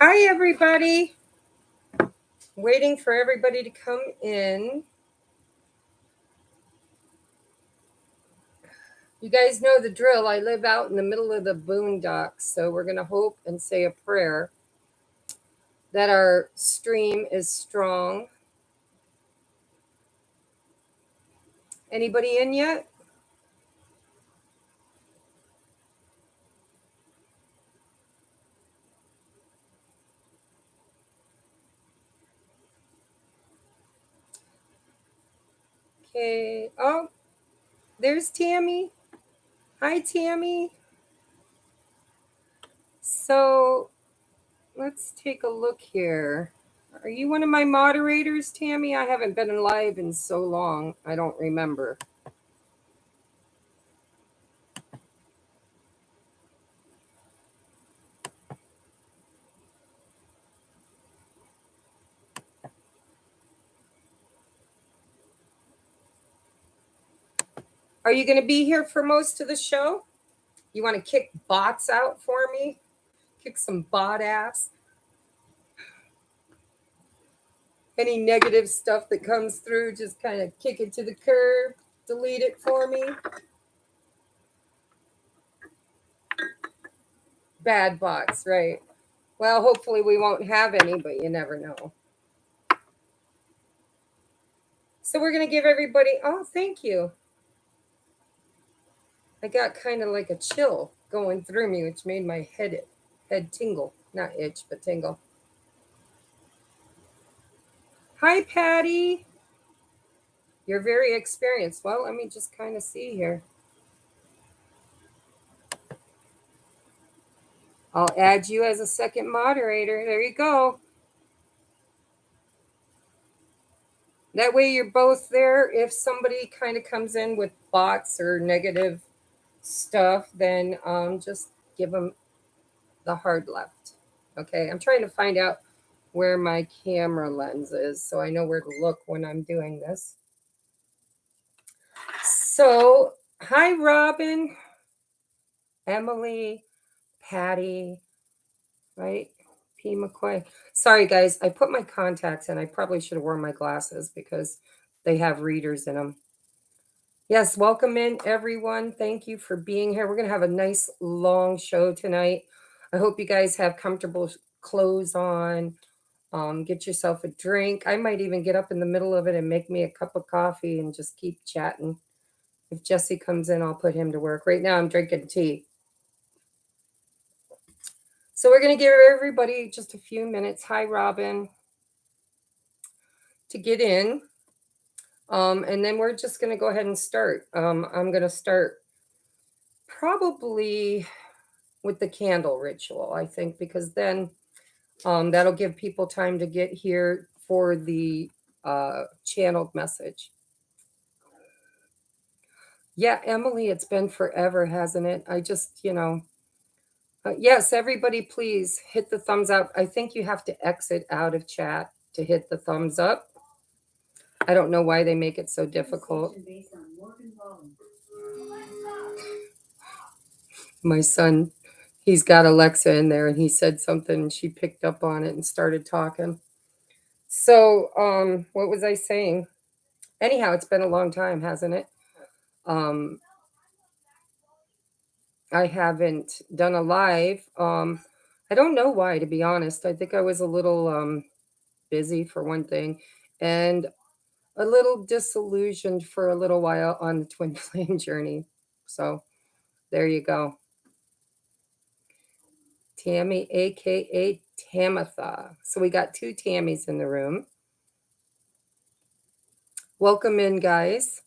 Hi, everybody. Waiting for everybody to come in. You guys know the drill. I live out in the middle of the boondocks, so we're going to hope and say a prayer that our stream is strong. Anybody in yet? Okay. Oh, there's Tammy. Hi, Tammy. So let's take a look here. Are you one of my moderators, Tammy? I haven't been live in so long. I don't remember. Are you going to be here for most of the show? You want to kick bots out for me? Kick some bot ass? Any negative stuff that comes through, just kind of kick it to the curb, delete it for me. Bad bots, right? Well, hopefully we won't have any, but you never know. So we're going to give everybody, oh, thank you. I got kind of like a chill going through me, which made my head tingle. Not itch, but tingle. Hi, Patty. You're very experienced. Well, let me just kind of see here. I'll add you as a second moderator. There you go. That way you're both there. If somebody kind of comes in with bots or negative stuff, then just give them the hard left. Okay, I'm trying to find out where my camera lens is so I know where to look when I'm doing this. So, hi, Robin, Emily, Patty, right? P. McCoy. Sorry, guys, I put my contacts in. I probably should have worn my glasses because they have readers in them. Yes, welcome in, everyone. Thank you for being here. We're going to have a nice long show tonight. I hope you guys have comfortable clothes on. Get yourself a drink. I might even get up in the middle of it and make me a cup of coffee and just keep chatting. If Jesse comes in, I'll put him to work. Right now, I'm drinking tea. So we're going to give everybody just a few minutes. Hi, Robin. To get in. And then we're just going to go ahead and start. I'm going to start probably with the candle ritual, I think, because then that'll give people time to get here for the channeled message. Yeah, Emily, it's been forever, hasn't it? I just, yes, everybody, please hit the thumbs up. I think you have to exit out of chat to hit the thumbs up. I don't know why they make it so difficult. My son, he's got Alexa in there and he said something and she picked up on it and started talking. So, what was I saying? Anyhow, it's been a long time, hasn't it? I haven't done a live. I don't know why, to be honest. I think I was a little busy for one thing and a little disillusioned for a little while on the twin flame journey. So there you go. Tammy, aka Tamitha. So we got two Tammys in the room. Welcome in, guys.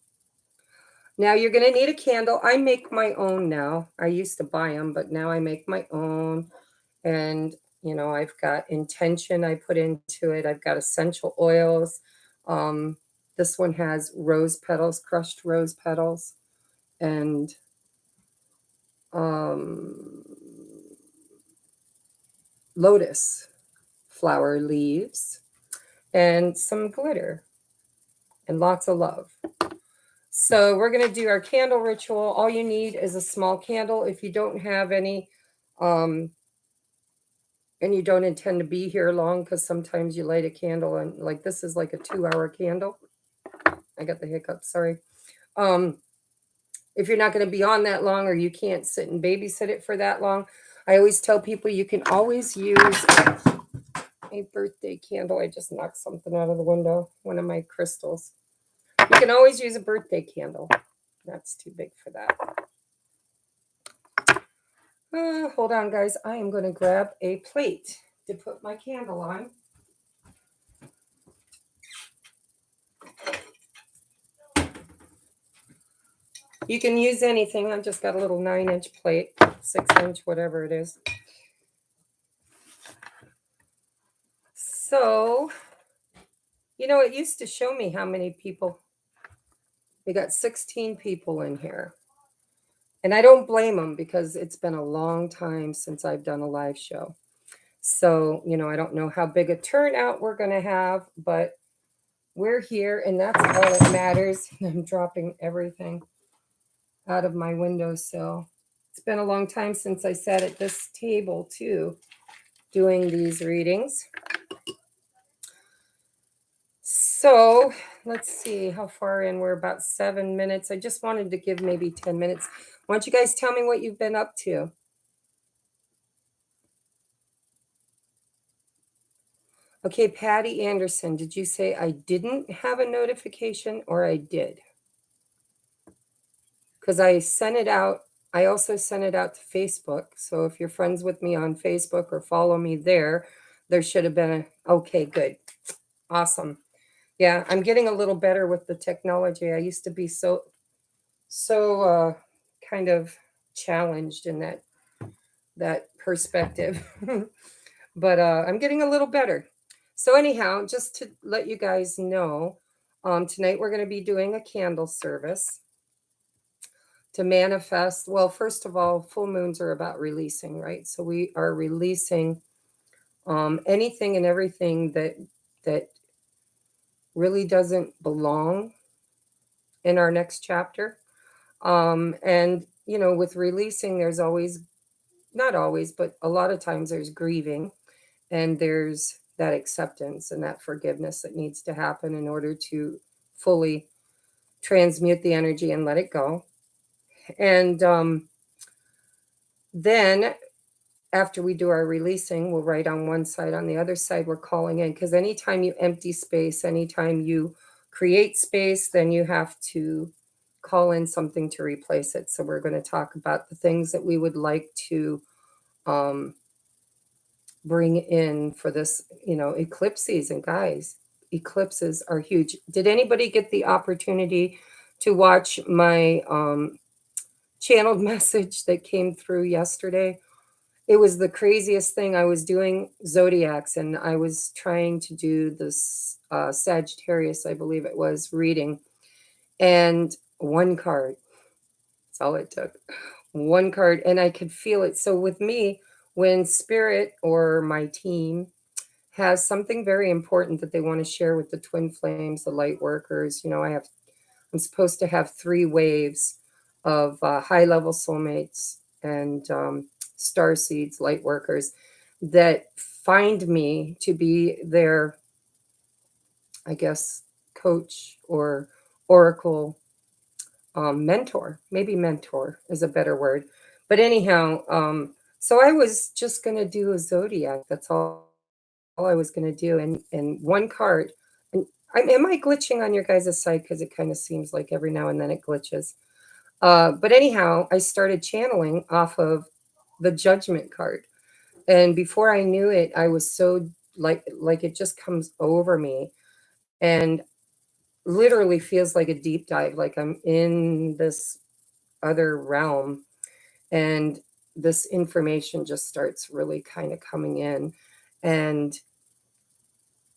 Now you're going to need a candle. I make my own now. I used to buy them, but now I make my own. And, I've got intention I put into it. I've got essential oils. This one has rose petals, crushed rose petals, and lotus flower leaves, and some glitter, and lots of love. So we're going to do our candle ritual. All you need is a small candle. If you don't have any, and you don't intend to be here long, because sometimes you light a candle and like this is like a 2-hour candle. I got the hiccups, sorry. Um, if you're not going to be on that long, or you can't sit and babysit it for that long, I always tell people you can always use a birthday candle. I just knocked something out of the window, one of my crystals. You can always use a birthday candle. That's too big for that. Hold on, guys. I am going to grab a plate to put my candle on. You can use anything. I've just got a little 9-inch plate, 6-inch, whatever it is. So, it used to show me how many people. We got 16 people in here. And I don't blame them, because it's been a long time since I've done a live show. So, I don't know how big a turnout we're going to have, but we're here, and that's all that matters. I'm dropping everything out of my windowsill. It's been a long time since I sat at this table, too, doing these readings. So let's see how far in. We're about 7 minutes. I just wanted to give maybe 10 minutes. Why don't you guys tell me what you've been up to? Okay, Patty Anderson, did you say I didn't have a notification, or I did? Because I sent it out. I also sent it out to Facebook. So if you're friends with me on Facebook or follow me there should have been okay, good. Awesome. Yeah, I'm getting a little better with the technology. I used to be so kind of challenged in that perspective. But I'm getting a little better. So anyhow, just to let you guys know, tonight we're going to be doing a candle service to manifest. Well, first of all, full moons are about releasing, right? So we are releasing anything and everything that really doesn't belong in our next chapter. And with releasing, there's always, not always, but a lot of times there's grieving, and there's that acceptance and that forgiveness that needs to happen in order to fully transmute the energy and let it go. And then after we do our releasing, we'll write on one side. On the other side, we're calling in, because anytime you empty space, anytime you create space, then you have to call in something to replace it. So we're going to talk about the things that we would like to bring in for this, eclipse season. Guys, eclipses are huge. Did anybody get the opportunity to watch my channeled message that came through yesterday? It was the craziest thing. I was doing zodiacs, and I was trying to do this Sagittarius, I believe it was, reading, and one card. That's all it took. One card, and I could feel it. So with me, when spirit or my team has something very important that they want to share with the twin flames, the light workers, I'm supposed to have 3 waves of high level soulmates and star seeds, light workers, that find me to be their, I guess, coach or oracle, mentor. Maybe mentor is a better word. But anyhow, so I was just going to do a zodiac. That's all I was going to do. And one card. And am I glitching on your guys' side? Because it kind of seems like every now and then it glitches. But anyhow, I started channeling off of the Judgment card. And before I knew it, I was so like it just comes over me, and literally feels like a deep dive, like I'm in this other realm, and this information just starts really kind of coming in. And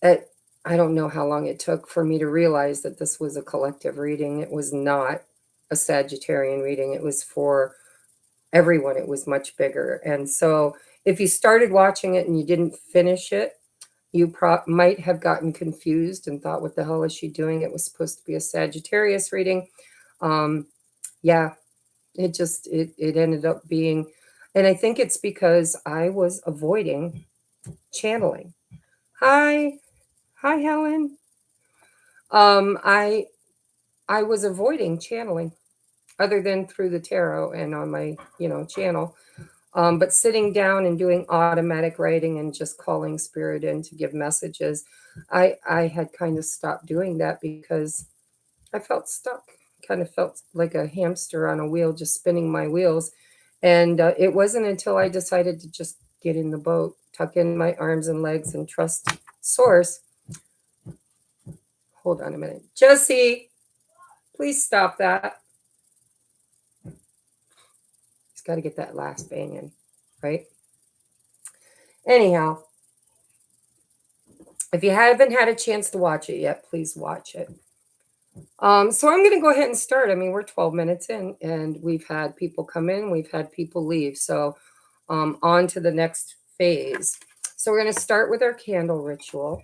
it, I don't know how long it took for me to realize that this was a collective reading. It was not a Sagittarian reading. It was for everyone. It was much bigger. And so if you started watching it and you didn't finish it, you might have gotten confused and thought, what the hell is she doing? It was supposed to be a Sagittarius reading. Yeah, it ended up being, and I think it's because I was avoiding channeling. Hi, hi, Helen. Um, I I was avoiding channeling, other than through the tarot and on my channel. But sitting down and doing automatic writing and just calling spirit in to give messages, I had kind of stopped doing that because I felt stuck. Kind of felt like a hamster on a wheel, just spinning my wheels. And it wasn't until I decided to just get in the boat, tuck in my arms and legs, and trust Source. Hold on a minute, Jesse. Please stop that. He's got to get that last bang in, right? Anyhow, if you haven't had a chance to watch it yet, please watch it. So I'm going to go ahead and start. I mean, we're 12 minutes in, and we've had people come in, we've had people leave. So on to the next phase. So we're going to start with our candle ritual.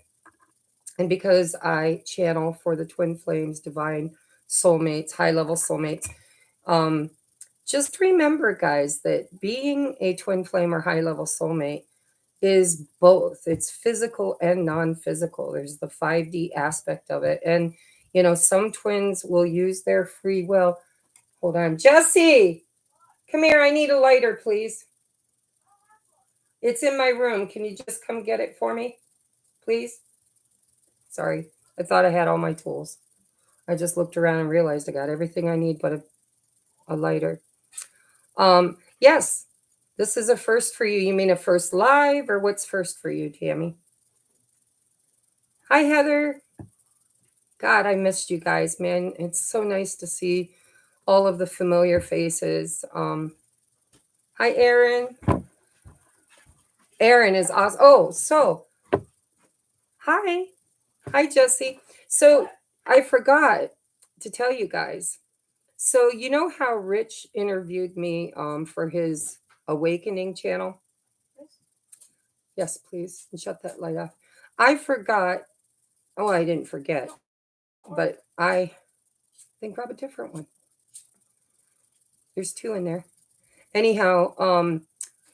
And because I channel for the twin flames, divine soulmates, high level soulmates, um, just remember, guys, that being a twin flame or high level soulmate is both. It's physical and non-physical. There's the 5D aspect of it. And some twins will use their free will. Hold on, Jesse, come here. I need a lighter, please. It's in my room. Can you just come get it for me, please? Sorry, I thought I had all my tools. I just looked around and realized I got everything I need but a lighter. Yes, this is a first for you. You mean a first live, or what's first for you, Tammy? Hi, Heather. God, I missed you guys, man. It's so nice to see all of the familiar faces. Hi, Aaron. Aaron is awesome. Oh, so hi. Hi, Jesse. So I forgot to tell you guys. So you know how Rich interviewed me for his Awakening channel? Yes, please. And shut that light off. I forgot. Oh, I didn't forget. But I think grab a different one. There's two in there. Anyhow,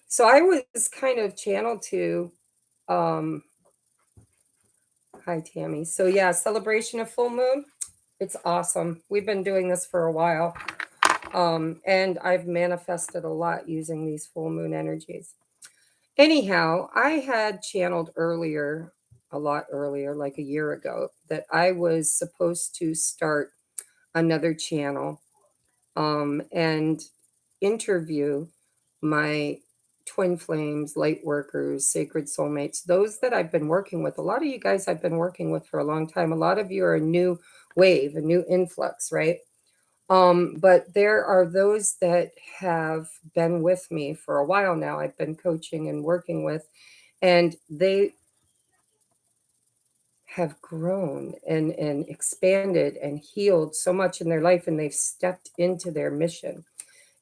so I was kind of channeled to um hi Tammy. So yeah, celebration of full moon. It's awesome. We've been doing this for a while. And I've manifested a lot using these full moon energies. Anyhow, I had channeled earlier, a lot earlier, like a year ago, that I was supposed to start another channel and interview my twin flames, light workers, sacred soulmates, those that I've been working with. A lot of you guys I've been working with for a long time. A lot of you are a new wave, a new influx, right? But there are those that have been with me for a while now. I've been coaching and working with, and they have grown and expanded and healed so much in their life, and they've stepped into their mission.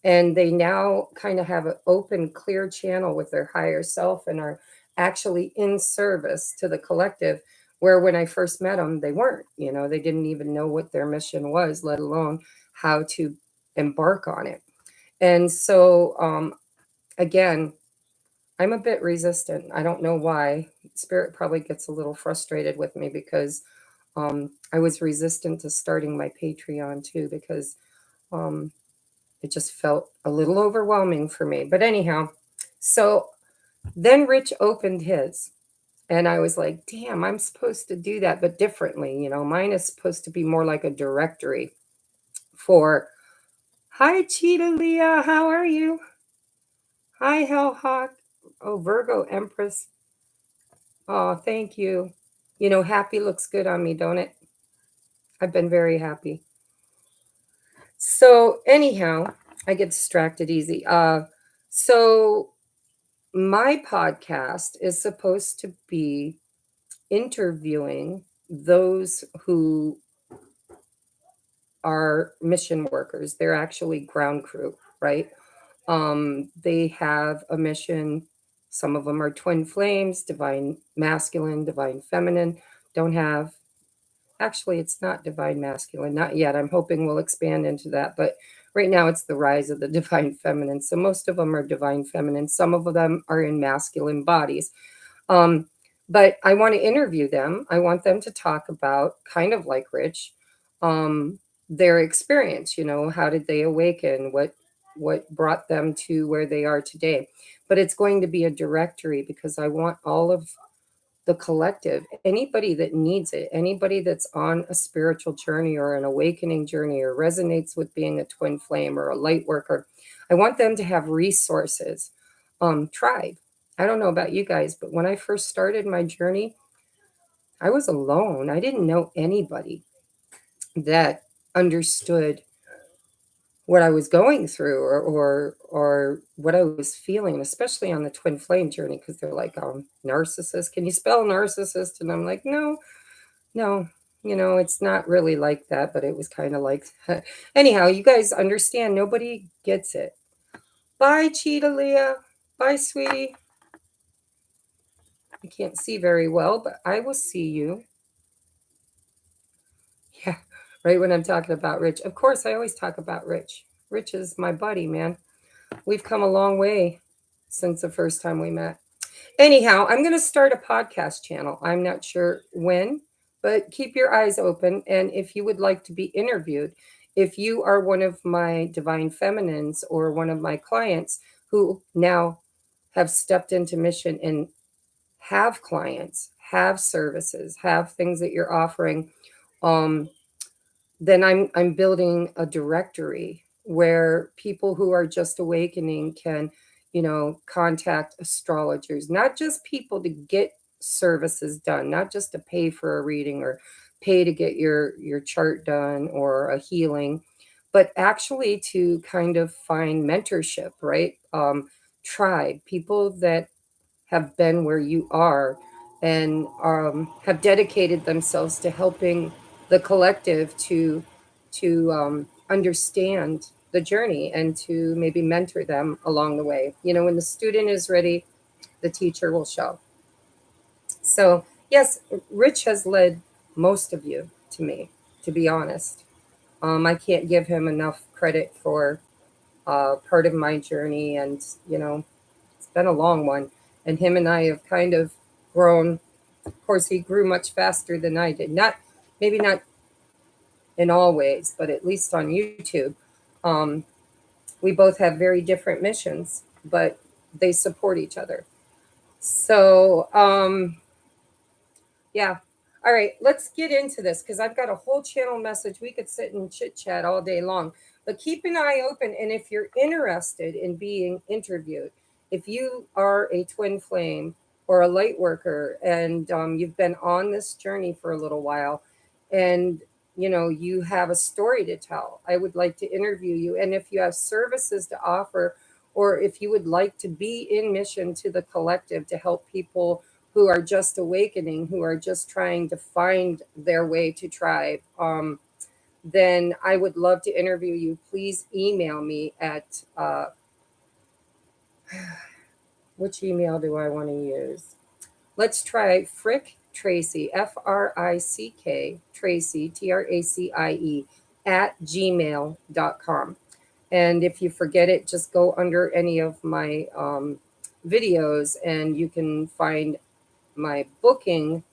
And they now kind of have an open, clear channel with their higher self and are actually in service to the collective. Where when I first met them, they weren't, they didn't even know what their mission was, let alone how to embark on it. And so, again, I'm a bit resistant. I don't know why. Spirit probably gets a little frustrated with me because I was resistant to starting my Patreon too, because um, it just felt a little overwhelming for me. But anyhow, so then Rich opened his, and I was like, damn, I'm supposed to do that, but differently. Mine is supposed to be more like a directory for, hi, Cheetah Leah, how are you? Hi, Hellhawk. Oh, Virgo Empress. Oh, thank you. Happy looks good on me, don't it? I've been very happy. So, anyhow, I get distracted easy. So my podcast is supposed to be interviewing those who are mission workers. They're actually ground crew, right? They have a mission. Some of them are twin flames, divine masculine, divine feminine. Don't have, actually, it's not divine masculine, not yet. I'm hoping we'll expand into that. But right now, it's the rise of the divine feminine. So most of them are divine feminine. Some of them are in masculine bodies. But I want to interview them. I want them to talk about, kind of like Rich, um, their experience. How did they awaken? What brought them to where they are today? But it's going to be a directory because I want all of the collective, anybody that needs it, anybody that's on a spiritual journey or an awakening journey or resonates with being a twin flame or a light worker. I want them to have resources. Tribe. I don't know about you guys, but when I first started my journey, I was alone. I didn't know anybody that understood what I was going through or what I was feeling, especially on the twin flame journey, because they're like, narcissist. Can you spell narcissist? And I'm like, no, no, it's not really like that, but it was kind of like that. Anyhow, you guys understand, nobody gets it. Bye, Cheetah Leah. Bye, sweetie. I can't see very well, but I will see you. Yeah, right when I'm talking about Rich. Of course, I always talk about Rich. Rich is my buddy, man. We've come a long way since the first time we met. Anyhow, I'm going to start a podcast channel. I'm not sure when, but keep your eyes open. And if you would like to be interviewed, if you are one of my divine feminines or one of my clients who now have stepped into mission and have clients, have services, have things that you're offering, um, then I'm building a directory where people who are just awakening can, contact astrologers, not just people to get services done, not just to pay for a reading or pay to get your chart done or a healing, but actually to kind of find mentorship, right? Tribe, people that have been where you are and have dedicated themselves to helping the collective to understand the journey and to maybe mentor them along the way. When the student is ready, the teacher will show. So yes, Rich has led most of you to me, to be honest. I can't give him enough credit for part of my journey, and it's been a long one. And him and I have kind of grown. Of course, he grew much faster than I did. Maybe not in all ways, but at least on YouTube. Um, we both have very different missions, but they support each other. So, yeah. All right, let's get into this because I've got a whole channel message. We could sit and chit chat all day long, but keep an eye open. And if you're interested in being interviewed, if you are a twin flame or a light worker and you've been on this journey for a little while and you have a story to tell, I would like to interview you. And if you have services to offer, or if you would like to be in mission to the collective to help people who are just awakening, who are just trying to find their way to tribe, then I would love to interview you. Please email me at which email do I want to use? Let's try Frick Tracy, Frick Tracy, Tracie, at gmail.com. And if you forget it, just go under any of my videos and you can find my booking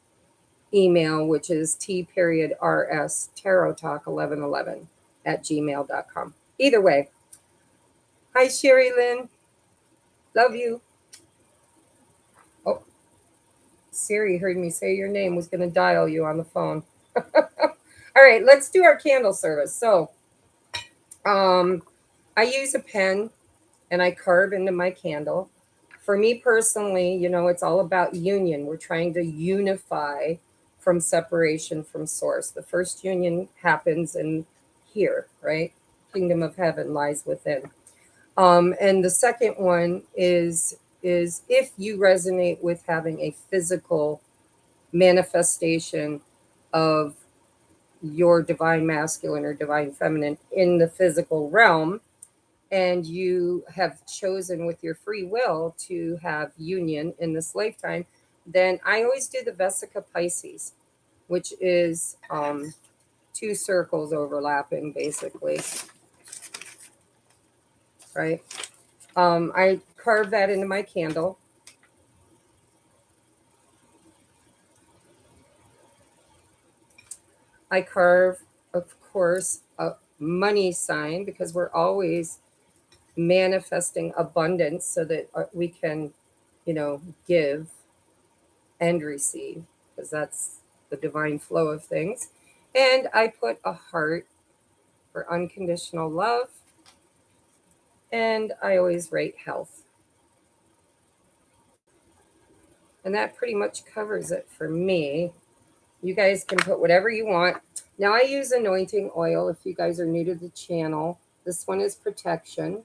email, which is T.RS Tarot Talk 1111 at gmail.com. Either way. Hi, Sherry Lynn. Love you. Oh, Siri heard me say your name, was going to dial you on the phone. All right, let's do our candle service. So I use a pen and I carve into my candle. For me personally, it's all about union. We're trying to unify from separation from source. The first union happens in here, right? Kingdom of heaven lies within. And the second one is if you resonate with having a physical manifestation of your divine masculine or divine feminine in the physical realm, and you have chosen with your free will to have union in this lifetime, then I always do the Vesica Pisces, which is two circles overlapping, basically, right? I carve that into my candle. I carve, of course, a money sign because we're always manifesting abundance so that we can, give and receive because that's the divine flow of things. And I put a heart for unconditional love, and I always rate health. And that pretty much covers it for me. You guys can put whatever you want. Now I use anointing oil if you guys are new to the channel. This one is protection,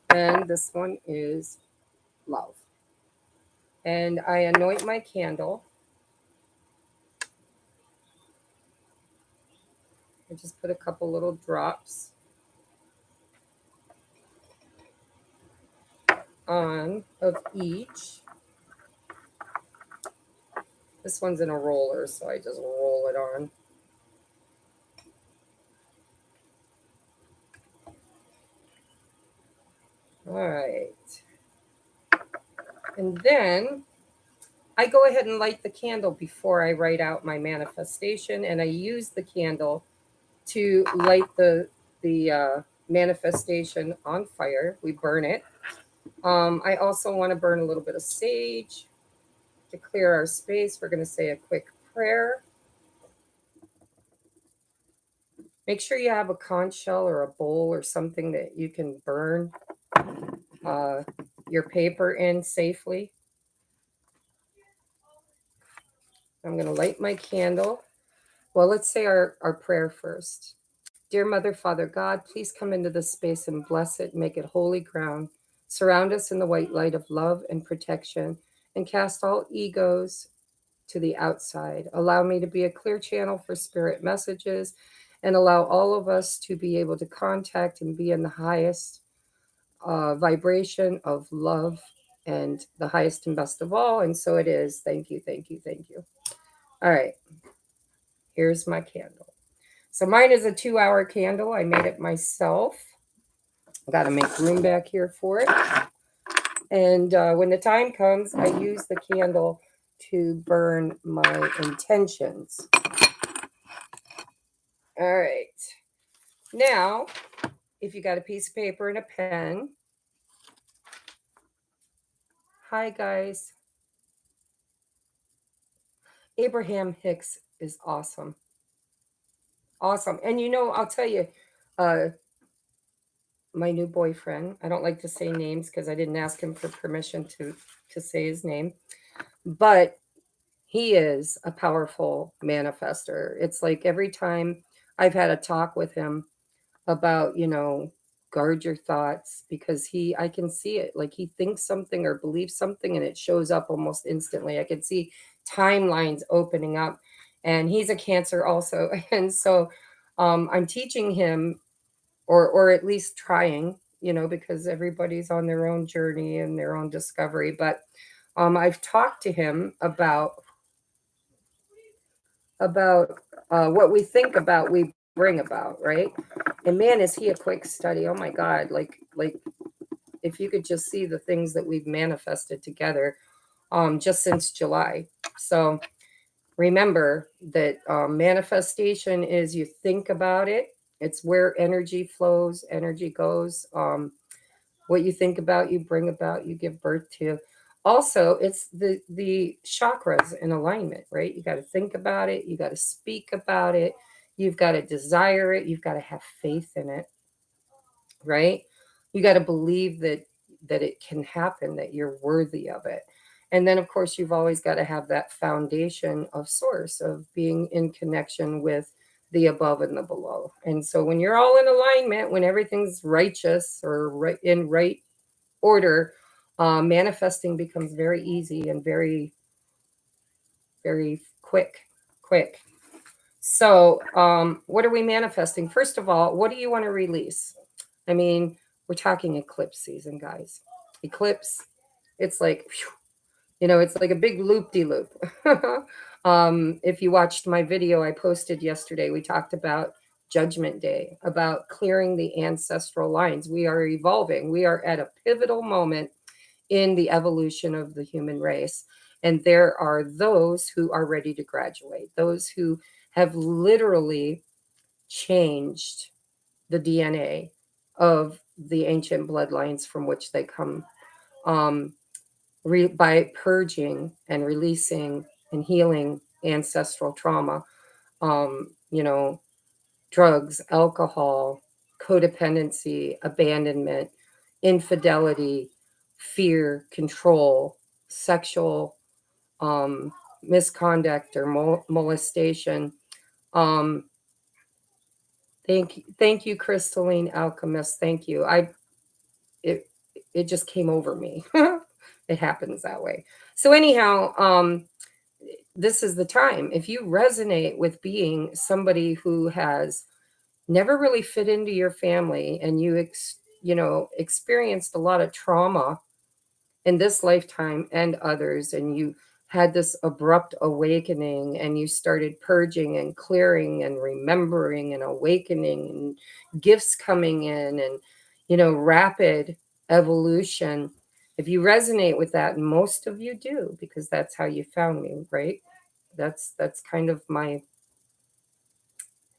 and this one is love. And I anoint my candle. I just put a couple little drops on of each. This one's in a roller, so I just roll it on. All right. And then I go ahead and light the candle before I write out my manifestation, and I use the candle to light the manifestation on fire. We burn it. I also want to burn a little bit of sage to clear our space. We're going to say a quick prayer. Make sure you have a conch shell or a bowl or something that you can burn uh, your paper in safely. I'm going to light my candle. Well, let's say our prayer first. Dear Mother, Father God, please come into this space and bless it, make it holy ground. Surround us in the white light of love and protection, and cast all egos to the outside. Allow me to be a clear channel for spirit messages, and allow all of us to be able to contact and be in the highest vibration of love and the highest and best of all. And so it is. Thank you, thank you, thank you. All right, here's my candle. So mine is a 2-hour candle. I made it myself. Got to make room back here for it. And when the time comes, I use the candle to burn my intentions. All right. Now, if you got a piece of paper and a pen, hi guys. Abraham Hicks is awesome. Awesome. And I'll tell you, uh, my new boyfriend, I don't like to say names because I didn't ask him for permission to say his name, but he is a powerful manifester. It's like every time I've had a talk with him about, guard your thoughts because I can see it. Like he thinks something or believes something and it shows up almost instantly. I can see timelines opening up, and he's a Cancer also. And so I'm teaching him, or at least trying, because everybody's on their own journey and their own discovery. But I've talked to him about what we think about, we bring about, right? And man, is he a quick study. Oh my God. Like if you could just see the things that we've manifested together just since July. So remember that manifestation is you think about it. It's where energy flows, energy goes. What you think about, you bring about, you give birth to. Also, it's the chakras in alignment, right? You got to think about it, you got to speak about it, you've got to desire it, you've got to have faith in it, right? You got to believe that it can happen, that you're worthy of it. And then of course you've always got to have that foundation of source, of being in connection with the above and the below. And so when you're all in alignment, when everything's righteous or in right order, manifesting becomes very easy and very, very quick. So what are we manifesting? First of all, what do you want to release? I mean, we're talking eclipse season, guys. Eclipse, it's like, it's like a big loop-de-loop. If you watched my video I posted yesterday, we talked about Judgment Day, about clearing the ancestral lines. We are evolving. We are at a pivotal moment in the evolution of the human race. And there are those who are ready to graduate, those who have literally changed the DNA of the ancient bloodlines from which they come, um, by purging and releasing and healing ancestral trauma. You know, drugs, alcohol, codependency, abandonment, infidelity, fear, control, sexual, um, misconduct or molestation. Um, thank you, Crystalline Alchemist. Thank you. It it just came over me. It happens that way. So anyhow, this is the time. If you resonate with being somebody who has never really fit into your family and you know, experienced a lot of trauma in this lifetime and others, and you had this abrupt awakening and you started purging and clearing and remembering and awakening and gifts coming in and, you know, rapid evolution. If you resonate with that, and most of you do, because that's how you found me, right? That's kind of my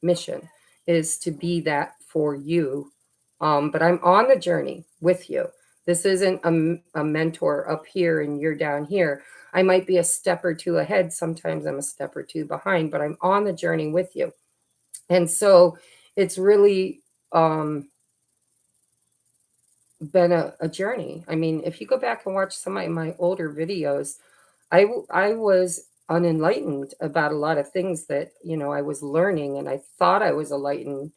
mission, is to be that for you. But I'm on the journey with you. This isn't a mentor up here and you're down here. I might be a step or two ahead. Sometimes I'm a step or two behind, but I'm on the journey with you. And so it's really um, been a journey. I mean, if you go back and watch some of my older videos, I was unenlightened about a lot of things that, you know, I was learning and I thought I was enlightened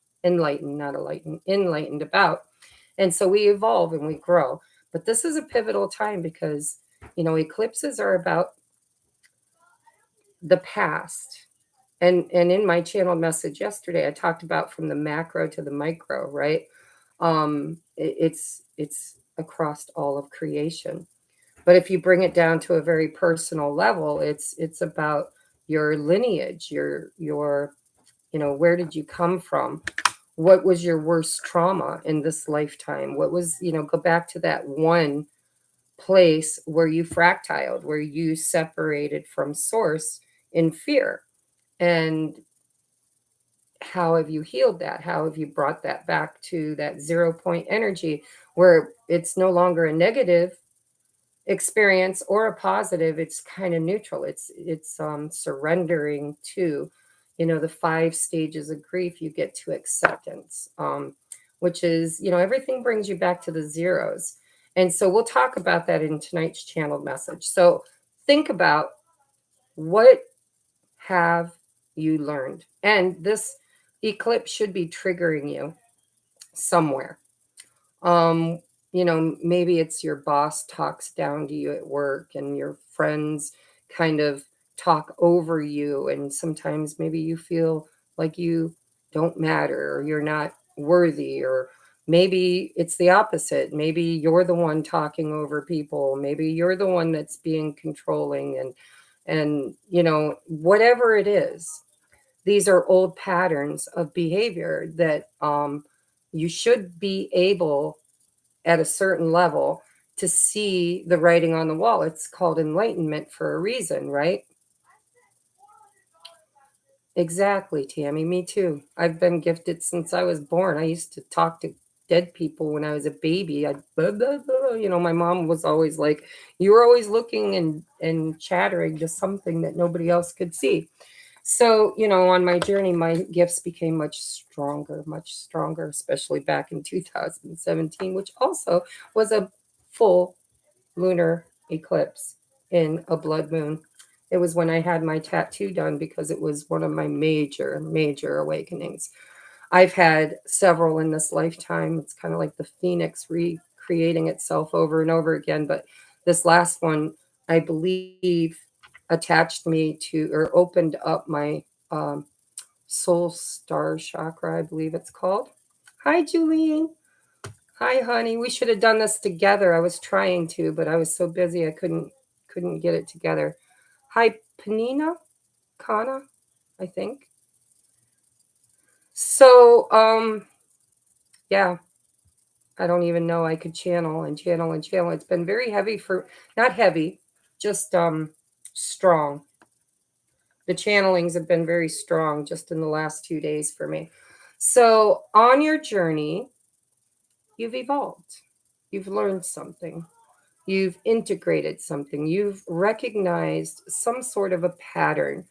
about. And so we evolve and we grow. But this is a pivotal time because, you know, eclipses are about the past. And in my channel message yesterday, I talked about from the macro to the micro, right? It's across all of creation. But if you bring it down to a very personal level, it's about your lineage, your you know, where did you come from? What was your worst trauma in this lifetime? What was, you know, go back to that one place where you fractiled, where you separated from source in fear. And how have you healed that? How have you brought that back to that 0 point energy where it's no longer a negative experience or a positive? It's kind of neutral. It's surrendering to, you know, the 5 stages of grief. You get to acceptance, which is, you know, everything brings you back to the zeros. And so we'll talk about that in tonight's channeled message. So think about, what have you learned? And this eclipse should be triggering you somewhere. um you know, maybe it's your boss talks down to you at work and your friends kind of talk over you, and sometimes maybe you feel like you don't matter or you're not worthy, or maybe it's the opposite. Maybe you're the one talking over people, maybe you're the one that's being controlling, and you know, whatever it is, these are old patterns of behavior that you should be able, at a certain level, to see the writing on the wall. It's called enlightenment for a reason, right? Exactly, Tammy. Me too. I've been gifted since I was born. I used to talk to dead people when I was a baby. I, blah, blah, blah. You know, my mom was always like, "You were always looking and chattering to something that nobody else could see." So, you know, on my journey, my gifts became much stronger, especially back in 2017, which also was a full lunar eclipse in a blood moon. It was when I had my tattoo done because it was one of my major awakenings. I've had several in this lifetime. It's kind of like the phoenix recreating itself over and over again. But this last one, I believe, attached me to, or opened up my um, soul star chakra, I believe it's called. Hi, Julian. Hi, honey. We should have done this together. I was trying to, but I was so busy I couldn't get it together. Hi, Panina, Kana, I think. So, yeah, I don't even know. I could channel and channel and channel. It's been very heavy for, not heavy, just strong, The channelings have been very strong just in the last 2 days for me. So, on your journey, you've evolved, you've learned something, you've integrated something, you've recognized some sort of a pattern,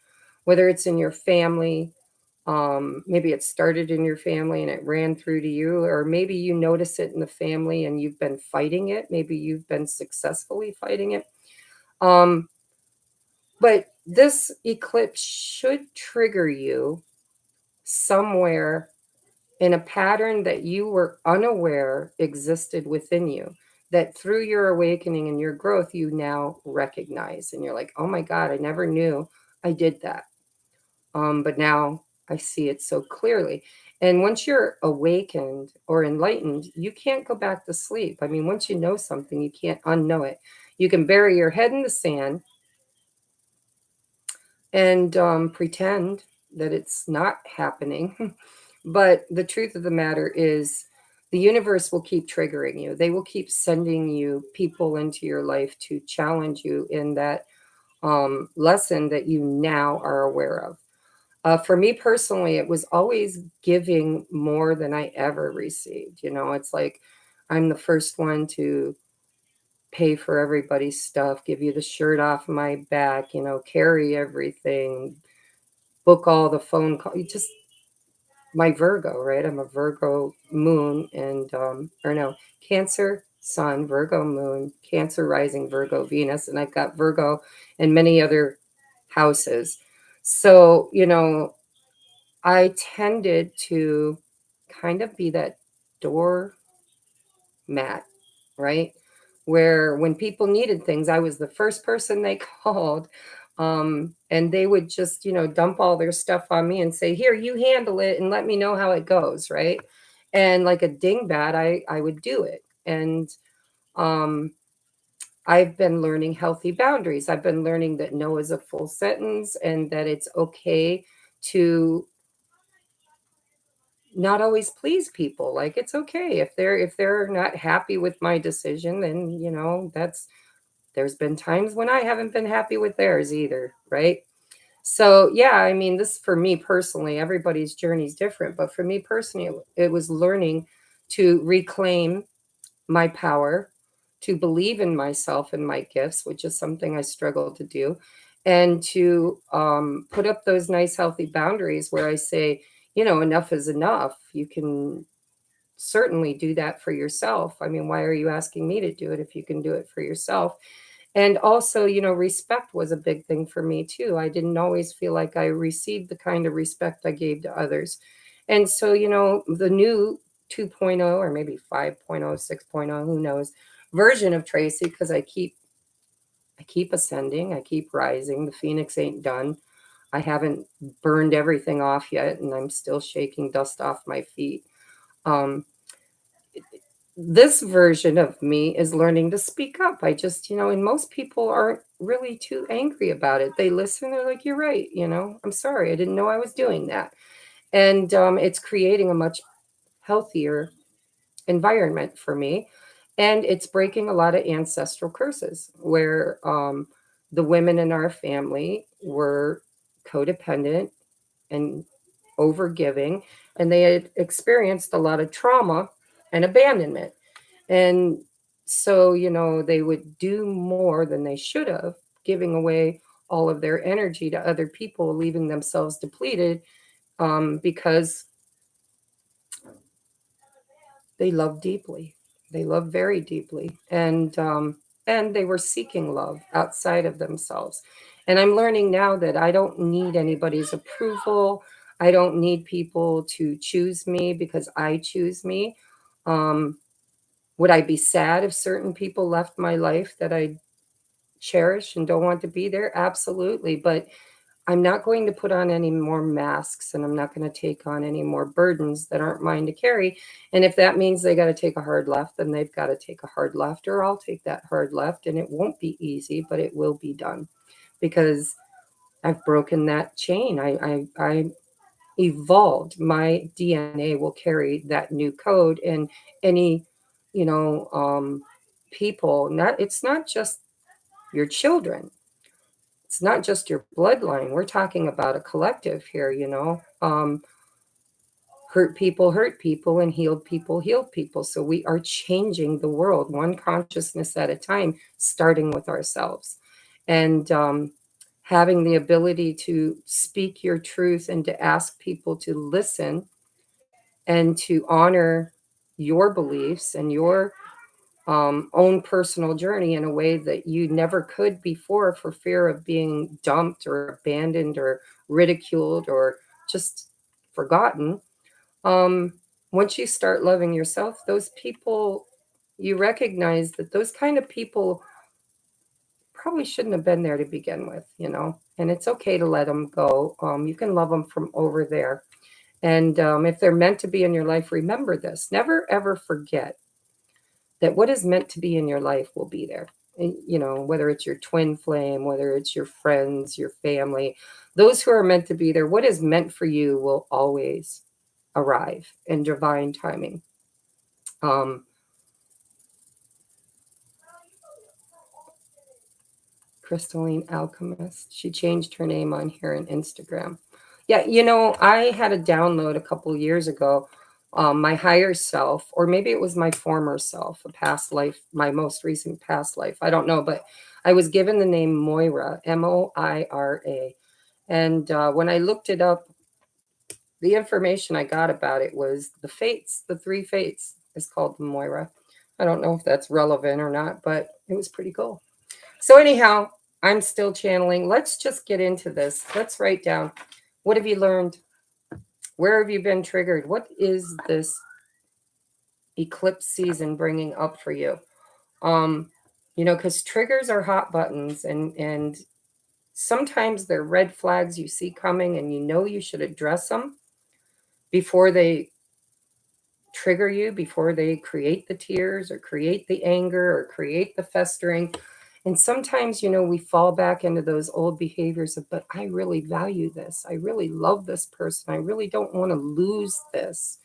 whether it's in your family. Maybe it started in your family and it ran through to you, or maybe you notice it in the family and you've been fighting it. Maybe you've been successfully fighting it. Um, but this eclipse should trigger you somewhere in a pattern that you were unaware existed within you, that through your awakening and your growth, you now recognize. And you're like, oh my God, I never knew I did that. But now I see it so clearly. And once you're awakened or enlightened, you can't go back to sleep. I mean, once you know something, you can't unknow it. You can bury your head in the sand and pretend that it's not happening. But the truth of the matter is, the universe will keep triggering you. They will keep sending you people into your life to challenge you in that lesson that you now are aware of. For me personally, it was always giving more than I ever received. You know, it's like I'm the first one to pay for everybody's stuff, give you the shirt off my back, you know, carry everything, book all the phone calls. Just my Virgo, right? I'm a Virgo moon and, or no, Cancer sun, Virgo moon, Cancer rising, Virgo Venus, and I've got Virgo and many other houses. So, you know, I tended to kind of be that doormat, right? Where when people needed things, I was the first person they called. And they would just, you know, dump all their stuff on me and say, here, you handle it and let me know how it goes, right? And like a dingbat, I would do it. And um, I've been learning healthy boundaries. I've been learning that no is a full sentence and that it's okay to not always please people. Like it's okay if they're not happy with my decision, then you know that's there's been times when I haven't been happy with theirs either, right? So yeah, I mean, this for me personally, everybody's journey is different, but for me personally, it was learning to reclaim my power, to believe in myself and my gifts, which is something I struggle to do, and to put up those nice, healthy boundaries where I say, you know, enough is enough. You can certainly do that for yourself. I mean, why are you asking me to do it if you can do it for yourself? And also, you know, respect was a big thing for me too. I didn't always feel like I received the kind of respect I gave to others. And so, you know, the new 2.0 or maybe 5.0, 6.0, who knows, version of Tracy, because I keep ascending, I keep rising. The phoenix ain't done. I haven't burned everything off yet, and I'm still shaking dust off my feet. Um, this version of me is learning to speak up. I just, you know, and most people aren't really too angry about it. They listen, they're like, you're right, you know, I'm sorry, I didn't know I was doing that. And it's creating a much healthier environment for me. And it's breaking a lot of ancestral curses where the women in our family were codependent and overgiving, and they had experienced a lot of trauma and abandonment. And so, you know, they would do more than they should have, giving away all of their energy to other people, leaving themselves depleted because they love deeply. They love very deeply. And they were seeking love outside of themselves. And I'm learning now that I don't need anybody's approval. I don't need people to choose me because I choose me. Um, would I be sad if certain people left my life that I cherish and don't want to be there? Absolutely. But I'm not going to put on any more masks and I'm not going to take on any more burdens that aren't mine to carry. And if that means they got to take a hard left, then they've got to take a hard left, or I'll take that hard left. And it won't be easy, but it will be done because I've broken that chain. I evolved. My DNA will carry that new code, and any, you know, people, not, it's not just your children. It's not just your bloodline. We're talking about a collective here, you know. Hurt people, and healed people. So we are changing the world one consciousness at a time, starting with ourselves. And having the ability to speak your truth and to ask people to listen and to honor your beliefs and your own personal journey in a way that you never could before for fear of being dumped or abandoned or ridiculed or just forgotten. um, Once you start loving yourself, those people, you recognize that those kind of people probably shouldn't have been there to begin with, you know, and it's okay to let them go. You can love them from over there. And if they're meant to be in your life, remember this. Never, ever forget that what is meant to be in your life will be there. And, you know, whether it's your twin flame, whether it's your friends, your family, those who are meant to be there, what is meant for you will always arrive in divine timing. Um, Crystalline Alchemist. She changed her name on here on Instagram. Yeah, you know, I had a download a couple years ago. My higher self, or maybe it was my former self, a past life, my most recent past life. I don't know, but I was given the name Moira, Moira. And when I looked it up, the information I got about it was the fates, the three fates is called the Moira. I don't know if that's relevant or not, but it was pretty cool. So, anyhow, I'm still channeling. Let's just get into this. Let's write down, what have you learned? Where have you been triggered? What is this eclipse season bringing up for you? Um, you know, because triggers are hot buttons, and sometimes they're red flags you see coming, and you know you should address them before they trigger you, before they create the tears or create the anger or create the festering. And sometimes, you know, we fall back into those old behaviors of, but I really value this. I really love this person. I really don't want to lose this.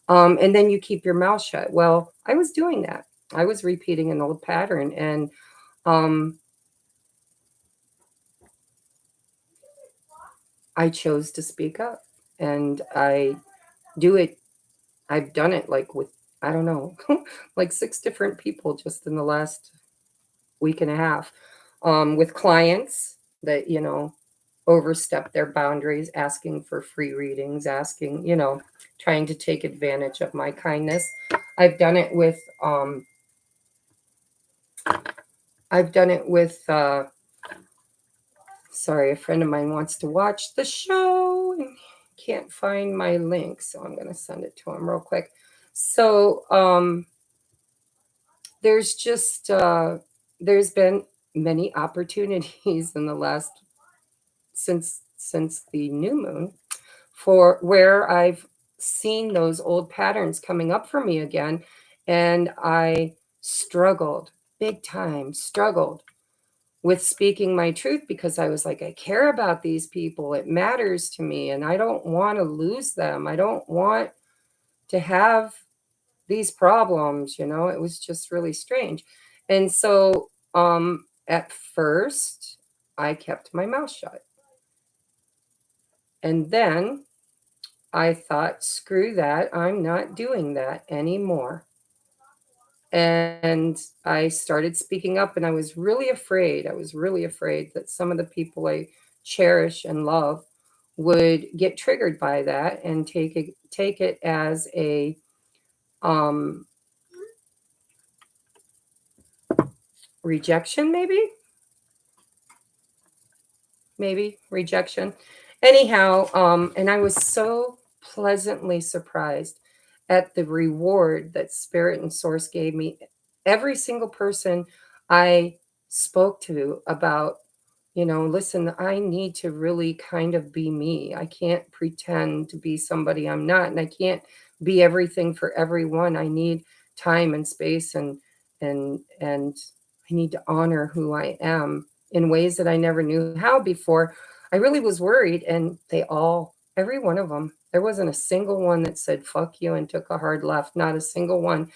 And then you keep your mouth shut. Well, I was doing that. I was repeating an old pattern. And um, I chose to speak up. And I do it. I've done it like with, I don't know, like 6 different people just in the last week and a half, with clients that, you know, overstep their boundaries, asking for free readings, asking, you know, trying to take advantage of my kindness. I've done it with, I've done it with, sorry, a friend of mine wants to watch the show and can't find my link, so I'm going to send it to him real quick. So, there's just, there's been many opportunities in the last, since the new moon, for where I've seen those old patterns coming up for me again, and I struggled, big time struggled with speaking my truth, because I was like, I care about these people, it matters to me, and I don't want to lose them. I don't want to have these problems, you know. It was just really strange. And so at first I kept my mouth shut, and then I thought, screw that, I'm not doing that anymore. And I started speaking up, and I was really afraid. I was really afraid that some of the people I cherish and love would get triggered by that and take it as a um, rejection, maybe rejection. Anyhow, and I was so pleasantly surprised at the reward that Spirit and Source gave me. Every single person I spoke to about, you know, listen, I need to really kind of be me. I can't pretend to be somebody I'm not, and I can't be everything for everyone. I need time and space, and I need to honor who I am in ways that I never knew how before. I really was worried, and they all, every one of them, there wasn't a single one that said fuck you and took a hard left, not a single one.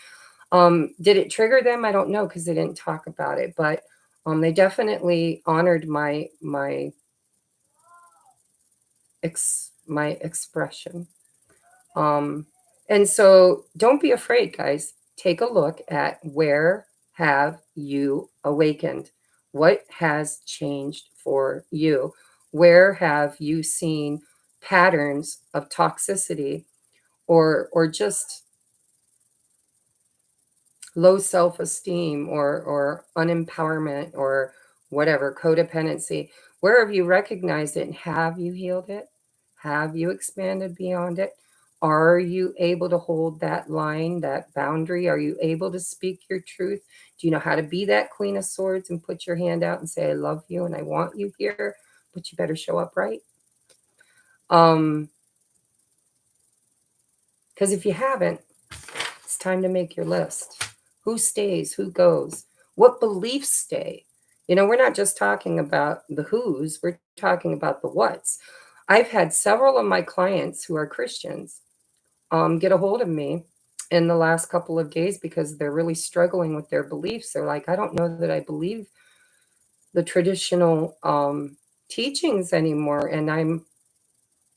Did it trigger them? I don't know, because they didn't talk about it, but They definitely honored my expression. Um, and so don't be afraid, guys. Take a look at where have you awakened? What has changed for you? Where have you seen patterns of toxicity or just low self-esteem or unempowerment or whatever, codependency? Where have you recognized it and have you healed it? Have you expanded beyond it? Are you able to hold that line, that boundary? Are you able to speak your truth? Do you know how to be that Queen of Swords and put your hand out and say, I love you and I want you here, but you better show up right? Because if you haven't, it's time to make your list. Who stays? Who goes? What beliefs stay? You know, we're not just talking about the who's, we're talking about the what's. I've had several of my clients who are Christians get a hold of me in the last couple of days because they're really struggling with their beliefs. They're like, I don't know that I believe the traditional teachings anymore, and I'm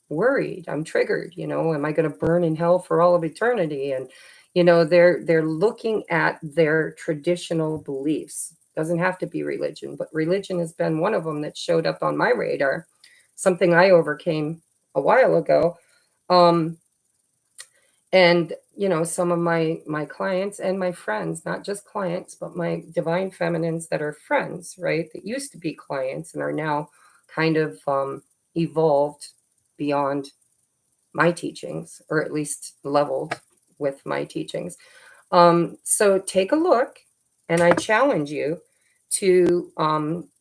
worried, I'm triggered, you know, am I going to burn in hell for all of eternity? And you know, they're looking at their traditional beliefs. Doesn't have to be religion, but religion has been one of them that showed up on my radar, something I overcame a while ago. um and you know, some of my clients and my friends, not just clients but my divine feminines that are friends, right, that used to be clients and are now kind of evolved beyond my teachings, or at least leveled with my teachings. So take a look, and I challenge you to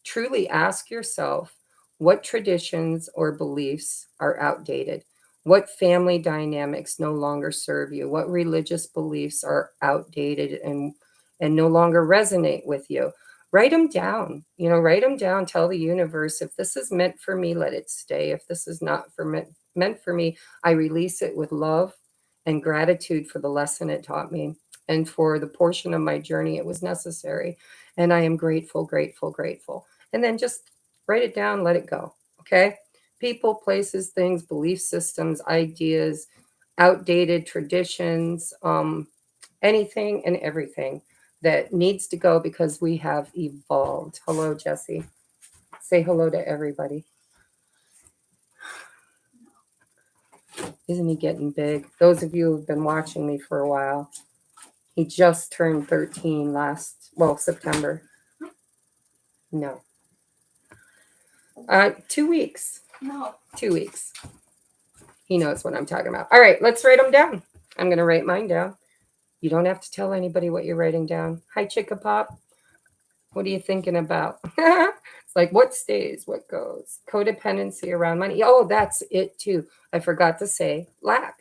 truly ask yourself what traditions or beliefs are outdated, what family dynamics no longer serve you, what religious beliefs are outdated and no longer resonate with you. Write them down. You know, write them down. Tell the universe, if this is meant for me, let it stay. If this is not meant for me, I release it with love and gratitude for the lesson it taught me and for the portion of my journey it was necessary. And I am grateful, grateful, grateful. And then just write it down, let it go. Okay. People, places, things, belief systems, ideas, outdated traditions, anything and everything that needs to go because we have evolved. Hello, Jesse. Say hello to everybody. Isn't he getting big? Those of you who've been watching me for a while, he just turned 13 September. No. 2 weeks. No. 2 weeks. He knows what I'm talking about. All right, let's write them down. I'm going to write mine down. You don't have to tell anybody what you're writing down. Hi, Chicka Pop. What are you thinking about? It's like, what stays, what goes? Codependency around money. Oh, that's it too. I forgot to say lack.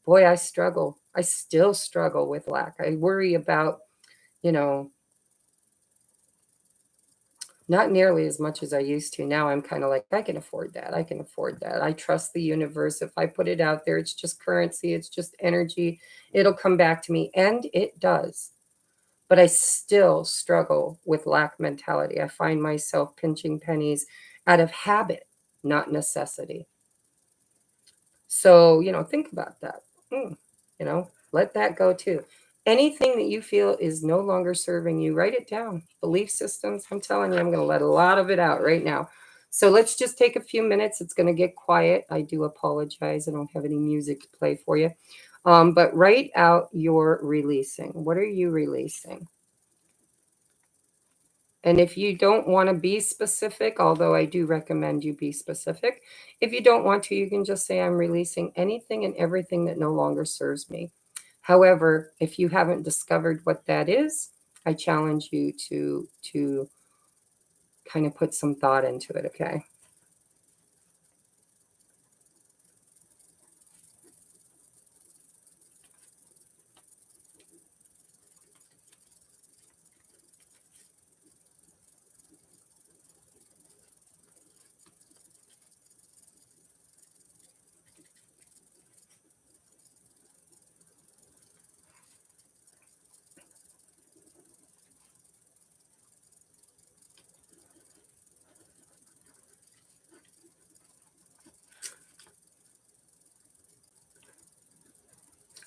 Boy, I struggle. I still struggle with lack. I worry about, you know, not nearly as much as I used to. Now I'm kind of like, I can afford that. I can afford that. I trust the universe. If I put it out there, it's just currency, it's just energy. It'll come back to me. And it does. But I still struggle with lack mentality. I find myself pinching pennies out of habit, not necessity. So, you know, think about that. You know, let that go too. Anything that you feel is no longer serving you, write it down. Belief systems, I'm telling you, I'm going to let a lot of it out right now. So let's just take a few minutes. It's going to get quiet. I do apologize. I don't have any music to play for you. But write out your releasing. What are you releasing? And if you don't want to be specific, although I do recommend you be specific, if you don't want to, you can just say, I'm releasing anything and everything that no longer serves me. However, if you haven't discovered what that is, I challenge you to kind of put some thought into it, okay?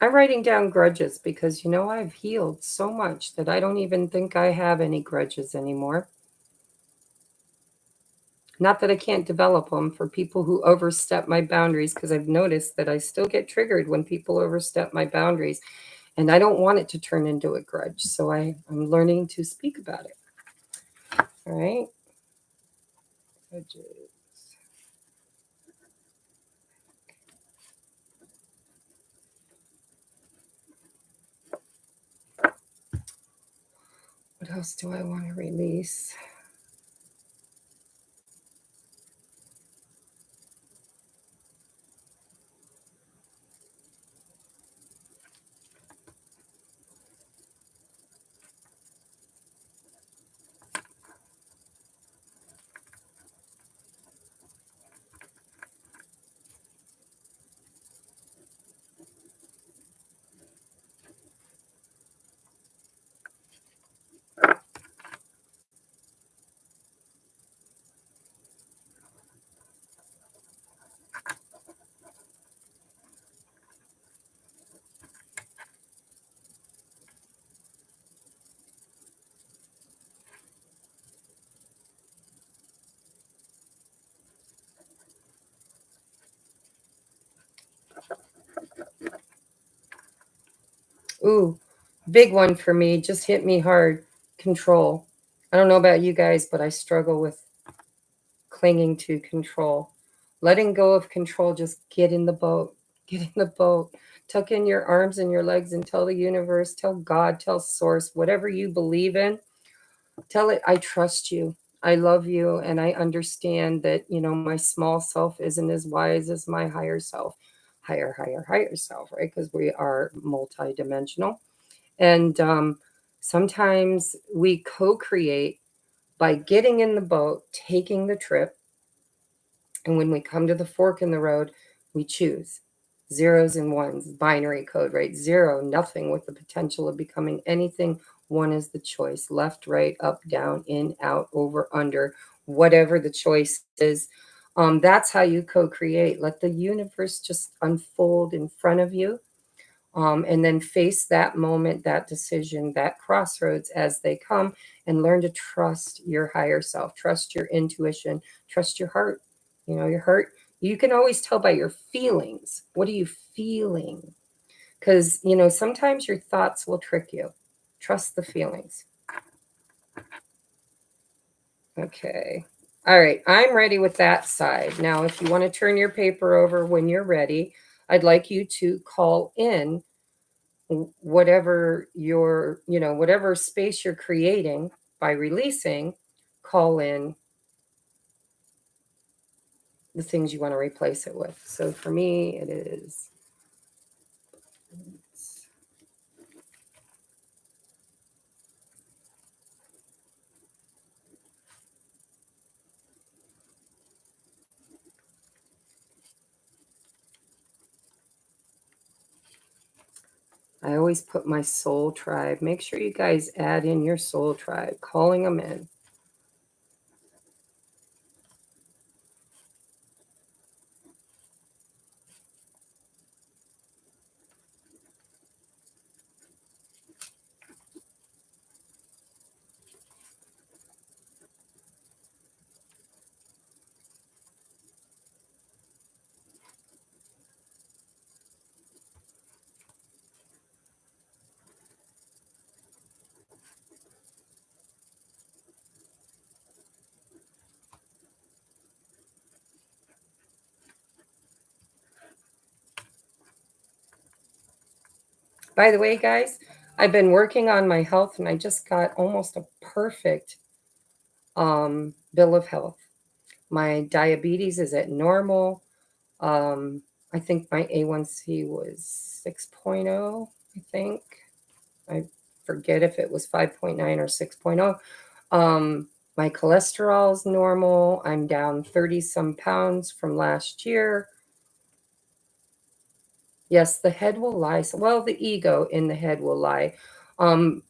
I'm writing down grudges because, I've healed so much that I don't even think I have any grudges anymore. Not that I can't develop them for people who overstep my boundaries, because I've noticed that I still get triggered when people overstep my boundaries, and I don't want it to turn into a grudge. So I'm learning to speak about it. All right. Grudges. What else do I want to release? Ooh, big one for me. Just hit me hard. Control. I don't know about you guys, but I struggle with clinging to control. Letting go of control, just get in the boat. Get in the boat. Tuck in your arms and your legs and tell the universe, tell God, tell Source, whatever you believe in, tell it, I trust you. I love you. And I understand that, my small self isn't as wise as my higher self. Higher self, right? Because we are multidimensional. And sometimes we co create by getting in the boat, taking the trip, and when we come to the fork in the road, we choose zeros and ones, binary code, right? Zero, nothing with the potential of becoming anything. One is the choice, left, right, up, down, in, out, over, under, whatever the choice is. That's how you co create. Let the universe just unfold in front of you, and then face that moment, that decision, that crossroads as they come, and learn to trust your higher self, trust your intuition, trust your heart. Your heart, you can always tell by your feelings. What are you feeling? Because, sometimes your thoughts will trick you. Trust the feelings. Okay. All right. I'm ready with that side. Now, if you want to turn your paper over when you're ready, I'd like you to call in whatever whatever space you're creating by releasing. Call in the things you want to replace it with. So for me, it is, I always put my soul tribe. Make sure you guys add in your soul tribe, calling them in. By the way, guys, I've been working on my health and I just got almost a perfect bill of health. My diabetes is at normal. Um, I think my A1C was 6.0, I think. I forget if it was 5.9 or 6.0. My cholesterol is normal. I'm down 30 some pounds from last year. Yes, the head will lie. Well, the ego in the head will lie.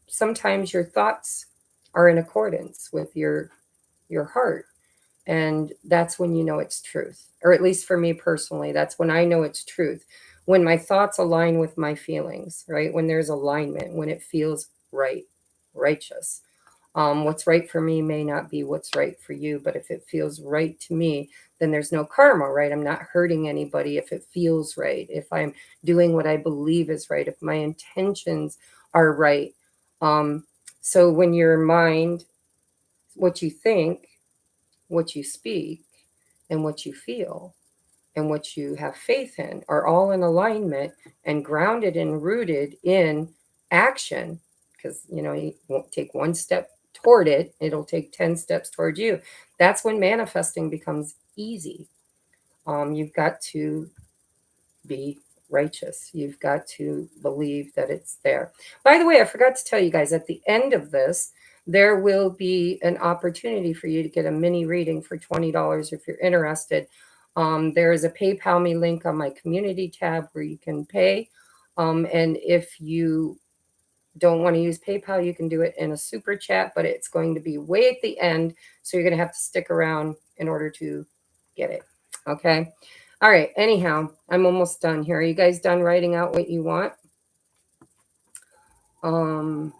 Sometimes your thoughts are in accordance with your heart. And that's when you know it's truth. Or at least for me personally, that's when I know it's truth. when my thoughts align with my feelings, right? When there's alignment, when it feels right, righteous. What's right for me may not be what's right for you, but if it feels right to me, then there's no karma, right? I'm not hurting anybody if it feels right, if I'm doing what I believe is right, if my intentions are right. Um, so when your mind, what you think, what you speak, and what you feel, and what you have faith in are all in alignment and grounded and rooted in action, because you won't take one step toward it, it'll take 10 steps toward you. That's when manifesting becomes easy. You've got to be righteous. You've got to believe that it's there. By the way, I forgot to tell you guys, at the end of this, there will be an opportunity for you to get a mini reading for $20 if you're interested. There is a PayPal me link on my community tab where you can pay. And if you don't want to use PayPal, you can do it in a super chat, but it's going to be way at the end. So you're going to have to stick around in order to get it. Okay. All right. Anyhow, I'm almost done here. Are you guys done writing out what you want? Um,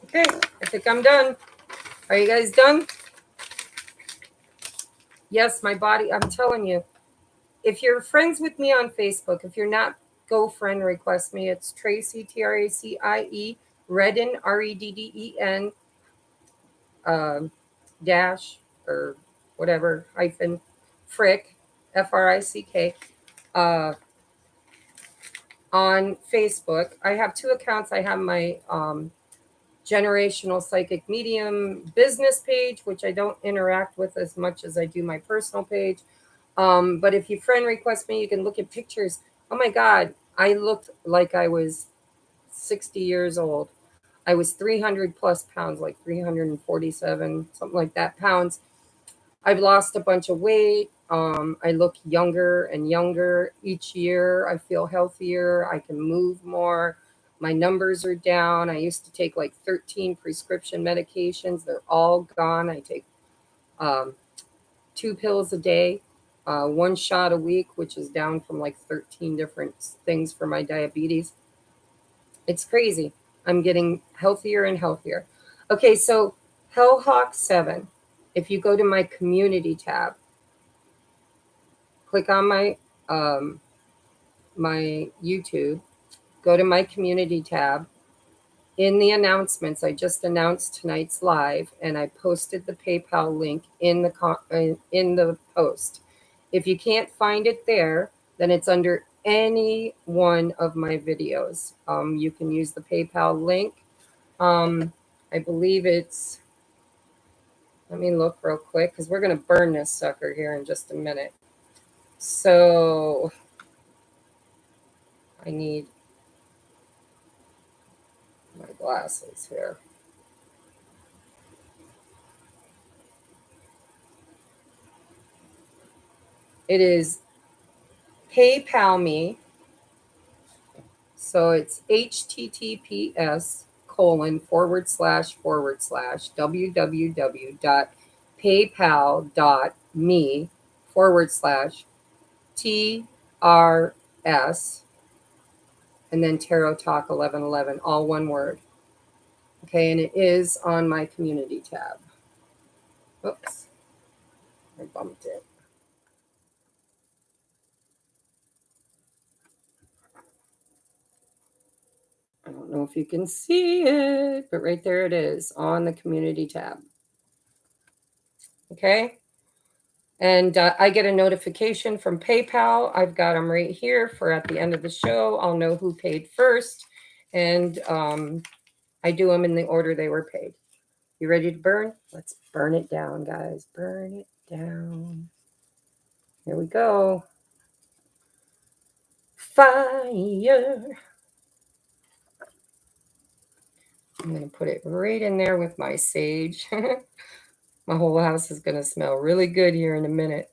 okay. I think I'm done. Are you guys done? Yes, my body. I'm telling you, if you're friends with me on Facebook, if you're not, go friend request me. It's Tracie, Tracie, Redden, Redden, dash or whatever, hyphen, Frick, Frick, uh, on Facebook. I have two accounts. I have my generational psychic medium business page, which I don't interact with as much as I do my personal page. But if you friend request me, you can look at pictures. Oh my God, I looked like I was 60 years old. I was 300 plus pounds, like 347, something like that pounds. I've lost a bunch of weight. I look younger and younger each year. I feel healthier. I can move more. My numbers are down. I used to take like 13 prescription medications. They're all gone. I take um, 2 pills a day, 1 shot a week, which is down from like 13 different things for my diabetes. It's crazy. I'm getting healthier and healthier. Okay, so Hellhawk 7, if you go to my community tab, click on um, my YouTube, go to my community tab. In the announcements, I just announced tonight's live, and I posted the PayPal link in the post. If you can't find it there, then it's under any one of my videos. You can use the PayPal link. I believe it's. Let me look real quick because we're going to burn this sucker here in just a minute. So I need my glasses here. It is PayPal me. So it's https://www.paypal.me/TRS and then Tarot Talk 1111, all one word. Okay, and it is on my community tab. Oops, I bumped it. I don't know if you can see it, but right there it is on the community tab. Okay. And I get a notification from PayPal. I've got them right here for at the end of the show. I'll know who paid first. And I do them in the order they were paid. You ready to burn? Let's burn it down, guys. Burn it down. Here we go. Fire. I'm going to put it right in there with my sage. My whole house is going to smell really good here in a minute.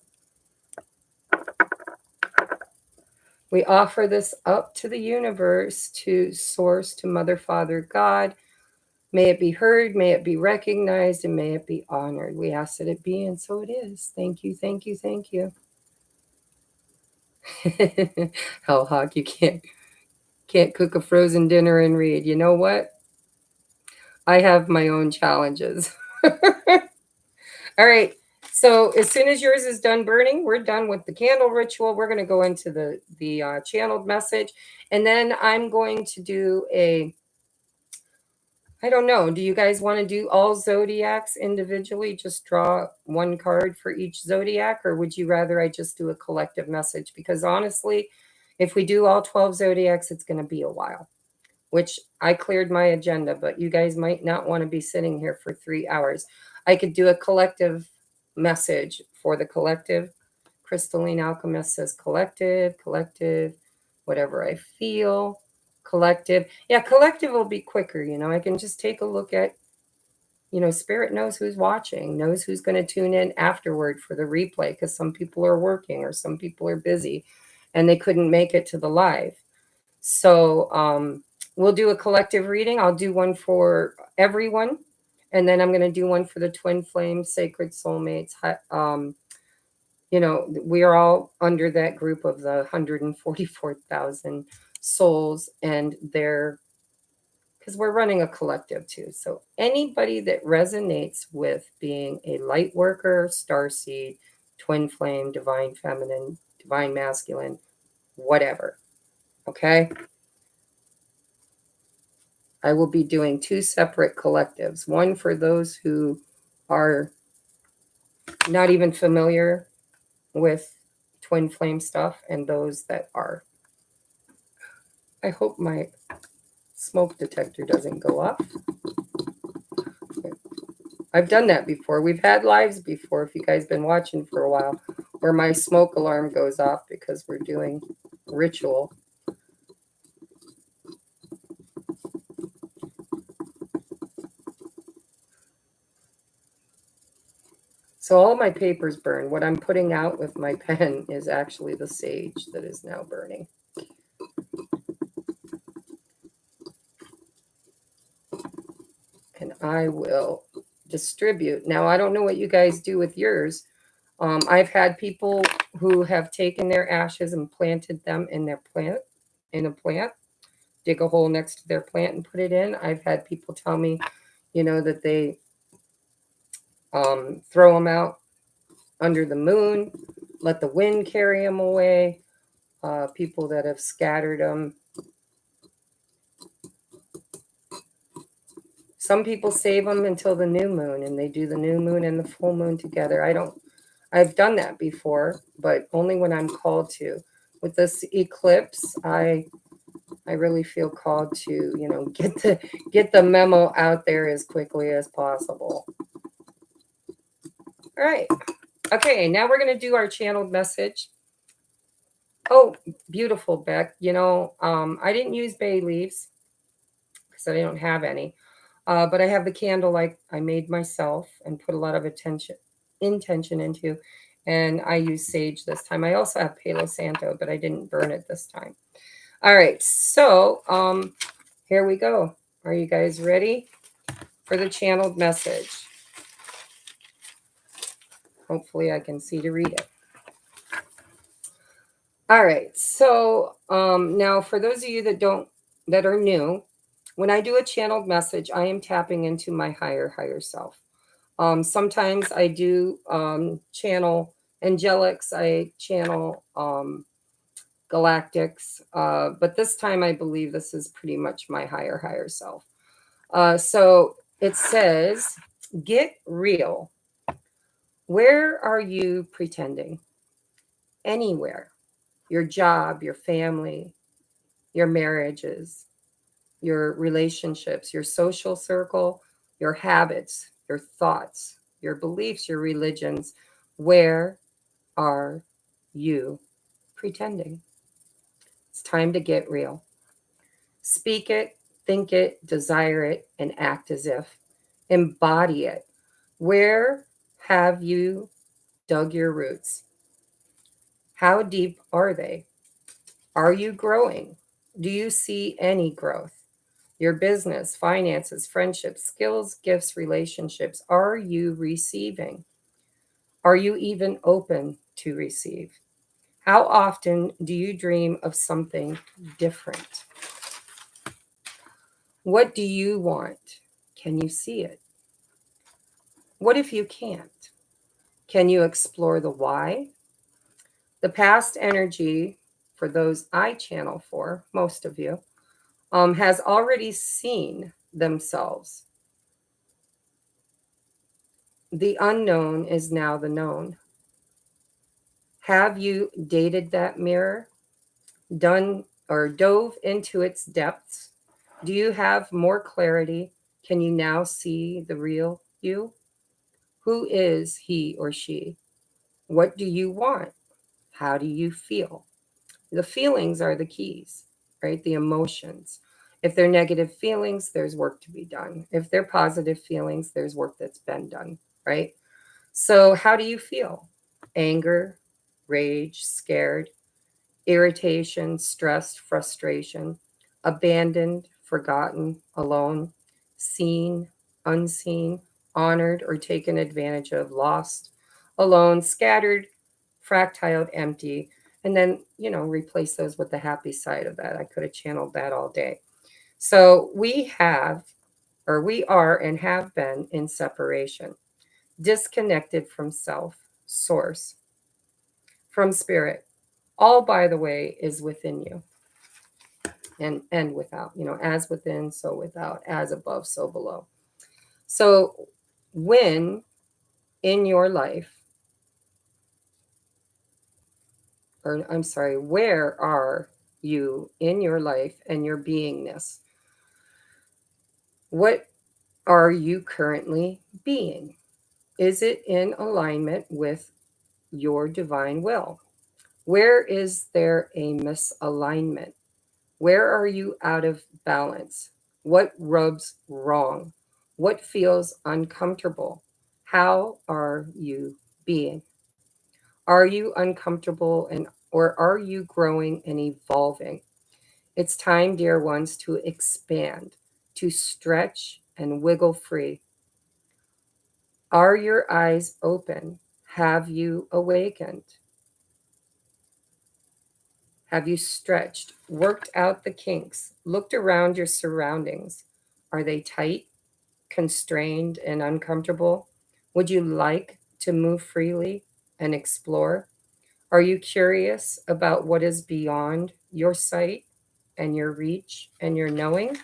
We offer this up to the universe, to Source, to Mother, Father, God. May it be heard, may it be recognized, and may it be honored. We ask that it be, and so it is. Thank you, thank you, thank you. Hell, Hawk, you can't cook a frozen dinner and read. You know what? I have my own challenges. All right. So as soon as yours is done burning, we're done with the candle ritual. We're going to go into the channeled message, and then I'm going to do I don't know. Do you guys want to do all zodiacs individually? Just draw one card for each zodiac, or would you rather I just do a collective message? Because honestly, if we do all 12 zodiacs, it's going to be a while, which I cleared my agenda, but you guys might not want to be sitting here for 3 hours. I could do a collective message for the collective. Crystalline Alchemist says collective, collective, whatever I feel, collective. Yeah, collective will be quicker. I can just take a look at, Spirit knows who's watching, knows who's going to tune in afterward for the replay, because some people are working or some people are busy and they couldn't make it to the live. So we'll do a collective reading. I'll do one for everyone. And then I'm going to do one for the twin flames, sacred soulmates. We are all under that group of the 144,000 souls, and because we're running a collective too. So anybody that resonates with being a light worker, starseed, twin flame, divine feminine, divine masculine, whatever. Okay. I will be doing 2 separate collectives. One for those who are not even familiar with twin flame stuff, and those that are. I hope my smoke detector doesn't go up. I've done that before. We've had lives before, if you guys been watching for a while, where my smoke alarm goes off because we're doing ritual. So all my papers burn. What I'm putting out with my pen is actually the sage that is now burning. And I will distribute. Now, I don't know what you guys do with yours. I've had people who have taken their ashes and planted them in a plant, dig a hole next to their plant and put it in. I've had people tell me, that they throw them out under the moon, let the wind carry them away. People that have scattered them. Some people save them until the new moon, and they do the new moon and the full moon together. I've done that before, but only when I'm called to. With this eclipse, I really feel called to, get the memo out there as quickly as possible. All right. Okay, now we're going to do our channeled message. Oh, beautiful, Beck. I didn't use bay leaves because I don't have any. But I have the candle I made myself and put a lot of intention into. And I use sage this time. I also have Palo Santo, but I didn't burn it this time. All right, so here we go. Are you guys ready for the channeled message? Hopefully I can see to read it. All right, so now for those of you that are new, when I do a channeled message, I am tapping into my higher self. Sometimes I do channel angelics, I channel galactics. But this time I believe this is pretty much my higher self. So it says, get real. Where are you pretending? Anywhere. Your job, your family, your marriages, your relationships, your social circle, your habits, your thoughts, your beliefs, your religions. Where are you pretending? It's time to get real. Speak it, think it, desire it, and act as if. Embody it. Where have you dug your roots? How deep are they? Are you growing? Do you see any growth? Your business, finances, friendships, skills, gifts, relationships. Are you receiving? Are you even open to receive? How often do you dream of something different? What do you want? Can you see it? What if you can't? Can you explore the why? The past energy, for those I channel for, most of you, has already seen themselves. The unknown is now the known. Have you dated that mirror, done or dove into its depths? Do you have more clarity? Can you now see the real you? Who is he or she? What do you want? How do you feel? The feelings are the keys, right? The emotions. If they're negative feelings, there's work to be done. If they're positive feelings, there's work that's been done, right? So, how do you feel? Anger, rage, scared, irritation, stress, frustration, abandoned, forgotten, alone, seen, unseen, honored or taken advantage of, lost, alone, scattered, fractaled, empty. And then, replace those with the happy side of that. I could have channeled that all day. So we are and have been in separation, disconnected from self, source, from spirit. All, by the way, is within you and without, as within, so without, as above, so below. So, when in your life, or I'm sorry, where are you in your life and your beingness? What are you currently being? Is it in alignment with your divine will? Where is there a misalignment? Where are you out of balance? What rubs wrong? What feels uncomfortable? How are you being? Are you uncomfortable or are you growing and evolving? It's time, dear ones, to expand, to stretch and wiggle free. Are your eyes open? Have you awakened? Have you stretched, worked out the kinks, looked around your surroundings? Are they tight, constrained, and uncomfortable? Would you like to move freely and explore? Are you curious about what is beyond your sight and your reach and your knowing?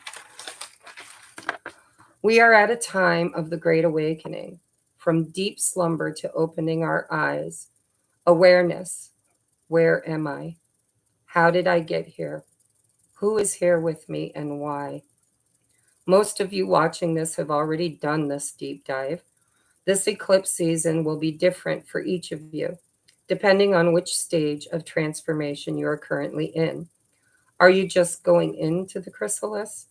We are at a time of the Great Awakening, from deep slumber to opening our eyes. Awareness. Where am I? How did I get here? Who is here with me and why? Most of you watching this have already done this deep dive. This eclipse season will be different for each of you, depending on which stage of transformation you are currently in. Are you just going into the chrysalis?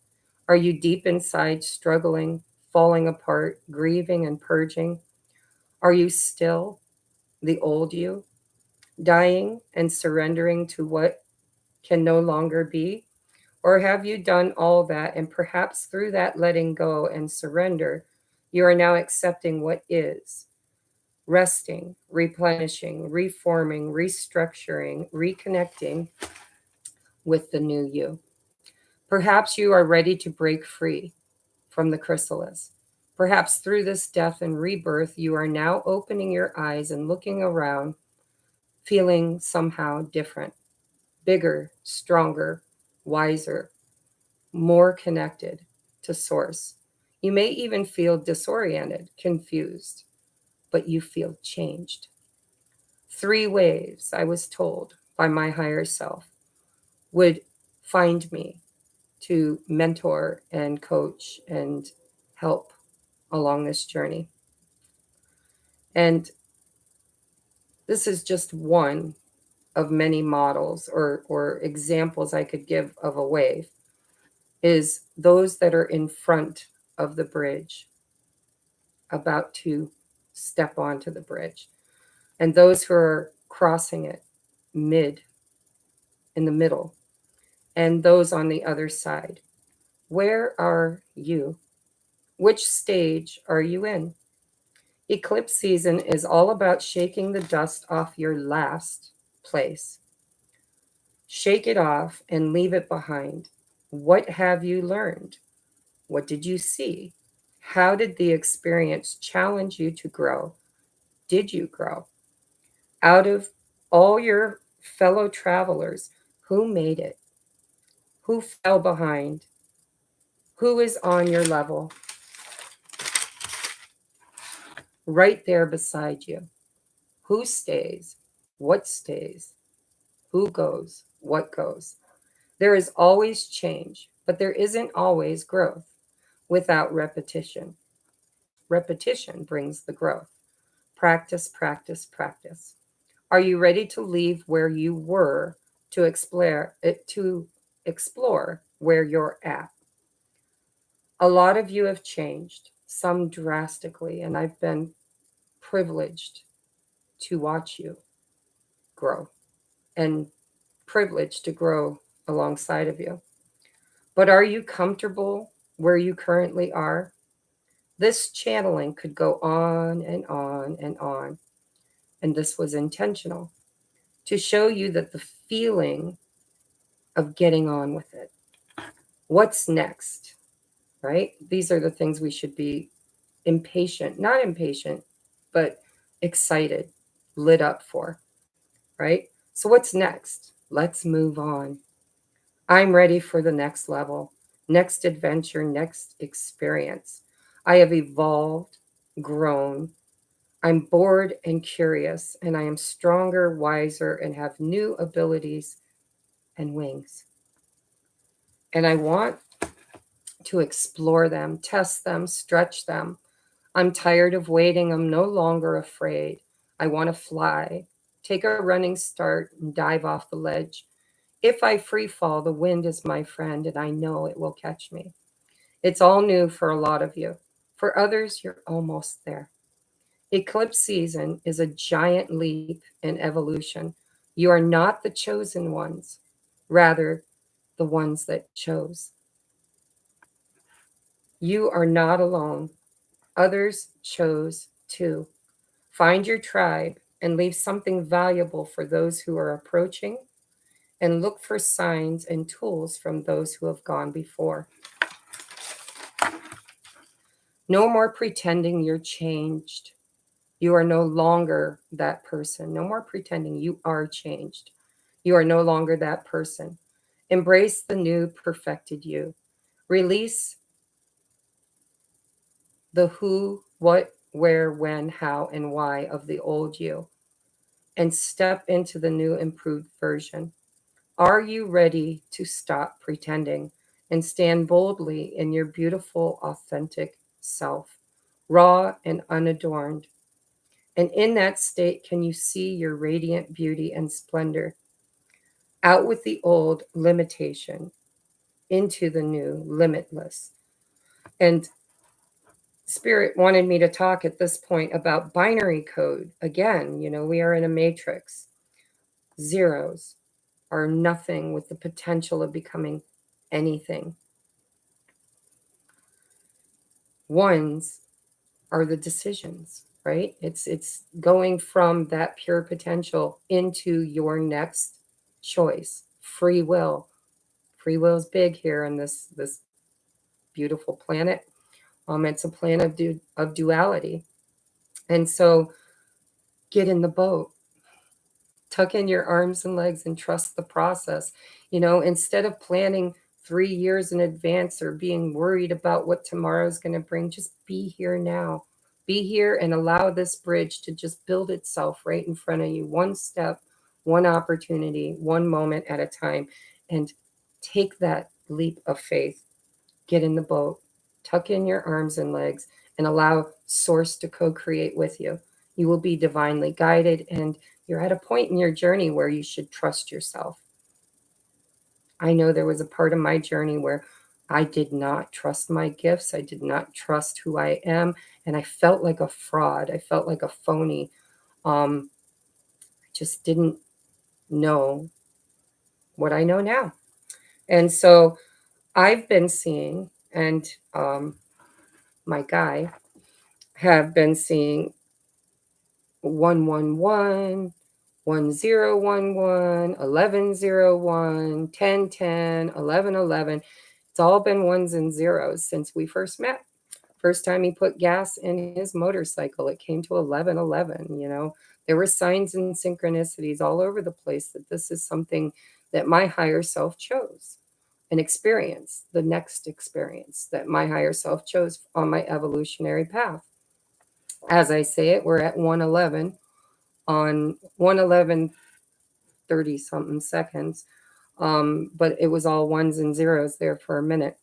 Are you deep inside struggling, falling apart, grieving and purging? Are you still the old you, dying and surrendering to what can no longer be? Or have you done all that and perhaps through that letting go and surrender, you are now accepting what is, resting, replenishing, reforming, restructuring, reconnecting with the new you? Perhaps you are ready to break free from the chrysalis. Perhaps through this death and rebirth, you are now opening your eyes and looking around, feeling somehow different, bigger, stronger, wiser, more connected to source. You may even feel disoriented, confused, but you feel changed. Three waves, I was told by my higher self, would find me to mentor and coach and help along this journey. And this is just one of many models or examples I could give of a wave, is those that are in front of the bridge, about to step onto the bridge, and those who are crossing it mid, in the middle, and those on the other side. Where are you? Which stage are you in? Eclipse season is all about shaking the dust off your last place. Shake it off and leave it behind. What have you learned? What did you see? How did the experience challenge you to grow? Did you grow? Out of all your fellow travelers, who made it? Who fell behind? Who is on your level? Right there beside you. Who stays? What stays? Who goes? What goes? There is always change, but there isn't always growth without repetition. Repetition brings the growth. Practice, practice, practice. Are you ready to leave where you were to explore where you're at? A lot of you have changed, some drastically, and I've been privileged to watch you grow and privileged to grow alongside of you. But are you comfortable where you currently are? This channeling could go on and on and on, and this was intentional to show you that the feeling of getting on with it. What's next, right? These are the things we should be not impatient, but excited, lit up for, right? So, what's next? Let's move on. I'm ready for the next level, next adventure, next experience. I have evolved, grown. I'm bored and curious, and I am stronger, wiser, and have new abilities and wings. And I want to explore them, test them, stretch them. I'm tired of waiting. I'm no longer afraid. I want to fly, take a running start, and dive off the ledge. If I free fall, the wind is my friend, and I know it will catch me. It's all new for a lot of you. For others, you're almost there. Eclipse season is a giant leap in evolution. You are not the chosen ones, rather, the ones that chose. You are not alone. Others chose too. Find your tribe and leave something valuable for those who are approaching, and look for signs and tools from those who have gone before. No more pretending you're changed. You are no longer that person. No more pretending you are changed. You are no longer that person. Embrace the new perfected you. Release the who, what, where, when, how, and why of the old you, and step into the new improved version. Are you ready to stop pretending and stand boldly in your beautiful, authentic self, raw and unadorned? And in that state, can you see your radiant beauty and splendor? Out with the old limitation, into the new limitless. And Spirit wanted me to talk at this point about binary code. Again, we are in a matrix. Zeros are nothing with the potential of becoming anything. Ones are the decisions, right? It's going from that pure potential into your next choice. Free will. Free will is big here on this beautiful planet. It's a planet of duality. And so get in the boat. Tuck in your arms and legs and trust the process. Instead of planning 3 years in advance or being worried about what tomorrow's going to bring, just be here now. Be here and allow this bridge to just build itself right in front of you, one step, one opportunity, one moment at a time. And take that leap of faith. Get in the boat, tuck in your arms and legs, and allow Source to co create with you. You will be divinely guided, and you're at a point in your journey where you should trust yourself. I know there was a part of my journey where I did not trust my gifts, I did not trust who I am, and I felt like a fraud. I felt like a phony. I just didn't know what I know now. And so I've been seeing, and my guy have been seeing 111, 1011, 1101, 1010, 1111. It's all been ones and zeros since we first met. First time he put gas in his motorcycle, it came to 1111. There were signs and synchronicities all over the place that this is something that my higher self chose. An experience, the next experience that my higher self chose on my evolutionary path. As I say it, we're at 111 on 111 30 something seconds. But it was all ones and zeros there for a minute.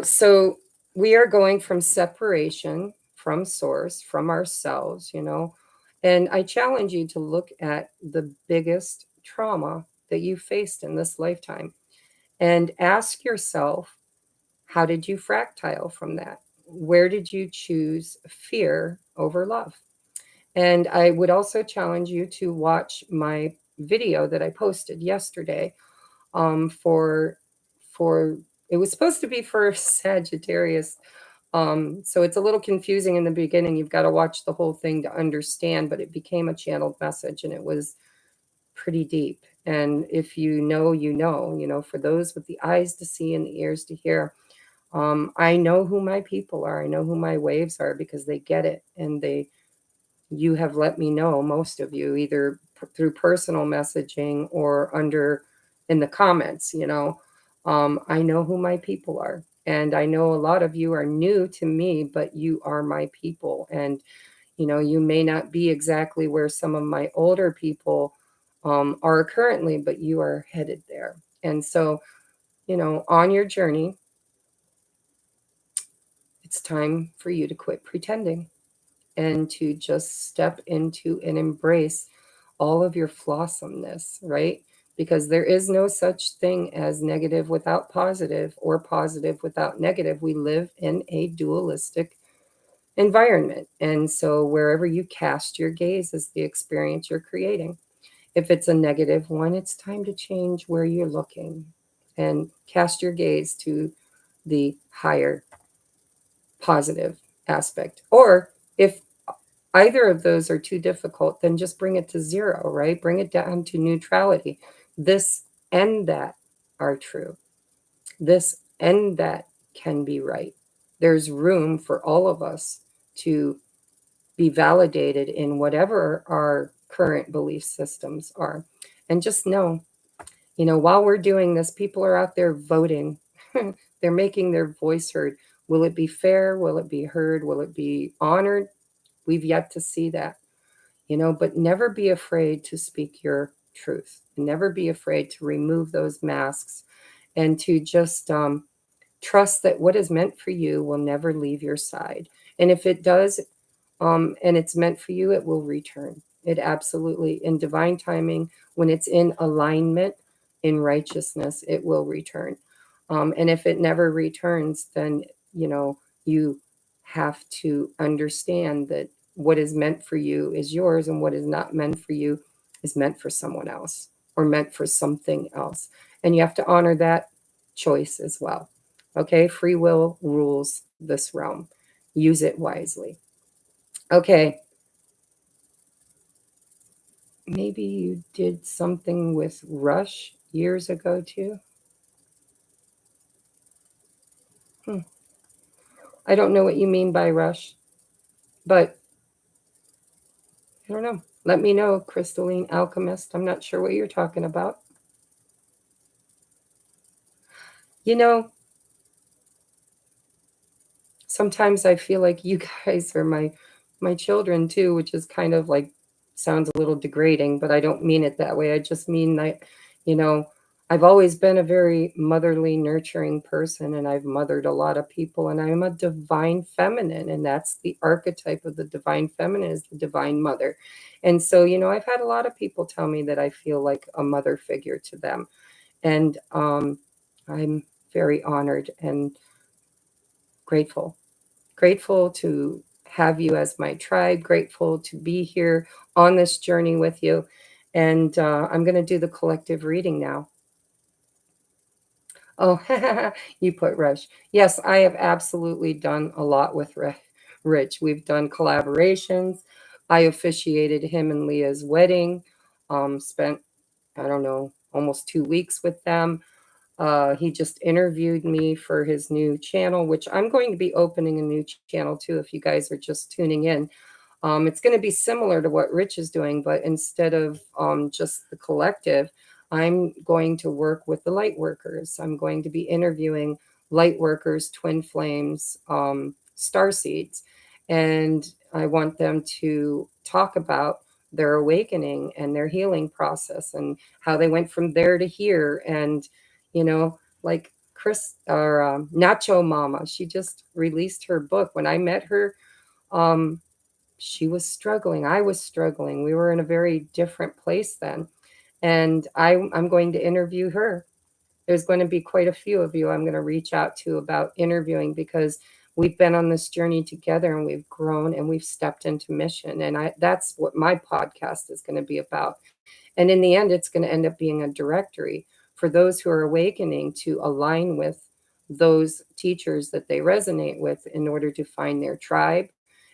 So we are going from separation from source, from ourselves. And I challenge you to look at the biggest trauma that you faced in this lifetime and ask yourself, how did you fractile from that? Where did you choose fear over love? And I would also challenge you to watch my video that I posted yesterday for it was supposed to be for Sagittarius. So it's a little confusing in the beginning. You've got to watch the whole thing to understand, but it became a channeled message and it was pretty deep. And if you know, for those with the eyes to see and the ears to hear, I know who my people are. I know who my waves are because they get it, and you have let me know, most of you, either through personal messaging or under in the comments. I know who my people are, and I know a lot of you are new to me, but you are my people. And you may not be exactly where some of my older people are currently, but you are headed there. And so on your journey, it's time for you to quit pretending and to just step into and embrace all of your flawsomeness, right? Because there is no such thing as negative without positive or positive without negative. We live in a dualistic environment. And so wherever you cast your gaze is the experience you're creating. If it's a negative one, it's time to change where you're looking and cast your gaze to the higher positive aspect. Or if either of those are too difficult, then just bring it to zero, right? Bring it down to neutrality. This and that are true. This and that can be right. There's room for all of us to be validated in whatever our current belief systems are. And just know, while we're doing this, people are out there voting. They're making their voice heard. Will it be fair? Will it be heard? Will it be honored? We've yet to see that. But never be afraid to speak your truth. Never be afraid to remove those masks and to just trust that what is meant for you will never leave your side. And if it does, and it's meant for you, it will return. It absolutely, in divine timing, when it's in alignment, in righteousness, it will return. And if it never returns, then, you have to understand that what is meant for you is yours, and what is not meant for you is meant for someone else or meant for something else. And you have to honor that choice as well. Okay, free will rules this realm. Use it wisely. Okay, maybe you did something with Rush years ago too. Hmm. I don't know what you mean by Rush, but I don't know. Let me know, Crystalline Alchemist. I'm not sure what you're talking about. You know, sometimes I feel like you guys are my children too, which is kind of like sounds a little degrading, but I don't mean it that way. I just mean that, you know, I've always been a very motherly, nurturing person, and I've mothered a lot of people, and I'm a divine feminine, and that's the archetype of the divine feminine is the divine mother. And so, I've had a lot of people tell me that I feel like a mother figure to them. And I'm very honored and grateful. Grateful to have you as my tribe, grateful to be here on this journey with you. And I'm going to do the collective reading now. Oh, you put Rush. Yes, I have absolutely done a lot with Rich. We've done collaborations. I officiated him and Leah's wedding, spent, I don't know, almost 2 weeks with them. He just interviewed me for his new channel, which I'm going to be opening a new channel too, if you guys are just tuning in. It's going to be similar to what Rich is doing, but instead of just the collective, I'm going to work with the light workers. I'm going to be interviewing light workers, twin flames, star seeds, and I want them to talk about their awakening and their healing process and how they went from there to here. And, like Chris or Nacho Mama, she just released her book. When I met her, um, she was struggling. I was struggling. We were in a very different place then. And I'm going to interview her. There's going to be quite a few of you I'm going to reach out to about interviewing because we've been on this journey together and we've grown and we've stepped into mission. And that's what my podcast is going to be about. And in the end, it's going to end up being a directory for those who are awakening to align with those teachers that they resonate with in order to find their tribe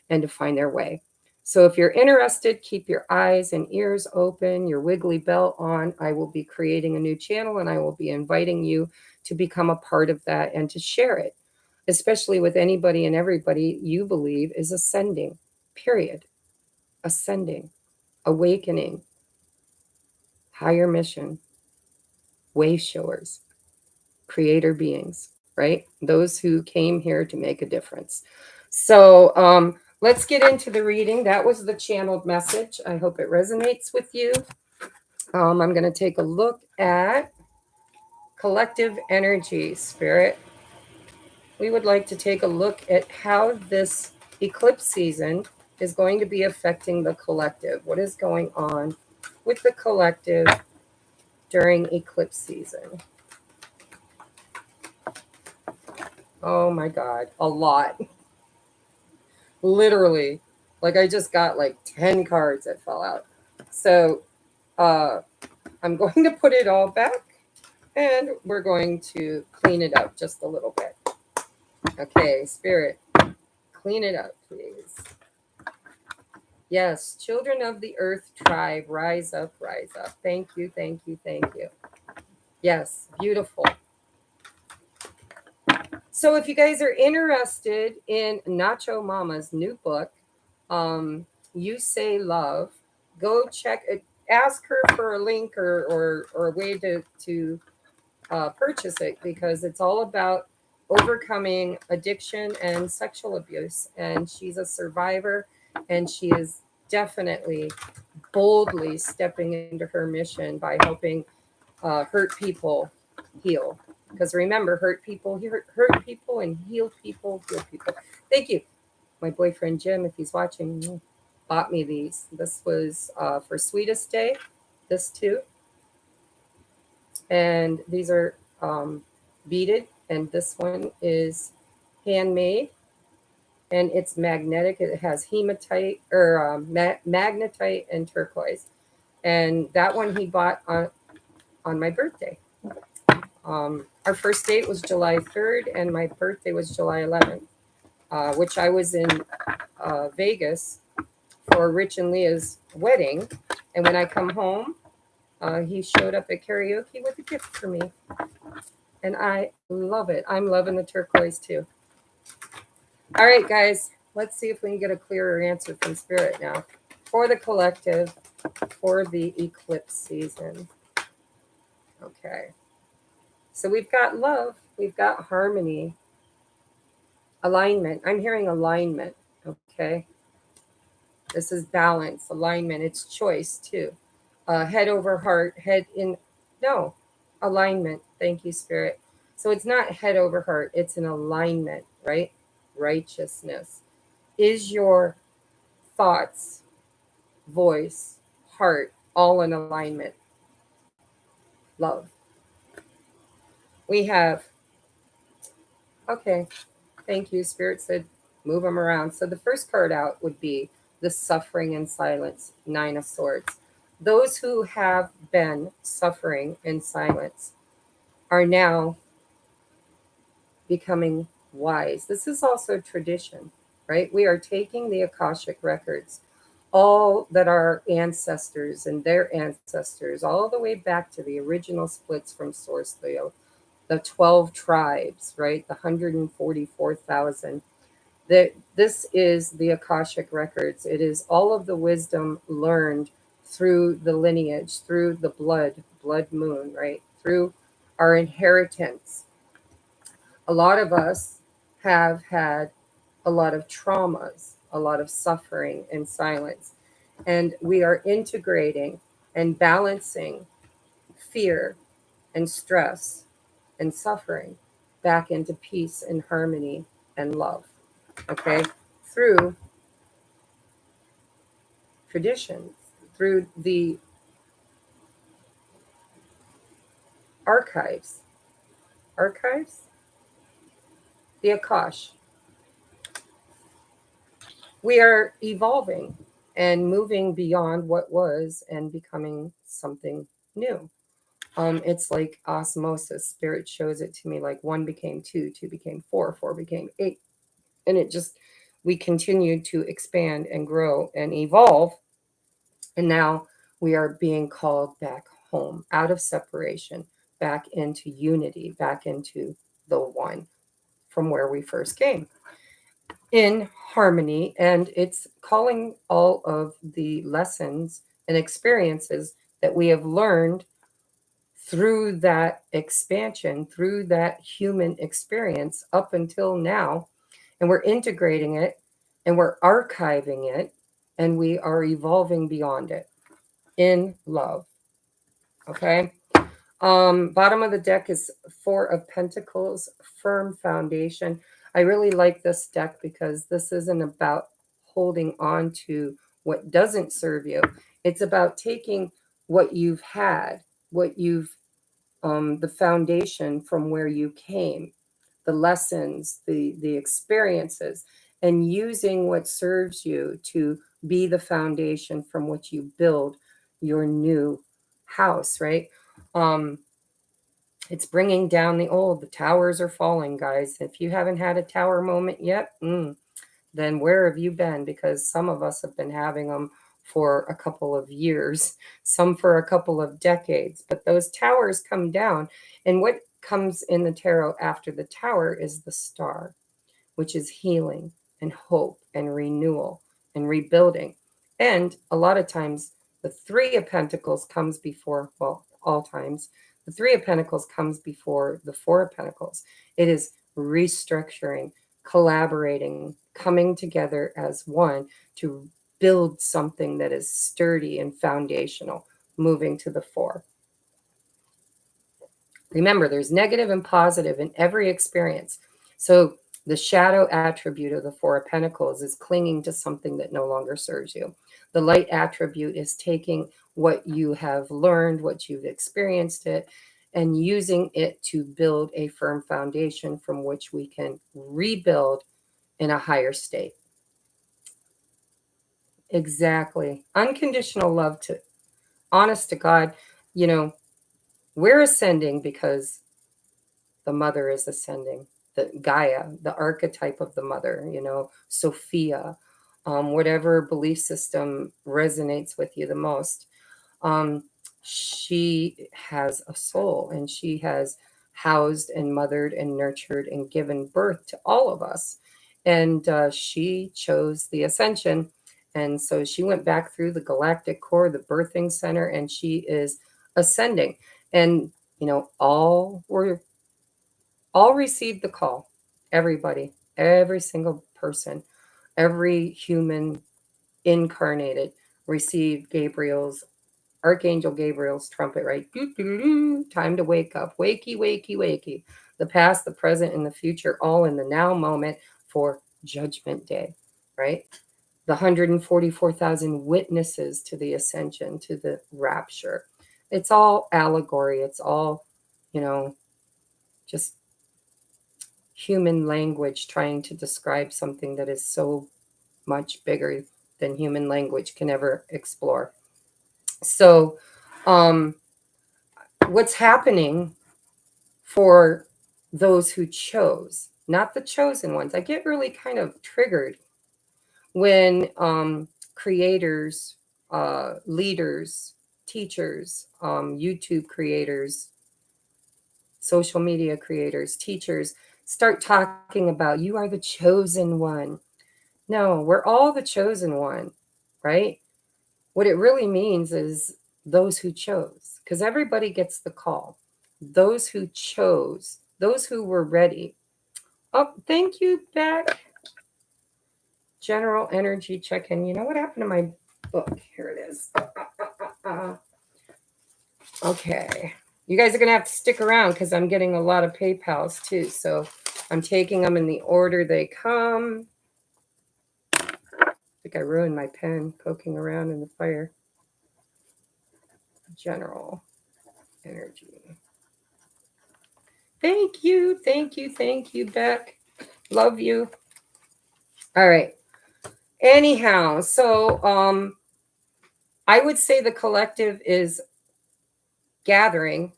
and to find their way. So if you're interested, keep your eyes and ears open, your wiggly belt on. I will be creating a new channel and I will be inviting you to become a part of that and to share it, especially with anybody and everybody you believe is ascending, period. Ascending, awakening, higher mission, way showers, creator beings, right? Those who came here to make a difference. So let's get into the reading. That was the channeled message. I hope it resonates with you. I'm going to take a look at collective energy, Spirit. We would like to take a look at how this eclipse season is going to be affecting the collective. What is going on with the collective during eclipse season? Oh my God, a lot. Literally. Like I just got like 10 cards that fell out. So I'm going to put it all back and we're going to clean it up just a little bit. Okay, Spirit, clean it up, please. Yes, children of the earth tribe, rise up, rise up. Thank you, thank you, thank you. Yes, beautiful. So if you guys are interested in Nacho Mama's new book, You Say Love, go check it. Ask her for a link or a way to purchase it because it's all about overcoming addiction and sexual abuse. And she's a survivor, and she is definitely boldly stepping into her mission by helping hurt people heal. Because remember, hurt people, and heal people, heal people. Thank you. My boyfriend Jim, if he's watching, bought me these. This was for Sweetest Day, this too. And these are beaded, and this one is handmade, and it's magnetic. It has hematite or magnetite and turquoise. And that one he bought on my birthday. Our first date was July 3rd, and my birthday was July 11th, which I was in Vegas for Rich and Leah's wedding. And when I come home, he showed up at karaoke with a gift for me. And I love it. I'm loving the turquoise too. All right, guys, let's see if we can get a clearer answer from Spirit now. for the collective, for the eclipse season. Okay. So we've got love, we've got harmony, alignment. I'm hearing alignment. Okay. This is balance, alignment. It's choice too. Head over heart, head in. No, alignment. Thank you, Spirit. So it's not head over heart, it's an alignment, right? Righteousness. Is your thoughts, voice, heart all in alignment? Love. We have, okay, thank you. Spirit said, move them around. So the first card out would be the suffering in silence, Nine of Swords. Those who have been suffering in silence are now becoming wise. This is also tradition, right? We are taking the Akashic records, all that our ancestors and their ancestors, all the way back to the original splits from Source, the 12 tribes, right? The 144,000. This is the Akashic records. It is all of the wisdom learned through the lineage, through the blood moon, right? Through our inheritance. A lot of us have had a lot of traumas, a lot of suffering and silence. And we are integrating and balancing fear and stress and suffering back into peace and harmony and love. Okay? Through traditions, through the archives. Archives? The Akash. We are evolving and moving beyond what was and becoming something new. It's like osmosis. Spirit shows it to me like one became two, two became four, four became eight. And it just, we continued to expand and grow and evolve. And now we are being called back home, out of separation, back into unity, back into the one from where we first came in harmony. And it's calling all of the lessons and experiences that we have learned through that expansion, through that human experience up until now. And we're integrating it and we're archiving it and we are evolving beyond it in love. Okay. Bottom of the deck is Four of Pentacles, firm foundation. I really like this deck because this isn't about holding on to what doesn't serve you. It's about taking what you've had, what you've the foundation from where you came, the lessons, the experiences, and using what serves you to be the foundation from which you build your new house, right? Um, it's bringing down the old. The towers are falling, guys. If you haven't had a tower moment yet, then where have you been? Because some of us have been having them for a couple of years, some for a couple of decades. But those towers come down. And what comes in the tarot after the tower is the star, which is healing and hope and renewal and rebuilding. And a lot of times, the Three of Pentacles comes before, well, all times, the Three of Pentacles comes before the Four of Pentacles. It is restructuring, collaborating, coming together as one to build something that is sturdy and foundational, moving to the four. Remember, there's negative and positive in every experience. So the shadow attribute of the Four of Pentacles is clinging to something that no longer serves you. The light attribute is taking what you have learned, what you've experienced it, and using it to build a firm foundation from which we can rebuild in a higher state. Exactly. Unconditional love to, honest to God, you know, we're ascending because the mother is ascending, the Gaia, the archetype of the mother, Sophia, whatever belief system resonates with you the most. Um, she has a soul and she has housed and mothered and nurtured and given birth to all of us. And she chose the ascension And so she went back through the galactic core, the birthing center, and she is ascending. And, all received the call. Everybody, every single person, every human incarnated received Archangel Gabriel's trumpet, right? Doo, doo, doo, time to wake up. Wakey, wakey, wakey. The past, the present, and the future, all in the now moment for Judgment Day, right? The 144,000 witnesses to the ascension, to the rapture. It's all allegory. It's all, just human language trying to describe something that is so much bigger than human language can ever explore. So, what's happening for those who chose, not the chosen ones? I get really kind of triggered when creators, leaders, teachers, YouTube creators, social media creators, teachers start talking about you are the chosen one. No, we're all the chosen one, right? What it really means is those who chose, because everybody gets the call. Those who chose, those who were ready. Oh, thank you, Beck. General energy check-in. You know what happened to my book? Here it is. Okay. You guys are going to have to stick around because I'm getting a lot of PayPals too. So I'm taking them in the order they come. I think I ruined my pen poking around in the fire. General energy. Thank you, Beck. Love you. All right. Anyhow, so I would say the collective is gathering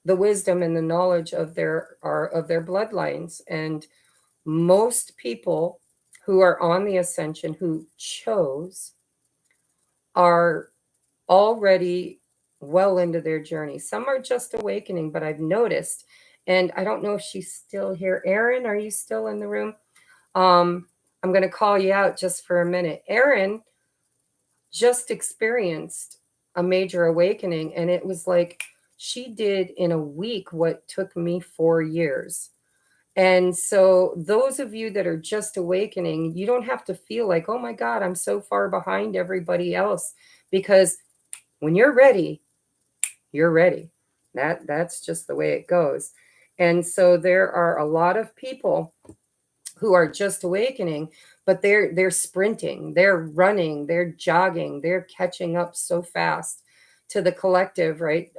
the wisdom and the knowledge of their bloodlines, and most people who are on the ascension who chose are already well into their journey. Some are just awakening, but I've noticed, and I don't know if she's still here. Erin, are you still in the room? I'm going to call you out just for a minute. Erin just experienced a major awakening, and it was like she did in a week what took me 4 years. And so those of you that are just awakening, you don't have to feel like, oh my God, I'm so far behind everybody else, because when you're ready, you're ready. That's just the way it goes. And so there are a lot of people who are just awakening, but they're sprinting, they're running, they're jogging, they're catching up so fast to the collective, right?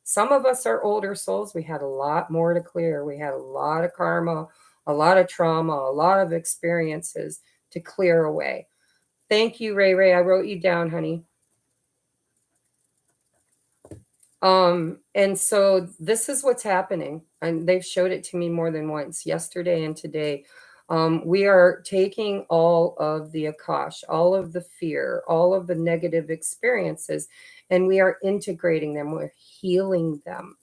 Some of us are older souls. We had a lot more to clear. We had a lot of karma, a lot of trauma, a lot of experiences to clear away. Thank you, Ray Ray. I wrote you down, honey. And so this is what's happening, and they've showed it to me more than once, yesterday and today. We are taking all of the Akash, all of the fear, all of the negative experiences, and we are integrating them. We're healing them.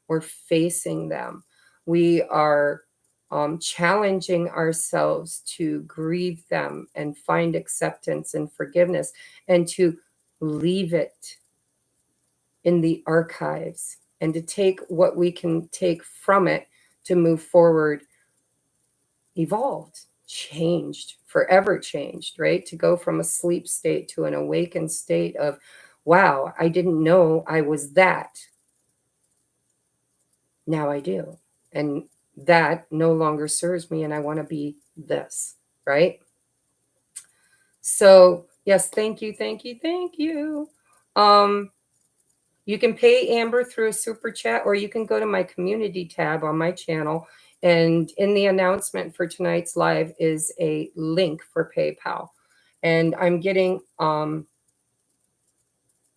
We're facing them. We are challenging ourselves to grieve them and find acceptance and forgiveness, and to leave it in the archives, and to take what we can take from it to move forward, evolved, changed, forever changed, right? To go from a sleep state to an awakened state of, wow, I didn't know I was that. Now I do. And that no longer serves me, and I want to be this, right? So, yes, thank you, thank you, thank you. You can pay Amber through a super chat, or you can go to my community tab on my channel. And in the announcement for tonight's live is a link for PayPal. And I'm getting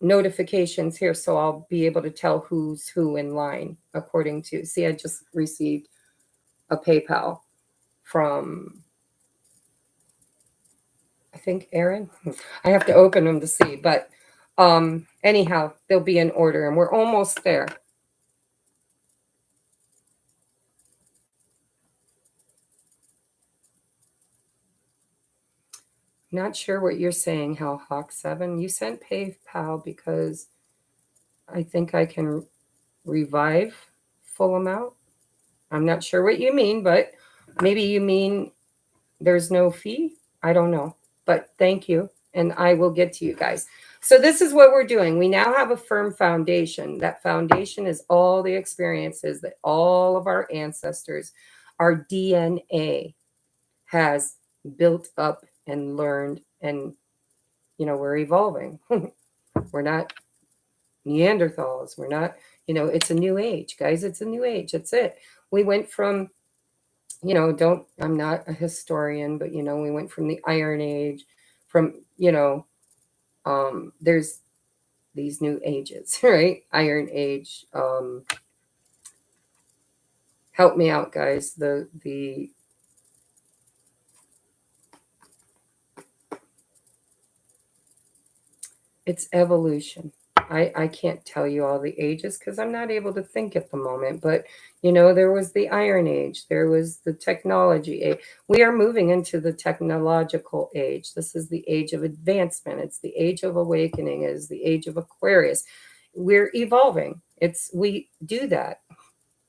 notifications here, so I'll be able to tell who's who in line according to. See, I just received a PayPal from, I think, Erin. I have to open them to see. But anyhow, they'll be in order, and we're almost there. Not sure what you're saying, Hellhawk7. You sent PayPal because I think I can revive full amount. I'm not sure what you mean, but maybe you mean there's no fee. I don't know. But thank you. And I will get to you guys. So, this is what we're doing. We now have a firm foundation. That foundation is all the experiences that all of our ancestors, our DNA has built up and learned. And, we're evolving. We're not Neanderthals. We're not, it's a new age, guys. It's a new age. That's it. We went from, I'm not a historian, but, we went from the Iron Age, from, there's these new ages, right? Iron Age. Help me out, guys. The it's evolution. I can't tell you all the ages because I'm not able to think at the moment. But, there was the Iron Age. There was the technology age. We are moving into the technological age. This is the age of advancement. It's the age of awakening. It is the age of Aquarius. We're evolving. We do that.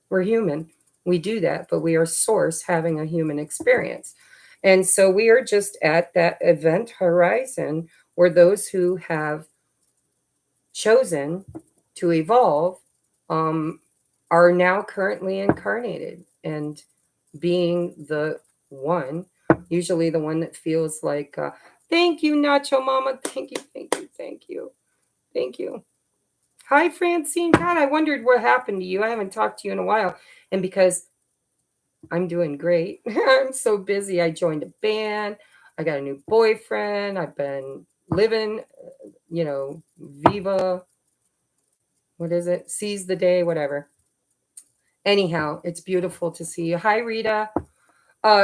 We're human. We do that, but we are source having a human experience. And so we are just at that event horizon where those who have chosen to evolve are now currently incarnated and being the one, usually the one that feels like, thank you, Nacho Mama. Thank you, thank you, thank you, thank you. Hi, Francine. God, I wondered what happened to you. I haven't talked to you in a while. And because I'm doing great, I'm so busy. I joined a band. I got a new boyfriend. I've been living, Viva, what is it? Seize the day, whatever. Anyhow, it's beautiful to see you. Hi, Rita.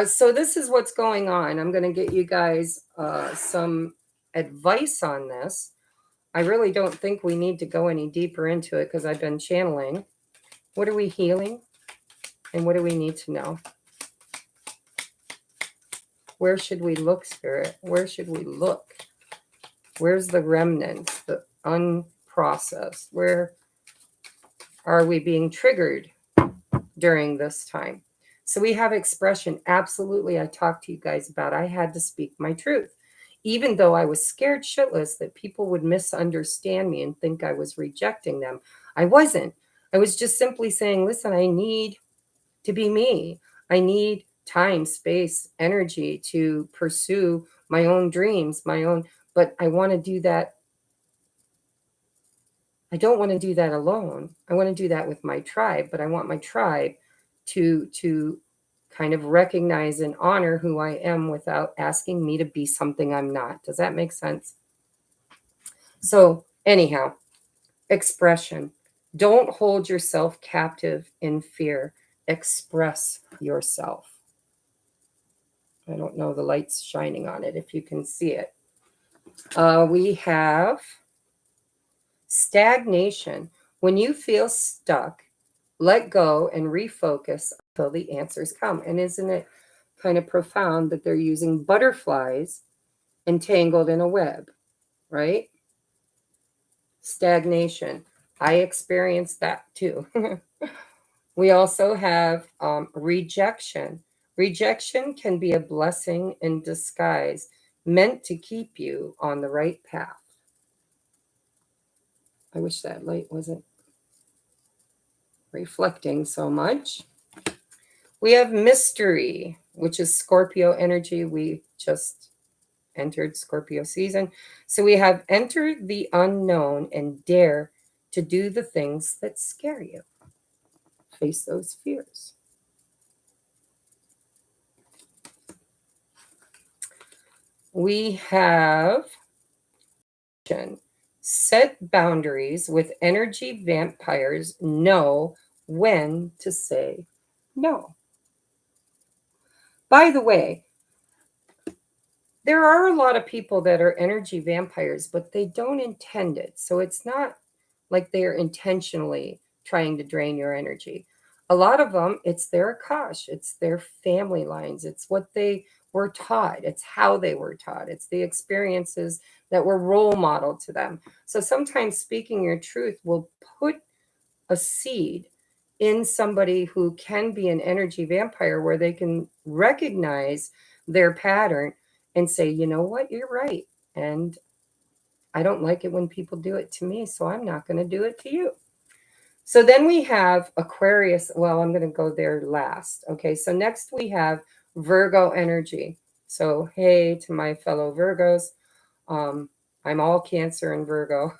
So this is what's going on. I'm going to get you guys some advice on this. I really don't think we need to go any deeper into it because I've been channeling. What are we healing? And what do we need to know? Where should we look, Spirit? Where should we look? Where's the remnants, the unprocessed? Where are we being triggered during this time? So we have expression. Absolutely, I talked to you guys about I had to speak my truth. Even though I was scared shitless that people would misunderstand me and think I was rejecting them, I wasn't. I was just simply saying, listen, I need to be me. I need time, space, energy to pursue my own dreams, but I want to do that. I don't want to do that alone. I want to do that with my tribe, but I want my tribe to kind of recognize and honor who I am without asking me to be something I'm not. Does that make sense? So, anyhow, expression. Don't hold yourself captive in fear. Express yourself. I don't know, the light's shining on it if you can see it. We have stagnation. When you feel stuck, let go and refocus until the answers come. And isn't it kind of profound that they're using butterflies entangled in a web, right? Stagnation. I experienced that too. We also have rejection. Rejection can be a blessing in disguise, meant to keep you on the right path. I wish that light wasn't reflecting so much. We have mystery, which is Scorpio energy. We just entered Scorpio season. So we have entered the unknown and dare to do the things that scare you. Face those fears. We have set boundaries with energy vampires. Know when to say no. By the way, there are a lot of people that are energy vampires, but they don't intend it. So it's not like they're intentionally trying to drain your energy. A lot of them, it's their akash, it's their family lines, it's what they were taught. It's how they were taught. It's the experiences that were role modeled to them. So sometimes speaking your truth will put a seed in somebody who can be an energy vampire where they can recognize their pattern and say, you know what, you're right. And I don't like it when people do it to me, so I'm not going to do it to you. So then we have Aquarius. Well, I'm going to go there last. Okay, so next we have Virgo energy. So, hey, to my fellow Virgos, um, I'm all Cancer and Virgo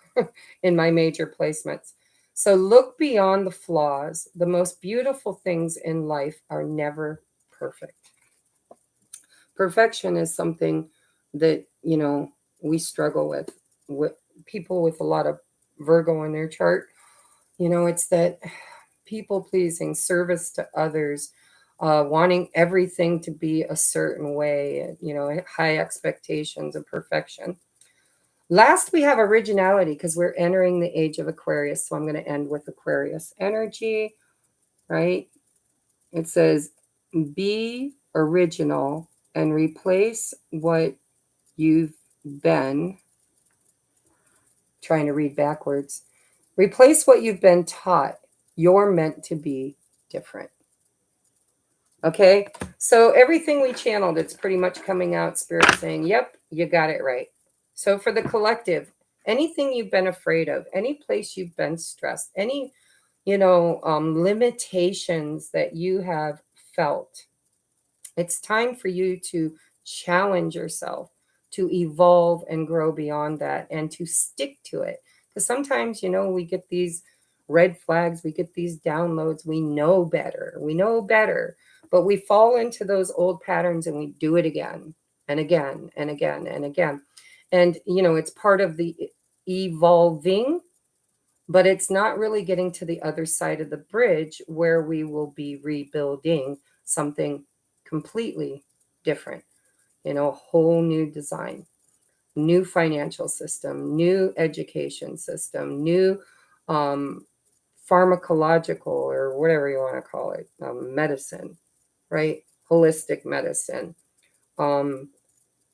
in my major placements. So look beyond the flaws. The most beautiful things in life are never perfect. Perfection is something that, we struggle with people with a lot of Virgo in their chart. It's that people pleasing, service to others, wanting everything to be a certain way, high expectations of perfection. Last, we have originality because we're entering the age of Aquarius. So I'm going to end with Aquarius energy, right? It says, be original and replace what you've been. Trying to read backwards. Replace what you've been taught. You're meant to be different. Okay, so everything we channeled, it's pretty much coming out, Spirit saying, yep, you got it right. So for the collective, anything you've been afraid of, any place you've been stressed, any, limitations that you have felt, it's time for you to challenge yourself, to evolve and grow beyond that, and to stick to it. Because sometimes, we get these red flags, we get these downloads, we know better, but we fall into those old patterns and we do it again and again and again and again. And, it's part of the evolving, but it's not really getting to the other side of the bridge where we will be rebuilding something completely different, a whole new design, new financial system, new education system, new um, pharmacological or whatever you want to call it, medicine, right? Holistic medicine. Um,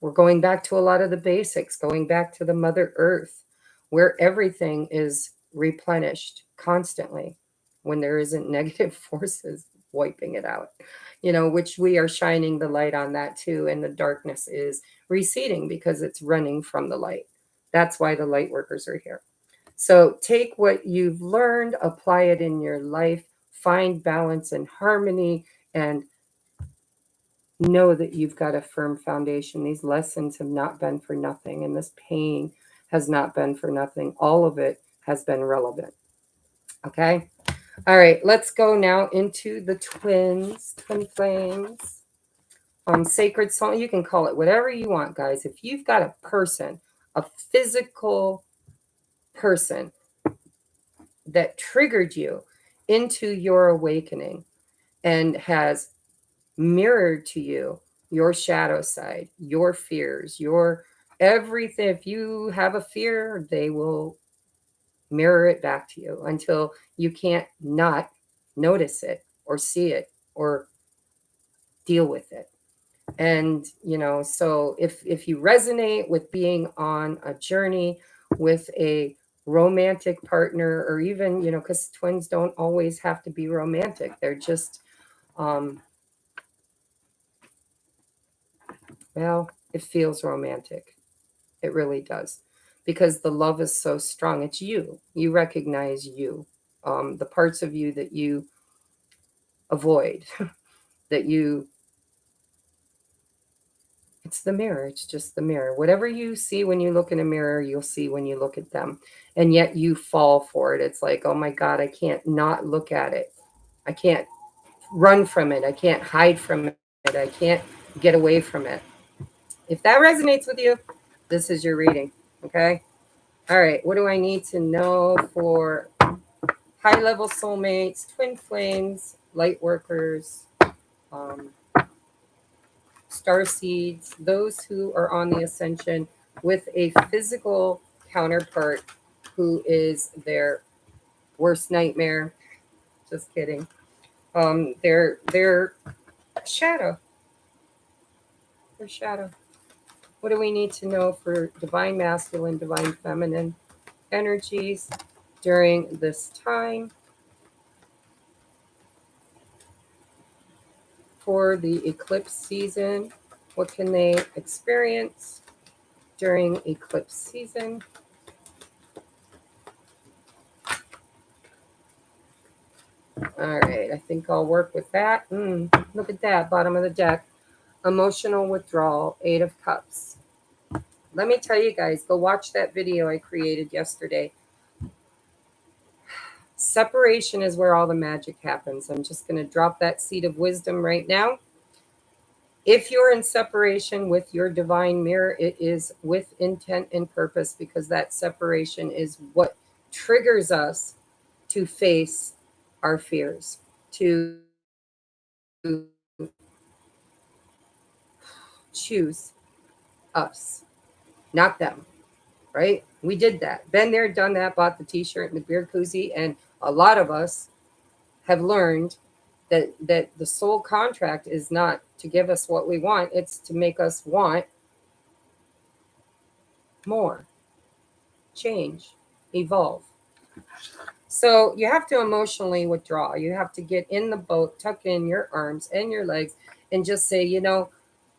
we're going back to a lot of the basics, going back to the Mother Earth, where everything is replenished constantly when there isn't negative forces wiping it out, which we are shining the light on that too. And the darkness is receding because it's running from the light. That's why the light workers are here. So take what you've learned, apply it in your life, find balance and harmony, and know that you've got a firm foundation. These lessons have not been for nothing, and this pain has not been for nothing. All of it has been relevant. Okay? All right, let's go now into the twin flames. Sacred song, you can call it whatever you want, guys. If you've got a person, a physical person that triggered you into your awakening and has mirrored to you your shadow side, your fears, your everything. If you have a fear, they will mirror it back to you until you can't not notice it or see it or deal with it. And so if you resonate with being on a journey with a romantic partner, or even, because twins don't always have to be romantic, they're just um well, it feels romantic. It really does. Because the love is so strong. It's you. You recognize you. The parts of you that you avoid, that you, it's the mirror. It's just the mirror. Whatever you see when you look in a mirror, you'll see when you look at them. And yet you fall for it. It's like, oh my God, I can't not look at it. I can't run from it. I can't hide from it. I can't get away from it. If that resonates with you, this is your reading. Okay. All right. What do I need to know for high level soulmates, twin flames, light workers, um, star seeds, those who are on the ascension with a physical counterpart who is their worst nightmare? Just kidding. Their shadow. Or shadow? What do we need to know for divine masculine, divine feminine energies during this time for the eclipse season? What can they experience during eclipse season? All right, I think I'll work with that. Look at that, bottom of the deck. Emotional withdrawal, Eight of Cups. Let me tell you guys, go watch that video I created yesterday. Separation is where all the magic happens. I'm just going to drop that seed of wisdom right now. If you're in separation with your divine mirror, it is with intent and purpose, because that separation is what triggers us to face our fears, to choose us, not them, right? We did that. Been there, done that, bought the t-shirt and the beer koozie, and a lot of us have learned that the soul contract is not to give us what we want, it's to make us want more, change, evolve. So you have to emotionally withdraw. You have to get in the boat, tuck in your arms and your legs, and just say,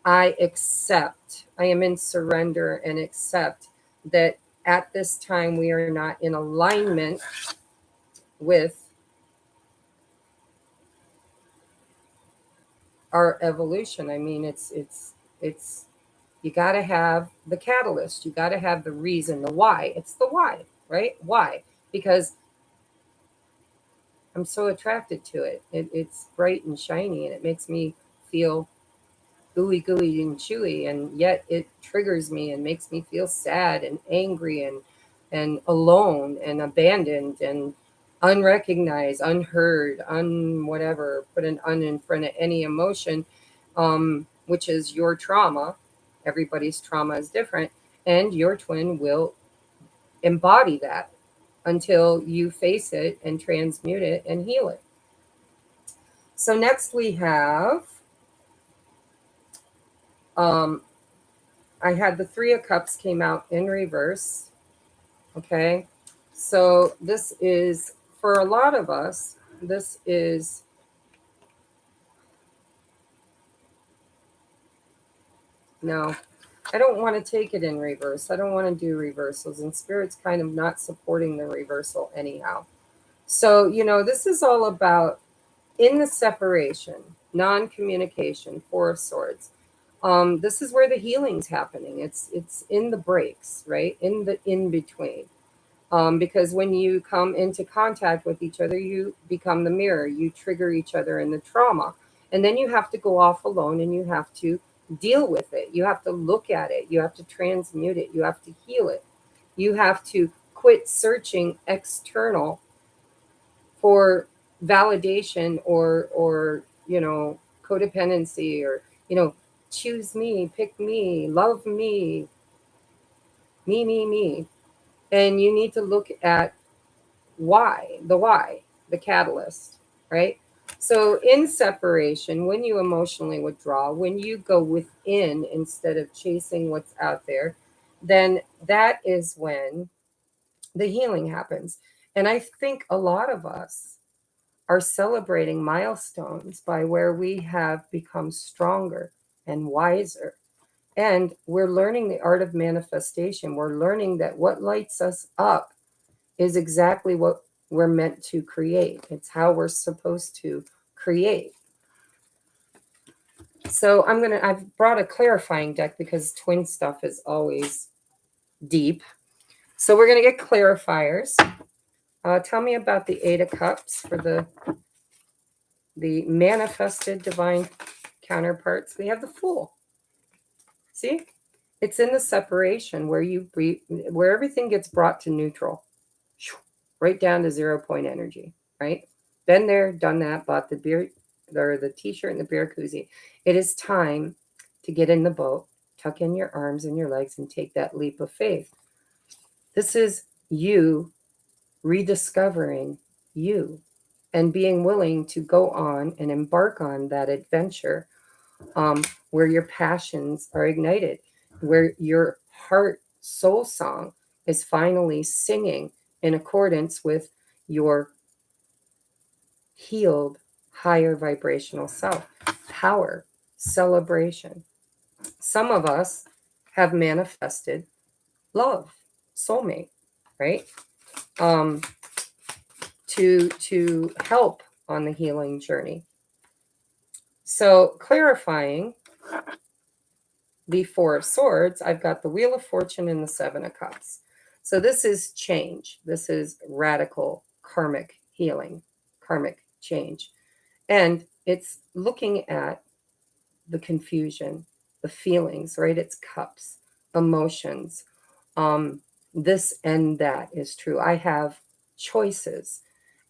I accept, I am in surrender and accept that at this time we are not in alignment with our evolution. I mean, it's you got to have the catalyst. You got to have the reason, the why. It's the why, right? Why? Because I'm so attracted to it. It's bright and shiny, and it makes me feel gooey, gooey, and chewy, and yet it triggers me and makes me feel sad and angry and alone and abandoned and unrecognized, unheard, whatever. Put an un in front of any emotion, which is your trauma. Everybody's trauma is different, and your twin will embody that until you face it and transmute it and heal it. So next we have, um, I had the Three of Cups came out in reverse. Okay. So this is, for a lot of us, this is, no, I don't want to take it in reverse. I don't want to do reversals, and Spirit's kind of not supporting the reversal anyhow. So, this is all about in the separation, non communication, Four of Swords. This is where the healing's happening. It's in the breaks, right? In the in between. Because when you come into contact with each other, you become the mirror. You trigger each other in the trauma. And then you have to go off alone and you have to deal with it. You have to look at it. You have to transmute it. You have to heal it. You have to quit searching external for validation or codependency, or choose me, pick me, love me. And you need to look at why, the catalyst, right? So in separation, when you emotionally withdraw, when you go within instead of chasing what's out there, then that is when the healing happens. And I think a lot of us are celebrating milestones by where we have become stronger and wiser. And we're learning the art of manifestation. We're learning that what lights us up is exactly what we're meant to create. It's how we're supposed to create. So I've brought a clarifying deck because twin stuff is always deep. So we're gonna get clarifiers. Tell me about the Eight of Cups for the manifested divine counterparts. We have the Fool. See, it's in the separation where where everything gets brought to neutral, right down to 0 point energy, right? Been there, done that, bought the beer or the t-shirt and the beer koozie. It is time to get in the boat, tuck in your arms and your legs, and take that leap of faith. This is you rediscovering you and being willing to go on and embark on that adventure where your passions are ignited, where your heart soul song is finally singing in accordance with your healed higher vibrational self. Power, celebration. Some of us have manifested love, soulmate, right? Um, to help on the healing journey. So clarifying the Four of Swords, I've got the Wheel of Fortune and the Seven of Cups. So this is change. This is radical karmic healing, karmic change. And it's looking at the confusion, the feelings, right? It's cups, emotions. Um, this and that is true. I have choices.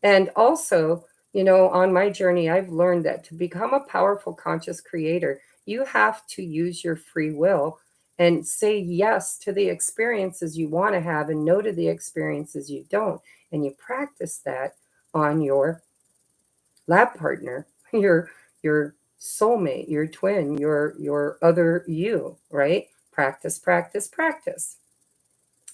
And also, on my journey, I've learned that to become a powerful conscious creator, you have to use your free will and say yes to the experiences you want to have and no to the experiences you don't. And you practice that on your lab partner, your soulmate, your twin, your other you, right? Practice, practice, practice.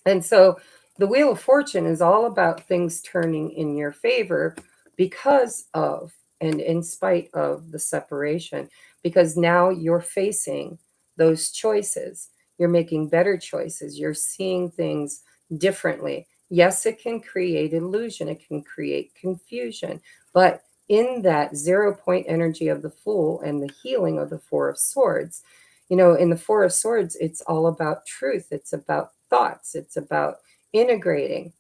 And so the Wheel of Fortune is all about things turning in your favor because of and in spite of the separation, because now you're facing those choices. You're making better choices. You're seeing things differently. Yes, it can create illusion, it can create confusion, but in that 0 point energy of the Fool and the healing of the Four of Swords, in the Four of Swords, it's all about truth. It's about thoughts. It's about integrating.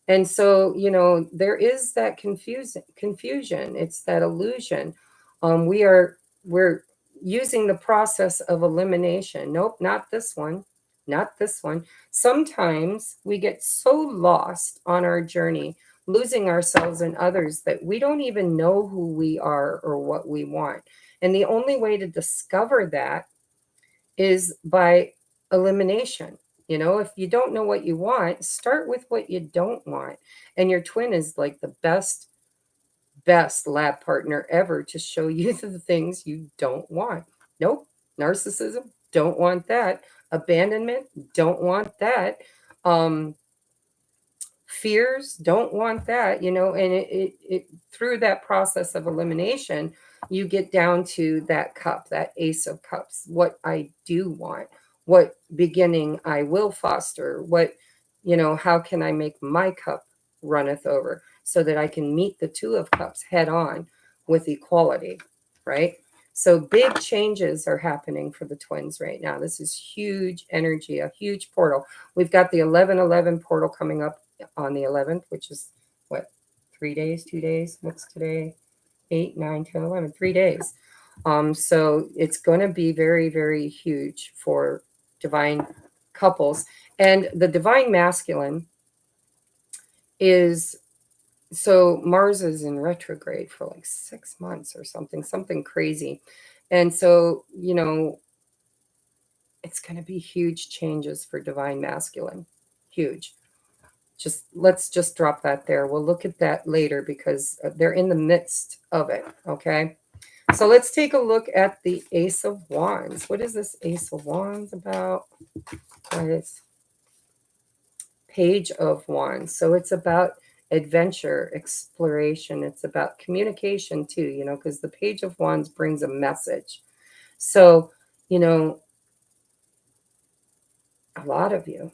And so, there is that confusion. It's that illusion. We're using the process of elimination. Nope, not this one. Not this one. Sometimes we get so lost on our journey, losing ourselves and others, that we don't even know who we are or what we want. And the only way to discover that is by elimination. If you don't know what you want, start with what you don't want. And your twin is like the best lab partner ever to show you the things you don't want. Nope. Narcissism, don't want that. Abandonment, don't want that. Um, Fears, don't want that. And it through that process of elimination, you get down to that cup, that Ace of Cups, what I do want, what beginning I will foster, how can I make my cup runneth over so that I can meet the Two of Cups head on with equality, right? So big changes are happening for the twins right now. This is huge energy, a huge portal. We've got the 1111 portal coming up on the 11th, which is what, 3 days, 2 days? What's today? 8, 9, 10, 11, 3 days. So it's going to be very, very huge for divine couples. And the divine masculine is, so Mars is in retrograde for like 6 months or something crazy. And so, it's going to be huge changes for divine masculine. Huge. Let's just drop that there. We'll look at that later because they're in the midst of it. Okay. So let's take a look at the Ace of Wands. What is this Ace of Wands about? It's Page of Wands. So it's about adventure, exploration. It's about communication too, because the Page of Wands brings a message. So, a lot of you,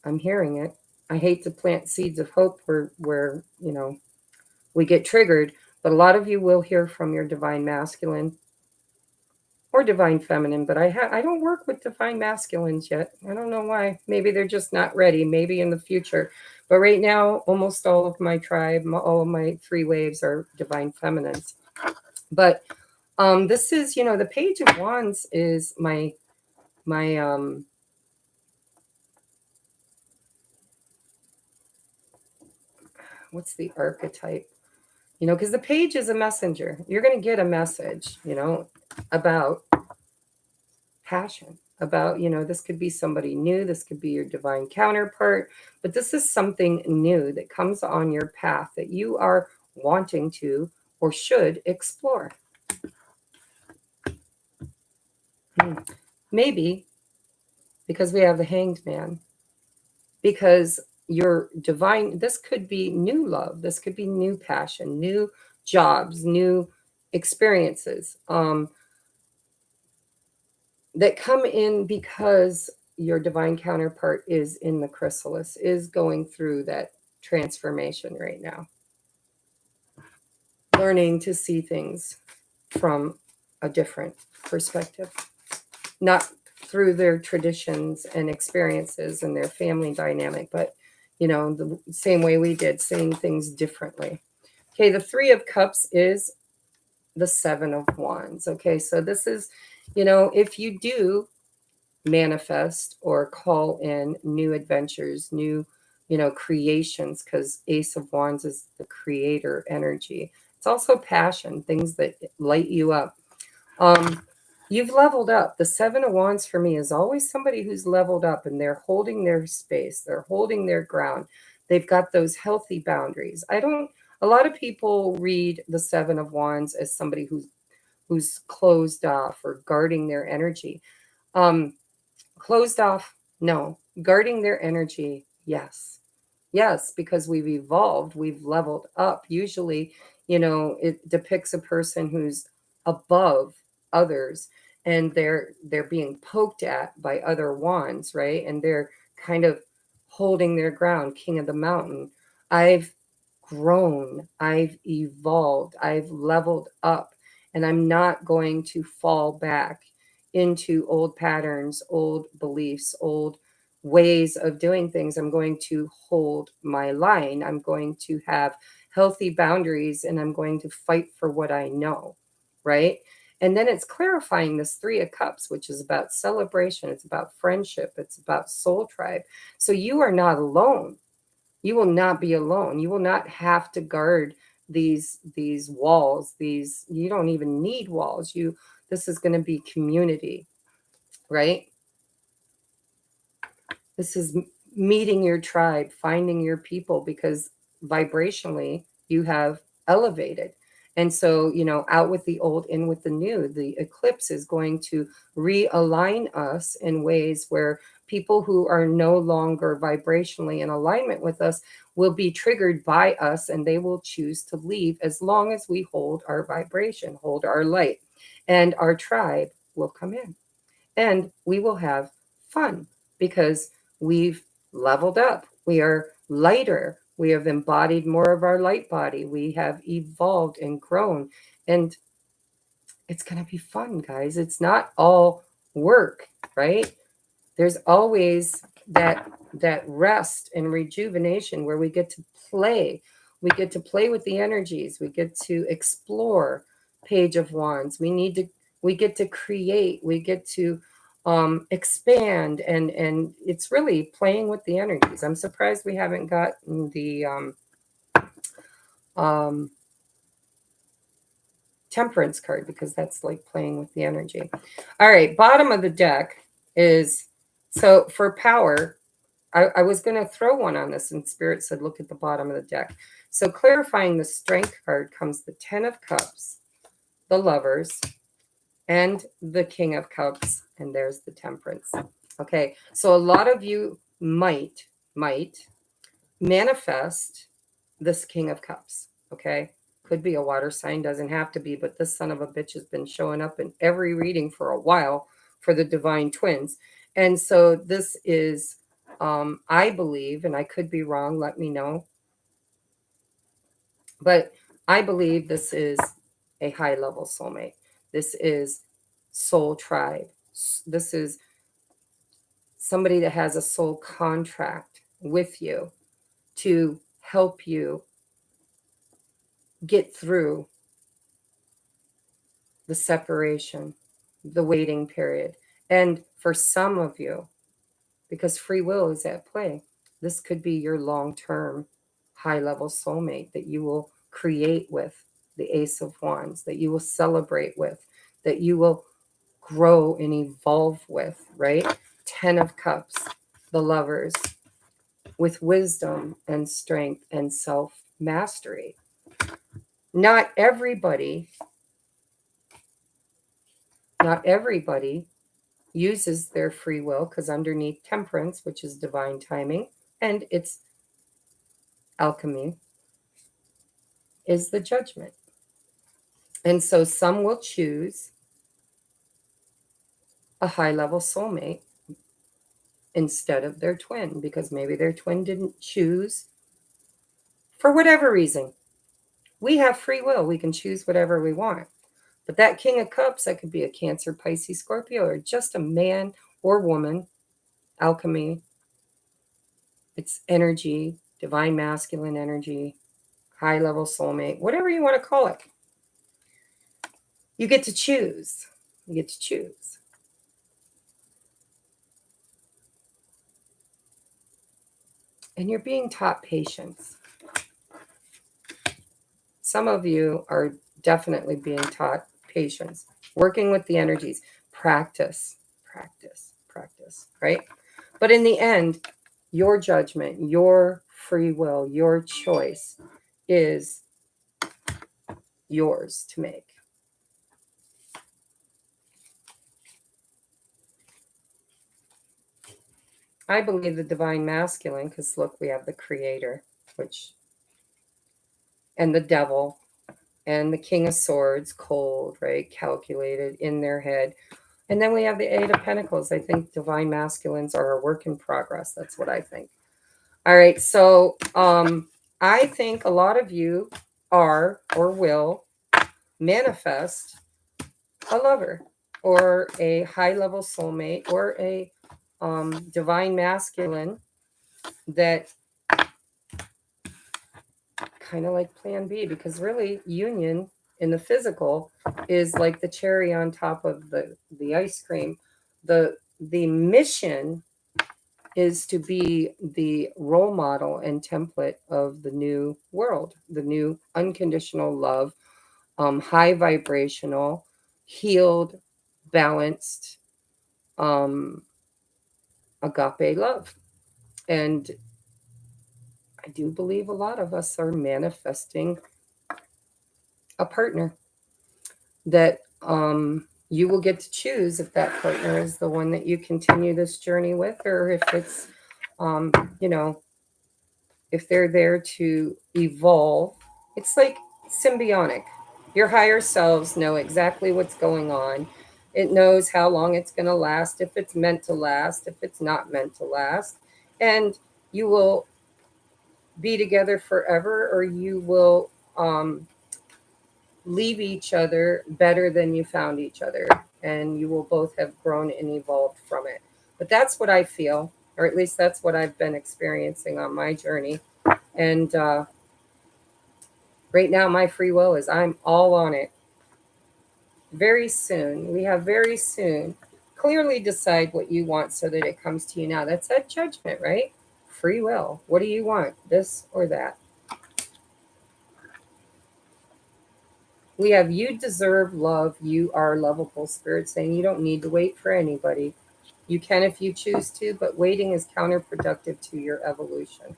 I'm hearing it. I hate to plant seeds of hope where we get triggered, but a lot of you will hear from your divine masculine or divine feminine. But I don't work with divine masculines yet. I don't know why. Maybe they're just not ready. Maybe in the future. But right now, almost all of my tribe, all of my three waves are divine feminines. But this is, the Page of Wands is my what's the archetype? Because the page is a messenger. You're going to get a message, about passion, about, this could be somebody new, this could be your divine counterpart, but this is something new that comes on your path that you are wanting to or should explore. Maybe because we have the Hanged Man. Because your divine, this could be new love, this could be new passion, new jobs, new experiences that come in because your divine counterpart is in the chrysalis, is going through that transformation right now, learning to see things from a different perspective, not through their traditions and experiences and their family dynamic, but the same way we did, seeing things differently. Okay, the Three of Cups is the Seven of Wands. Okay, so this is, if you do manifest or call in new adventures, new, creations, because Ace of Wands is the creator energy. It's also passion, things that light you up. You've leveled up. The Seven of Wands for me is always somebody who's leveled up and they're holding their space, they're holding their ground. They've got those healthy boundaries. A lot of people read the Seven of Wands as somebody who's closed off or guarding their energy. Closed off, no. Guarding their energy, yes. Yes, because we've evolved, we've leveled up. Usually, it depicts a person who's above others and they're being poked at by other wands, right? And they're kind of holding their ground, king of the mountain. I've grown, I've evolved, I've leveled up, and I'm not going to fall back into old patterns, old beliefs, old ways of doing things. I'm going to hold my line. I'm going to have healthy boundaries and I'm going to fight for what I know, right? And then it's clarifying this Three of Cups, which is about celebration, it's about friendship, it's about soul tribe. So you are not alone. You will not be alone. You will not have to guard these walls. These, you don't even need walls. This is going to be community, right? This is meeting your tribe, finding your people, because vibrationally you have elevated. And so, out with the old, in with the new. The eclipse is going to realign us in ways where people who are no longer vibrationally in alignment with us will be triggered by us and they will choose to leave, as long as we hold our vibration, hold our light, and our tribe will come in and we will have fun because we've leveled up. We are lighter. We have embodied more of our light body. We have evolved and grown. And it's going to be fun, guys. It's not all work, right? There's always that rest and rejuvenation where we get to play. We get to play with the energies. We get to explore. Page of Wands. We get to create. We get to expand, and it's really playing with the energies. I'm surprised we haven't gotten the um, Temperance card, because that's like playing with the energy. All right, bottom of the deck is, so for power, I was going to throw one on this, and Spirit said, look at the bottom of the deck. So clarifying the Strength card comes the Ten of Cups, the Lovers, and the King of Cups, and there's the Temperance. Okay, so a lot of you might manifest this King of Cups, okay? Could be a water sign, doesn't have to be, but this son of a bitch has been showing up in every reading for a while for the Divine Twins. And so this is, I believe, and I could be wrong, let me know, but I believe this is a high level soulmate. This is soul tribe. This is somebody that has a soul contract with you to help you get through the separation, the waiting period. And for some of you, because free will is at play, this could be your long term, high level soulmate that you will create with the Ace of Wands, that you will celebrate with, that you will grow and evolve with, right? Ten of Cups, the Lovers, with wisdom and strength and self mastery. Not everybody uses their free will, because underneath temperance, which is divine timing, and it's alchemy, is the judgment. And so some will choose a high level soulmate instead of their twin, because maybe their twin didn't choose for whatever reason. We have free will, we can choose whatever we want. But that King of Cups, that could be a Cancer, Pisces, Scorpio, or just a man or woman. Alchemy, it's energy, divine masculine energy, high level soulmate, whatever you want to call it. You get to choose. You get to choose. And you're being taught patience. Some of you are definitely being taught patience, working with the energies, practice, practice, practice, right? But in the end, your judgment, your free will, your choice is yours to make. I believe the divine masculine, because look, we have the creator, which, and the devil, and the King of Swords, cold, right? Calculated in their head. And then we have the Eight of Pentacles. I think divine masculines are a work in progress. That's what I think. All right. So I think a lot of you are or will manifest a lover or a high level soulmate or a divine masculine that kind of like plan B, because really union in the physical is like the cherry on top of the ice cream. The mission is to be the role model and template of the new world, the new unconditional love, high vibrational, healed, balanced, agape love. And I do believe a lot of us are manifesting a partner that you will get to choose if that partner is the one that you continue this journey with, or if it's, um, you know, if they're there to evolve. It's like symbiotic. Your higher selves know exactly what's going on. It knows how long it's going to last, if it's meant to last, if it's not meant to last. And you will be together forever, or you will leave each other better than you found each other, and you will both have grown and evolved from it. But that's what I feel, or at least that's what I've been experiencing on my journey. And right now, my free will is I'm all on it. Very soon, we have very soon. Clearly decide what you want so that it comes to you now. That's that judgment, right? Free will. What do you want? This or that? We have you deserve love. You are lovable spirit, saying you don't need to wait for anybody. You can if you choose to, but waiting is counterproductive to your evolution.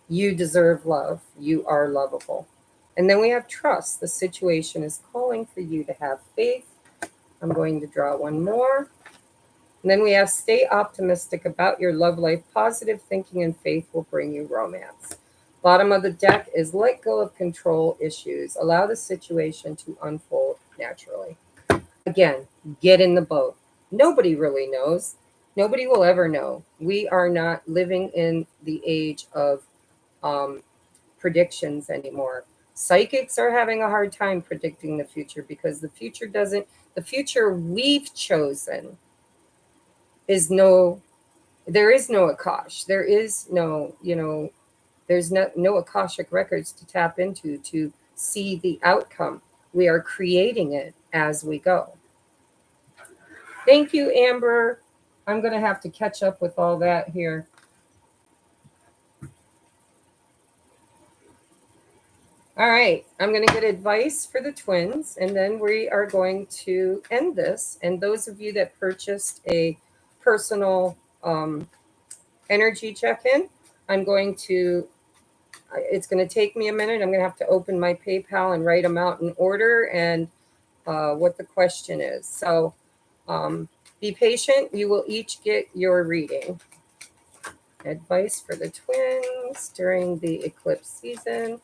You deserve love. You are lovable. And then we have trust. The situation is calling for you to have faith. I'm going to draw one more. And then we have stay optimistic about your love life. Positive thinking and faith will bring you romance. Bottom of the deck is let go of control issues. Allow the situation to unfold naturally. Again, get in the boat. Nobody really knows. Nobody will ever know. We are not living in the age of um, predictions anymore. Psychics are having a hard time predicting the future, because the future we've chosen is there is no Akash. There is no, there's no Akashic records to tap into to see the outcome. We are creating it as we go. Thank you, Amber. I'm going to have to catch up with all that here. All right, I'm going to get advice for the twins, and then we are going to end this. And those of you that purchased a personal energy check-in, it's going to take me a minute. I'm going to have to open my PayPal and write them out in order and what the question is. So Be patient. You will each get your reading. Advice for the twins during the eclipse season.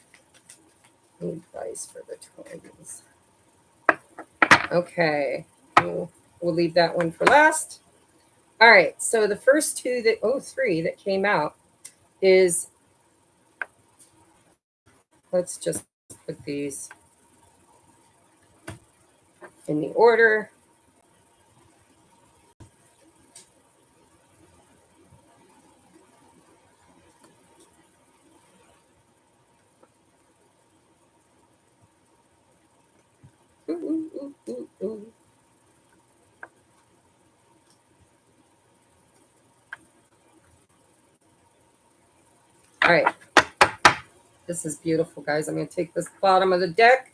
Advice for the twins. Okay. We'll leave that one for last. All right. So the first three that came out is, let's just put these in the order. All right. This is beautiful, guys. I'm going to take this bottom of the deck.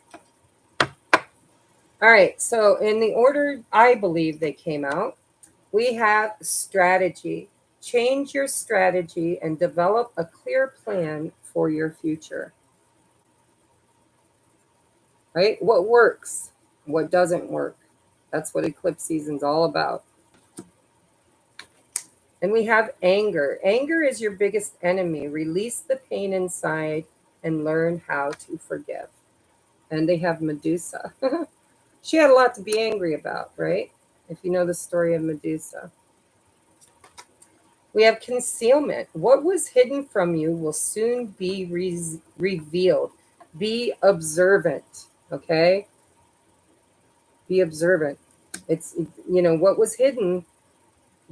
All right. So in the order I believe they came out, we have strategy. Change your strategy and develop a clear plan for your future. Right? What works? What doesn't work? That's what eclipse season's all about. And we have anger. Anger is your biggest enemy. Release the pain inside and learn how to forgive. And they have Medusa. She had a lot to be angry about, right? If you know the story of Medusa. We have concealment. What was hidden from you will soon be revealed. Be observant, okay? Be observant. It's, what was hidden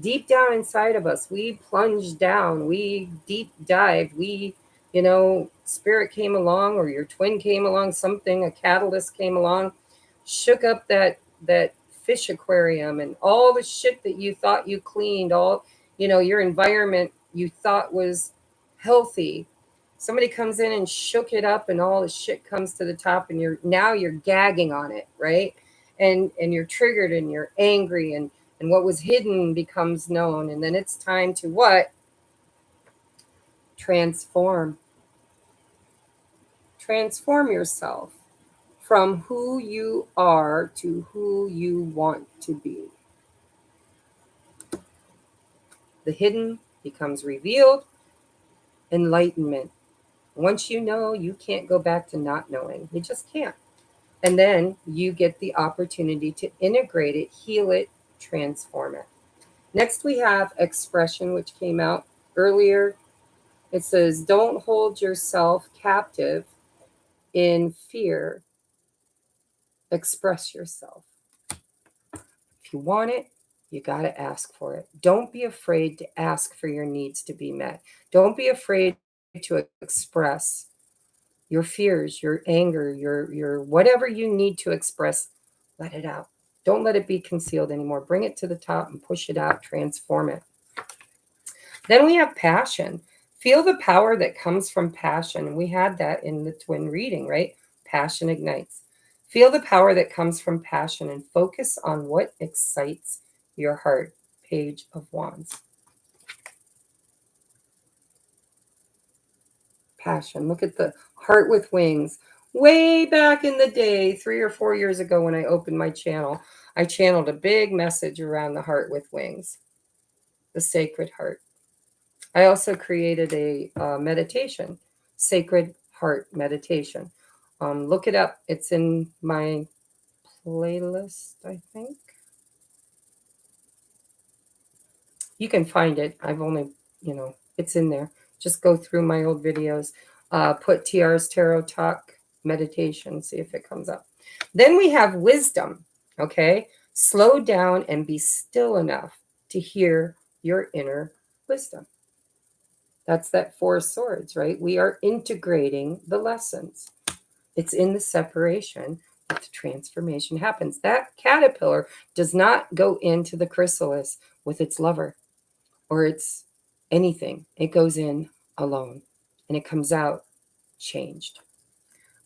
deep down inside of us. We plunged down, we deep dived, spirit came along, or your twin came along, something, a catalyst came along, shook up that fish aquarium and all the shit that you thought you cleaned, all, your environment you thought was healthy. Somebody comes in and shook it up and all the shit comes to the top, and you're gagging on it, right? And you're triggered and you're angry, and what was hidden becomes known. And then it's time to what? Transform. Transform yourself from who you are to who you want to be. The hidden becomes revealed. Enlightenment. Once you know, you can't go back to not knowing. You just can't. And then you get the opportunity to integrate it, heal it, transform it. Next, we have expression, which came out earlier. It says, don't hold yourself captive in fear. Express yourself. If you want it, you got to ask for it. Don't be afraid to ask for your needs to be met. Don't be afraid to express your fears, your anger, your whatever you need to express. Let it out. Don't let it be concealed anymore. Bring it to the top and push it out, transform it. Then we have passion. Feel the power that comes from passion. And we had that in the twin reading, right? Passion ignites. Feel the power that comes from passion and focus on what excites your heart. Page of Wands. Passion. Look at the heart with wings. Way back in the day, 3 or 4 years ago when I opened my channel, I channeled a big message around the heart with wings, the sacred heart. I also created a meditation, Sacred Heart Meditation. Look it up. It's in my playlist, I think. You can find it. I've only, it's in there. Just go through my old videos. Put TR's Tarot Talk Meditation, see if it comes up. Then we have wisdom, okay? Slow down and be still enough to hear your inner wisdom. That's that Four of Swords, right? We are integrating the lessons. It's in the separation that the transformation happens. That caterpillar does not go into the chrysalis with its lover or its anything. It goes in alone and it comes out changed.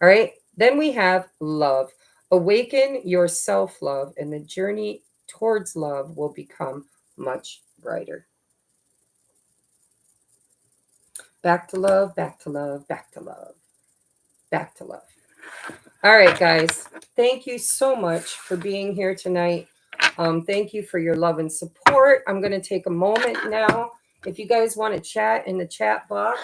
All right. Then we have love. Awaken your self-love, and the journey towards love will become much brighter. Back to love, back to love, back to love, back to love. All right, guys. Thank you so much for being here tonight. Thank you for your love and support. I'm going to take a moment now. If you guys want to chat in the chat box,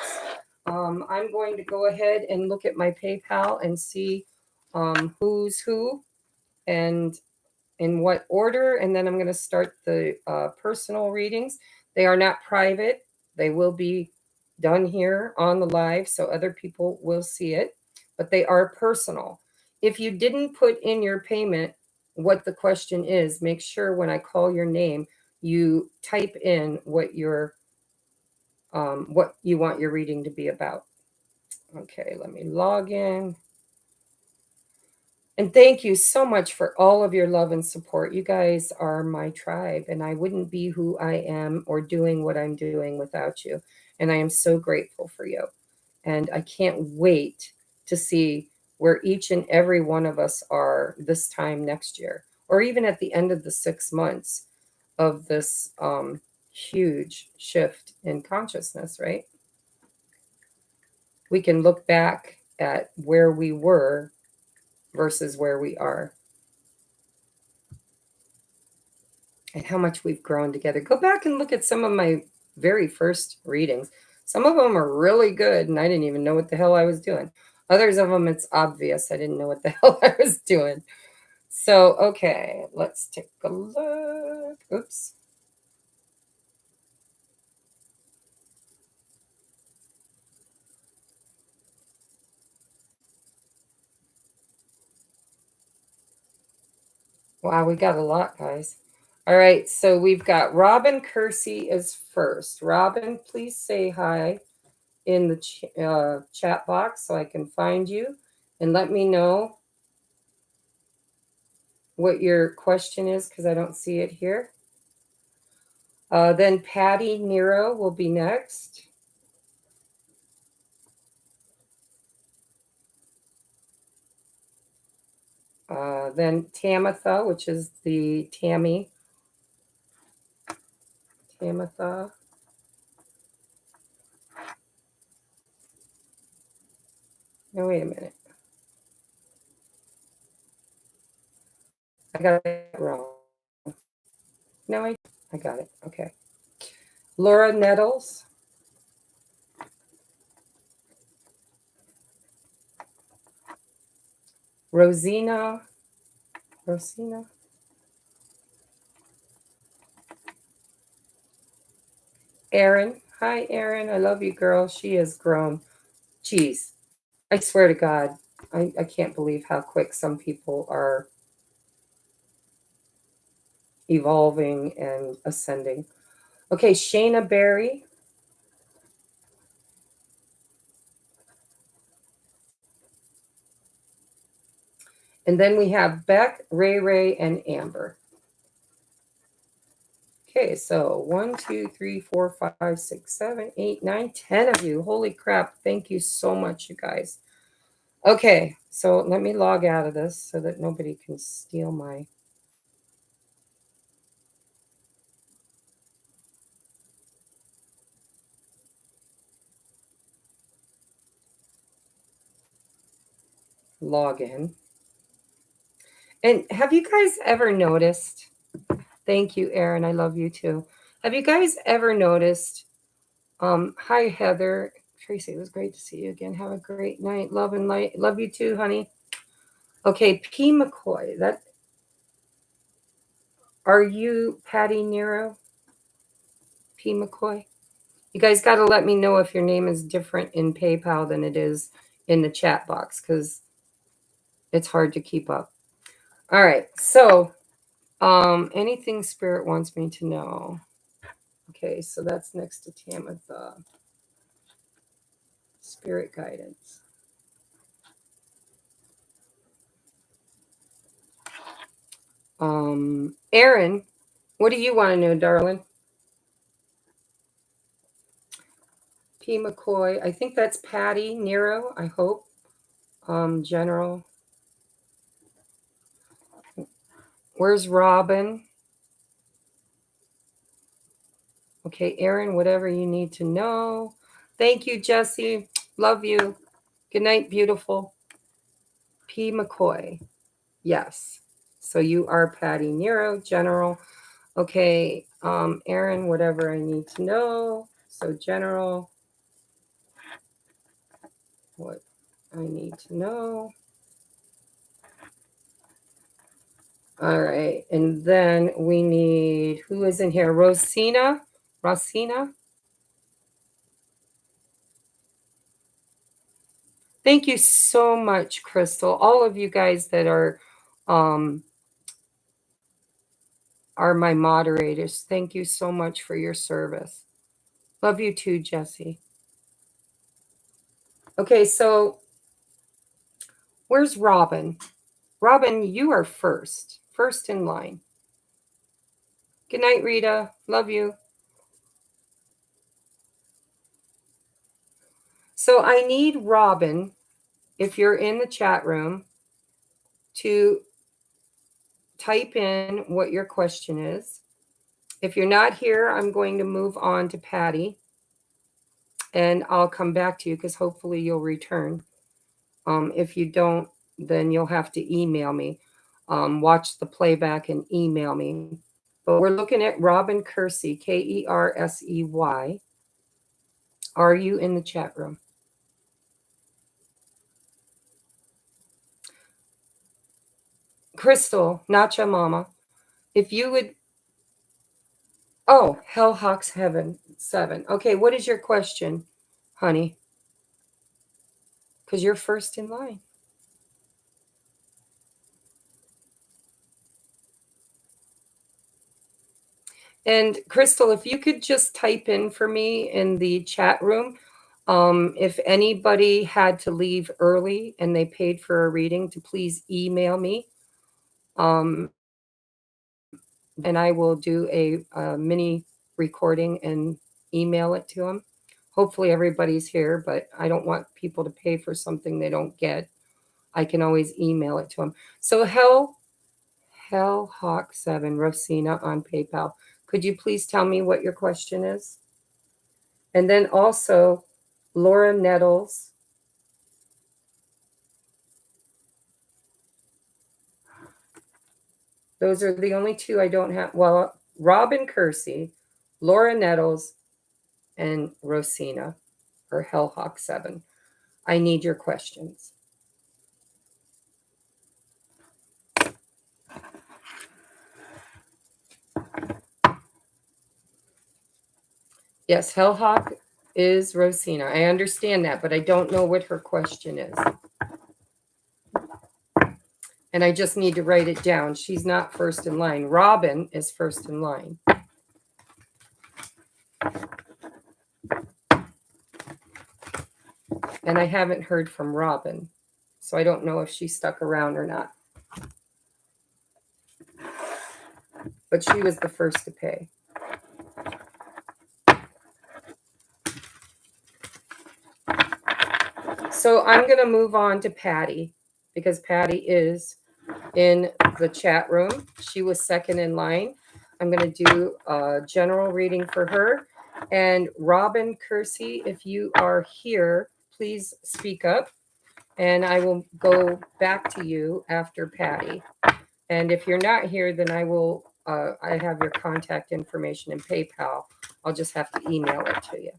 I'm going to go ahead and look at my PayPal and see who's who and in what order. And then I'm going to start the personal readings. They are not private, they will be done here on the live so other people will see it, but they are personal. If you didn't put in your payment what the question is, make sure when I call your name, you type in what you want your reading to be about. Okay, let me log in. And thank you so much for all of your love and support. You guys are my tribe, and I wouldn't be who I am or doing what I'm doing without you. And I am so grateful for you. And I can't wait to see where each and every one of us are this time next year, or even at the end of the 6 months of this huge shift in consciousness, right? We can look back at where we were versus where we are and how much we've grown together. Go back and look at some of my very first readings. Some of them are really good, and I didn't even know what the hell I was doing. Others of them, it's obvious I didn't know what the hell I was doing. So, okay, let's take a look. Oops. Wow, we got a lot, guys. All right, so we've got Robin Kersey is first. Robin, please say hi in the chat box so I can find you, and let me know what your question is because I don't see it here. Then Patty Nero will be next. Then Tamitha, which is the Tammy. Tamitha. No, wait a minute. I got it wrong. No, I got it. Okay. Laura Nettles. Rosina. Rosina. Erin. Hi, Erin. I love you, girl. She has grown. Jeez. I swear to God, I can't believe how quick some people are evolving and ascending. Okay, Shayna Berry. And then we have Beck, Ray Ray, and Amber. Okay, so 1, 2, 3, 4, 5, 6, 7, 8, 9, 10 of you. Holy crap. Thank you so much, you guys. Okay, so let me log out of this so that nobody can steal my. Login. And have you guys ever noticed? Thank you, Erin. I love you too. Have you guys ever noticed? Hi, Heather. Tracy, it was great to see you again. Have a great night. Love and light. Love you too, honey. Okay, P. McCoy. That are you Patty Nero? P. McCoy? You guys got to let me know if your name is different in PayPal than it is in the chat box because it's hard to keep up. All right, so anything Spirit wants me to know. Okay, so that's next to Tamitha. Spirit guidance. Aaron, what do you want to know, darling? P. McCoy. I think that's Patty Nero, I hope. General. Where's Robin? Okay, Aaron, whatever you need to know. Thank you, Jesse. Love you. Good night, beautiful. P. McCoy. Yes. So you are Patty Nero, general. Okay, Aaron, whatever I need to know. So general, what I need to know. All right, and then we need, who is in here? Rosina? Rosina? Thank you so much, Crystal. All of you guys that are my moderators. Thank you so much for your service. Love you too, Jesse. Okay, so where's Robin? Robin, you are first in line. Good night, Rita. Love you. So I need Robin, if you're in the chat room, to type in what your question is. If you're not here, I'm going to move on to Patty, and I'll come back to you because hopefully you'll return. If you don't, then you'll have to email me. Watch the playback and email me. But we're looking at Robin Kersey, Kersey. Are you in the chat room? Crystal, Nacha Mama, if you would. Oh, Hell Hawks Heaven 7. Okay, what is your question, honey? Because you're first in line. And Crystal, if you could just type in for me in the chat room, if anybody had to leave early and they paid for a reading, to please email me. And I will do a mini recording and email it to them. Hopefully everybody's here, but I don't want people to pay for something they don't get. I can always email it to them. So Hellhawk7 Rosina on PayPal. Could you please tell me what your question is? And then also Laura Nettles. Those are the only two I don't have. Well, Robin Kersey, Laura Nettles, and Rosina, or Hellhawk7. I need your questions. Yes, Hellhawk is Rosina. I understand that, but I don't know what her question is. And I just need to write it down. She's not first in line. Robin is first in line. And I haven't heard from Robin, so I don't know if she stuck around or not. But she was the first to pay. So I'm going to move on to Patty, because Patty is in the chat room. She was second in line. I'm going to do a general reading for her. And Robin Kersey, if you are here, please speak up, and I will go back to you after Patty. And if you're not here, then I will, I have your contact information in PayPal. I'll just have to email it to you.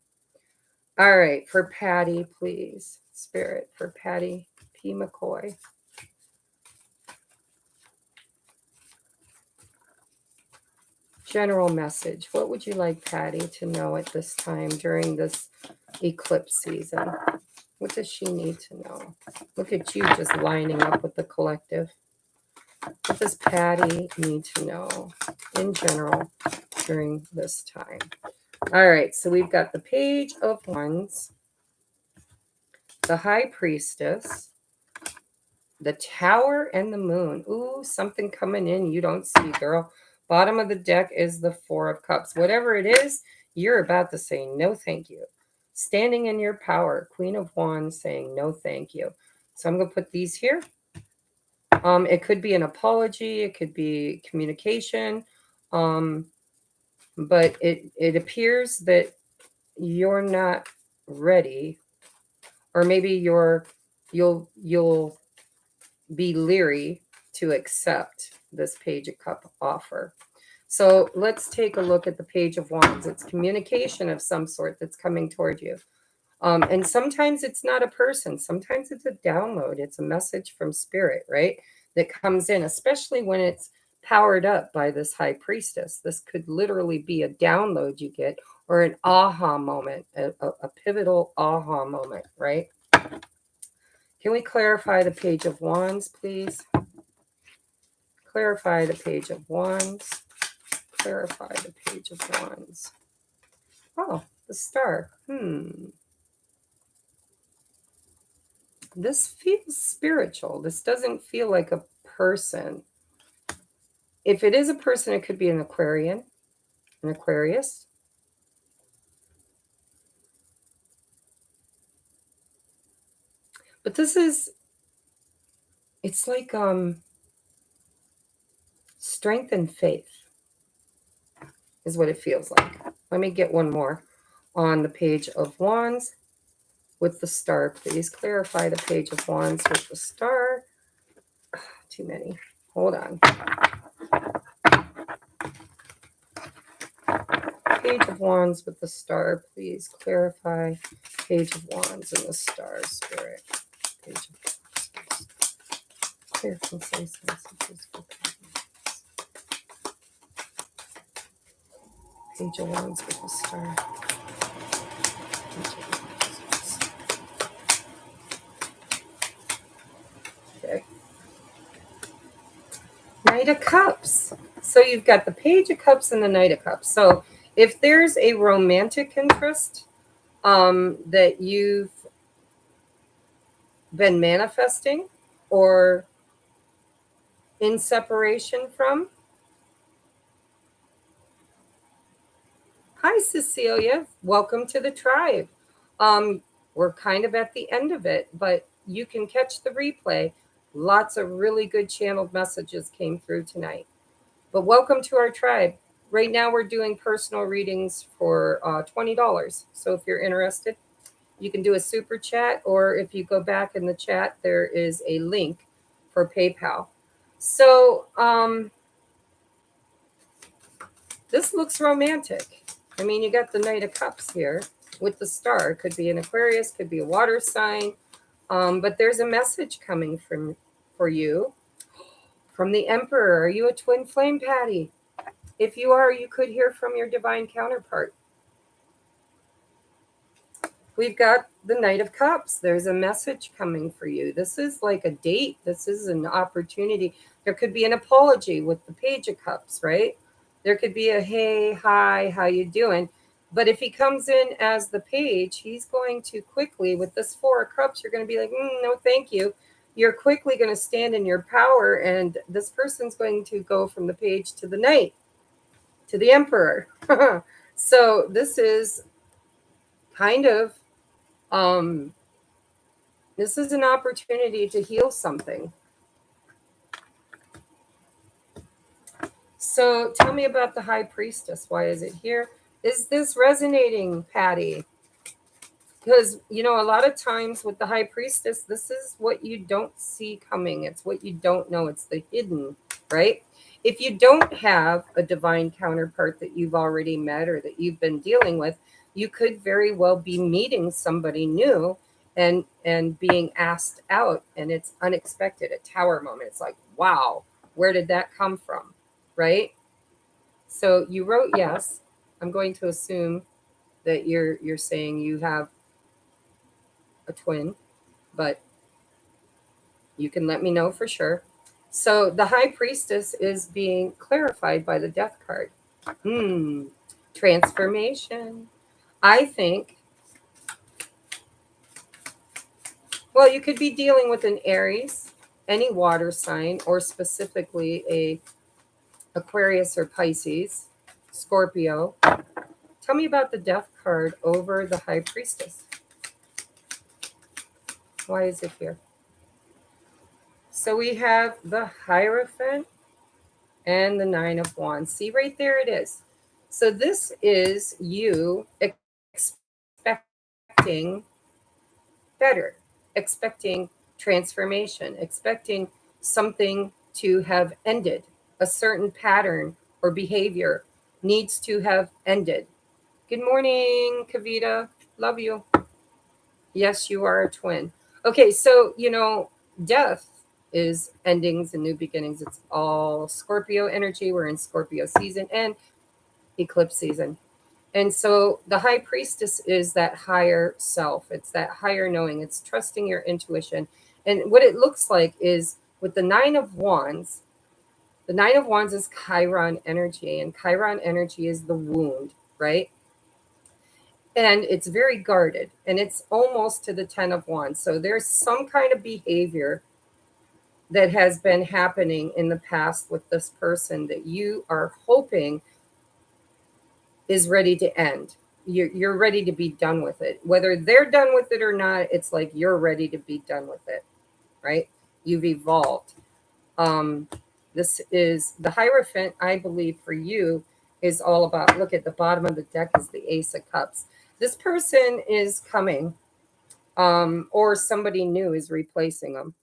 All right, for Patty, please. Spirit, for Patty P. McCoy. General message. What would you like Patty to know at this time during this eclipse season? What does she need to know? Look at you just lining up with the collective. What does Patty need to know in general during this time? All right, so we've got the Page of Wands, the High Priestess, the Tower, and the Moon. Ooh, something coming in you don't see, girl. Bottom of the deck is the Four of Cups. Whatever it is, you're about to say no thank you. Standing in your power, Queen of Wands saying no thank you. So I'm going to put these here. It could be an apology. It could be communication. But it appears that you're not ready, or maybe you'll be leery to accept this Page of Cup offer. So let's take a look at the Page of Wands. It's communication of some sort that's coming toward you. And sometimes it's not a person, sometimes it's a download, it's a message from spirit, right? That comes in, especially when it's powered up by this high priestess. This could literally be a download you get, or an aha moment, a pivotal aha moment, right? Can we clarify the Page of Wands, please? Clarify the Page of Wands. Clarify the Page of Wands. Oh, the Star. This feels spiritual. This doesn't feel like a person. If it is a person, it could be an Aquarian, an Aquarius. But this is, it's like strength and faith is what it feels like. Let me get one more on the Page of Wands with the Star, please. Clarify the Page of Wands with the Star. Too many. Hold on. Page of Wands with the Star, please. Clarify Page of Wands and the Star, Spirit. Page of Wands. Clear, concise messages for patience. Page of Wands with the Star. Okay. Knight of Cups. So you've got the Page of Cups and the Knight of Cups. So if there's a romantic interest that you've been manifesting or in separation from, hi, Cecilia. Welcome to the tribe. We're kind of at the end of it, but you can catch the replay. Lots of really good channeled messages came through tonight. But welcome to our tribe. Right now, we're doing personal readings for $20. So if you're interested, you can do a super chat, or if you go back in the chat, there is a link for PayPal. So this looks romantic. I mean, you got the Knight of Cups here with the Star. It could be an Aquarius, could be a water sign. But there's a message coming for you from the Emperor. Are you a twin flame, Patty? If you are, you could hear from your divine counterpart. We've got the Knight of Cups. There's a message coming for you. This is like a date. This is an opportunity. There could be an apology with the Page of Cups, right? There could be a hey, hi, how you doing? But if he comes in as the page, he's going to quickly, with this Four of Cups, you're going to be like, no, thank you. You're quickly going to stand in your power, and this person's going to go from the page to the knight, to the emperor. So this is kind of, this is an opportunity to heal something. So tell me about the High Priestess. Why is it here? Is this resonating, Patty? Because, you know, a lot of times with the High Priestess, this is what you don't see coming. It's what you don't know. It's the hidden, right? If you don't have a divine counterpart that you've already met or that you've been dealing with, you could very well be meeting somebody new and being asked out, and it's unexpected, a tower moment. It's like, wow, where did that come from, right? So you wrote yes. I'm going to assume that you're saying you have a twin, but you can let me know for sure. So the High Priestess is being clarified by the Death card. Transformation. I think, well, you could be dealing with an Aries, any water sign, or specifically a Aquarius or Pisces, Scorpio. Tell me about the Death card over the High Priestess. Why is it here? So we have the Hierophant and the Nine of Wands. See, right there it is. So this is you expecting better, expecting transformation, expecting something to have ended, a certain pattern or behavior needs to have ended. Good morning, Kavita. Love you. Yes, you are a twin. Okay, so, death is endings and new beginnings. It's all Scorpio energy. We're in Scorpio season and eclipse season. And so the high priestess is that higher self. It's that higher knowing. It's trusting your intuition. And what it looks like is with the Nine of Wands is Chiron energy, and Chiron energy is the wound, right? And it's very guarded, and it's almost to the Ten of Wands. So there's some kind of behavior that has been happening in the past with this person that you are hoping is ready to end. You're ready to be done with it. Whether they're done with it or not, it's like you're ready to be done with it, right? You've evolved. Um, this is the Hierophant, I believe, for you is all about, look at the bottom of the deck is the Ace of Cups. This person is coming, or somebody new is replacing them.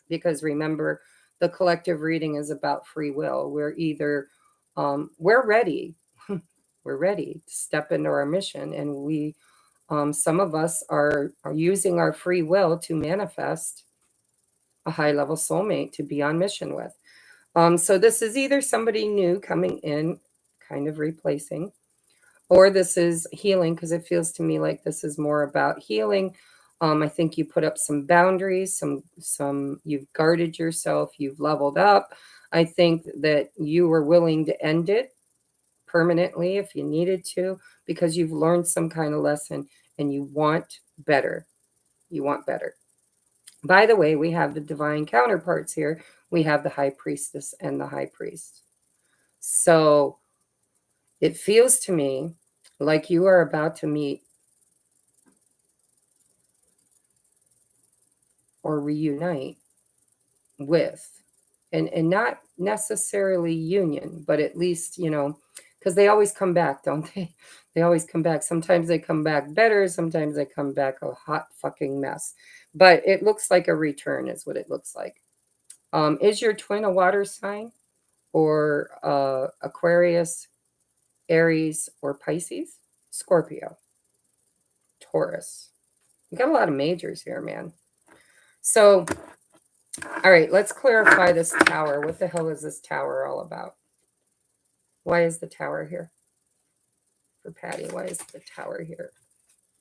Because remember, the collective reading is about free will. We're either, we're ready. We're ready to step into our mission, and some of us are using our free will to manifest a high level soulmate to be on mission with. So this is either somebody new coming in, kind of replacing, or this is healing, because it feels to me like this is more about healing. I think you put up some boundaries, some you've guarded yourself, you've leveled up. I think that you were willing to end it permanently if you needed to, because you've learned some kind of lesson and you want better. You want better. By the way, we have the divine counterparts here. We have the high priestess and the high priest. So it feels to me like you are about to meet or reunite with, and not necessarily union, but at least, because they always come back, don't they? They always come back. Sometimes they come back better, sometimes they come back a hot fucking mess. But it looks like a return is what it looks like. Is your twin a water sign, or Aquarius, Aries, or Pisces? Scorpio, Taurus. You got a lot of majors here, man. So, all right, let's clarify this tower. What the hell is this tower all about? Why is the tower here? For Patty, why is the tower here?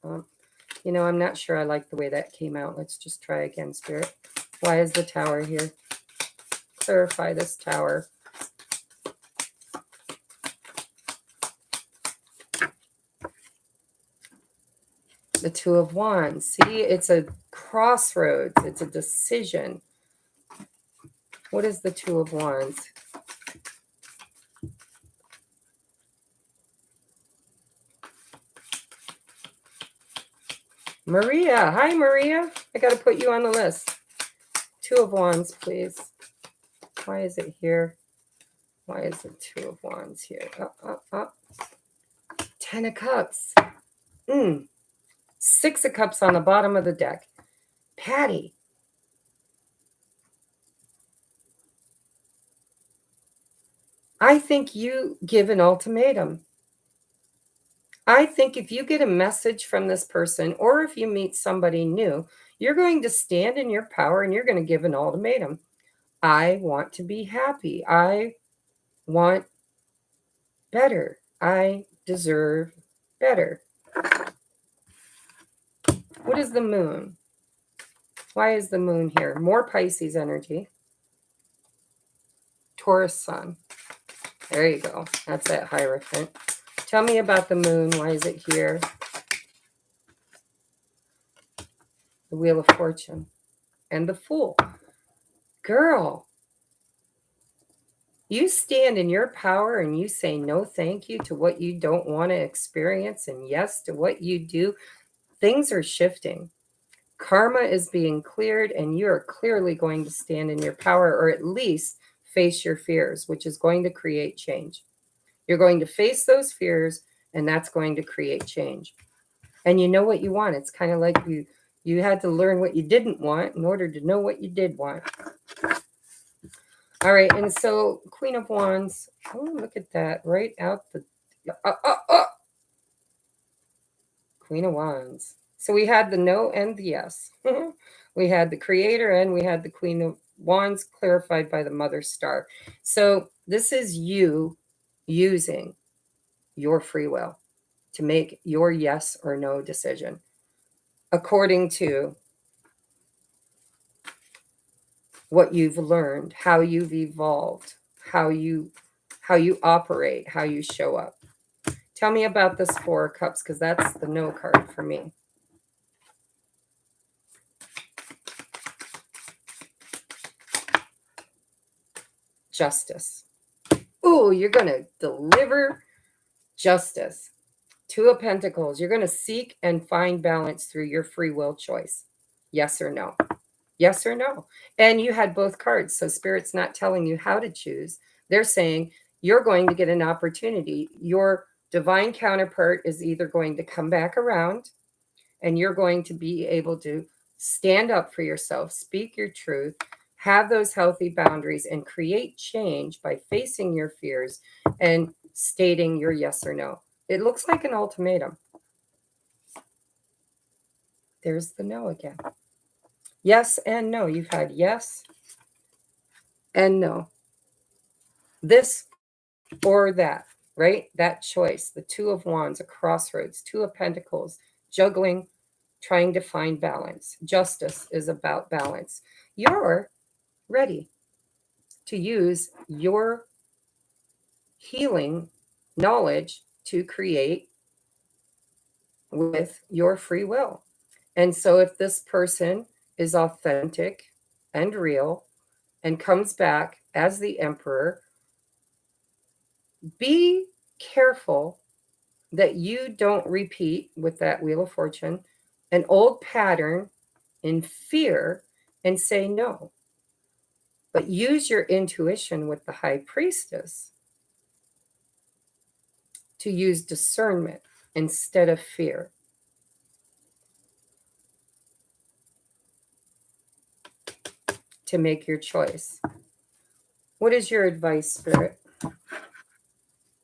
I'm not sure I like the way that came out. Let's just try again, Spirit. Why is the tower here? Clarify this tower. The Two of Wands. See, it's a crossroads. It's a decision. What is the Two of Wands? Maria. Hi, Maria. I got to put you on the list. Two of Wands, please. Why is it here? Why is the Two of Wands here? Ten of Cups. Six of Cups on the bottom of the deck. Patty. I think you give an ultimatum. I think if you get a message from this person, or if you meet somebody new, you're going to stand in your power and you're going to give an ultimatum. I want to be happy. I want better. I deserve better. What is the moon? Why is the moon here? More Pisces energy. Taurus sun. There you go. That's that Hierophant. Tell me about the moon. Why is it here? The Wheel of Fortune and the Fool. Girl, you stand in your power and you say no thank you to what you don't want to experience and yes to what you do. Things are shifting. Karma is being cleared, and you're clearly going to stand in your power, or at least face your fears, which is going to create change. You're going to face those fears, and that's going to create change. And you know what you want. It's kind of like you had to learn what you didn't want in order to know what you did want. All right, and so Queen of Wands. Oh, look at that! Right out the uh, uh, uh, Queen of Wands. So we had the no and the yes. We had the Creator and we had the Queen of Wands clarified by the Mother Star. So this is you using your free will to make your yes or no decision according to what you've learned, how you've evolved, how you how you operate, how you show up. Tell me about this Four of Cups, because that's the no card for me. Justice. Ooh, you're going to deliver justice. Two of Pentacles. You're going to seek and find balance through your free will choice. Yes or no? Yes or no? And you had both cards. So Spirit's not telling you how to choose. They're saying you're going to get an opportunity. Your divine counterpart is either going to come back around and you're going to be able to stand up for yourself, speak your truth, have those healthy boundaries, and create change by facing your fears and stating your yes or no. It looks like an ultimatum. There's the no again. Yes and no. You've had yes and no. This or that, right? That choice. The Two of Wands, a crossroads, Two of Pentacles, juggling, trying to find balance. Justice is about balance. You're ready to use your healing knowledge to create with your free will. And so if this person is authentic and real and comes back as the Emperor, be careful that you don't repeat with that Wheel of Fortune an old pattern in fear and say no. But use your intuition with the High Priestess to use discernment instead of fear. To make your choice. What is your advice, Spirit?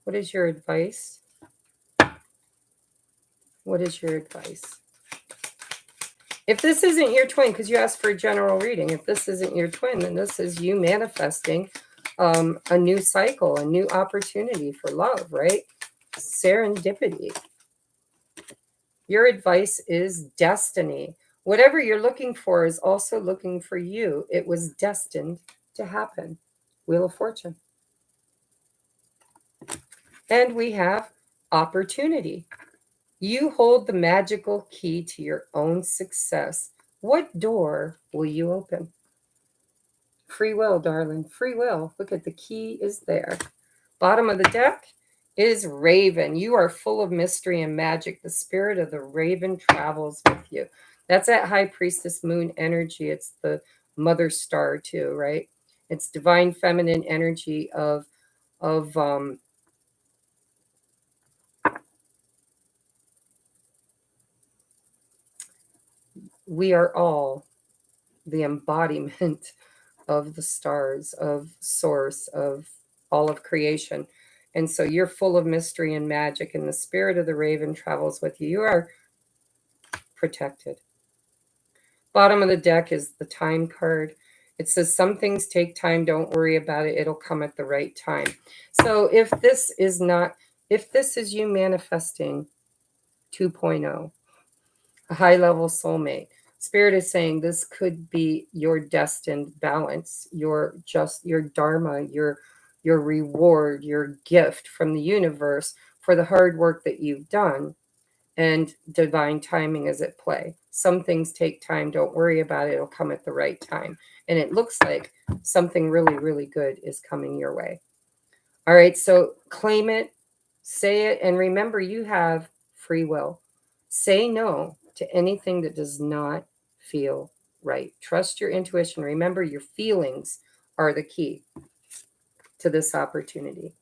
What is your advice? What is your advice? If this isn't your twin, because you asked for a general reading, if this isn't your twin, then this is you manifesting a new cycle, a new opportunity for love, right? Serendipity. Your advice is destiny. Whatever you're looking for is also looking for you. It was destined to happen. Wheel of Fortune. And we have opportunity. You hold the magical key to your own success. What door will you open? Free will, darling. Free will. Look at the key is there. Bottom of the deck is Raven. You are full of mystery and magic. The spirit of the Raven travels with you. That's that High Priestess Moon energy. It's the Mother Star too, right? It's divine feminine energy of we are all the embodiment of the stars, of source, of all of creation. And so you're full of mystery and magic, and the spirit of the Raven travels with you. You are protected. Bottom of the deck is the Time card. It says some things take time, don't worry about it, it'll come at the right time. So if this is you manifesting 2.0, a high level soulmate, Spirit is saying this could be your destined balance, your dharma, your reward, your gift from the universe for the hard work that you've done, and divine timing is at play. Some things take time, don't worry about it, it'll come at the right time. And it looks like something really, really good is coming your way. All right, so claim it, say it, and remember you have free will. Say no to anything that does not feel right. Trust your intuition. Remember, your feelings are the key to this opportunity.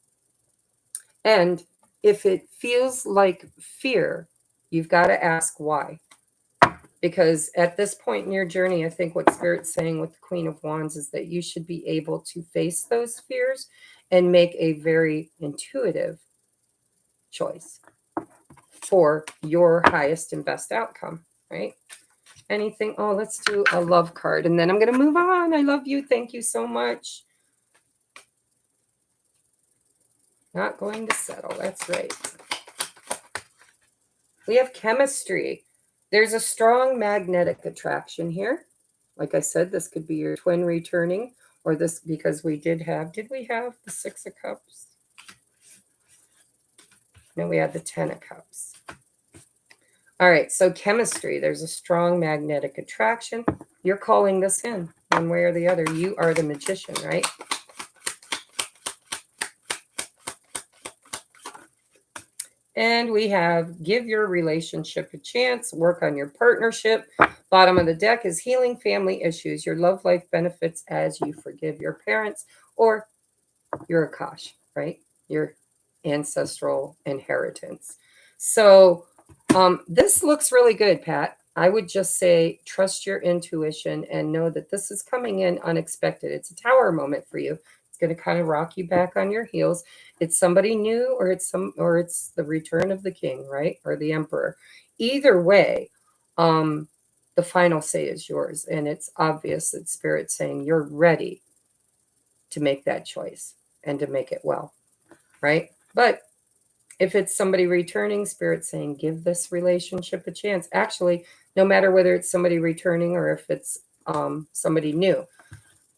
And if it feels like fear, you've got to ask why. Because at this point in your journey, I think what Spirit's saying with the Queen of Wands is that you should be able to face those fears and make a very intuitive choice for your highest and best outcome, right? Anything? Oh, let's do a love card and then I'm going to move on. I love you. Thank you so much. Not going to settle. That's right. We have chemistry. There's a strong magnetic attraction here. Like I said, this could be your twin returning, or this, because we did we have the Six of Cups? No, we had the Ten of Cups. All right, so chemistry, there's a strong magnetic attraction. You're calling this in one way or the other. You are the magician, right? And we have give your relationship a chance, work on your partnership. Bottom of the deck is healing family issues. Your love life benefits as you forgive your parents or your Akash, right? Your ancestral inheritance. So this looks really good, Pat. I would just say trust your intuition and know that this is coming in unexpected. It's a tower moment for you. It's going to kind of rock you back on your heels. It's somebody new, or it's the return of the king, right? Or the emperor. Either way, the final say is yours, and it's obvious that Spirit's saying you're ready to make that choice and to make it well, right? But if it's somebody returning, Spirit saying, give this relationship a chance. Actually, no matter whether it's somebody returning or if it's somebody new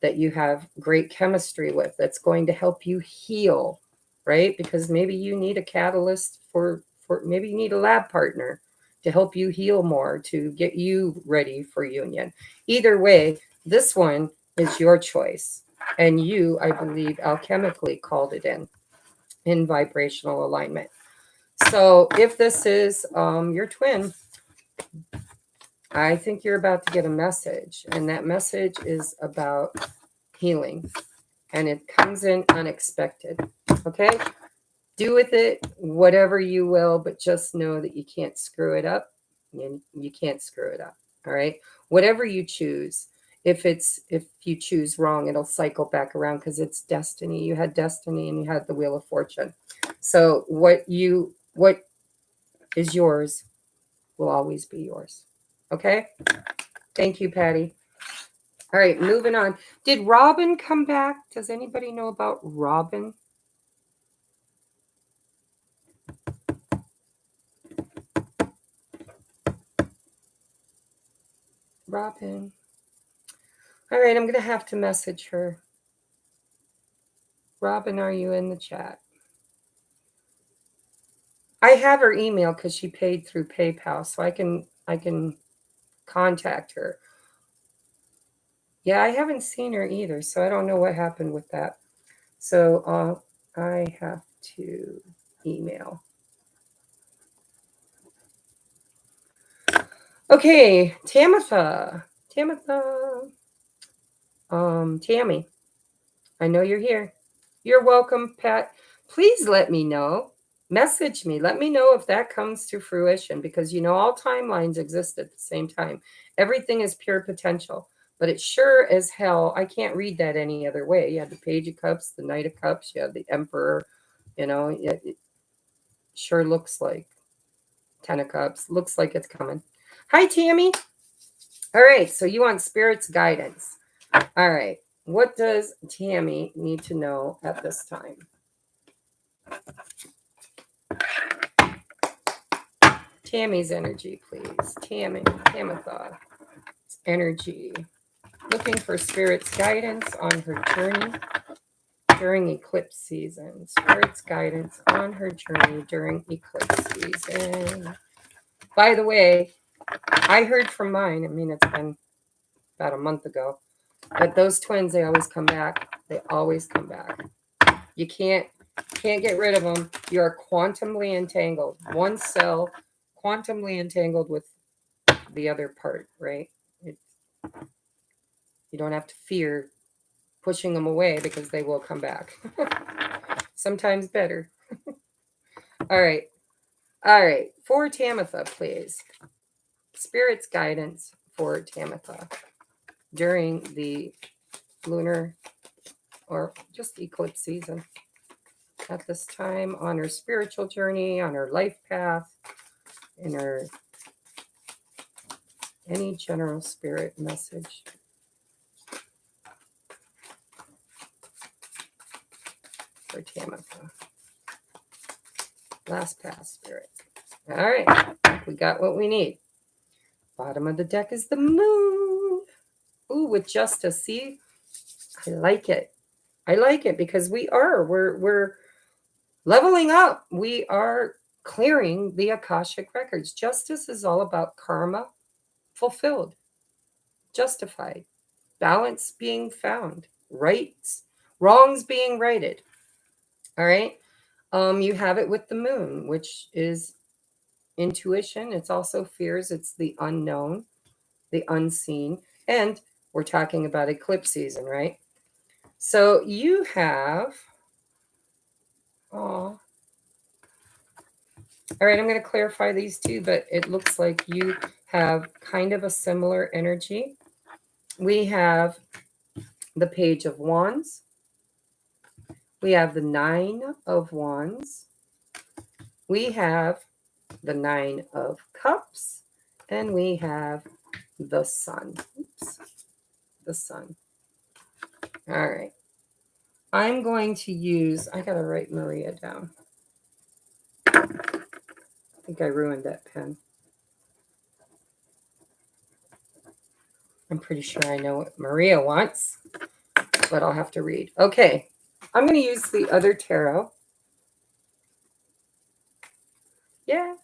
that you have great chemistry with, that's going to help you heal, right? Because maybe you need a catalyst for maybe you need a lab partner to help you heal more, to get you ready for union. Either way, this one is your choice. And you, I believe, alchemically called it in vibrational alignment. So if this is your twin, I think you're about to get a message, and that message is about healing, and it comes in unexpected. Okay? Do with it whatever you will, but just know that you can't screw it up. You can't screw it up. All right? Whatever you choose, if you choose wrong, it'll cycle back around because it's destiny. You had destiny and you had the Wheel of Fortune. So what is yours will always be yours. Okay? Thank you, Patty. All right, moving on. Did Robin come back? Does anybody know about Robin? Robin. All right, I'm going to have to message her. Robin, are you in the chat? I have her email because she paid through PayPal, so I can contact her. Yeah, I haven't seen her either, so I don't know what happened with that. So I have to email. Okay, Tamitha. Tammy, I know you're here. You're welcome, Pat. Please let me know. Message me. Let me know if that comes to fruition, because all timelines exist at the same time. Everything is pure potential, but it sure as hell, I can't read that any other way. You have the Page of Cups, the Knight of Cups, you have the Emperor, it sure looks like Ten of Cups. Looks like it's coming. Hi, Tammy. All right, so you want Spirit's guidance. All right, what does Tammy need to know at this time? Tammy's energy, please. Tamitha. Energy. Looking for Spirit's guidance on her journey during eclipse season. Spirit's guidance on her journey during eclipse season. By the way, I heard from mine. I mean, it's been about a month ago. But those twins, they always come back. They always come back. You can't get rid of them. You are quantumly entangled. One cell quantumly entangled with the other part, right? You don't have to fear pushing them away because they will come back. Sometimes better. All right. For Tamitha, please. Spirit's guidance for Tamitha during the lunar or just eclipse season at this time on her spiritual journey, on her life path, in her any general spirit message. For Tamitha. Last pass, Spirit. All right, we got what we need. Bottom of the deck is the moon. Ooh, with justice. See, I like it. I like it because we're leveling up. We are clearing the Akashic records. Justice is all about karma fulfilled, justified, balance being found, rights, wrongs being righted. All right. You have it with the moon, which is intuition. It's also fears. It's the unknown, the unseen. And we're talking about eclipse season, right? So you have, all right, I'm going to clarify these two, but it looks like you have kind of a similar energy. We have the Page of Wands. We have the Nine of Wands. We have the Nine of Cups. And we have the Sun. Oops. The Sun. All right. I'm going to use, I got to write Maria down. I think I ruined that pen. I'm pretty sure I know what Maria wants, but I'll have to read. Okay. I'm going to use the other tarot. Yeah.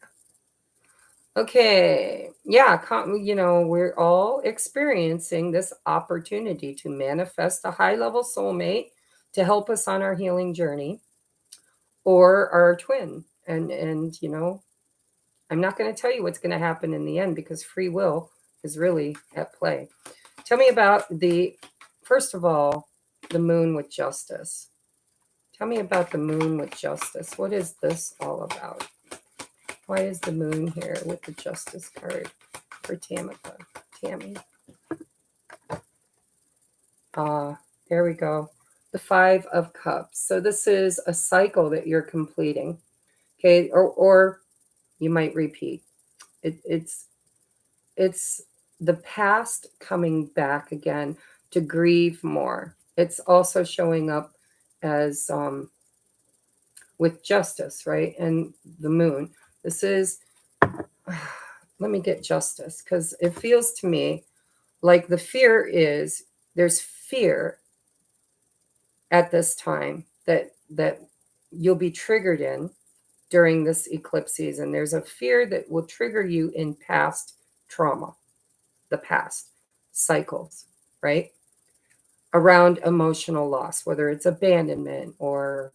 Okay. Yeah. We're all experiencing this opportunity to manifest a high-level soulmate to help us on our healing journey or our twin. And I'm not going to tell you what's going to happen in the end because free will is really at play. Tell me about first of all, the moon with justice. Tell me about the moon with justice. What is this all about? Why is the moon here with the justice card for Tamitha? Tammy. There we go. The Five of Cups. So this is a cycle that you're completing. Okay, or you might repeat. It's the past coming back again to grieve more. It's also showing up as with justice, right? And the moon. This is, let me get justice because it feels to me like the fear is there's fear at this time that you'll be triggered in during this eclipse season. There's a fear that will trigger you in past trauma, the past cycles, right? Around emotional loss, whether it's abandonment or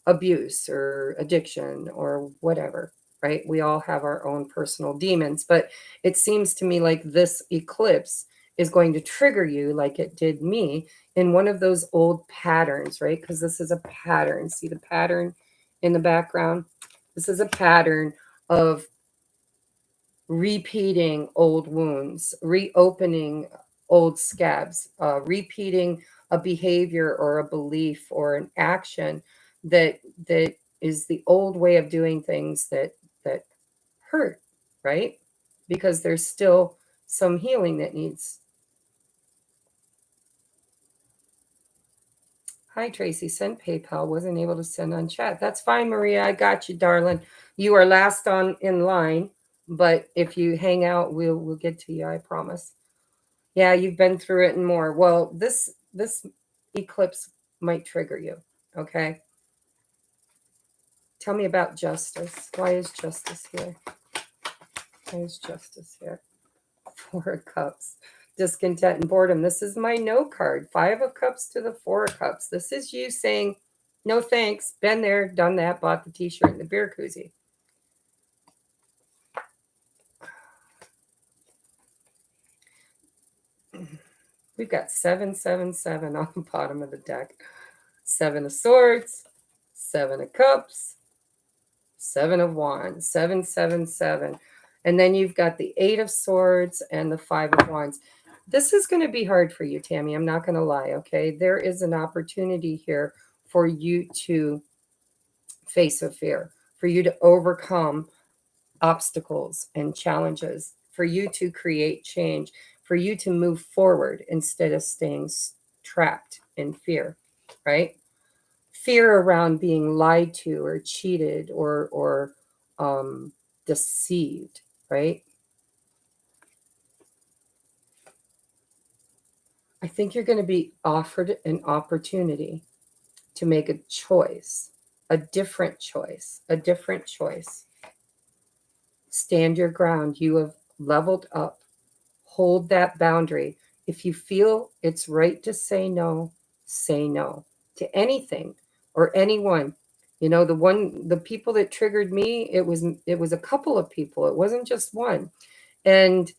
abuse or addiction or whatever, right? We all have our own personal demons, but it seems to me like this eclipse is going to trigger you like it did me in one of those old patterns, right? Because this is a pattern. See the pattern in the background? This is a pattern of repeating old wounds, reopening old scabs, repeating a behavior or a belief or an action that is the old way of doing things that hurt, right? Because there's still some healing that needs. Hi, Tracy. Sent PayPal. Wasn't able to send on chat. That's fine, Maria. I got you, darling. You are last on in line, but if you hang out, we'll get to you. I promise. Yeah, you've been through it and more. Well, this eclipse might trigger you. Okay. Tell me about justice. Why is justice here? Why is justice here? Four of Cups. Discontent and boredom. This is my no card. Five of Cups to the Four of Cups. This is you saying, no thanks. Been there, done that, bought the t-shirt and the beer koozie. We've got 777 on the bottom of the deck. Seven of Swords, Seven of Cups, Seven of Wands, 777. And then you've got the Eight of Swords and the Five of Wands. This is going to be hard for you, Tammy. I'm not going to lie, okay? There is an opportunity here for you to face a fear, for you to overcome obstacles and challenges, for you to create change, for you to move forward instead of staying trapped in fear, right? Fear around being lied to or cheated or deceived, right? I think you're going to be offered an opportunity to make a choice, a different choice, a different choice. Stand your ground. You have leveled up. Hold that boundary. If you feel it's right to say no to anything or anyone. You know, the people that triggered me, it was a couple of people. It wasn't just one. And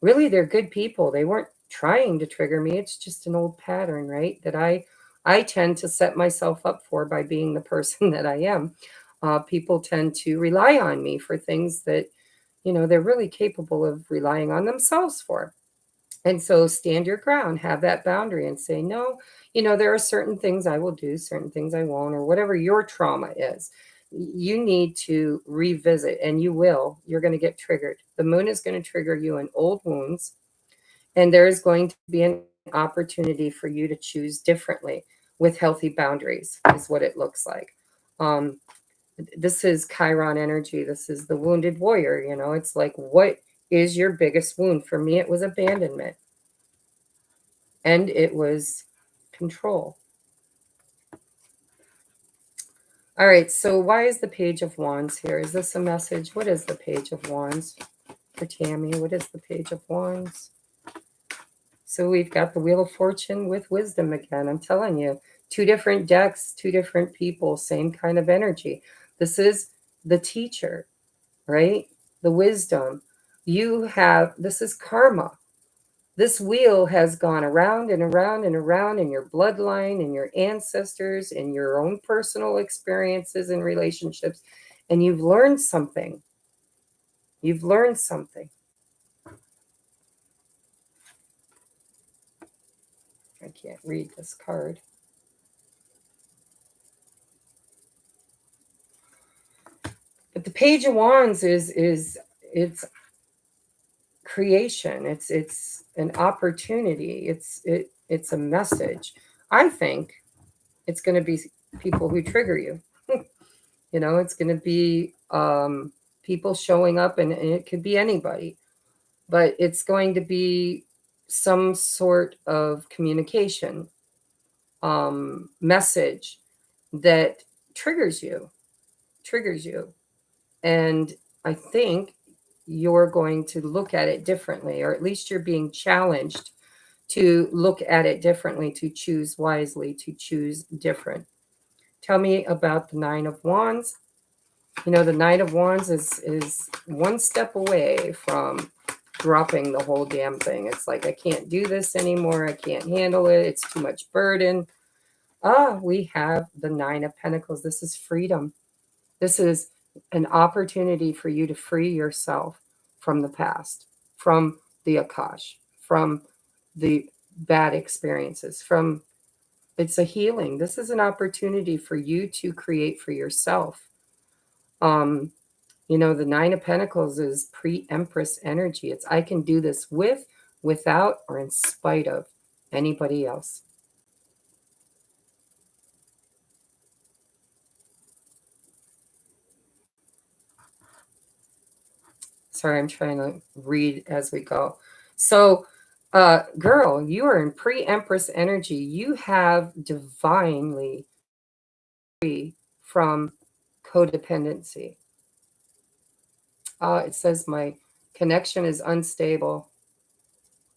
really they're good people. They weren't trying to trigger me. It's just an old pattern, right? That I tend to set myself up for by being the person that I am. People tend to rely on me for things that, they're really capable of relying on themselves for. And so stand your ground, have that boundary and say, no, there are certain things I will do, certain things I won't, or whatever your trauma is. You need to revisit, and you will. You're going to get triggered. The moon is going to trigger you in old wounds, and there is going to be an opportunity for you to choose differently with healthy boundaries, is what it looks like. Um, this is Chiron energy. This is the wounded warrior. It's like, what is your biggest wound? For me, it was abandonment, and it was control. All right, so why is the Page of Wands here? Is this a message? What is the Page of Wands for Tammy? What is the Page of Wands? So we've got the Wheel of Fortune with wisdom again. I'm telling you, two different decks, two different people, same kind of energy. This is the teacher, right? The wisdom. This is karma. This wheel has gone around and around and around in your bloodline, in your ancestors, in your own personal experiences and relationships, and you've learned something. You've learned something. I can't read this card. But the Page of Wands is it's creation. It's an opportunity. It's a message. I think it's going to be people who trigger you. It's going to be people showing up, and it could be anybody, but it's going to be some sort of communication message that triggers you. And I think you're going to look at it differently, or at least you're being challenged to look at it differently, to choose wisely, to choose different. Tell me about the Nine of Wands. The Knight of Wands is one step away from dropping the whole damn thing. It's like, I can't do this anymore. I can't handle it. It's too much burden. We have the Nine of Pentacles. This is freedom. This is an opportunity for you to free yourself from the past, from the Akash, from the bad experiences, it's a healing. This is an opportunity for you to create for yourself. The Nine of Pentacles is pre-Empress energy. It's, I can do this with, without, or in spite of anybody else. Sorry, I'm trying to read as we go. So, girl, you are in pre-Empress energy. You have divinely free from codependency. It says my connection is unstable.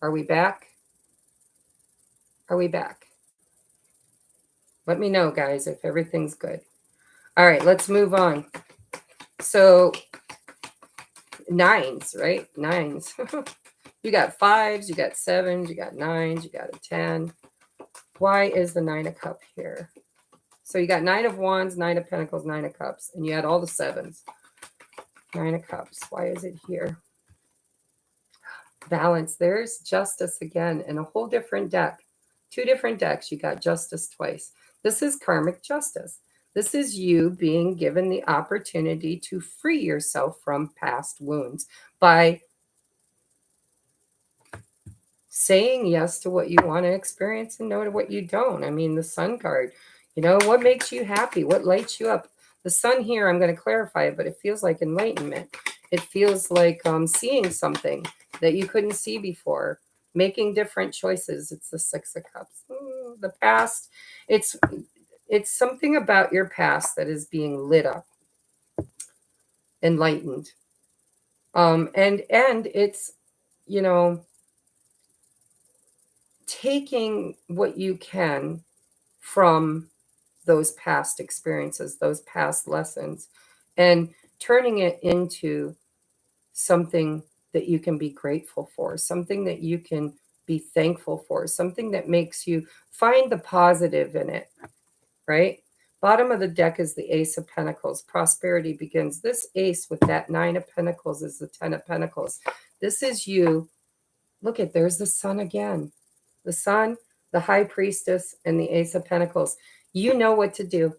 Are we back? Are we back? Let me know, guys, if everything's good. All right, let's move on. So, nines, right? Nines. You got fives, you got sevens, you got nines, you got a 10. Why is the Nine of Cups here? So you got Nine of Wands, Nine of Pentacles, Nine of Cups, and you had all the sevens. Nine of Cups. Why is it here? Balance. There's Justice again in a whole different deck. Two different decks. You got Justice twice. This is karmic justice. This is you being given the opportunity to free yourself from past wounds by saying yes to what you want to experience and no to what you don't. I mean, the Sun card, what makes you happy? What lights you up? The Sun here, I'm going to clarify it, but it feels like enlightenment. It feels like seeing something that you couldn't see before, making different choices. It's the Six of Cups. The past, it's something about your past that is being lit up, enlightened. And it's, taking what you can from those past experiences, those past lessons, and turning it into something that you can be grateful for, something that you can be thankful for, something that makes you find the positive in it, right? Bottom of the deck is the Ace of Pentacles. Prosperity begins. This ace with that Nine of Pentacles is the Ten of Pentacles. This is you. Look at, there's the Sun again. The Sun, the High Priestess, and the Ace of Pentacles. You know what to do.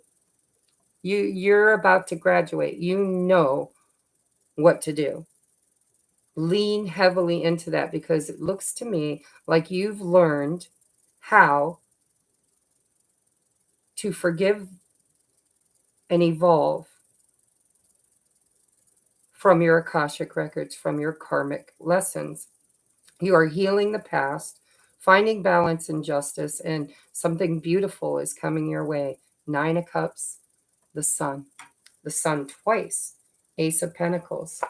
You're about to graduate. You know what to do. Lean heavily into that, because it looks to me like you've learned how to forgive and evolve from your Akashic records, from your karmic lessons. You are healing the past, finding balance and justice, and something beautiful is coming your way. Nine of Cups, the Sun twice, Ace of Pentacles,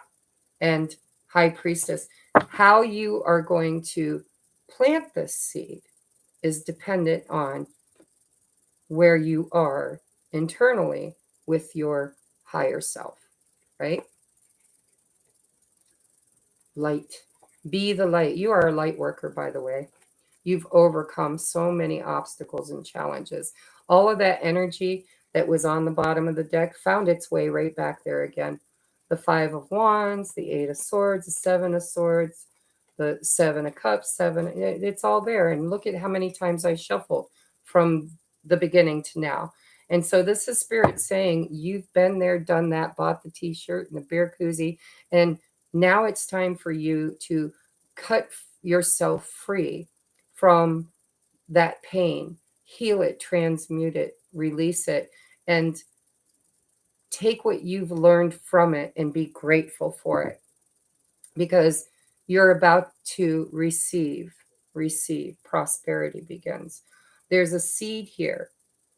and High Priestess. How you are going to plant this seed is dependent on where you are internally with your higher self, right? Light. Be the light. You are a light worker, by the way. You've overcome so many obstacles and challenges. All of that energy that was on the bottom of the deck found its way right back there again. The Five of Wands, the Eight of Swords, the Seven of Swords, the Seven of Cups, it's all there. And look at how many times I shuffled from the beginning to now. And so this is Spirit saying, you've been there, done that, bought the t-shirt and the beer koozie, and now it's time for you to cut yourself free from that pain, heal it, transmute it, release it, and take what you've learned from it and be grateful for it, because you're about to receive. Prosperity begins. There's a seed here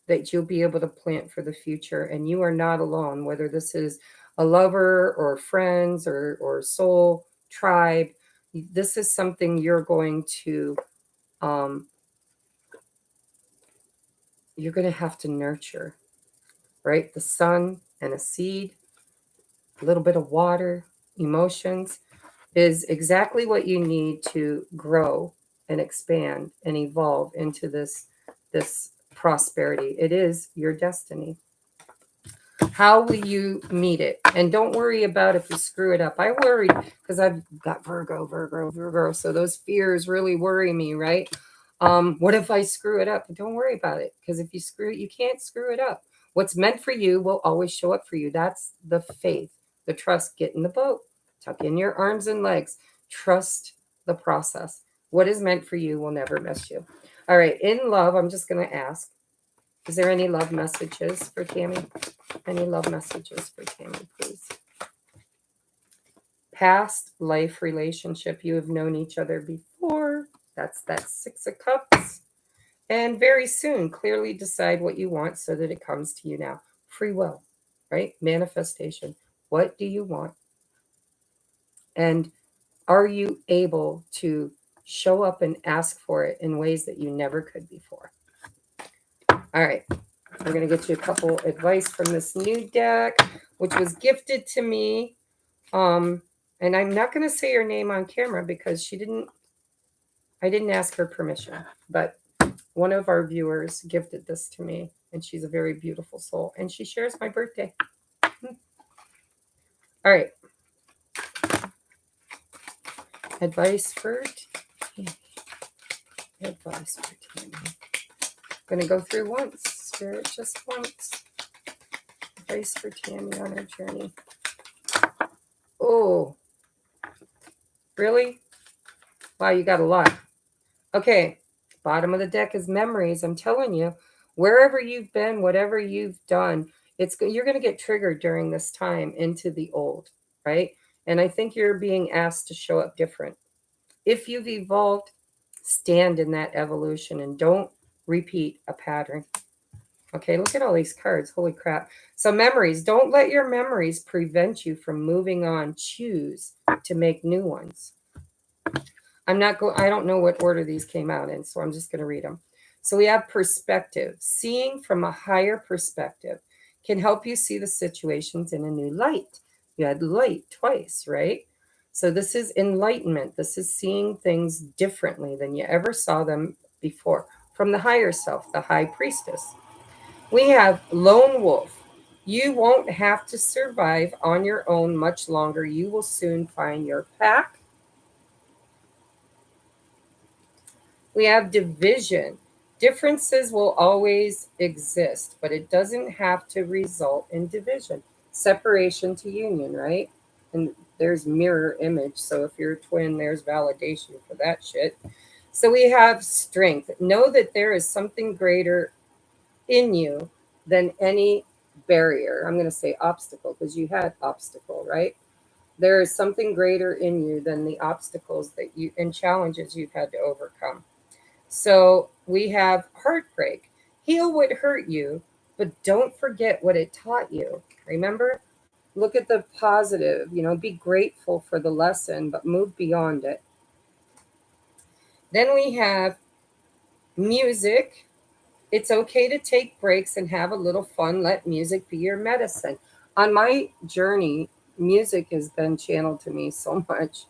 that you'll be able to plant for the future, and you are not alone, whether this is a lover or friends or soul tribe. This is something you're going to have to nurture, right? The Sun and a seed, a little bit of water, emotions is exactly what you need to grow and expand and evolve into this prosperity. It is your destiny. How will you meet it? And don't worry about if you screw it up. I worried because I've got Virgo. So those fears really worry me, right? What if I screw it up? Don't worry about it, because if you screw it, you can't screw it up. What's meant for you will always show up for you. That's the faith, the trust. Get in the boat, tuck in your arms and legs, trust the process. What is meant for you will never miss you. All right, in love, I'm just going to ask, is there any love messages for Tammy? Any love messages for Tammy, please? Past life relationship, you have known each other before. That's that Six of Cups. And very soon, clearly decide what you want so that it comes to you now. Free will, right? Manifestation. What do you want? And are you able to show up and ask for it in ways that you never could before? All right. We're going to get you a couple advice from this new deck, which was gifted to me. And I'm not going to say her name on camera because I didn't ask her permission, but one of our viewers gifted this to me, and she's a very beautiful soul, and she shares my birthday. All right. Advice for Tammy. Advice for Tammy. I'm going to go through once. Spirit, just once. Advice for Tammy on her journey. Oh, really? Wow, you got a lot. Okay, bottom of the deck is memories. I'm telling you, wherever you've been, whatever you've done, you're going to get triggered during this time into the old, right? And I think you're being asked to show up different. If you've evolved, stand in that evolution and don't repeat a pattern. Okay, look at all these cards. Holy crap. So memories, don't let your memories prevent you from moving on. Choose to make new ones. I don't know what order these came out in, so I'm just going to read them. So we have perspective. Seeing from a higher perspective can help you see the situations in a new light. You had light twice, right? So this is enlightenment. This is seeing things differently than you ever saw them before. From the higher self, the high priestess. We have lone wolf. You won't have to survive on your own much longer. You will soon find your pack. We have division. Differences will always exist, but it doesn't have to result in division. Separation to union, right? And there's mirror image. So if you're a twin, there's validation for that shit. So we have strength. Know that there is something greater in you than any barrier. I'm going to say obstacle because you had obstacle, right? There is something greater in you than the obstacles that you and challenges you've had to overcome. So we have heartbreak. Heal what hurt you, but don't forget what it taught you. Remember? Look at the positive, be grateful for the lesson, but move beyond it. Then we have music. It's okay to take breaks and have a little fun. Let music be your medicine. On my journey, music has been channeled to me so much.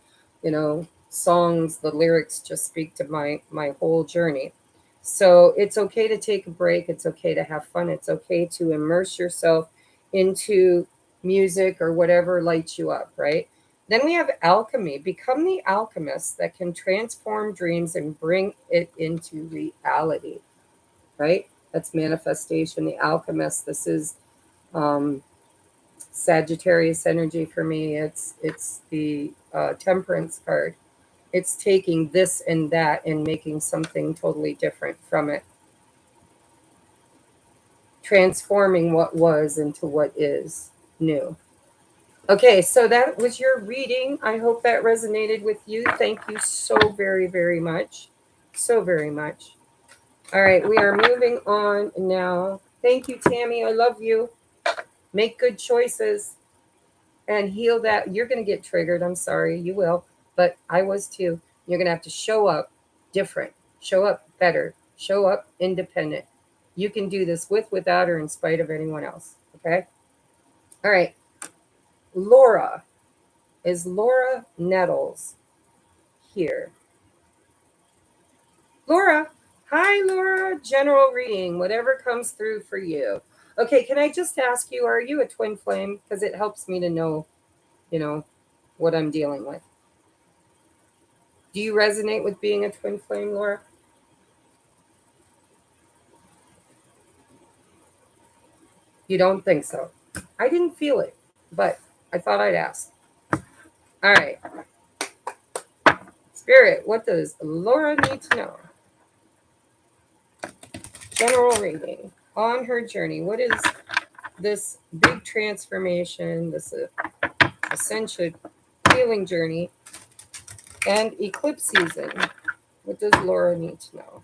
Songs, the lyrics just speak to my whole journey. So it's okay to take a break. It's okay to have fun. It's okay to immerse yourself into music or whatever lights you up, right? Then we have alchemy. Become the alchemist that can transform dreams and bring it into reality, right? That's manifestation, the alchemist. This is Sagittarius energy for me. It's the temperance card. It's taking this and that and making something totally different from it. Transforming what was into what is new. Okay, so that was your reading. I hope that resonated with you. Thank you so very, very much. So very much. All right, we are moving on now. Thank you, Tammy. I love you. Make good choices and heal that. You're going to get triggered. I'm sorry. You will. But I was too. You're going to have to show up different, show up better, show up independent. You can do this with, without, or in spite of anyone else. Okay? All right. Laura. Is Laura Nettles here? Laura. Hi, Laura. General reading, whatever comes through for you. Okay, can I just ask you, are you a twin flame? Because it helps me to know, what I'm dealing with. Do you resonate with being a twin flame, Laura? You don't think so? I didn't feel it, but I thought I'd ask. All right. Spirit, what does Laura need to know? General reading on her journey. What is this big transformation, this ascension, healing journey, and eclipse season? What does Laura need to know?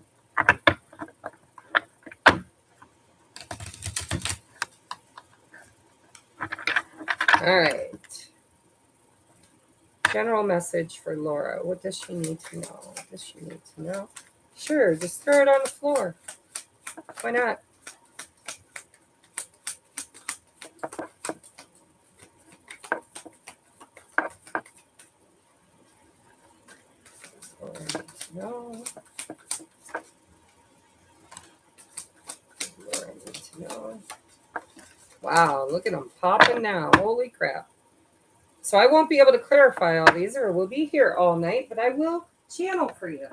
All right. General message for Laura. What does she need to know? What does she need to know? Sure, just throw it on the floor. Why not? Laura needs to know. Laura needs to know. Wow, look at them popping now. Holy crap. So I won't be able to clarify all these, or we'll be here all night, but I will channel for you.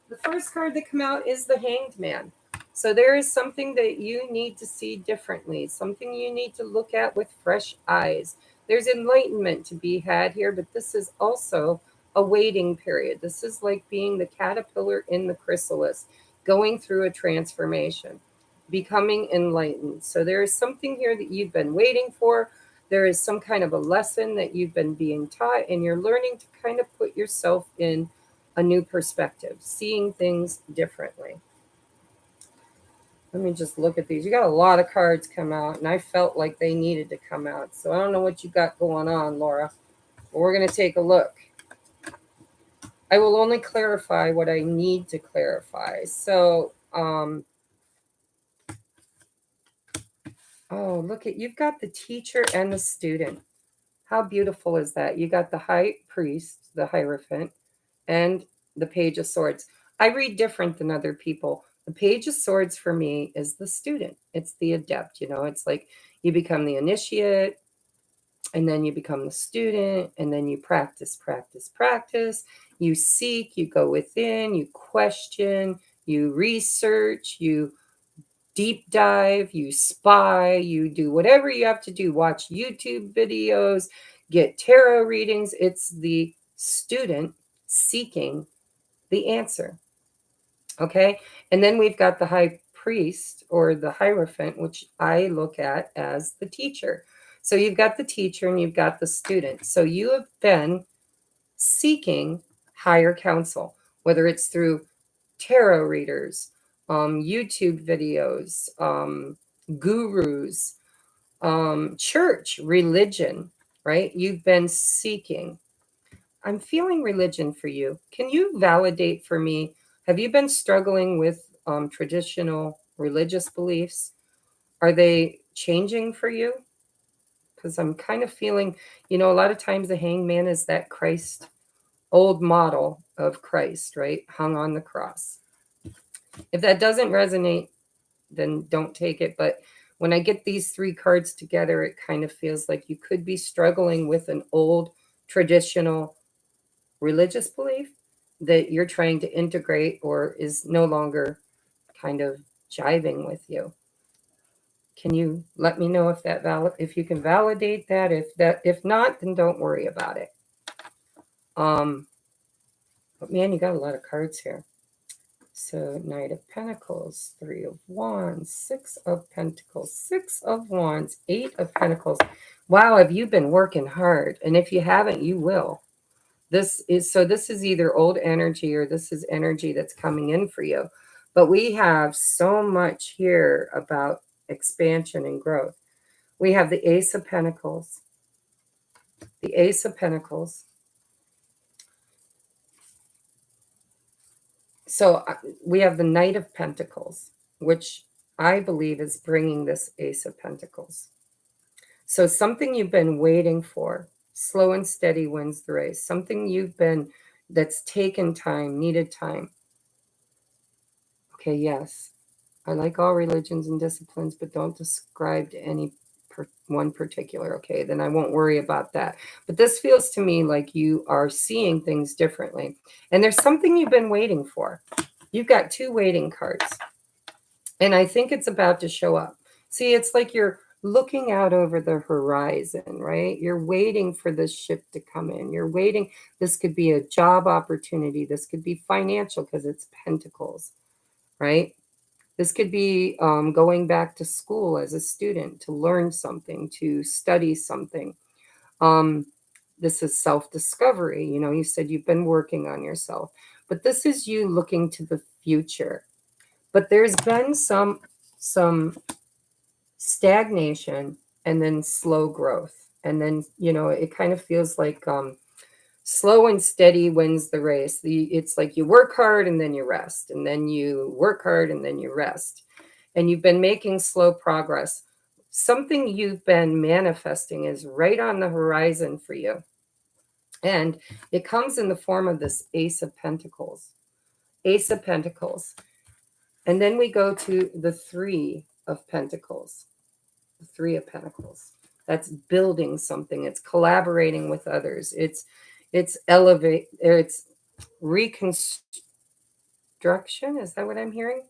The first card that come out is the Hanged Man. So there is something that you need to see differently, something you need to look at with fresh eyes. There's enlightenment to be had here, but this is also a waiting period. This is like being the caterpillar in the chrysalis, going through a transformation, becoming enlightened. So there is something here that you've been waiting for. There is some kind of a lesson that you've been being taught, and you're learning to kind of put yourself in a new perspective, seeing things differently. Let me just look at these. You got a lot of cards come out, and I felt like they needed to come out. So I don't know what you got going on, Laura, but we're going to take a look. I will only clarify what I need to clarify. So, oh, look at, you've got the teacher and the student. How beautiful is that? You got the high priest, the Hierophant, and the Page of Swords. I read different than other people. The Page of Swords for me is the student. It's the adept, you know. It's like you become the initiate, and then you become the student, and then you practice, practice, practice. You seek, you go within, you question, you research, you deep dive, you spy, you do whatever you have to do. Watch YouTube videos, get tarot readings. It's the student seeking the answer. Okay. And then we've got the high priest or the Hierophant, which I look at as the teacher. So you've got the teacher and you've got the student. So you have been seeking higher counsel, whether it's through tarot readers, YouTube videos, gurus, church, religion, right? You've been seeking. I'm feeling religion for you. Can you validate for me? Have you been struggling with traditional religious beliefs? Are they changing for you? Because I'm kind of feeling, you know, a lot of times the hangman is that Christ, old model of Christ, right? Hung on the cross. If that doesn't resonate, then don't take it. But when I get these three cards together, it kind of feels like you could be struggling with an old traditional religious belief that you're trying to integrate or is no longer kind of jiving with you. Can you let me know if that if you can validate that? If not, then don't worry about it. But man, you got a lot of cards here. So Knight of Pentacles, Three of Wands, Six of Pentacles, Six of Wands, Eight of Pentacles. Wow, have you been working hard? And if you haven't, you will. This is either old energy or this is energy that's coming in for you. But we have so much here about expansion and growth. We have the Ace of Pentacles. The Ace of Pentacles. So we have the Knight of Pentacles, which I believe is bringing this Ace of Pentacles. So something you've been waiting for, slow and steady wins the race. Something you've been, that's taken time, needed time. Okay, yes. I like all religions and disciplines, but don't describe to any one particular. Okay, then I won't worry about that. But this feels to me like you are seeing things differently. And there's something you've been waiting for. You've got two waiting cards. And I think it's about to show up. See, it's like you're looking out over the horizon, right? You're waiting for this ship to come in. You're waiting. This could be a job opportunity. This could be financial because it's pentacles, right? This could be going back to school as a student to learn something, to study something. This is self-discovery. You know, you said you've been working on yourself, but this is you looking to the future. But there's been some stagnation and then slow growth. And then, you know, it kind of feels like slow and steady wins the race. It's like you work hard and then you rest, and then you work hard and then you rest. And you've been making slow progress. Something you've been manifesting is right on the horizon for you. And it comes in the form of this Ace of Pentacles. Ace of Pentacles. And then we go to the Three of Pentacles. The Three of Pentacles. That's building something. It's collaborating with others. It's elevate. It's reconstruction. Is that what I'm hearing?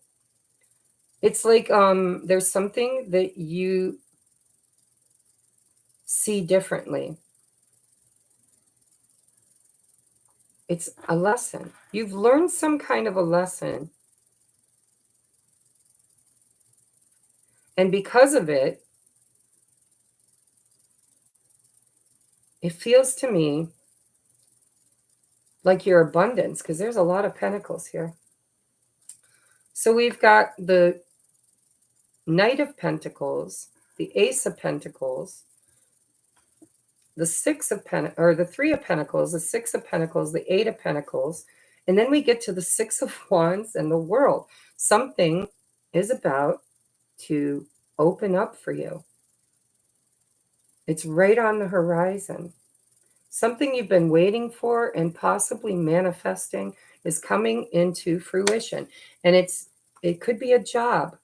It's like there's something that you see differently. It's a lesson. You've learned some kind of a lesson. And because of it, it feels to me like your abundance, because there's a lot of pentacles here. So we've got the Knight of Pentacles, the Ace of Pentacles, the Six of Pentacles, or the Three of Pentacles, the Six of Pentacles, the Eight of Pentacles, and then we get to the Six of Wands and the World. Something is about to open up for you. It's right on the horizon. Something you've been waiting for and possibly manifesting is coming into fruition. And it could be a job.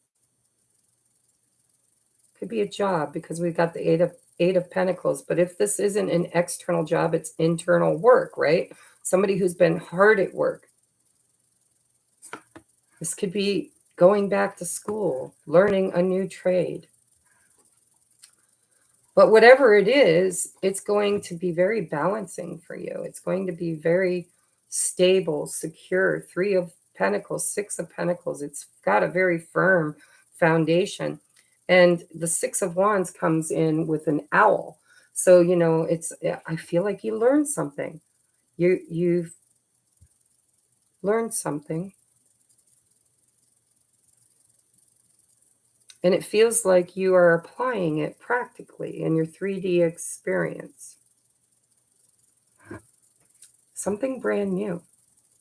Could be a job, because we've got the Eight of Pentacles. But if this isn't an external job, it's internal work, right? Somebody who's been hard at work. This could be going back to school, learning a new trade. But whatever it is, it's going to be very balancing for you. It's going to be very stable, secure. Three of Pentacles, Six of Pentacles. It's got a very firm foundation. And the Six of Wands comes in with an owl. So, I feel like you learned something. You've learned something. And it feels like you are applying it practically in your 3D experience. Something brand new.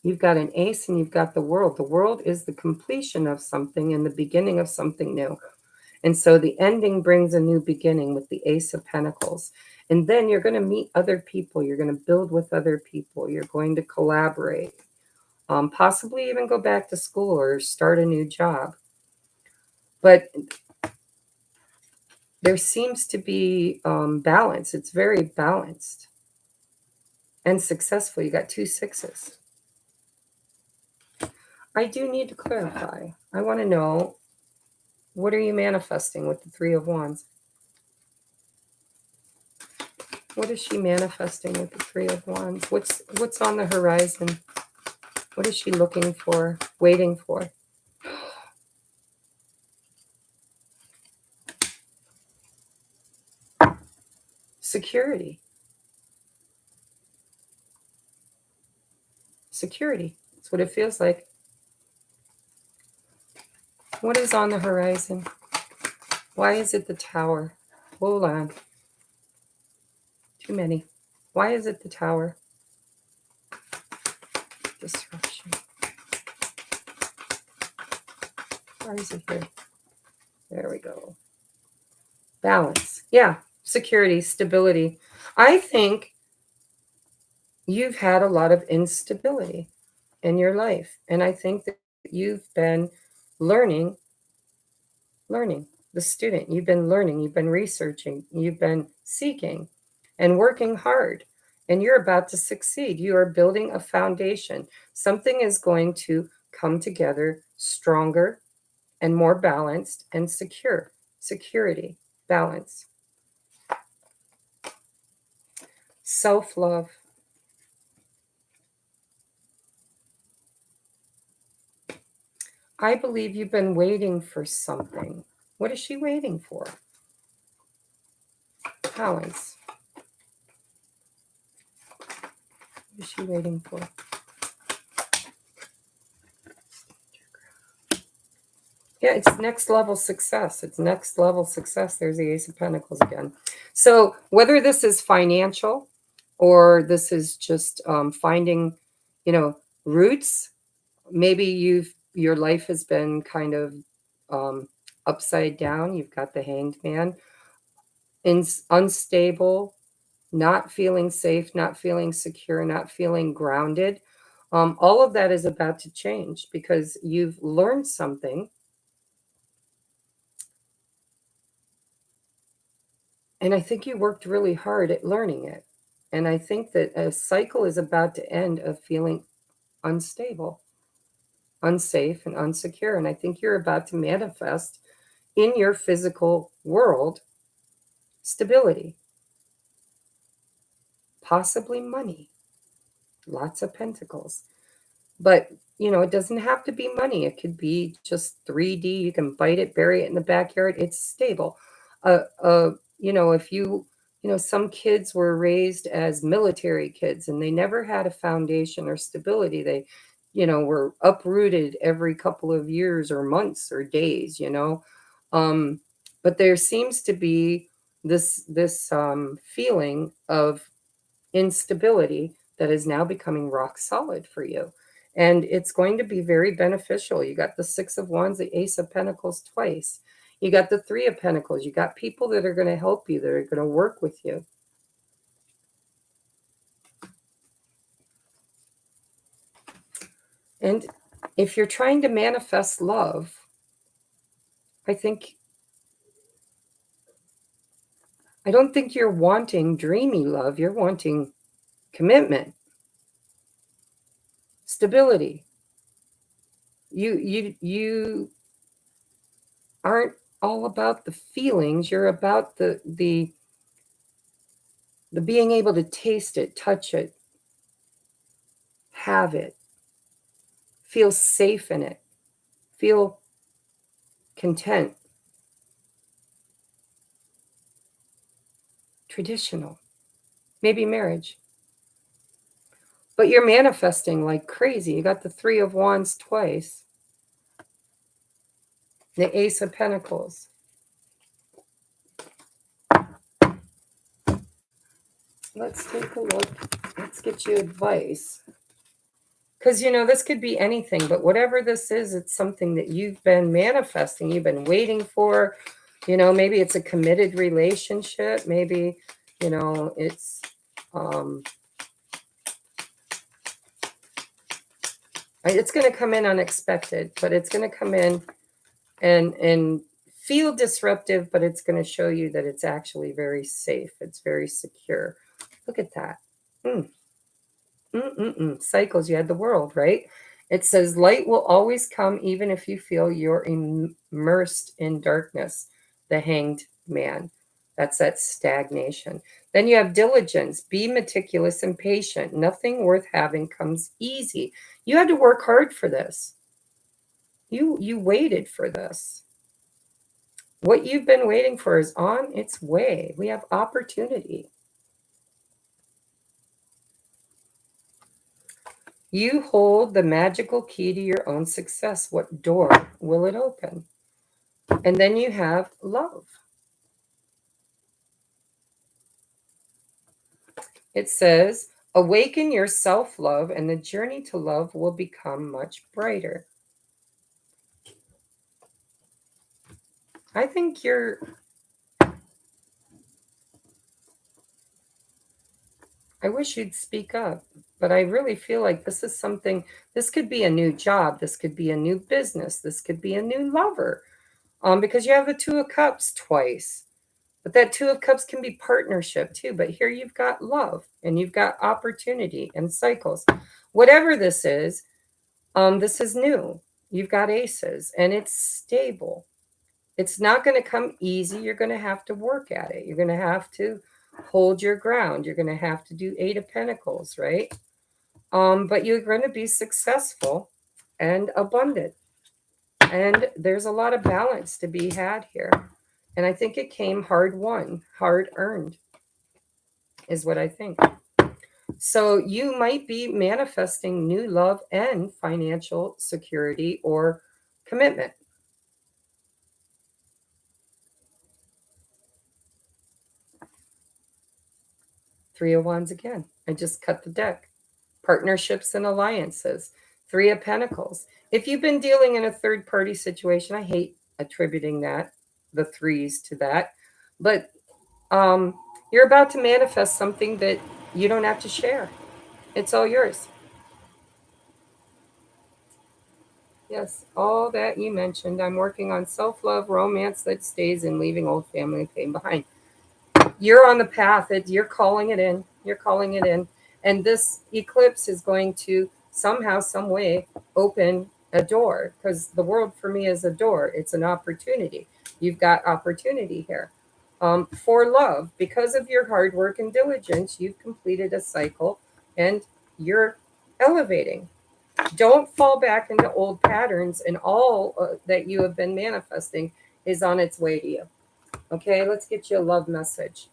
You've got an ace and you've got the world. The world is the completion of something and the beginning of something new. And so the ending brings a new beginning with the Ace of Pentacles. And then you're going to meet other people. You're going to build with other people. You're going to collaborate. Possibly even go back to school or start a new job. But there seems to be balance. It's very balanced and successful. You got two sixes. I do need to clarify. I want to know, what are you manifesting with the Three of Wands? What is she manifesting with the Three of Wands? What's on the horizon? What is she looking for, waiting for? Security. Security. That's what it feels like. What is on the horizon? Why is it the Tower? Hold on. Too many. Why is it the Tower? Disruption. Why is it here? There we go. Balance. Yeah. Security, stability. I think you've had a lot of instability in your life. And I think that you've been learning, the student. You've been learning, you've been researching, you've been seeking and working hard. And you're about to succeed. You are building a foundation. Something is going to come together stronger and more balanced and secure. Security, balance. Self-love. I believe you've been waiting for something. What is she waiting for? Balance. What is she waiting for? Yeah, it's next level success. It's next level success. There's the Ace of Pentacles again. So whether this is financial or this is just finding, roots, maybe your life has been kind of upside down. You've got the Hanged Man, unstable, not feeling safe, not feeling secure, not feeling grounded. All of that is about to change because you've learned something. And I think you worked really hard at learning it. And I think that a cycle is about to end of feeling unstable, unsafe, and unsecure. And I think you're about to manifest in your physical world stability, possibly money, lots of pentacles. But, it doesn't have to be money. It could be just 3D. You can bite it, bury it in the backyard. It's stable. Uh, uh, if some kids were raised as military kids and they never had a foundation or stability. They, were uprooted every couple of years or months or days. Um, but there seems to be this feeling of instability that is now becoming rock solid for you. And it's going to be very beneficial. You got the Six of Wands, the Ace of Pentacles twice. You got the Three of Pentacles. You got people that are going to help you, that are going to work with you. And if you're trying to manifest love, I don't think you're wanting dreamy love. You're wanting commitment, stability. You aren't all about the feelings. You're about the being able to taste it, touch it, have it, feel safe in it, feel content, traditional, maybe marriage. But you're manifesting like crazy. You got the Three of Wands twice, the Ace of Pentacles. Let's take a look. Let's get you advice. Because, this could be anything, but whatever this is, it's something that you've been manifesting, you've been waiting for. Maybe it's a committed relationship. Maybe, it's it's going to come in unexpected, but it's going to come in and feel disruptive, but it's going to show you that it's actually very safe. It's very secure. Look at that. Cycles. You had the World, right? It says light will always come even if you feel you're immersed in darkness. The Hanged Man. That's that stagnation. Then you have diligence. Be meticulous and patient. Nothing worth having comes easy. You had to work hard for this. You waited for this. What you've been waiting for is on its way. We have opportunity. You hold the magical key to your own success. What door will it open? And then you have love. It says, awaken your self-love and the journey to love will become much brighter. I think I wish you'd speak up, but I really feel like this is something, this could be a new job. This could be a new business. This could be a new lover. Because you have the Two of Cups twice. But that Two of Cups can be partnership too. But here you've got love and you've got opportunity and cycles. Whatever this is new. You've got aces and it's stable. It's not going to come easy. You're going to have to work at it. You're going to have to hold your ground. You're going to have to do Eight of Pentacles, right? But you're going to be successful and abundant. And there's a lot of balance to be had here. And I think it came hard won, hard earned, is what I think. So you might be manifesting new love and financial security or commitment. Three of Wands again. I just cut the deck. Partnerships and alliances. Three of Pentacles. If you've been dealing in a third party situation, I hate attributing the threes to that. But you're about to manifest something that you don't have to share. It's all yours. Yes, all that you mentioned. I'm working on self-love, romance that stays, and leaving old family pain behind. You're on the path. You're calling it in. You're calling it in. And this eclipse is going to somehow, some way open a door, because the world for me is a door. It's an opportunity. You've got opportunity here. For love, because of your hard work and diligence, you've completed a cycle and you're elevating. Don't fall back into old patterns, and all that you have been manifesting is on its way to you. Okay, let's get you a love message.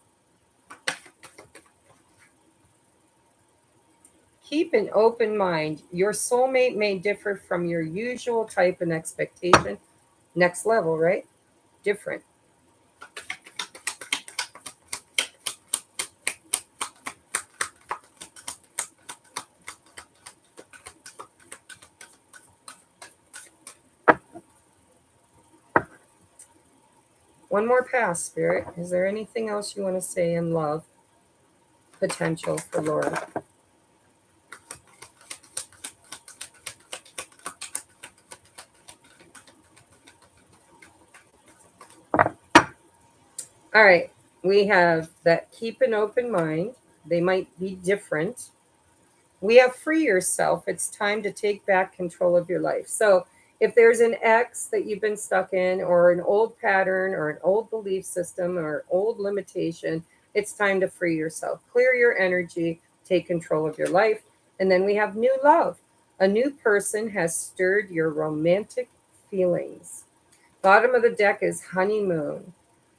Keep an open mind. Your soulmate may differ from your usual type and expectation. Next level, right? Different. One more pass, Spirit. Is there anything else you want to say in love potential for Laura? All right. We have that keep an open mind. They might be different. We have free yourself. It's time to take back control of your life. So if there's an ex that you've been stuck in, or an old pattern, or an old belief system, or old limitation, it's time to free yourself. Clear your energy, take control of your life. And then we have new love. A new person has stirred your romantic feelings. Bottom of the deck is honeymoon.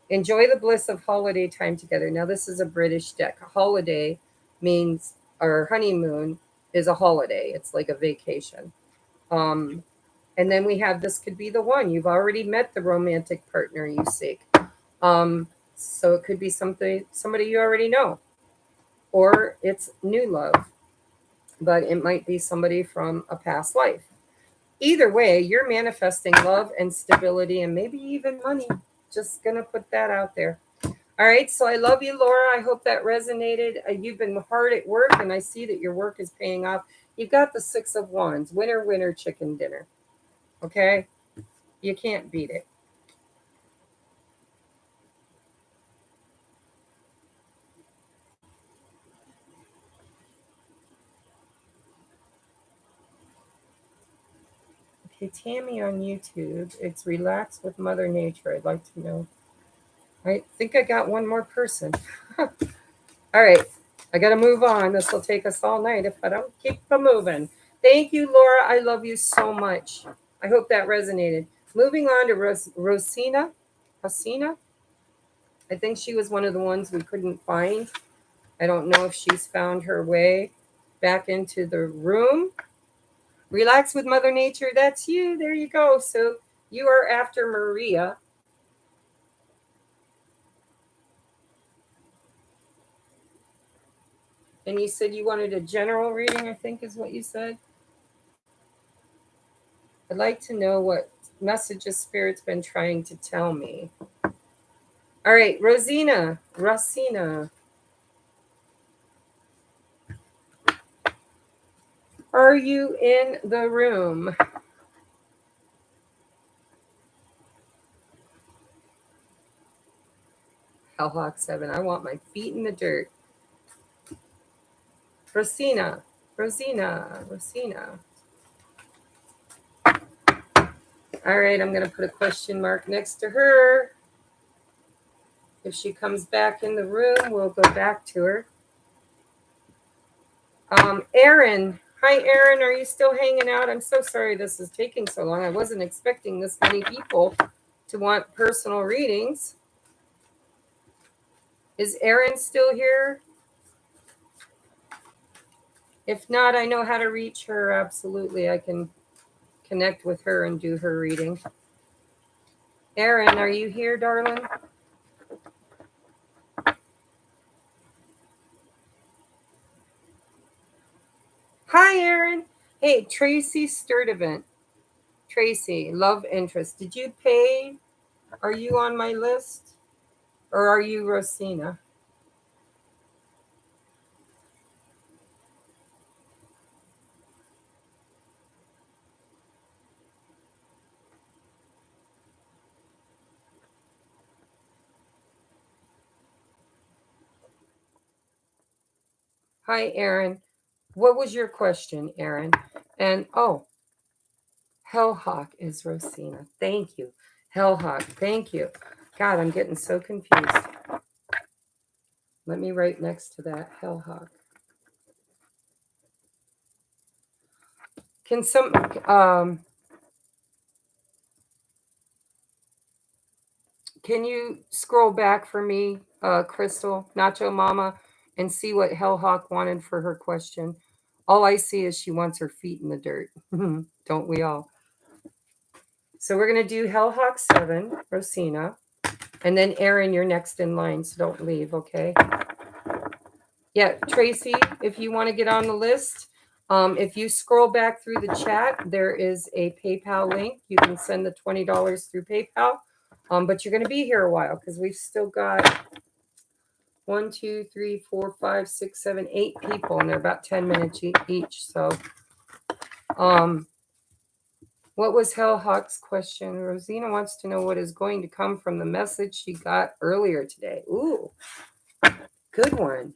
Enjoy the bliss of holiday time together. Now, this is a British deck. Holiday means, or honeymoon is a holiday. It's like a vacation. Um, and then we have, this could be the one. You've already met the romantic partner you seek. So it could be somebody you already know, or it's new love, but it might be somebody from a past life. Either way, you're manifesting love and stability and maybe even money. Just going to put that out there. All right. So I love you, Laura. I hope that resonated. You've been hard at work, and I see that your work is paying off. You've got the 6 of Wands. Winner, winner, chicken dinner. Okay. You can't beat it. Okay, Tammy on YouTube. It's Relax with Mother Nature. I'd like to know. I think I got one more person. All right. I got to move on. This will take us all night if I don't keep moving. Thank you, Laura. I love you so much. I hope that resonated. Moving on to Rosina. Rosina? I think she was one of the ones we couldn't find. I don't know if she's found her way back into the room. Relax with Mother Nature. That's you. There you go. So you are after Maria. And you said you wanted a general reading, I think is what you said. I'd like to know what messages Spirit's been trying to tell me. All right, Rosina. Are you in the room? Hellhawk 7. I want my feet in the dirt. Rosina. All right, I'm going to put a question mark next to her. If she comes back in the room, we'll go back to her. Aaron. Hi, Aaron. Are you still hanging out? I'm so sorry this is taking so long. I wasn't expecting this many people to want personal readings. Is Aaron still here? If not, I know how to reach her. Absolutely. I can connect with her and do her reading. Aaron, are you here, darling? Hi, Aaron. Hey, Tracy Sturdivant. Tracy, love interest. Did you pay? Are you on my list? Or are you Rosina? Hi, Aaron. What was your question, Aaron? And oh, Hellhawk is Rosina. Thank you. Hellhawk, thank you. God, I'm getting so confused. Let me write next to that Hellhawk. Can some can you scroll back for me, Crystal, Nacho Mama, and see what Hellhawk wanted for her question? All I see is she wants her feet in the dirt. Don't we all? So we're going to do Hellhawk 7, Rosina. And then Aaron, you're next in line, so don't leave, okay? Yeah, Tracy, if you want to get on the list, if you scroll back through the chat, there is a PayPal link. You can send the $20 through PayPal. But you're going to be here a while because we've still got 1, 2, 3, 4, 5, 6, 7, 8 people, and they're about 10 minutes each. So, what was Hellhawk's question? Rosina wants to know what is going to come from the message she got earlier today. Ooh, good one.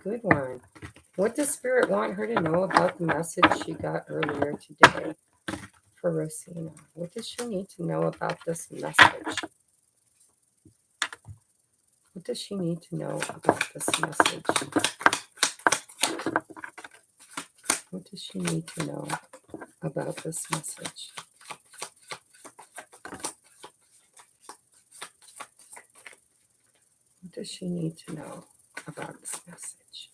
Good one. What does Spirit want her to know about the message she got earlier today for Rosina? What does she need to know about this message? What does she need to know about this message? What does she need to know about this message? What does she need to know about this message?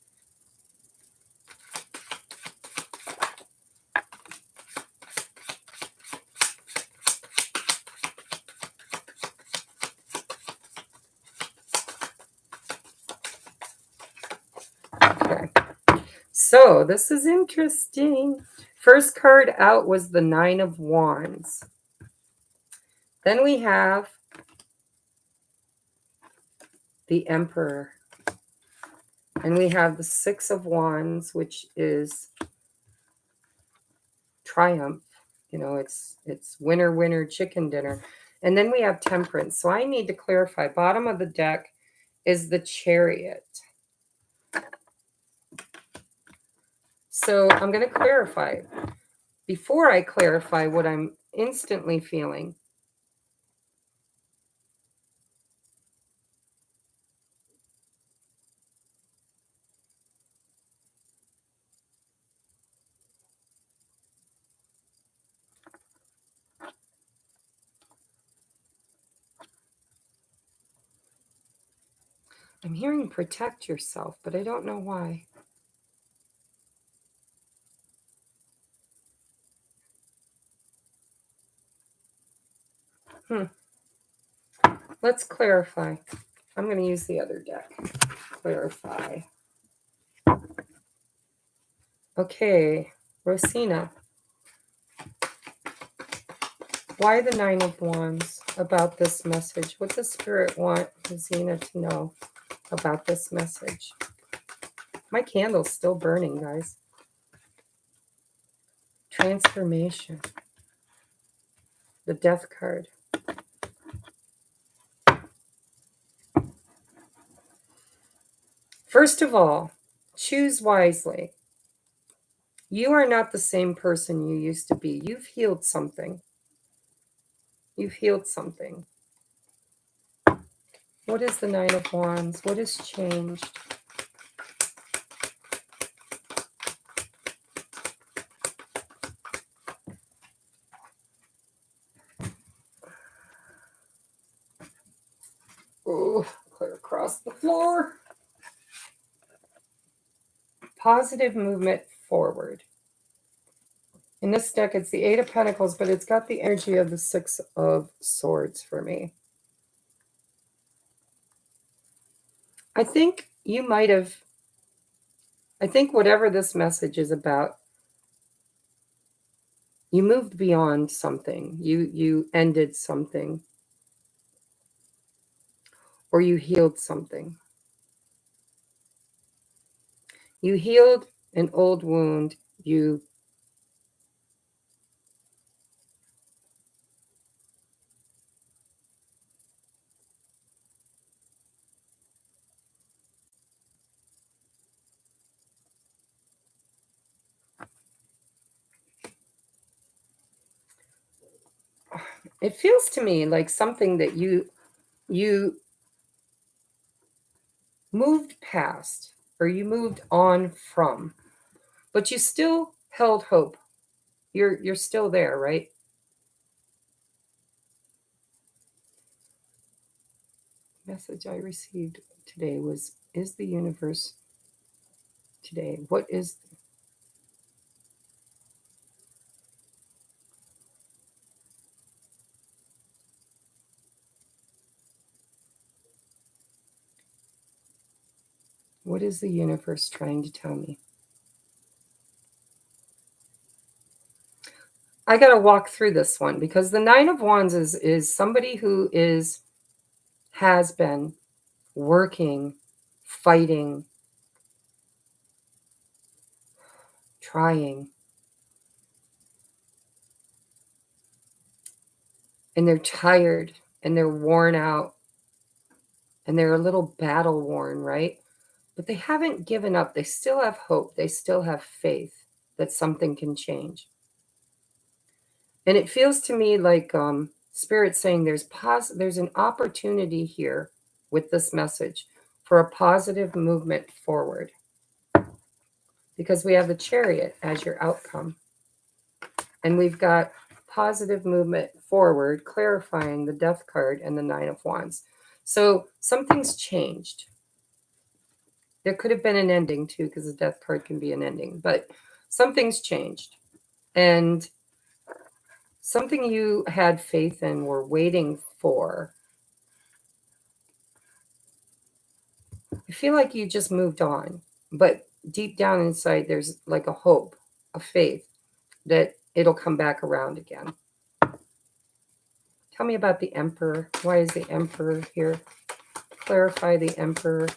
Okay. So this is interesting. First card out was the 9 of Wands. Then we have the Emperor. And we have the 6 of Wands, which is triumph. You know, it's winner, winner, chicken dinner. And then we have Temperance. So I need to clarify. Bottom of the deck is the Chariot. So I'm going to clarify. Before I clarify what I'm instantly feeling, I'm hearing protect yourself, but I don't know why. Let's clarify. I'm going to use the other deck. Clarify. Okay, Rosina. Why the 9 of Wands about this message? What does Spirit want Rosina to know about this message? My candle's still burning, guys. Transformation. The Death card. First of all, choose wisely. You are not the same person you used to be. You've healed something. You've healed something. What is the 9 of Wands? What has changed? Oh, clear across the floor. Positive movement forward. In this deck, it's the 8 of Pentacles, but it's got the energy of the 6 of Swords for me. I think you might have, I think whatever this message is about, you moved beyond something. You ended something. Or you healed something. You healed an old wound. You It feels to me like something that you moved past or you moved on from, but you still held hope. You're still there, right? Message I received today was, is the universe today? What is the universe trying to tell me? I got to walk through this one because the Nine of Wands is somebody who has been working, fighting, trying, and they're tired and they're worn out and they're a little battle worn, right? But they haven't given up. They still have hope. They still have faith that something can change. And it feels to me like Spirit saying there's an opportunity here with this message for a positive movement forward, because we have the Chariot as your outcome. And we've got positive movement forward, clarifying the Death card and the Nine of Wands. So something's changed. There could have been an ending too, because the Death card can be an ending, but something's changed. And something you had faith in, were waiting for, I feel like you just moved on. But deep down inside, there's like a hope, a faith that it'll come back around again. Tell me about the Emperor. Why is the Emperor here? Clarify the Emperor.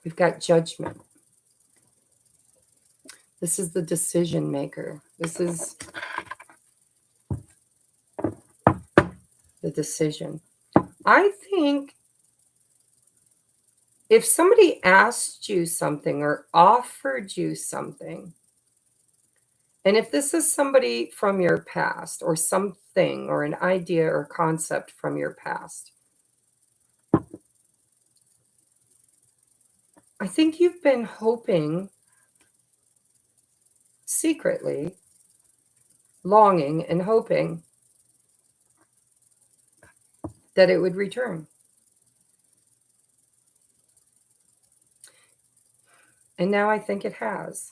We've got Judgment. This is the decision maker. This is the decision. I think if somebody asked you something or offered you something, and if this is somebody from your past or something or an idea or concept from your past, I think you've been hoping secretly, longing and hoping that it would return. And now I think it has.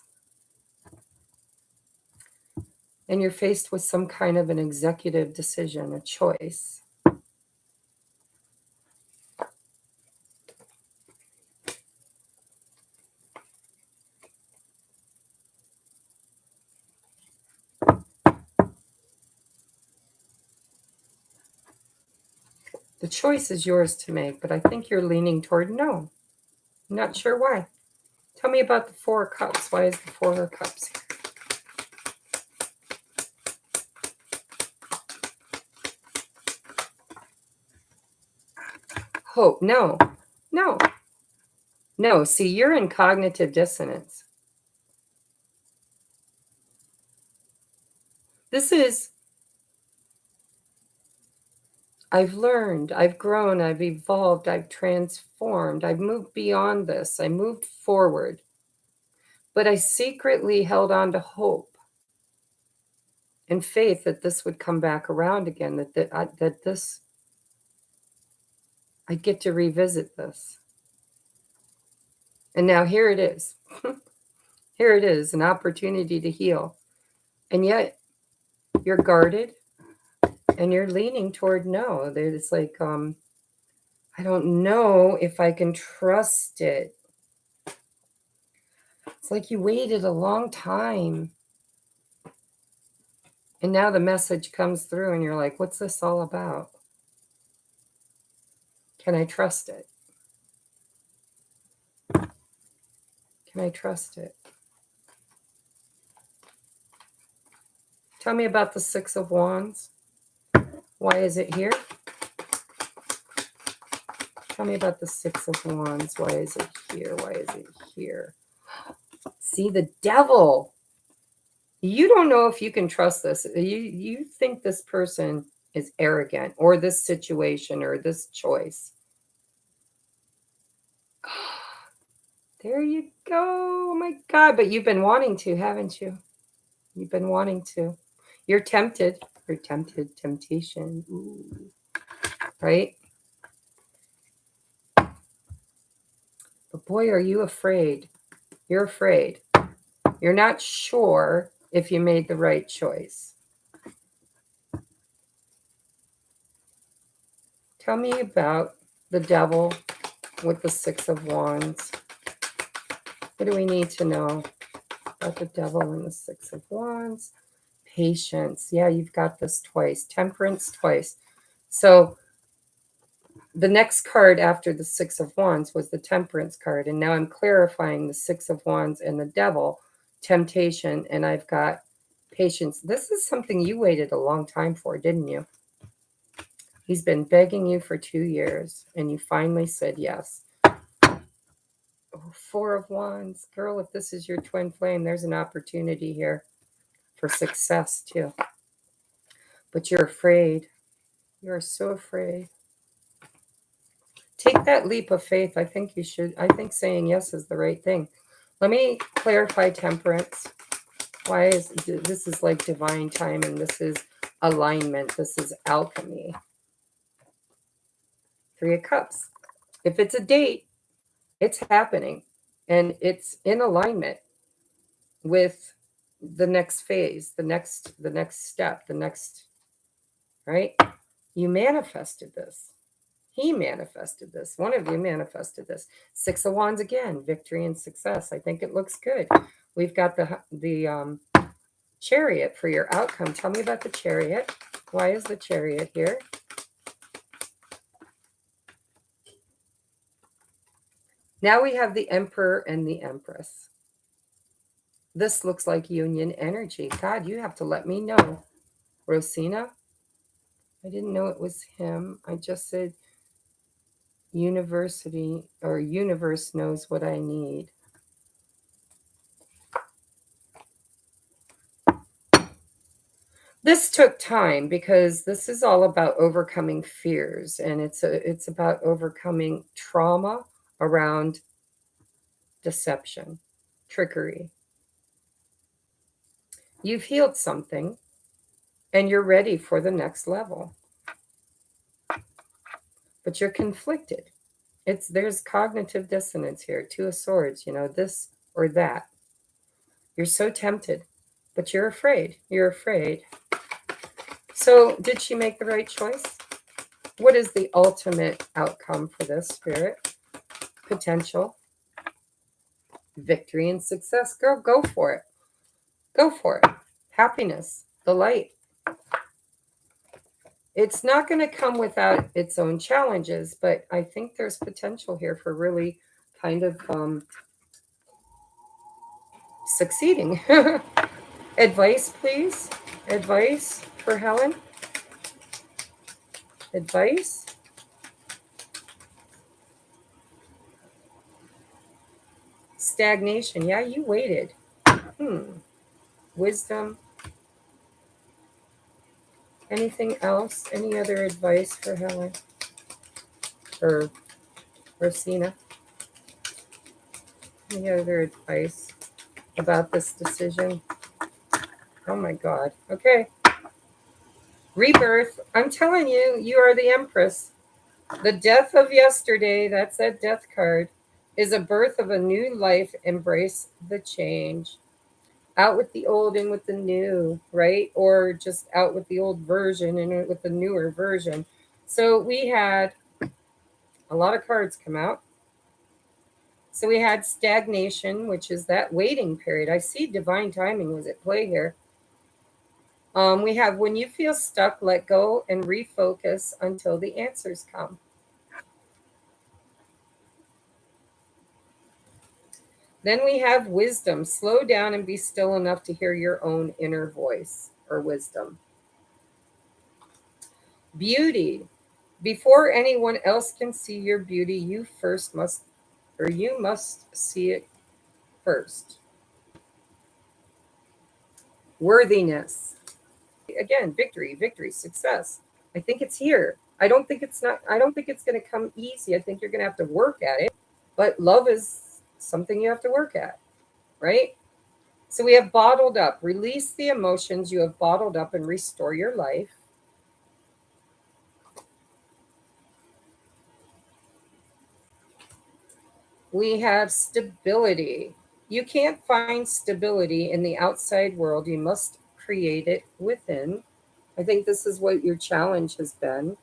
And you're faced with some kind of an executive decision, a choice. The choice is yours to make, but I think you're leaning toward no. I'm not sure why. Tell me about the Four of Cups. Why is the Four of Cups here? Hope. No. No. No. See, you're in cognitive dissonance. This is, I've learned, I've grown, I've evolved, I've transformed, I've moved beyond this, I moved forward. But I secretly held on to hope and faith that this would come back around again, that this, I'd get to revisit this. And now here it is. Here it is, an opportunity to heal. And yet you're guarded and you're leaning toward no. It's like, I don't know if I can trust it. It's like you waited a long time. And now the message comes through and you're like, what's this all about? Can I trust it? Can I trust it? Tell me about the Six of Wands. Why is it here? Tell me about the Six of Wands. Why is it here? Why is it here? See, the Devil. You don't know if you can trust this. You think this person is arrogant, or this situation, or this choice. There you go. Oh my God. But you've been wanting to, haven't you? You've been wanting to. You're tempted. You're tempted. Temptation. Ooh. Right? But boy, are you afraid. You're afraid. You're not sure if you made the right choice. Tell me about the devil with the Six of Wands. What do we need to know about the devil and the Six of Wands? Patience. Yeah, you've got this twice. Temperance twice. So the next card after the Six of Wands was the Temperance card. And now I'm clarifying the Six of Wands and the devil, temptation, and I've got patience. This is something you waited a long time for, didn't you? He's been begging you for 2 years, and you finally said yes. Oh, Four of Wands. Girl, if this is your twin flame, there's an opportunity here for success too. But you're afraid. You're so afraid. Take that leap of faith. I think you should. I think saying yes is the right thing. Let me clarify temperance. Why is this is like divine timing? This is alignment. This is alchemy. Three of Cups. If it's a date, it's happening, and it's in alignment with the next phase, the next step, the next, right? You manifested this. He manifested this. One of you manifested this. Six of Wands again, victory and success. I think it looks good. We've got the Chariot for your outcome. Tell me about the Chariot. Why is the Chariot here? Now we have the Emperor and the Empress. This looks like union energy. God, you have to let me know. Rosina, I didn't know it was him. I just said university or universe knows what I need. This took time because this is all about overcoming fears, and it's about overcoming trauma around deception, trickery. You've healed something and you're ready for the next level. But you're conflicted. There's cognitive dissonance here, Two of Swords, this or that. You're so tempted, but you're afraid. You're afraid. So, did she make the right choice? What is the ultimate outcome for this, Spirit? Potential, victory, and success. Girl, go for it. Go for it. Happiness, the light. It's not going to come without its own challenges, but I think there's potential here for really kind of succeeding. Advice, please. Advice for Helen. Advice. Stagnation. Yeah, you waited. Wisdom. Anything else? Any other advice for Helen? Or Rosina? Any other advice about this decision? Oh my God. Okay. Rebirth. I'm telling you, you are the Empress. The death of yesterday, that's that death card, is a birth of a new life. Embrace the change. Out with the old, in with the new, right? Or just out with the old version and in with the newer version. So we had a lot of cards come out. So we had stagnation, which is that waiting period. I see divine timing was at play here. We have when you feel stuck, let go and refocus until the answers come. Then we have wisdom. Slow down and be still enough to hear your own inner voice or wisdom. Beauty. Before anyone else can see your beauty, you must see it first. worthiness. Again, victory, victory, success. I think it's here. I don't think it's going to come easy. I think you're going to have to work at it. But love is something you have to work at, right? So we have bottled up. Release the emotions you have bottled up and restore your life. We have stability. You can't find stability in the outside world. You must create it within. I think this is what your challenge has been.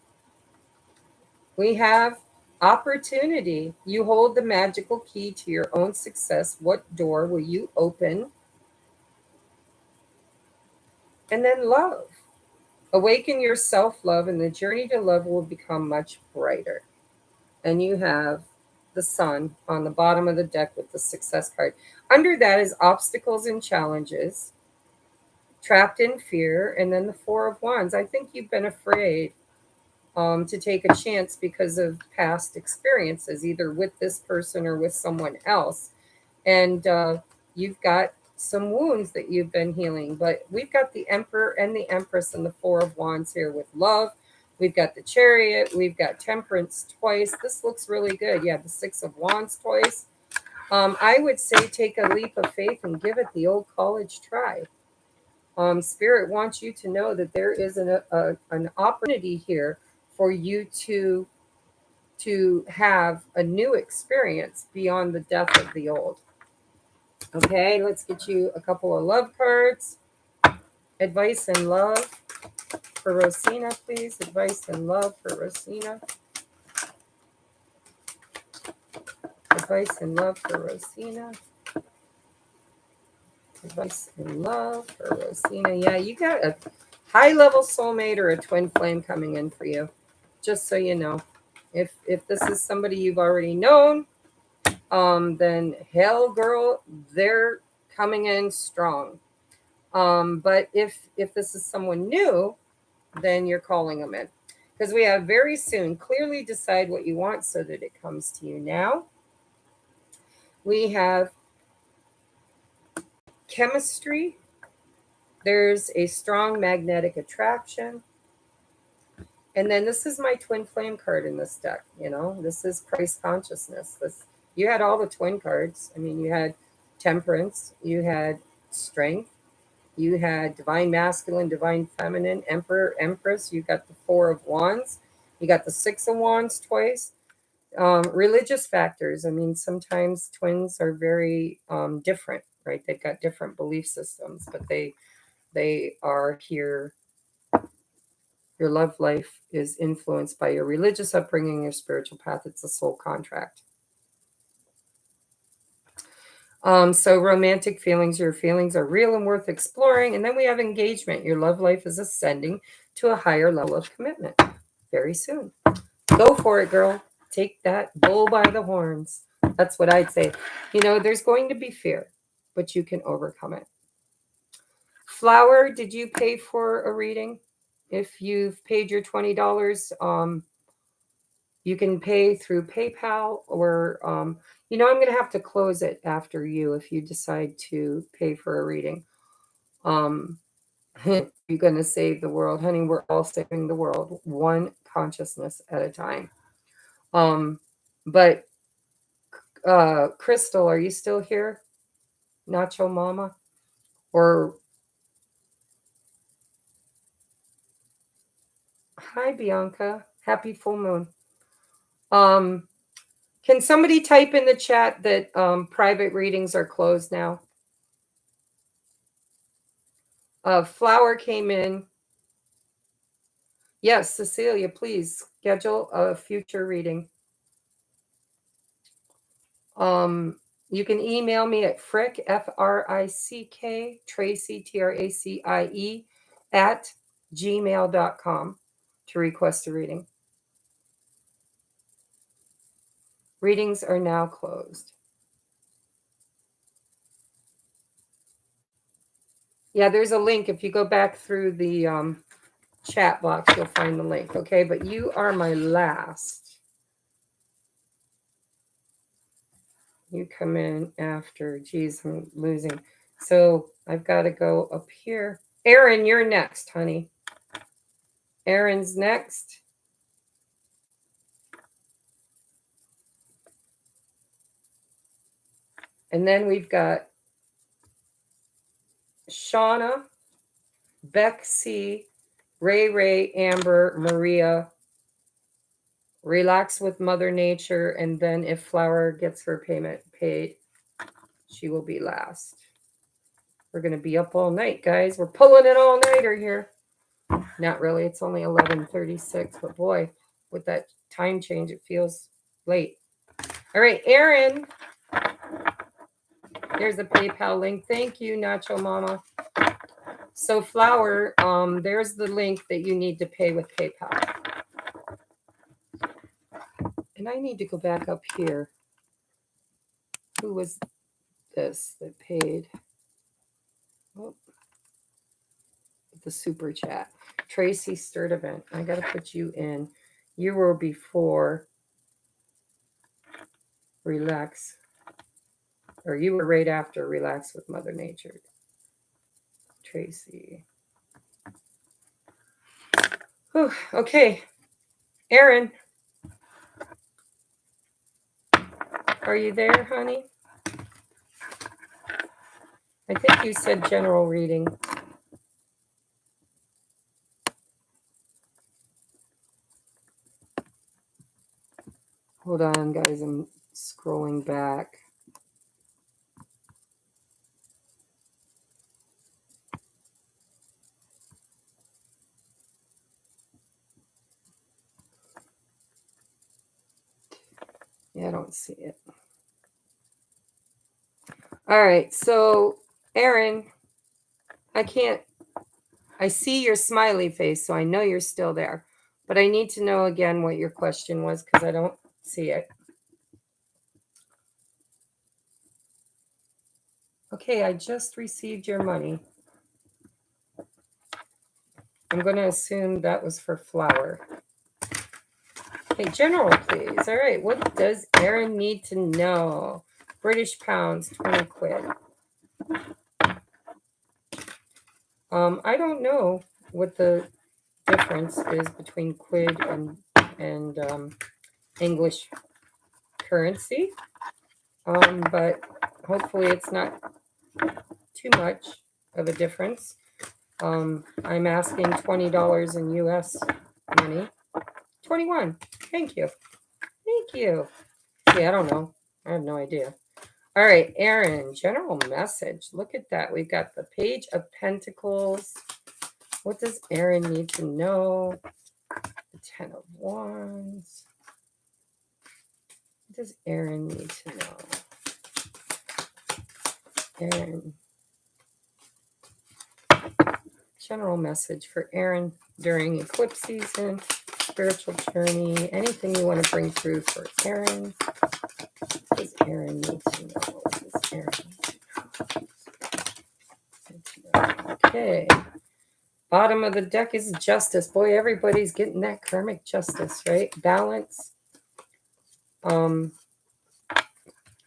We have opportunity. You hold the magical key to your own success. What door will you open? And then love. Awaken your self love, and the journey to love will become much brighter. And you have the sun on the bottom of the deck with the success card. Under that is obstacles and challenges, trapped in fear, and then the Four of Wands. I think you've been afraid to take a chance because of past experiences, either with this person or with someone else. And you've got some wounds that you've been healing. But we've got the Emperor and the Empress and the Four of Wands here with love. We've got the Chariot. We've got Temperance twice. This looks really good. Yeah, the Six of Wands twice. I would say take a leap of faith and give it the old college try. Spirit wants you to know that there is an opportunity here for you to have a new experience beyond the death of the old. Okay, let's get you a couple of love cards. Advice and love for Rosina, please. Advice and love for Rosina. Advice and love for Rosina. Advice and love for Rosina. Yeah, you got a high-level soulmate or a twin flame coming in for you. Just so you know. If this is somebody you've already known, then hell, girl, they're coming in strong. But if this is someone new, then you're calling them in. Because we have very soon, clearly decide what you want so that it comes to you now. We have chemistry. There's a strong magnetic attraction. And then this is my twin flame card in this deck. You know, this is Christ consciousness. You had all the twin cards. I mean, you had temperance, you had strength, you had divine masculine, divine feminine, emperor, empress. You got the Four of Wands. You got the Six of Wands twice. Religious factors. I mean, sometimes twins are very different, right? They've got different belief systems, but they are here. Your love life is influenced by your religious upbringing, your spiritual path. It's a soul contract. So romantic feelings, your feelings are real and worth exploring. And then we have engagement. Your love life is ascending to a higher level of commitment very soon. Go for it, girl. Take that bull by the horns. That's what I'd say. You know, there's going to be fear, but you can overcome it. Flower, did you pay for a reading? If you've paid your $20, you can pay through PayPal or, you know, I'm going to have to close it after you if you decide to pay for a reading. You're going to save the world. Honey, we're all saving the world one consciousness at a time. But Crystal, are you still here? Nacho Mama? Or hi, Bianca. Happy full moon. Can somebody type in the chat that private readings are closed now? Flower came in. Yes, Cecilia, please schedule a future reading. You can email me at Frick, F-R-I-C-K, Tracy, T-R-A-C-I-E, at gmail.com to request a reading. Readings are now closed. Yeah, there's a link. If you go back through the chat box, you'll find the link. Okay, but you are my last. You come in after. Geez, I'm losing. So I've got to go up here. Erin, you're next, honey. Erin's next. And then we've got Shauna, Beck C, Ray, Amber, Maria. Relax with Mother Nature, and then if Flower gets her payment paid, she will be last. We're going to be up all night, guys. We're pulling an all-nighter here. Not really. It's only 11:36, but boy, with that time change, it feels late. All right, Erin. There's a PayPal link. Thank you, Nacho Mama. So, Flower, there's the link that you need to pay with PayPal. And I need to go back up here. Who was this that paid? Oh, the super chat. Tracy Sturdivant. I got to put you in. You were before Relax. Or you were right after Relax with Mother Nature. Tracy. Whew, okay. Erin. Are you there, honey? I think you said general reading. Hold on, guys. I'm scrolling back. Yeah, I don't see it. All right. So, Erin, I see your smiley face, so I know you're still there. But I need to know again what your question was because I don't see it. Okay, I just received your money. I'm going to assume that was for Flower. Okay, general, please. All right, what does Erin need to know? British pounds, 20 quid. I don't know what the difference is between quid and English currency, but hopefully it's not too much of a difference. I'm asking $20 in US money. 21. Thank you. Thank you. Yeah, I don't know. I have no idea. All right, Erin, general message. Look at that. We've got the Page of Pentacles. What does Erin need to know? The Ten of Wands. What does Erin need to know? Erin. General message for Erin during eclipse season, spiritual journey, anything you want to bring through for Erin. What does Erin need to know? What does Erin need to know? Okay. Bottom of the deck is justice. Boy, everybody's getting that karmic justice, right? Balance.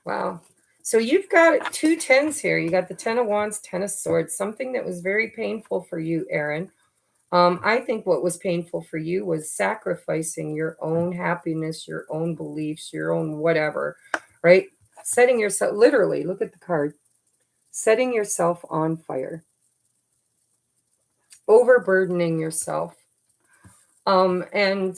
Wow. So you've got 2 tens here. You got the 10 of Wands, 10 of Swords, something that was very painful for you, Erin. I think what was painful for you was sacrificing your own happiness, your own beliefs, your own whatever, right? Setting yourself, literally, look at the card, setting yourself on fire, overburdening yourself. And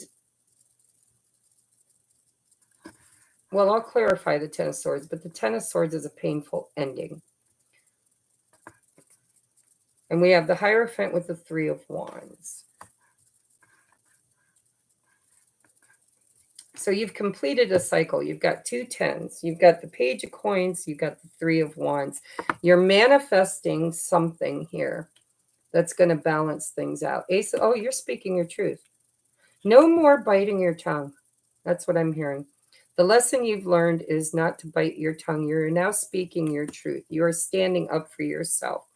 well, I'll clarify the 10 of Swords, but the 10 of Swords is a painful ending. And we have the Hierophant with the 3 of Wands. So you've completed a cycle. You've got 2 tens. You've got the Page of Coins. You've got the 3 of Wands. You're manifesting something here that's going to balance things out. Ace, oh, you're speaking your truth. No more biting your tongue. That's what I'm hearing. The lesson you've learned is not to bite your tongue. You're now speaking your truth. You are standing up for yourself.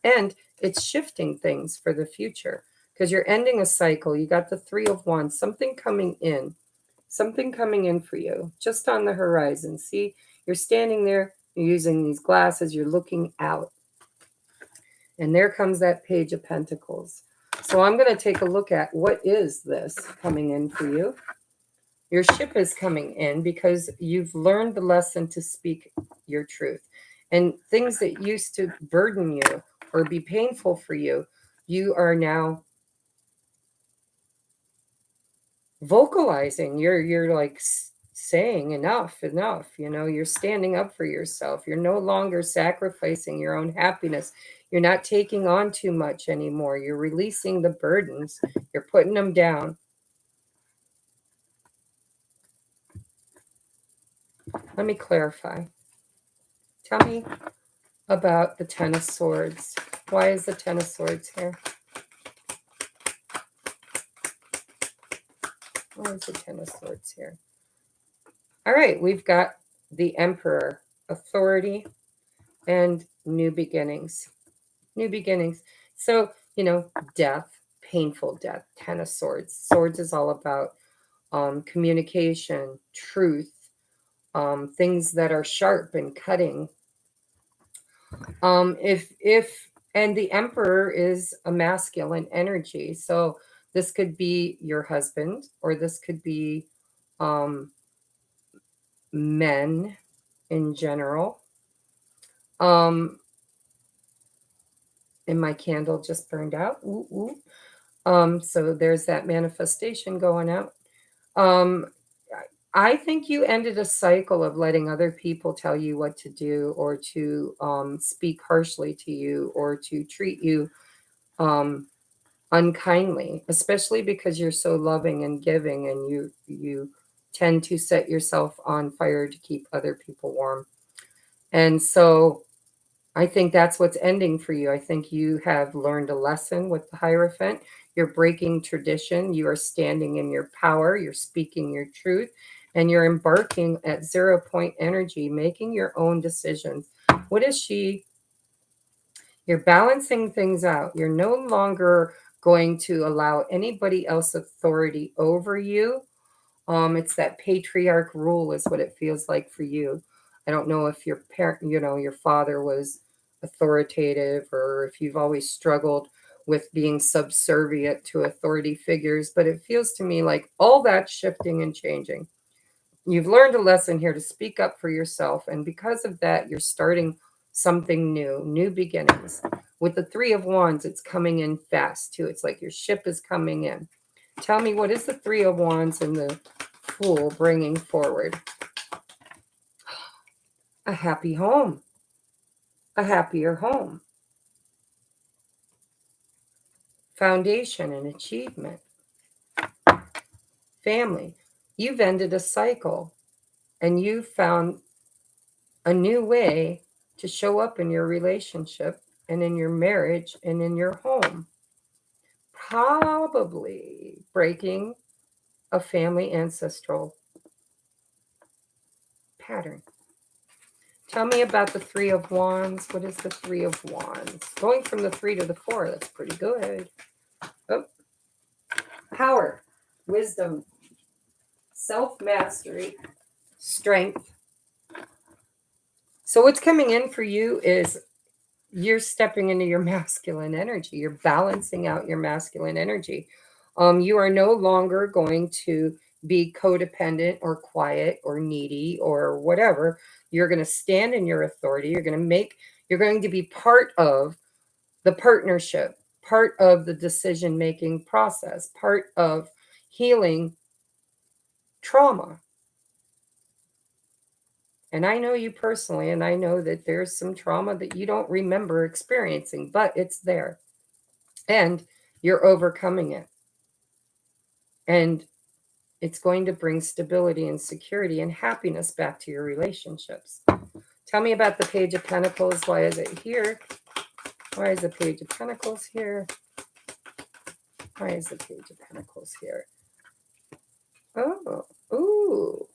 And it's shifting things for the future because you're ending a cycle. You got the 3 of Wands, something coming in for you just on the horizon. See, you're standing there, you're using these glasses, you're looking out. And there comes that Page of Pentacles. So I'm going to take a look at what is this coming in for you. Your ship is coming in because you've learned the lesson to speak your truth. And things that used to burden you or be painful for you, you are now vocalizing. You're like saying enough, you're standing up for yourself. You're no longer sacrificing your own happiness. You're not taking on too much anymore. You're releasing the burdens. You're putting them down. Let me clarify. Tell me about the Ten of Swords. Why is the Ten of Swords here? Why is the Ten of Swords here? All right, we've got the Emperor, authority, and new beginnings. New beginnings. So, death, painful death, Ten of Swords. Swords is all about communication, truth, things that are sharp and cutting. If and the Emperor is a masculine energy, so this could be your husband, or this could be um, men in general. And my candle just burned out. Ooh, ooh. So there's that manifestation going out. Um, I think you ended a cycle of letting other people tell you what to do, or to speak harshly to you, or to treat you um, unkindly, especially because you're so loving and giving, and you tend to set yourself on fire to keep other people warm. And so I think that's what's ending for you. I think you have learned a lesson with the Hierophant. You're breaking tradition. You are standing in your power. You're speaking your truth. And you're embarking at 0 point energy, making your own decisions. What is she? You're balancing things out. You're no longer going to allow anybody else authority over you. It's that patriarch rule is what it feels like for you. I don't know if your parent, your father was authoritative, or if you've always struggled with being subservient to authority figures, but it feels to me like all that's shifting and changing. You've learned a lesson here to speak up for yourself, and because of that, you're starting something new, new beginnings. With the Three of Wands, it's coming in fast too. It's like your ship is coming in. Tell me, what is the Three of Wands and the Fool bringing forward? A happy home, a happier home, foundation and achievement, family. You've ended a cycle, and you found a new way to show up in your relationship and in your marriage and in your home. Probably breaking a family ancestral pattern. Tell me about the Three of Wands. What is the Three of Wands? Going from the 3 to the 4, that's pretty good. Oh. Power, wisdom, self-mastery, strength. So what's coming in for you is you're stepping into your masculine energy. You're balancing out your masculine energy. You are no longer going to be codependent or quiet or needy or whatever. You're going to stand in your authority. You're going to be part of the partnership, part of the decision-making process, part of healing trauma. And I know you personally, and I know that there's some trauma that you don't remember experiencing, but it's there. And you're overcoming it. And it's going to bring stability and security and happiness back to your relationships. Tell me about the Page of Pentacles. Why is it here? Why is the Page of Pentacles here? Why is the Page of Pentacles here? Oh, ooh.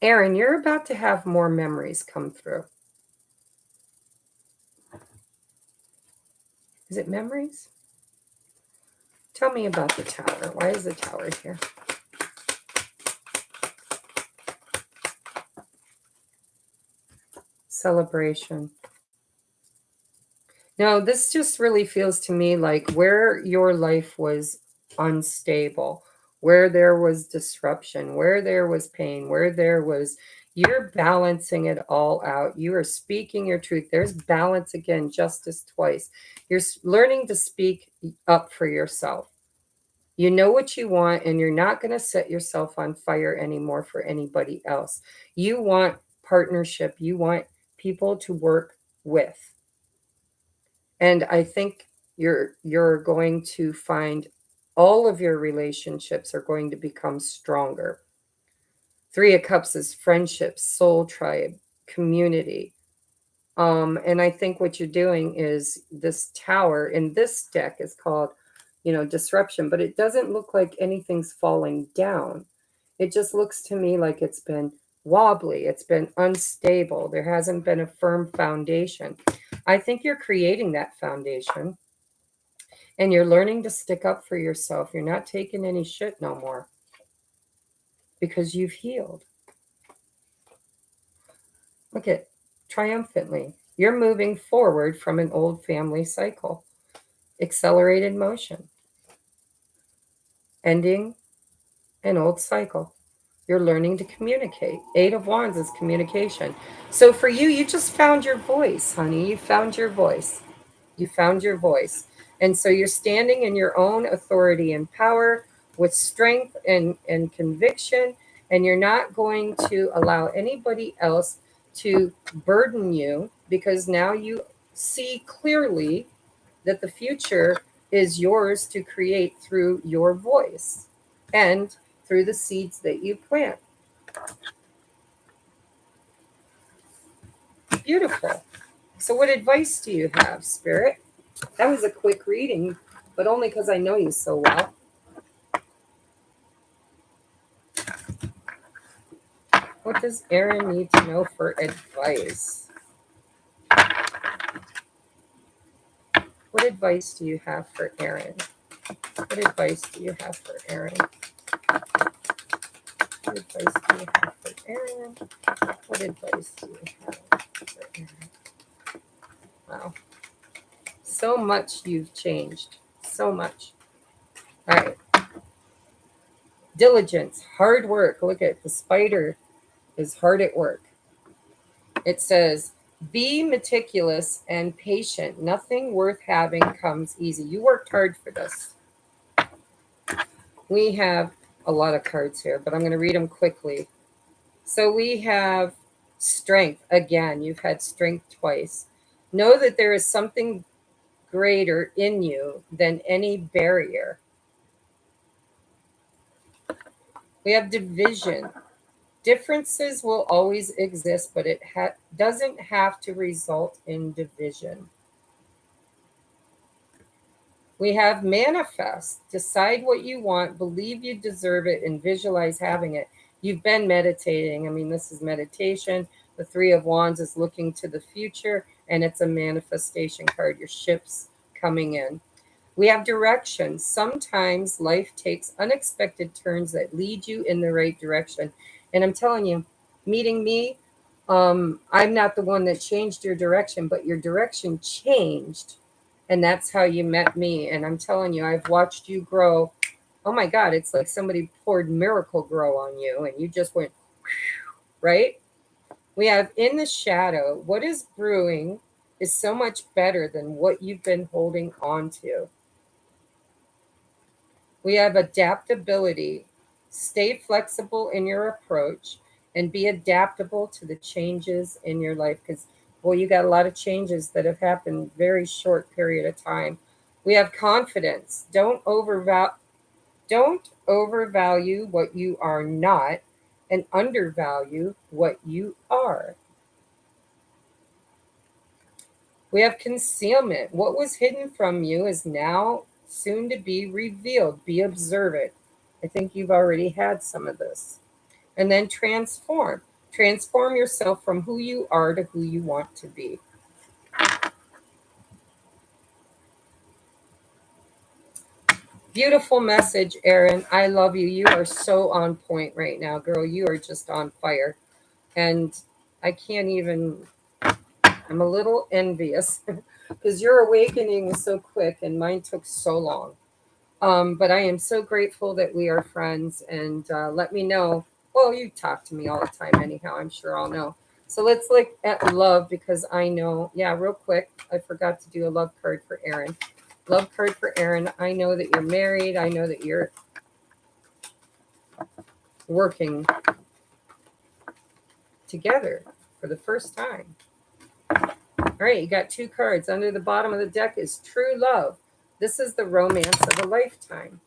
Aaron, you're about to have more memories come through. Is it memories? Tell me about the tower. Why is the tower here? Celebration. No, this just really feels to me like where your life was unstable, where there was disruption, where there was pain, where there was, you're balancing it all out. You are speaking your truth. There's balance again, justice twice. You're learning to speak up for yourself. You know what you want, and you're not going to set yourself on fire anymore for anybody else. You want partnership, you want people to work with. And I think you're going to find all of your relationships are going to become stronger. Three of Cups is friendship, soul tribe, community. And I think what you're doing is this tower in this deck is called, disruption, but it doesn't look like anything's falling down. It just looks to me like it's been wobbly, it's been unstable, there hasn't been a firm foundation. I think you're creating that foundation and you're learning to stick up for yourself. You're not taking any shit no more because you've healed. Look at triumphantly. You're moving forward from an old family cycle. Accelerated motion. Ending an old cycle. You're learning to communicate. Eight of Wands is communication. So for you, you just found your voice, honey. You found your voice. You found your voice. And so you're standing in your own authority and power with strength and conviction. And you're not going to allow anybody else to burden you because now you see clearly that the future is yours to create through your voice and through the seeds that you plant. Beautiful. So, what advice do you have, Spirit? That was a quick reading, but only because I know you so well. What does Aaron need to know for advice? What advice do you have for Aaron? What advice do you have for Aaron? What advice do you have for Aaron? What advice do you have for Aaron? Wow. So much you've changed. So much. All right. Diligence, hard work. Look at the spider is hard at work. It says, be meticulous and patient. Nothing worth having comes easy. You worked hard for this. We have a lot of cards here, but I'm going to read them quickly. So we have strength. Again, you've had strength twice. Know that there is something greater in you than any barrier. We have division. Differences will always exist, but it doesn't have to result in division. We have manifest. Decide what you want, believe you deserve it, and visualize having it. You've been meditating. I mean, this is meditation. The Three of Wands is looking to the future, and it's a manifestation card. Your ship's coming in. We have direction. Sometimes life takes unexpected turns that lead you in the right direction. And I'm telling you, meeting me, I'm not the one that changed your direction, but your direction changed. And that's how you met me. And I'm telling you, I've watched you grow. Oh my God, it's like somebody poured Miracle Grow on you and you just went, right? We have in the shadow, what is brewing is so much better than what you've been holding on to. We have adaptability. Stay flexible in your approach and be adaptable to the changes in your life because, boy, you got a lot of changes that have happened very short period of time. We have confidence. Don't overvalue what you are not and undervalue what you are. We have concealment. What was hidden from you is now soon to be revealed. Be observant. I think you've already had some of this. And then transform. Transform yourself from who you are to who you want to be. Beautiful message, Erin. I love you. You are so on point right now, girl. You are just on fire. And I can't even, I'm a little envious because your awakening was so quick and mine took so long. But I am so grateful that we are friends and let me know. Well, you talk to me all the time, anyhow. I'm sure I'll know. So let's look at love because I know, yeah, real quick. I forgot to do a love card for Erin. Love card for Erin. I know that you're married. I know that you're working together for the first time. All right, you got two cards. Under the bottom of the deck is true love. This is the romance of a lifetime.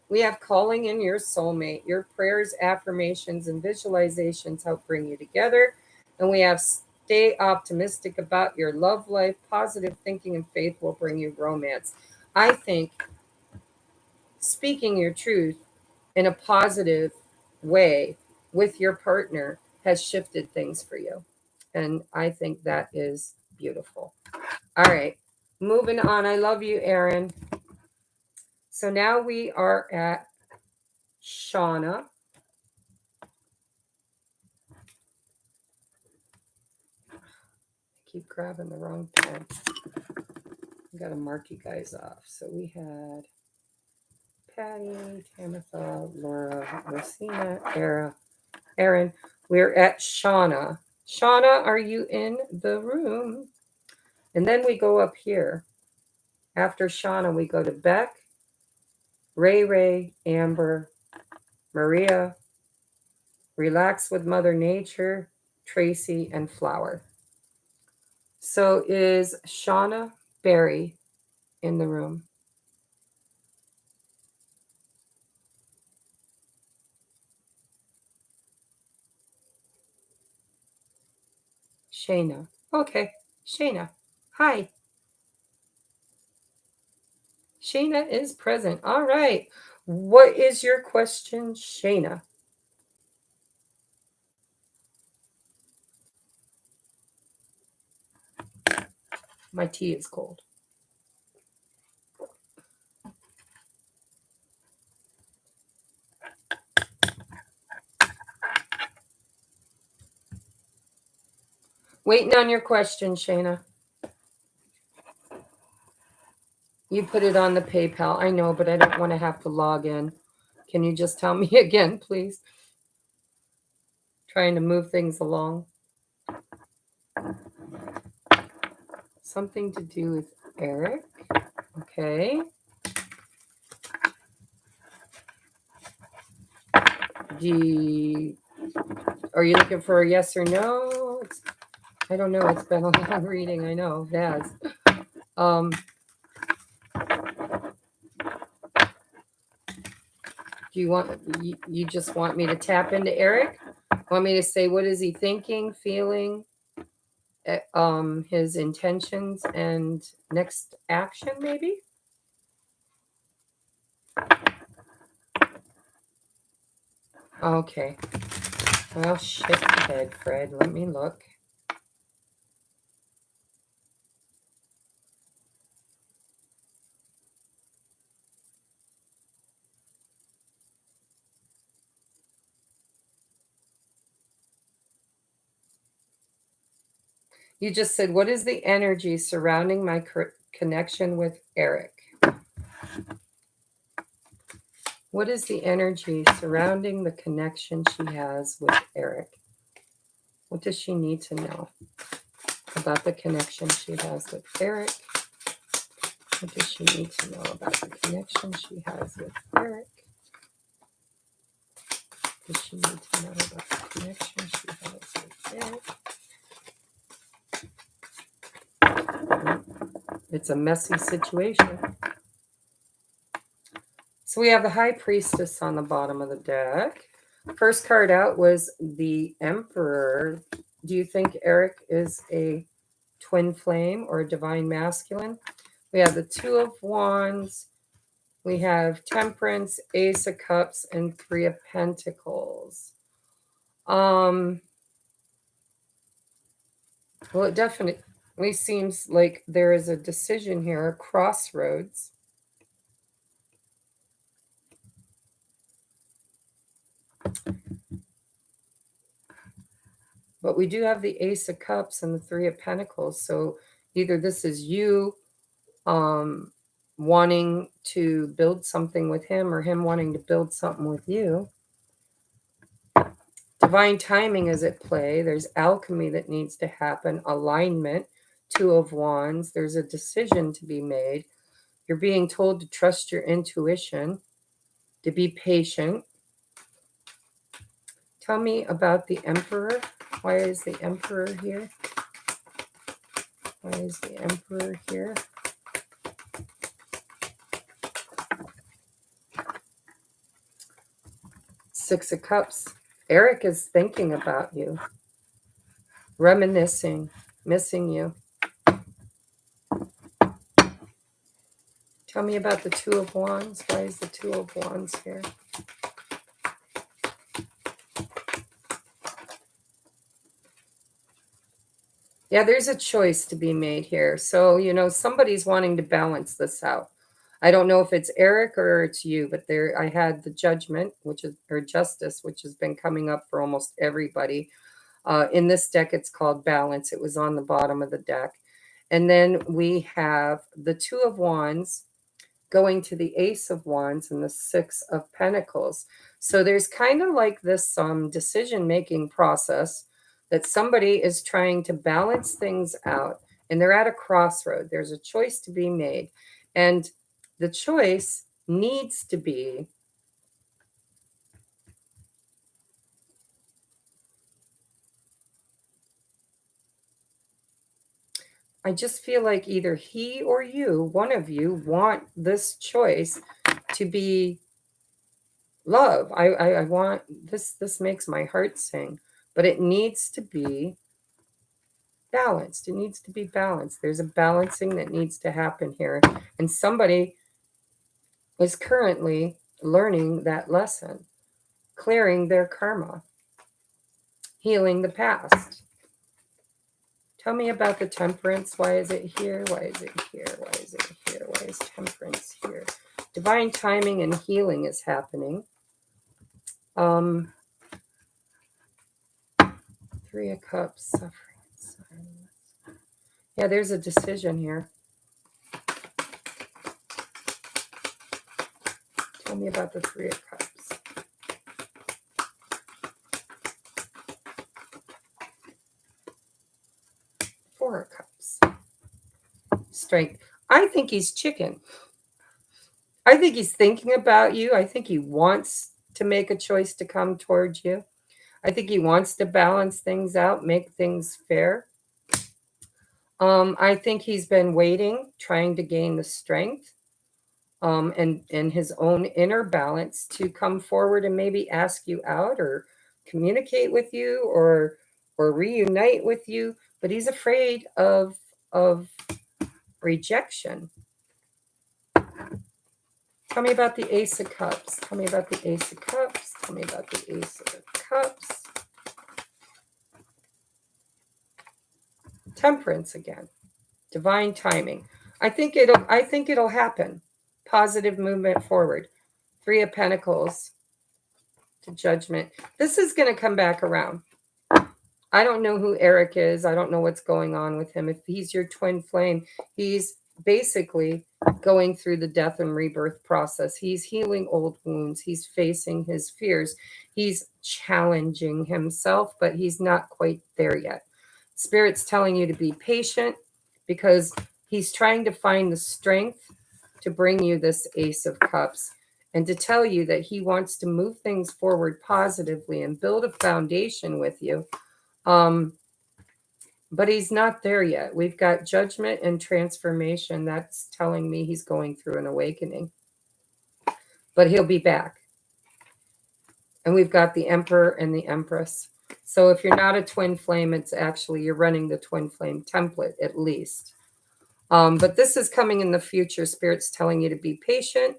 We have calling in your soulmate. Your prayers, affirmations, and visualizations help bring you together. And we have stay optimistic about your love life. Positive thinking and faith will bring you romance. I think speaking your truth in a positive way with your partner has shifted things for you. And I think that is beautiful. All right, moving on. I love you, Erin. So now we are at Shauna. I keep grabbing the wrong pen. I got to mark you guys off. So we had Patty, Tamitha, Laura, Rosina, Erin. We're at Shauna. Shauna, are you in the room? And then we go up here. After Shauna, we go to Beck, Ray, Amber, Maria, Relax with Mother Nature, Tracy, and Flower. So is Shauna Berry in the room? Shayna. Okay, Shayna. Hi. Shayna is present. All right. What is your question, Shayna? My tea is cold. Waiting on your question, Shayna. You put it on the PayPal. I know, but I don't want to have to log in. Can you just tell me again, please? Trying to move things along. Something to do with Eric. Okay. Are you looking for a yes or no? I don't know. It's been a long reading. I know it has. Um, do you just want me to tap into Eric? Want me to say what is he thinking, feeling, his intentions, and next action, maybe? Okay. Well, shift ahead, Fred. Let me look. You just said, what is the energy surrounding my connection with Eric? What is the energy surrounding the connection she has with Eric? What does she need to know about the connection she has with Eric? What does she need to know about the connection she has with Eric? What does she need to know about the connection she has with Eric? It's a messy situation. So we have the High Priestess on the bottom of the deck. First card out was the Emperor. Do you think Eric is a twin flame or a divine masculine? We have the Two of Wands. We have Temperance, Ace of Cups, and Three of Pentacles. Well, it definitely seems like there is a decision here, a crossroads. But we do have the Ace of Cups and the Three of Pentacles. So either this is you wanting to build something with him, or him wanting to build something with you. Divine timing is at play. There's alchemy that needs to happen, alignment, Two of Wands. There's a decision to be made. You're being told to trust your intuition, to be patient. Tell me about the Emperor. Why is the Emperor here? Why is the Emperor here? Six of Cups. Eric is thinking about you, reminiscing, missing you. Tell me about the Two of Wands. Why is the Two of Wands here? Yeah, there's a choice to be made here. So, you know, somebody's wanting to balance this out. I don't know if it's Eric or it's you, but there I had the Judgment, which is, or Justice, which has been coming up for almost everybody. In this deck, it's called Balance. It was on the bottom of the deck. And then we have the Two of Wands going to the Ace of Wands and the Six of Pentacles. So there's kind of like this decision-making process that somebody is trying to balance things out, and they're at a crossroad. There's a choice to be made, and the choice needs to be I just feel like either he or you, one of you, want this choice to be love. I want this. This makes my heart sing, but it needs to be balanced. It needs to be balanced. There's a balancing that needs to happen here, and somebody is currently learning that lesson, clearing their karma, healing the past. Tell me about the Temperance. Why is it here? Why is it here? Why is it here? Why is Temperance here? Divine timing and healing is happening. Three of Cups, suffering, silence. Yeah, there's a decision here. Tell me about the Three of Cups. Four of Cups. Strength. I think he's chicken. I think he's thinking about you. I think he wants to make a choice to come towards you. I think he wants to balance things out, make things fair. I think he's been waiting, trying to gain the strength and his own inner balance to come forward and maybe ask you out or communicate with you or reunite with you. But he's afraid of rejection. Tell me about the Ace of Cups. Tell me about the Ace of Cups. Tell me about the Ace of Cups. Temperance again. Divine timing. I think it'll happen. Positive movement forward. Three of Pentacles to Judgment. This is going to come back around. I don't know who Eric is. I don't know what's going on with him. If he's your twin flame, he's basically going through the death and rebirth process. He's healing old wounds. He's facing his fears. He's challenging himself, but he's not quite there yet. Spirit's telling you to be patient because he's trying to find the strength to bring you this Ace of Cups and to tell you that he wants to move things forward positively and build a foundation with you. But he's not there yet. We've got Judgment and transformation. That's telling me he's going through an awakening. But he'll be back. And we've got the Emperor and the Empress. So if you're not a twin flame, it's actually you're running the twin flame template at least. But this is coming in the future. Spirit's telling you to be patient.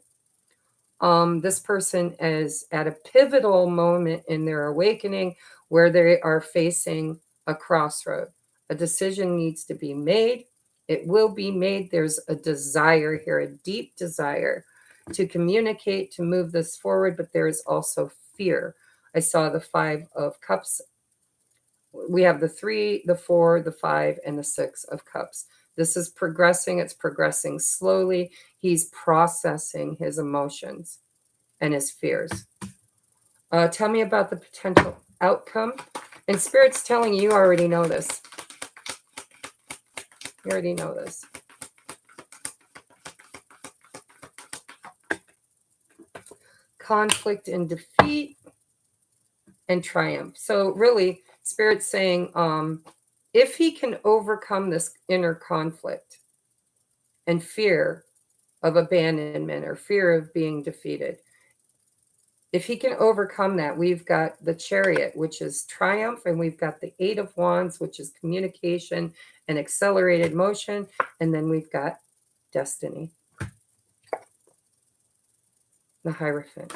This person is at a pivotal moment in their awakening where they are facing a crossroad. A decision needs to be made. It will be made. There's a desire here, a deep desire to communicate, to move this forward, but there is also fear. I saw the 5 of cups. We have the 3, the 4, the 5, and the 6 of cups. This is progressing. It's progressing slowly. He's processing his emotions and his fears. Tell me about the potential outcome. And Spirit's telling you, you already know this. You already know this. Conflict and defeat and triumph. So really, Spirit's saying, if he can overcome this inner conflict and fear of abandonment or fear of being defeated, if he can overcome that, we've got the Chariot, which is triumph, and we've got the 8 of Wands, which is communication and accelerated motion, and then we've got destiny, the Hierophant.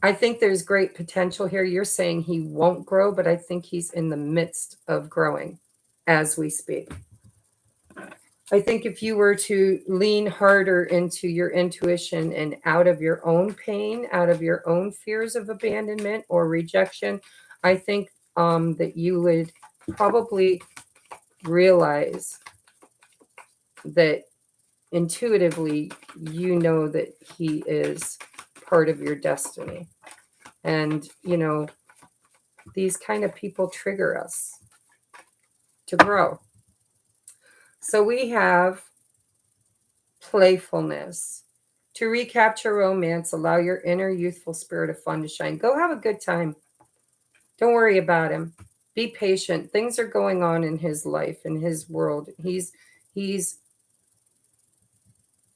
I think there's great potential here. You're saying he won't grow, but I think he's in the midst of growing as we speak. I think if you were to lean harder into your intuition and out of your own pain, out of your own fears of abandonment or rejection, I think that you would probably realize that intuitively you know that he is part of your destiny. And, these kind of people trigger us to grow. So we have playfulness. To recapture romance, allow your inner youthful spirit of fun to shine. Go have a good time. Don't worry about him. Be patient. Things are going on in his life, in his world. He's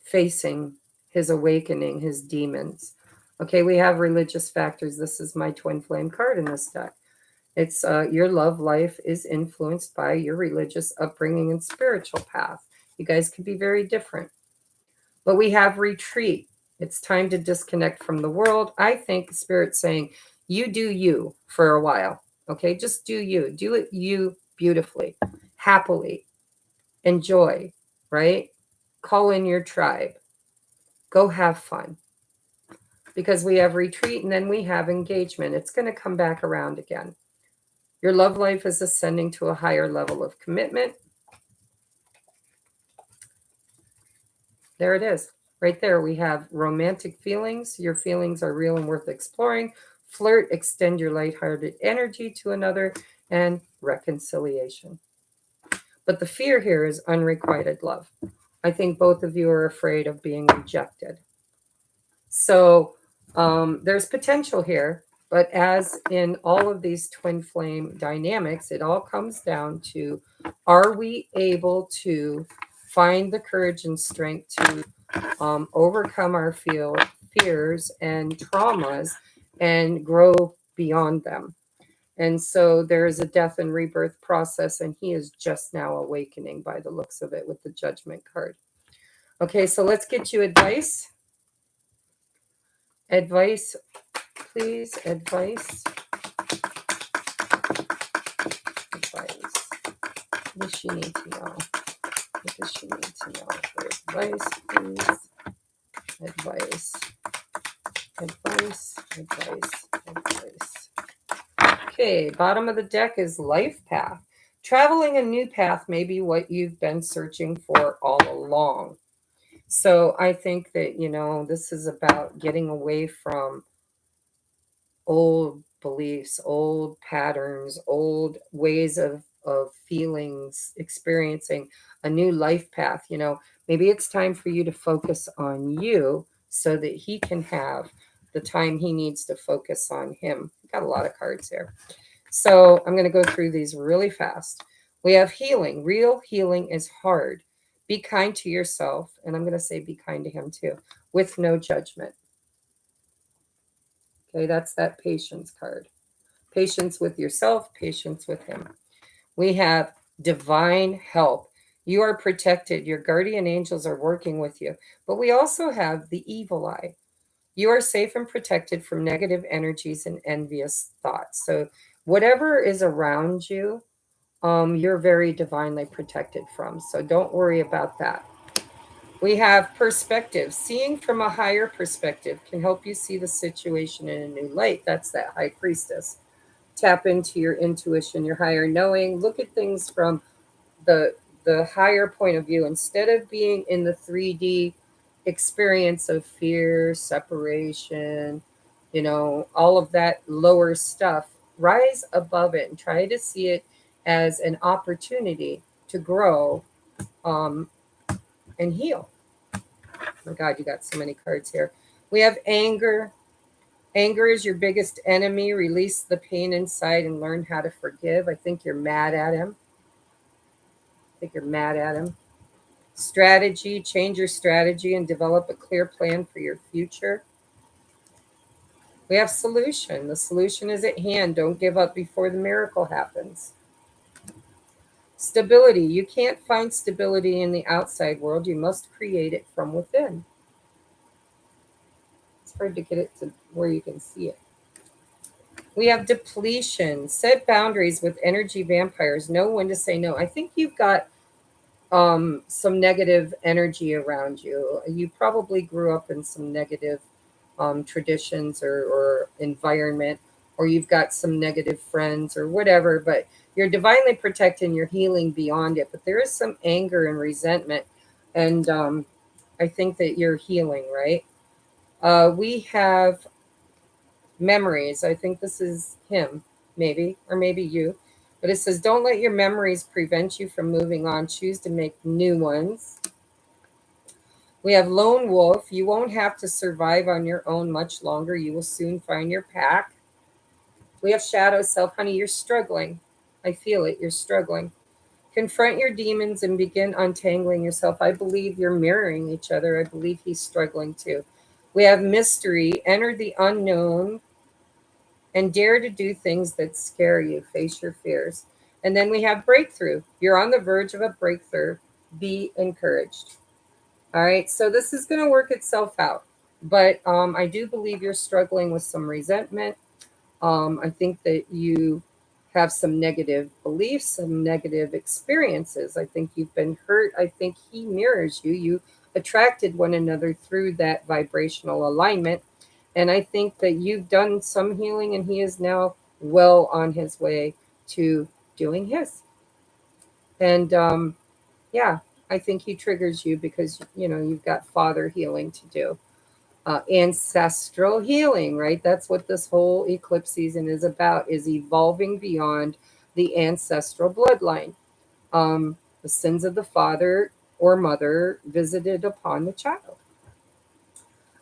facing his awakening, his demons. Okay, we have religious factors. This is my twin flame card in this deck. It's your love life is influenced by your religious upbringing and spiritual path. You guys could be very different. But we have retreat. It's time to disconnect from the world. I think Spirit's saying, you do you for a while. Okay, just do you. Do it you beautifully, happily. Enjoy, right? Call in your tribe. Go have fun. Because we have retreat and then we have engagement. It's going to come back around again. Your love life is ascending to a higher level of commitment. There it is. Right there, we have romantic feelings. Your feelings are real and worth exploring. Flirt, extend your lighthearted energy to another, and reconciliation. But the fear here is unrequited love. I think both of you are afraid of being rejected. So there's potential here, but as in all of these twin flame dynamics, it all comes down to, are we able to find the courage and strength to overcome our fears and traumas and grow beyond them? And so there is a death and rebirth process, and he is just now awakening by the looks of it with the Judgment card. Okay, so let's get you advice. Advice, please. Advice. Advice. What does she need to know? What does she need to know for advice, please? Advice. Advice. Advice. Advice. Okay, bottom of the deck is life path. Traveling a new path may be what you've been searching for all along. So I think that, this is about getting away from old beliefs, old patterns, old ways of feelings, experiencing a new life path. Maybe it's time for you to focus on you so that he can have the time he needs to focus on him. Got a lot of cards here. So I'm going to go through these really fast. We have healing. Real healing is hard. Be kind to yourself. And I'm going to say be kind to him too, with no judgment. Okay, that's that patience card. Patience with yourself, patience with him. We have divine help. You are protected. Your guardian angels are working with you. But we also have the evil eye. You are safe and protected from negative energies and envious thoughts. So whatever is around you, you're very divinely protected from. So don't worry about that. We have perspective. Seeing from a higher perspective can help you see the situation in a new light. That's that high priestess. Tap into your intuition, your higher knowing. Look at things from the the higher point of view instead of being in the 3D experience of fear, separation, all of that lower stuff. Rise above it and try to see it as an opportunity to grow um, and heal. Oh my God, you got so many cards here. We have anger. Anger is your biggest enemy. Release the pain inside and learn how to forgive. I think you're mad at him. I think you're mad at him. Strategy, change your strategy and develop a clear plan for your future. We have solution. The solution is at hand. Don't give up before the miracle happens. Stability. You can't find stability in the outside world. You must create it from within. It's hard to get it to where you can see it. We have depletion. Set boundaries with energy vampires. Know when to say no. I think you've got some negative energy around you. You probably grew up in some negative traditions or environment, or you've got some negative friends or whatever, but you're divinely protected and you're healing beyond it. But there is some anger and resentment. And I think that you're healing, right? We have memories. I think this is him, maybe, or maybe you. But it says, don't let your memories prevent you from moving on. Choose to make new ones. We have lone wolf. You won't have to survive on your own much longer. You will soon find your pack. We have shadow self. Honey, you're struggling. I feel it. You're struggling. Confront your demons and begin untangling yourself. I believe you're mirroring each other. I believe he's struggling too. We have mystery. Enter the unknown and dare to do things that scare you. Face your fears. And then we have breakthrough. You're on the verge of a breakthrough. Be encouraged. All right. So this is going to work itself out. But I do believe you're struggling with some resentment. I think that you have some negative beliefs, some negative experiences. I think you've been hurt. I think he mirrors you. You attracted one another through that vibrational alignment. And I think that you've done some healing and he is now well on his way to doing his. And yeah, I think he triggers you because, you've got father healing to do. Ancestral healing, right? That's what this whole eclipse season is about, is evolving beyond the ancestral bloodline. The sins of the father or mother visited upon the child.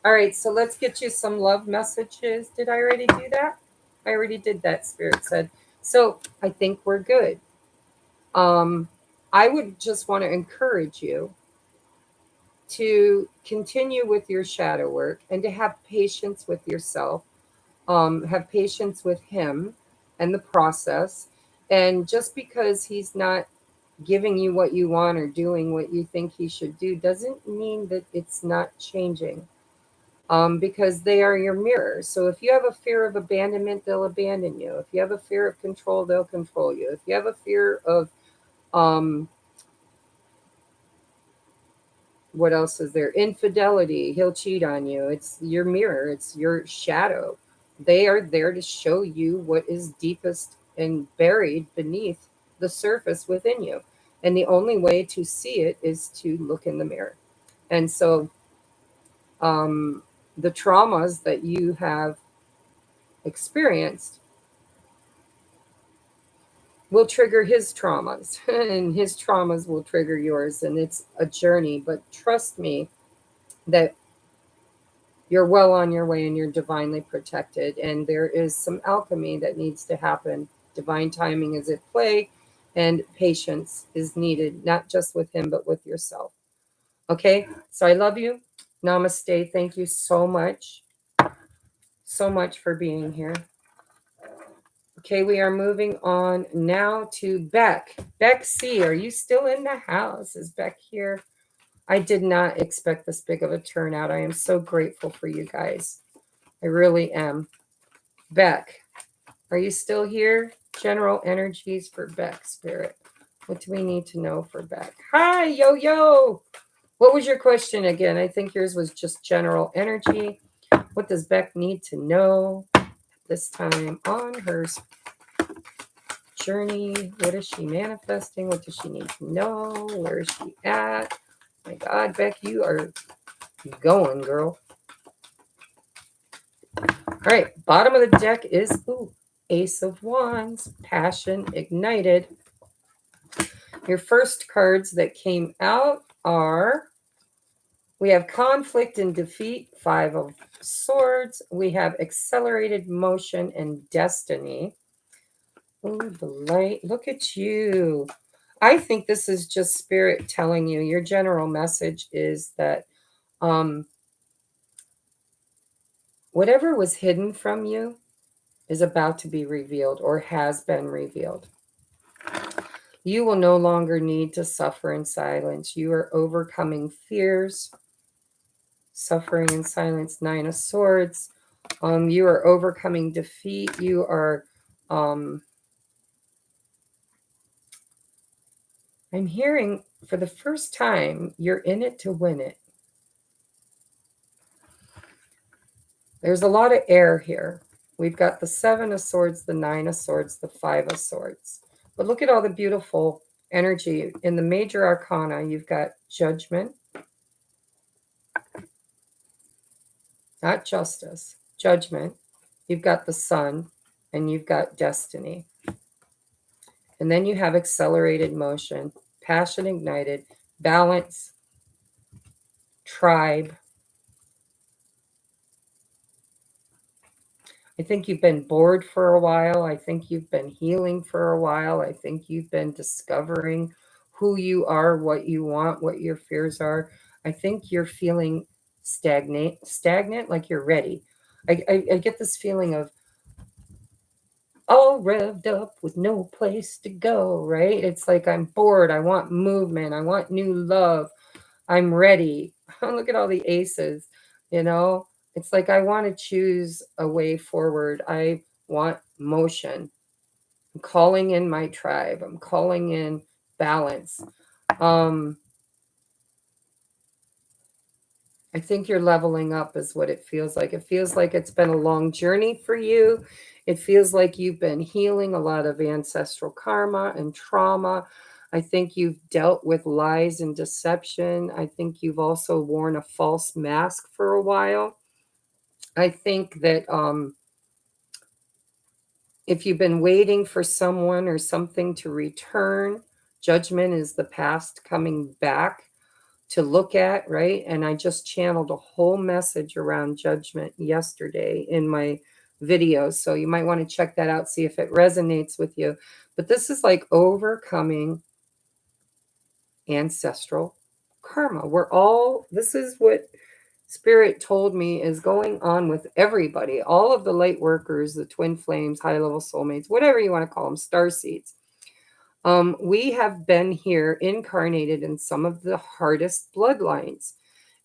All right, so let's get you some love messages. Did I already do that? I already did that, Spirit said. So I think we're good. I would just want to encourage you to continue with your shadow work and to have patience with yourself, have patience with him and the process. And just because he's not giving you what you want or doing what you think he should do doesn't mean that it's not changing. Because they are your mirror. So if you have a fear of abandonment, they'll abandon you. If you have a fear of control, they'll control you. If you have a fear of um, what else is there? Infidelity, he'll cheat on you. It's your mirror, it's your shadow. They are there to show you what is deepest and buried beneath the surface within you. And the only way to see it is to look in the mirror. And so um, the traumas that you have experienced will trigger his traumas, and his traumas will trigger yours. And it's a journey. But trust me that you're well on your way and you're divinely protected. And there is some alchemy that needs to happen. Divine timing is at play, and patience is needed, not just with him, but with yourself. Okay, so I love you. Namaste. Thank you so much for being here. Okay, we are moving on now to Beck. Beck C, are you still in the house? Is Beck here? I did not expect this big of a turnout. I am so grateful for you guys. I really am. Beck, are you still here? General energies for Beck, Spirit. What do we need to know for Beck? Hi, yo, yo. What was your question again? I think yours was just general energy. What does Beck need to know this time on her journey? What is she manifesting? What does she need to know? Where is she at? My God, Beck, you are going, girl. All right, bottom of the deck is Ace of Wands, passion ignited. Your first cards that came out are, we have conflict and defeat, Five of Swords. We have accelerated motion and destiny. Oh, the light. Look at you. I think this is just spirit telling you, your general message is that whatever was hidden from you is about to be revealed or has been revealed. You will no longer need to suffer in silence. You are overcoming fears. Suffering in silence, Nine of Swords. You are overcoming defeat. You are, I'm hearing for the first time, you're in it to win it. There's a lot of air here. We've got the Seven of Swords, the Nine of Swords, the Five of Swords. But look at all the beautiful energy. In the major arcana, you've got Judgment, not Justice, Judgment. You've got the Sun, and you've got Destiny. And then you have accelerated motion, passion ignited, balance, tribe. I think you've been bored for a while. I think you've been healing for a while. I think you've been discovering who you are, what you want, what your fears are. I think you're feeling stagnant, like you're ready. I get this feeling of all revved up with no place to go, right? It's like I'm bored. I want movement. I want new love. I'm ready. Look at all the aces, you know? It's like I want to choose a way forward. I want motion. I'm calling in my tribe. I'm calling in balance. I think you're leveling up is what it feels like. It feels like it's been a long journey for you. It feels like you've been healing a lot of ancestral karma and trauma. I think you've dealt with lies and deception. I think you've also worn a false mask for a while. I think that if you've been waiting for someone or something to return, judgment is the past coming back to look at, right? And I just channeled a whole message around judgment yesterday in my videos. So you might want to check that out, see if it resonates with you. But this is like overcoming ancestral karma. This is what Spirit told me is going on with everybody, all of the light workers, the twin flames, high level soulmates, whatever you want to call them, star seeds. We have been here incarnated in some of the hardest bloodlines,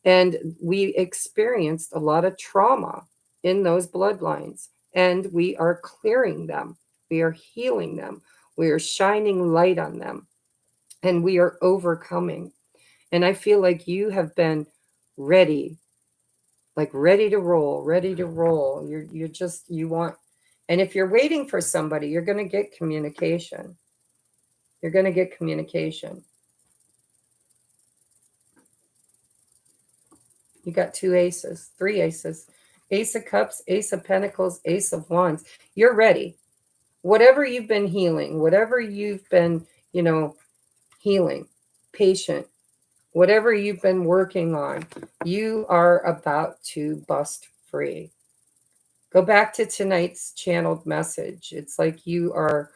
and we experienced a lot of trauma in those bloodlines, and we are clearing them. We are healing them. We are shining light on them, and we are overcoming. And I feel like you have been ready, like ready to roll, ready to roll. You want, and if you're waiting for somebody, you're going to get communication. You're going to get communication. You got two aces, three aces, Ace of Cups, Ace of Pentacles, Ace of Wands. You're ready. Whatever you've been healing, whatever you've been, healing, patient, whatever you've been working on, you are about to bust free. Go back to tonight's channeled message. It's like your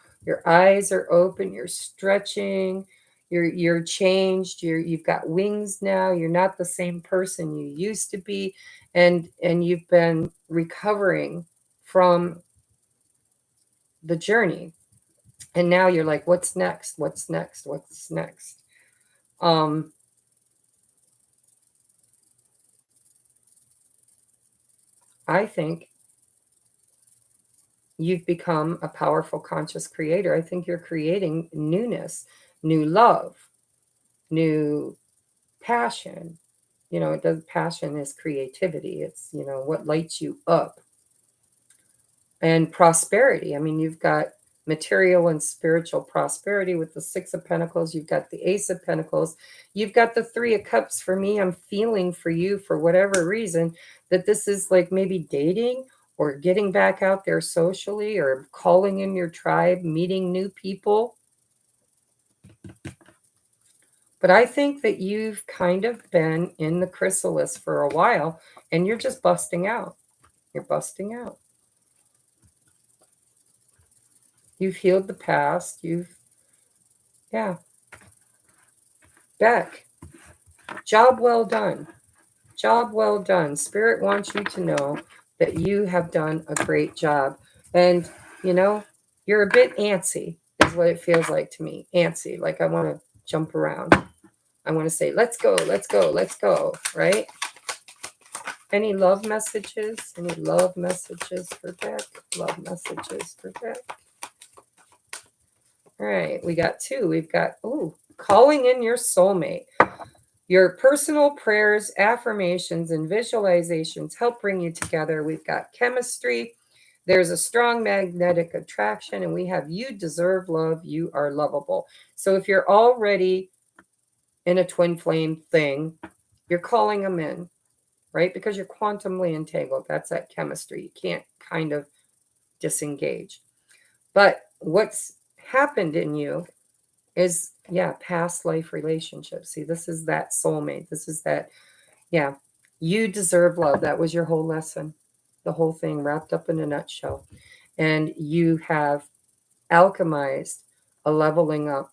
eyes are open, you're stretching, you're changed, you've got wings now, you're not the same person you used to be, and you've been recovering from the journey. And now you're like, what's next? What's next? What's next? I think you've become a powerful conscious creator. I think you're creating newness, new love, new passion. It does. Passion is creativity. It's, what lights you up. And prosperity. I mean, you've got material and spiritual prosperity with the Six of Pentacles. You've got the Ace of Pentacles. You've got the Three of Cups. For me, I'm feeling for you, for whatever reason, that this is like maybe dating or getting back out there socially or calling in your tribe, meeting new people. But I think that you've kind of been in the chrysalis for a while and you're just busting out. You're busting out. You've healed the past. Yeah. Beck, job well done. Job well done. Spirit wants you to know that you have done a great job. And, you're a bit antsy, is what it feels like to me. Antsy, like I want to jump around. I want to say, let's go, let's go, let's go, right? Any love messages? Any love messages for Beck? Love messages for Beck. All right, we got two. We've got, calling in your soulmate. Your personal prayers, affirmations, and visualizations help bring you together. We've got chemistry. There's a strong magnetic attraction, and we have you deserve love. You are lovable. So if you're already in a twin flame thing, you're calling them in, right? Because you're quantumly entangled. That's that chemistry. You can't kind of disengage. But what's happened in you is, past life relationships. See, this is that soulmate. This is that, you deserve love. That was your whole lesson, the whole thing wrapped up in a nutshell. And you have alchemized a leveling up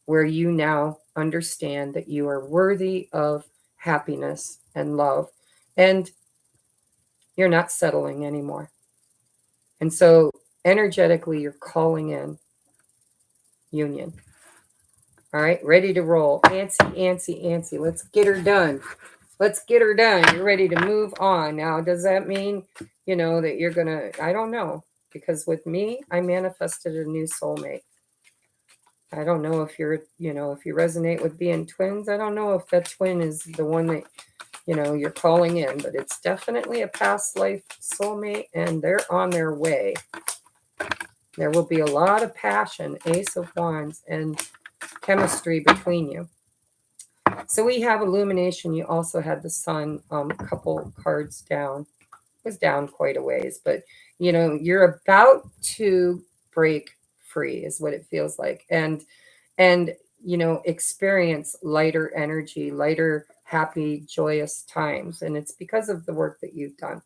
where you now understand that you are worthy of happiness and love. And you're not settling anymore. And so energetically, you're calling in union. All right, ready to roll. Antsy. Let's get her done. Let's get her done. You're ready to move on. Now, does that mean, that you're going to, I don't know. Because with me, I manifested a new soulmate. I don't know if you're, if you resonate with being twins. I don't know if that twin is the one that, you're calling in. But it's definitely a past life soulmate. And they're on their way. There will be a lot of passion, Ace of Wands, and chemistry between you. So we have illumination. You also had the sun, a couple cards down. It was down quite a ways, but you're about to break free is what it feels like. And experience lighter energy, lighter, happy, joyous times. And it's because of the work that you've done.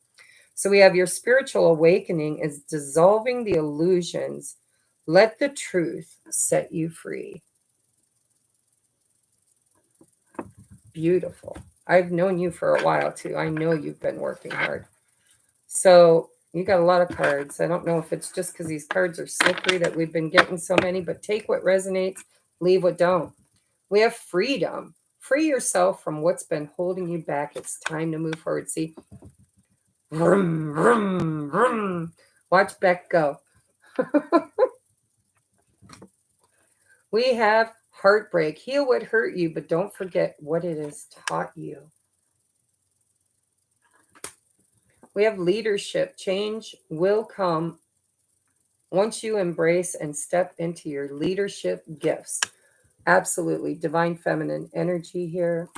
So we have your spiritual awakening is dissolving the illusions. Let the truth set you free. Beautiful. I've known you for a while too. I know you've been working hard. So you got a lot of cards. I don't know if it's just because these cards are slippery that we've been getting so many, but take what resonates, leave what don't. We have freedom. Free yourself from what's been holding you back. It's time to move forward. See, vroom, vroom, vroom. Watch Beck go. We have heartbreak. Heal what hurt you, but don't forget what it has taught you. We have leadership. Change will come once you embrace and step into your leadership gifts. Absolutely. Divine feminine energy here.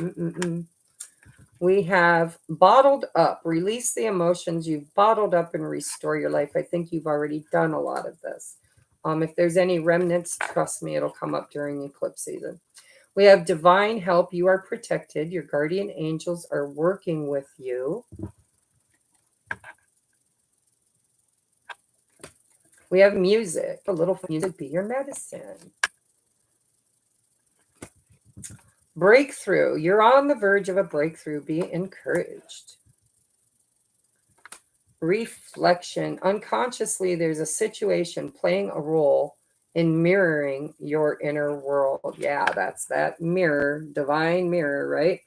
We have bottled up. Release the emotions you've bottled up and restore your life. I think you've already done a lot of this. If there's any remnants, trust me, it'll come up during eclipse season. We have divine help. You are protected. Your guardian angels are working with you. We have music. A little music be your medicine. Breakthrough. You're on the verge of a breakthrough. Be encouraged. Reflection. Unconsciously, there's a situation playing a role in mirroring your inner world. Yeah, that's that mirror, divine mirror, right?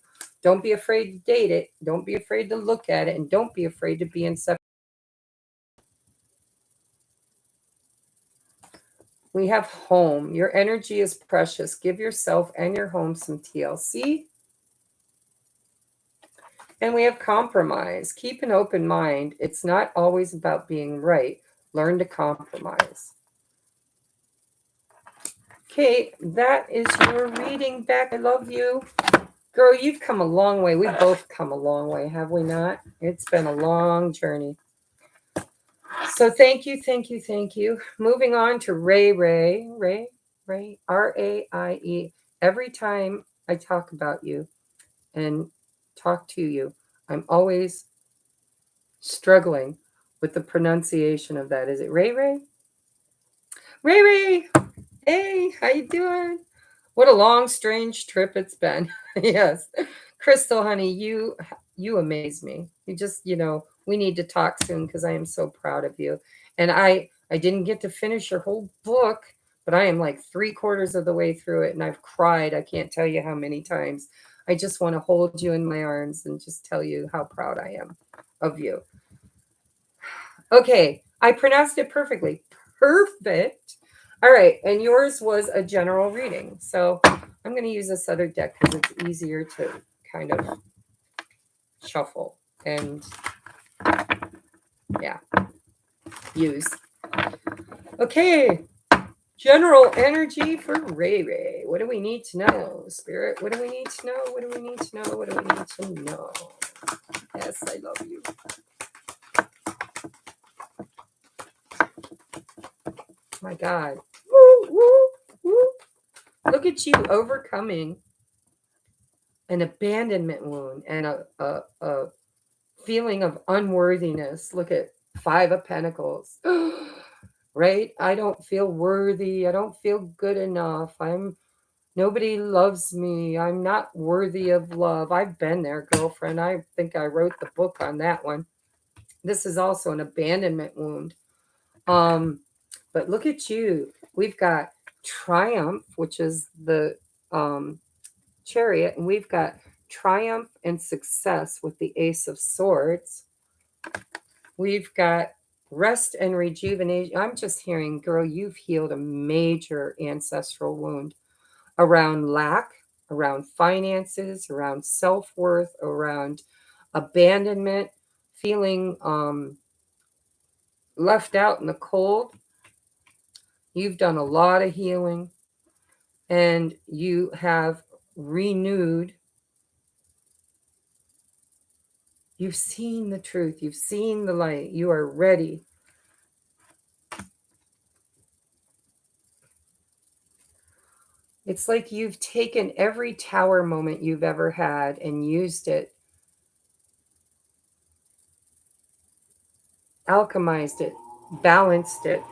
Don't be afraid to date it. Don't be afraid to look at it. And don't be afraid to be in separate. We have home. Your energy is precious. Give yourself and your home some TLC. And we have compromise. Keep an open mind. It's not always about being right. Learn to compromise. Okay, that is your reading back. I love you. Girl, you've come a long way. We've both come a long way, have we not? It's been a long journey. So thank you, thank you, thank you. Moving on to Ray, Raie. Every time I talk about you and talk to you, I'm always struggling with the pronunciation of that. Is it Ray Ray? Ray Ray! Hey, how you doing? What a long, strange trip it's been. Yes. Crystal, honey, you amaze me. You just, we need to talk soon because I am so proud of you. And I didn't get to finish your whole book, but I am like 3/4 of the way through it and I've cried. I can't tell you how many times. I just want to hold you in my arms and just tell you how proud I am of you. Okay, I pronounced it perfectly. Perfect. All right, and yours was a general reading. So I'm going to use this other deck because it's easier to kind of shuffle and, yeah, use. Okay, general energy for Ray Ray. What do we need to know, Spirit? What do we need to know? What do we need to know? What do we need to know? Yes, I love you. My God. Woo, woo, woo. Look at you overcoming an abandonment wound and a feeling of unworthiness. Look at 5 of Pentacles. Right? I don't feel worthy. I don't feel good enough. Nobody loves me. I'm not worthy of love. I've been there, girlfriend. I think I wrote the book on that one. This is also an abandonment wound. But look at you. We've got Triumph, which is the Chariot, and we've got Triumph and Success with the Ace of Swords. We've got Rest and Rejuvenation. I'm just hearing, girl, you've healed a major ancestral wound around lack, around finances, around self-worth, around abandonment, feeling left out in the cold. You've done a lot of healing and you have renewed. You've seen the truth. You've seen the light. You are ready. It's like you've taken every tower moment you've ever had and used it, alchemized it, balanced it.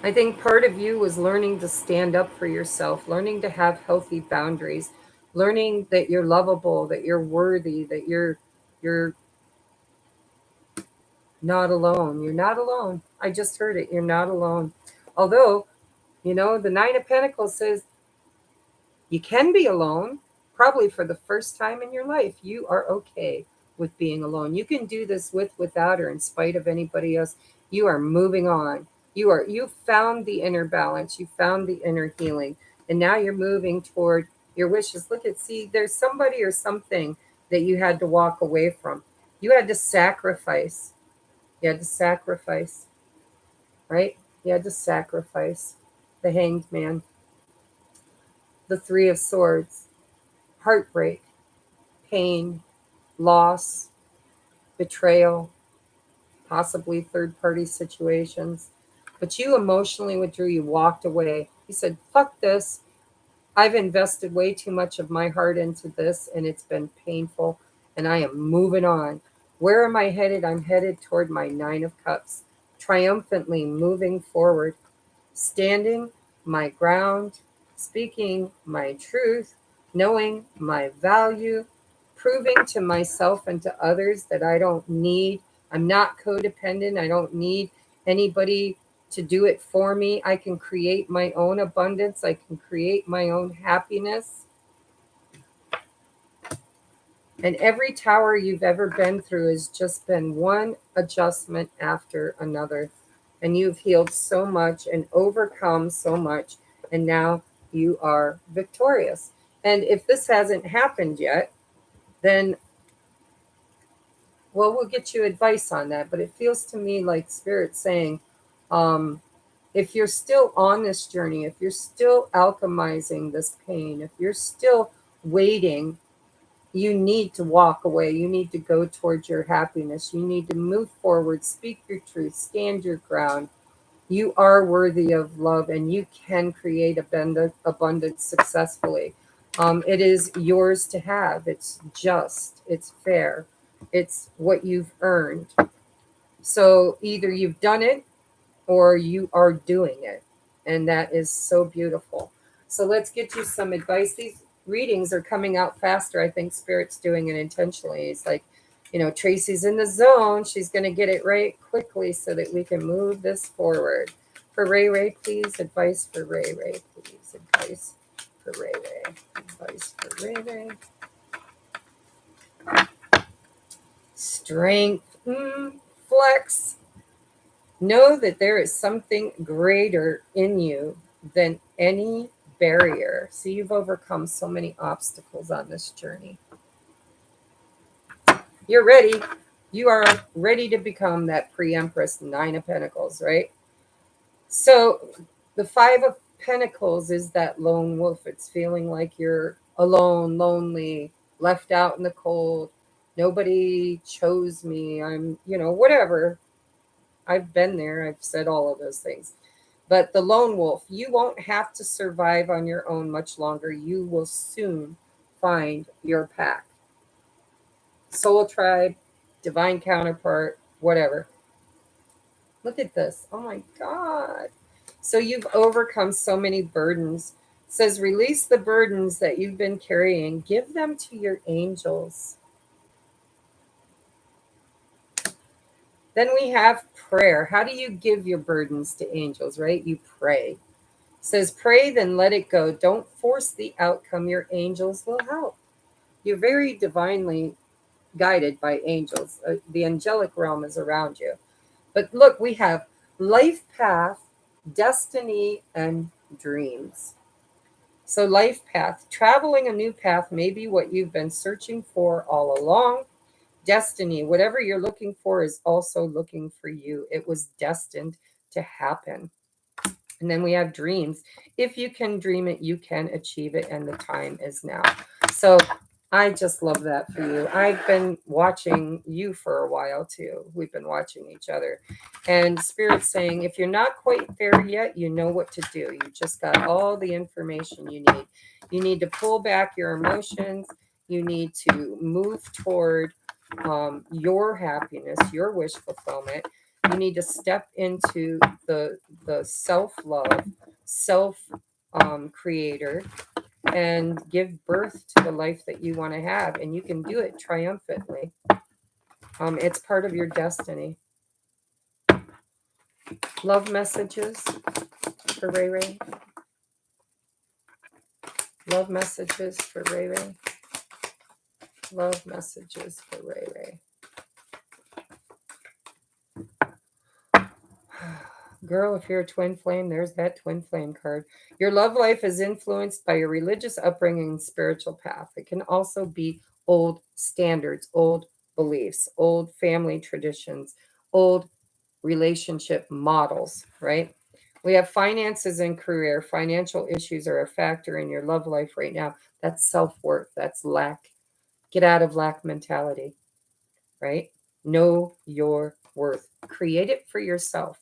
I think part of you was learning to stand up for yourself, learning to have healthy boundaries, learning that you're lovable, that you're worthy, that you're not alone. You're not alone. I just heard it. You're not alone. Although, the 9 of Pentacles says you can be alone, probably for the first time in your life. You are okay with being alone. You can do this with, without, or in spite of anybody else. You are moving on. You found the inner balance. You found the inner healing. And now you're moving toward your wishes. See, there's somebody or something that you had to walk away from. You had to sacrifice. You had to sacrifice, right? You had to sacrifice. The Hanged Man, the 3 of Swords, heartbreak, pain, loss, betrayal, possibly third-party situations. But you emotionally withdrew. You walked away. You said, fuck this. I've invested way too much of my heart into this, and it's been painful, and I am moving on. Where am I headed? I'm headed toward my 9 of Cups, triumphantly moving forward, standing my ground, speaking my truth, knowing my value, proving to myself and to others that I'm not codependent. I don't need anybody to do it for me. I can create my own abundance. I can create my own happiness. And every tower you've ever been through has just been one adjustment after another. And you've healed so much and overcome so much. And now you are victorious. And if this hasn't happened yet, then Well, we'll get you advice on that, but it feels to me like Spirit saying, um, if you're still on this journey, if you're still alchemizing this pain, if you're still waiting, you need to walk away. You need to go towards your happiness. You need to move forward, speak your truth, stand your ground. You are worthy of love and you can create abundance successfully. It is yours to have. It's just, it's fair, it's what you've earned. So either you've done it or you are doing it. And that is so beautiful. So let's get you some advice. These readings are coming out faster. I think Spirit's doing it intentionally. It's like, Tracy's in the zone. She's going to get it right quickly so that we can move this forward. For Ray Ray, please. Advice for Ray Ray, please. Advice for Ray Ray. Advice for Ray Ray. Strength. Flex. Know that there is something greater in you than any barrier. See, you've overcome so many obstacles on this journey. You're ready. You are ready to become that pre-empress, Nine of Pentacles, right? So the Five of Pentacles is that lone wolf. It's feeling like you're alone, lonely, left out in the cold. Nobody chose me. I'm, whatever. I've been there. I've said all of those things. But the lone wolf, you won't have to survive on your own much longer. You will soon find your pack. Soul tribe, divine counterpart, whatever. Look at this. Oh my God. So you've overcome so many burdens. It says, release the burdens that you've been carrying. Give them to your angels. Then we have prayer. How do you give your burdens to angels, right? You pray. It says, pray, then let it go. Don't force the outcome. Your angels will help. You're very divinely guided by angels. The angelic realm is around you. But look, we have life path, destiny, and dreams. So, life path, traveling a new path may be what you've been searching for all along. Destiny, whatever you're looking for, is also looking for you. It was destined to happen. And then we have dreams. If you can dream it, you can achieve it, and the time is now. So I just love that for you. I've been watching you for a while too. We've been watching each other. And Spirit's saying, if you're not quite there yet, you know what to do. You just got all the information you need. You need to pull back your emotions. You need to move toward your happiness, your wish fulfillment. You need to step into the self-love, self creator, and give birth to the life that you want to have. And you can do it triumphantly. It's part of your destiny. Love messages for Ray Ray. Love messages for Ray Ray. Love messages for Ray Ray. Girl, if you're a twin flame, there's that twin flame card. Your love life is influenced by your religious upbringing and spiritual path. It can also be old standards, old beliefs, old family traditions, old relationship models, right? We have finances and career. Financial issues are a factor in your love life right now. That's self-worth. That's lack. Get out of lack mentality, right? Know your worth. Create it for yourself.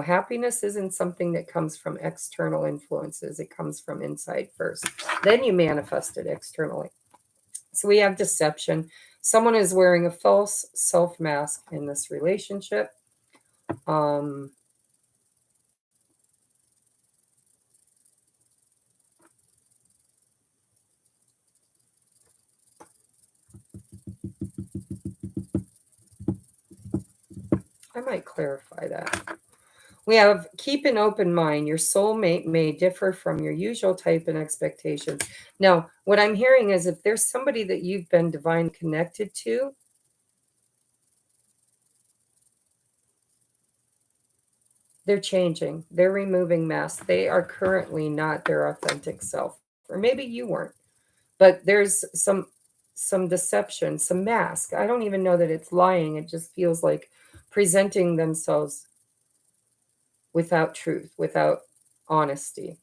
Happiness isn't something that comes from external influences. It comes from inside first. Then you manifest it externally. So we have deception. Someone is wearing a false self mask in this relationship. I might clarify that. We have keep an open mind. Your soulmate may differ from your usual type and expectations. Now, what I'm hearing is if there's somebody that you've been divine connected to, they're changing. They're removing masks. They are currently not their authentic self. Or maybe you weren't. But there's some some deception, some mask. I don't even know that it's lying. It just feels like presenting themselves without truth, without honesty.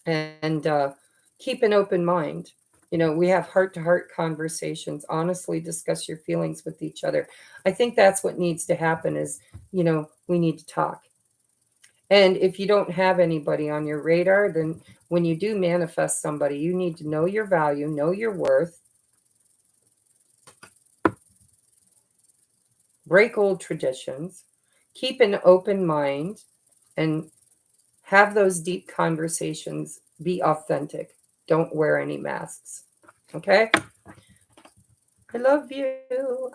And keep an open mind. We have heart to heart conversations, honestly discuss your feelings with each other. I think that's what needs to happen is, we need to talk. And if you don't have anybody on your radar, then when you do manifest somebody, you need to know your value, know your worth, break old traditions, keep an open mind, and have those deep conversations. Be authentic. Don't wear any masks. Okay? I love you.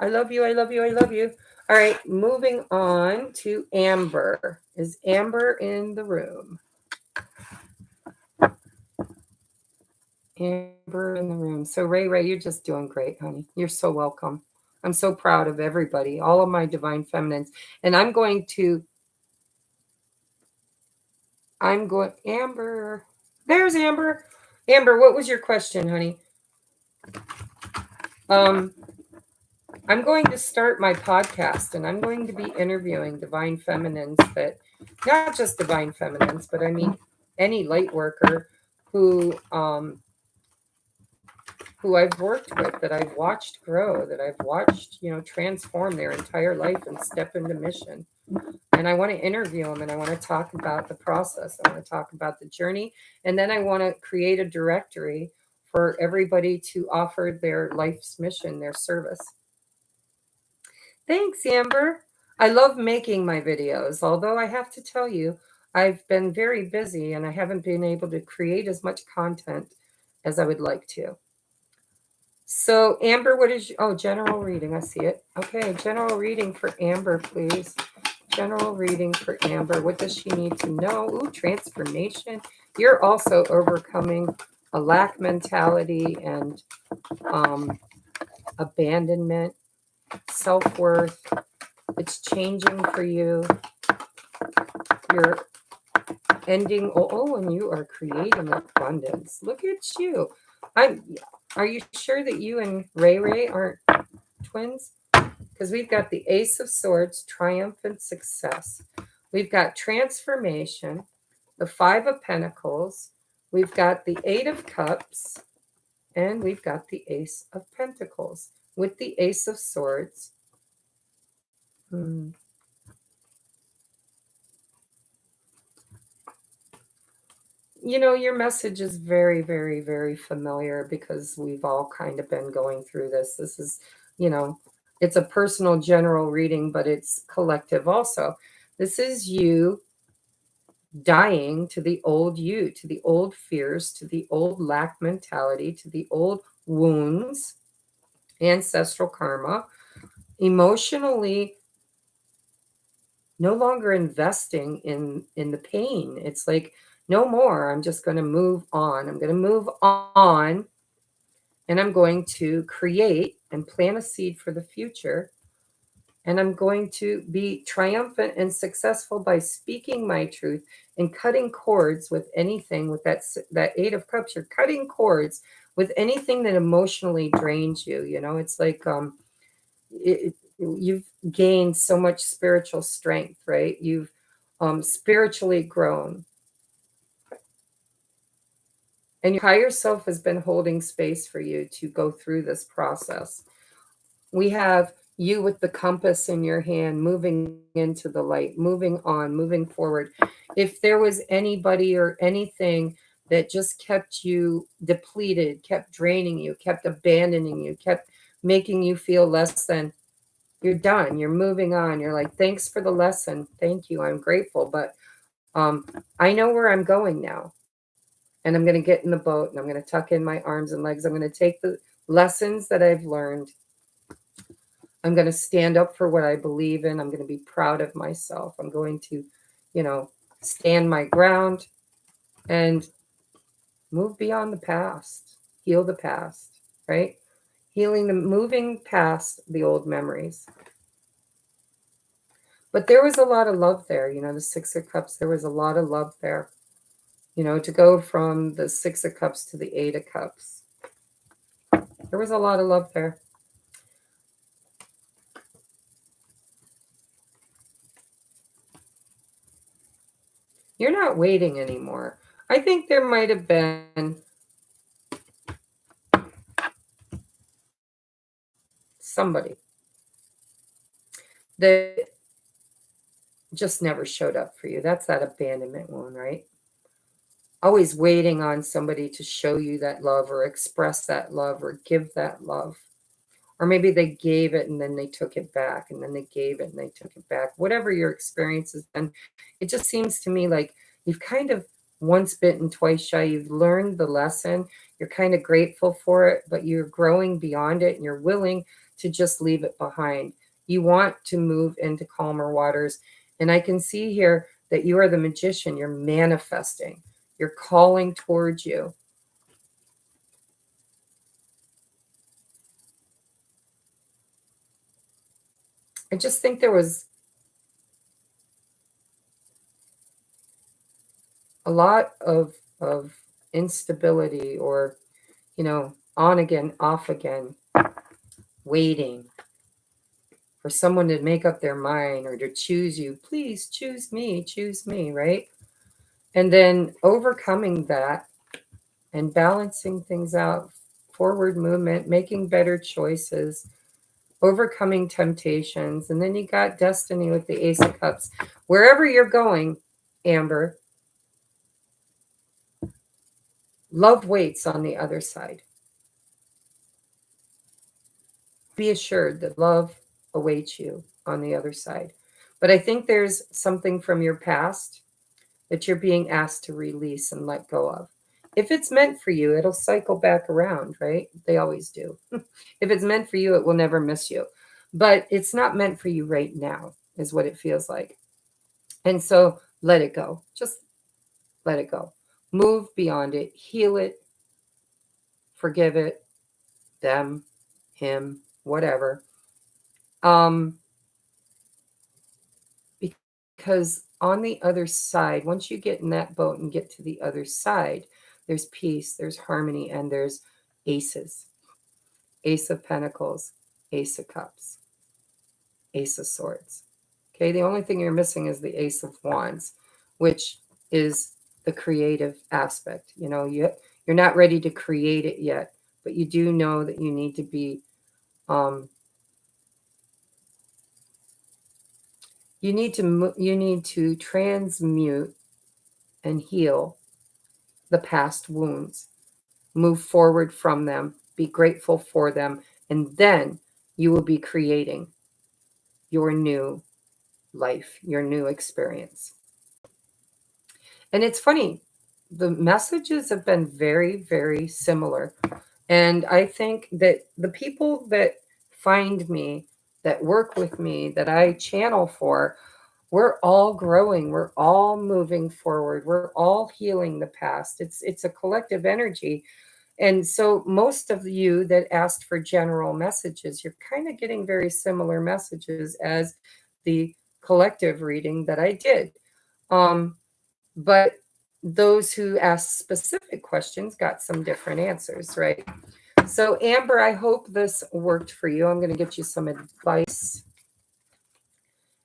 I love you. I love you. I love you. All right, moving on to Amber. Is Amber in the room? Amber in the room. So Ray, you're just doing great, honey. You're so welcome. I'm so proud of everybody, all of my divine feminines. And Amber. There's Amber. Amber, what was your question, honey? Um, I'm going to start my podcast and I'm going to be interviewing divine feminines that, not just divine feminines, but I mean any light worker who who I've worked with, that I've watched grow, that I've watched, transform their entire life and step into mission. And I want to interview them and I want to talk about the process. I want to talk about the journey. And then I want to create a directory for everybody to offer their life's mission, their service. Thanks, Amber. I love making my videos, although I have to tell you, I've been very busy and I haven't been able to create as much content as I would like to. So, Amber, general reading. I see it. Okay, general reading for Amber, please. General reading for Amber. What does she need to know? Ooh, transformation. You're also overcoming a lack mentality and abandonment, self-worth. It's changing for you. You're ending, and you are creating abundance. Look at you. Are you sure that you and Ray aren't twins? Because we've got the Ace of Swords, triumphant success. We've got transformation, the Five of Pentacles. We've got the Eight of Cups, and we've got the Ace of Pentacles with the Ace of Swords. Your message is very, very, very familiar because we've all kind of been going through this. This is, it's a personal general reading, but it's collective also. This is you dying to the old you, to the old fears, to the old lack mentality, to the old wounds, ancestral karma, emotionally no longer investing in the pain. It's like, no more. I'm just going to move on. I'm going to move on and I'm going to create and plant a seed for the future. And I'm going to be triumphant and successful by speaking my truth and cutting cords with anything. With that Eight of Cups, you're cutting cords with anything that emotionally drains you. It's like you've gained so much spiritual strength, right? You've spiritually grown. And your higher self has been holding space for you to go through this process. We have you with the compass in your hand, moving into the light, moving on, moving forward. If there was anybody or anything that just kept you depleted, kept draining you, kept abandoning you, kept making you feel less than, you're done. You're moving on. You're like, thanks for the lesson. Thank you. I'm grateful. But I know where I'm going now. And I'm going to get in the boat and I'm going to tuck in my arms and legs. I'm going to take the lessons that I've learned. I'm going to stand up for what I believe in. I'm going to be proud of myself. I'm going to, stand my ground and move beyond the past, heal the past, right? Moving past the old memories. But there was a lot of love there, the Six of Cups, there was a lot of love there. To go from the Six of Cups to the Eight of Cups. There was a lot of love there. You're not waiting anymore. I think there might have been somebody that just never showed up for you. That's that abandonment one, right? Always waiting on somebody to show you that love or express that love or give that love. Or maybe they gave it and then they took it back, and then they gave it and they took it back. Whatever your experience has been, it just seems to me like you've kind of once bitten, twice shy. You've learned the lesson. You're kind of grateful for it, but you're growing beyond it and you're willing to just leave it behind. You want to move into calmer waters. And I can see here that you are the magician. You're manifesting, you're calling towards you. I just think there was a lot of instability, or on again, off again, waiting for someone to make up their mind or to choose you. Please choose me, right? And then overcoming that and balancing things out, forward movement, making better choices, overcoming temptations. And then you got destiny with the Ace of Cups. Wherever you're going, Amber, love waits on the other side. Be assured that love awaits you on the other side. But I think there's something from your past that you're being asked to release and let go of. If it's meant for you, it'll cycle back around, right? They always do. If it's meant for you, it will never miss you. But it's not meant for you right now, is what it feels like. And so let it go. Just let it go. Move beyond it, heal it, forgive it, them, him, whatever. Um, because on the other side, once you get in that boat and get to the other side, there's peace, there's harmony, and there's aces. Ace of Pentacles, Ace of Cups, Ace of Swords. Okay, the only thing you're missing is the Ace of Wands, which is the creative aspect. You're not ready to create it yet, but you do know that you need to be um, you need to transmute and heal the past wounds, move forward from them, be grateful for them, and then you will be creating your new life, your new experience. And it's funny, the messages have been very, very similar. And I think that the people that find me, that work with me, that I channel for, we're all growing, we're all moving forward, we're all healing the past. It's a collective energy. And so most of you that asked for general messages, you're kind of getting very similar messages as the collective reading that I did. But those who asked specific questions got some different answers, right? So Amber, I hope this worked for you. I'm going to get you some advice.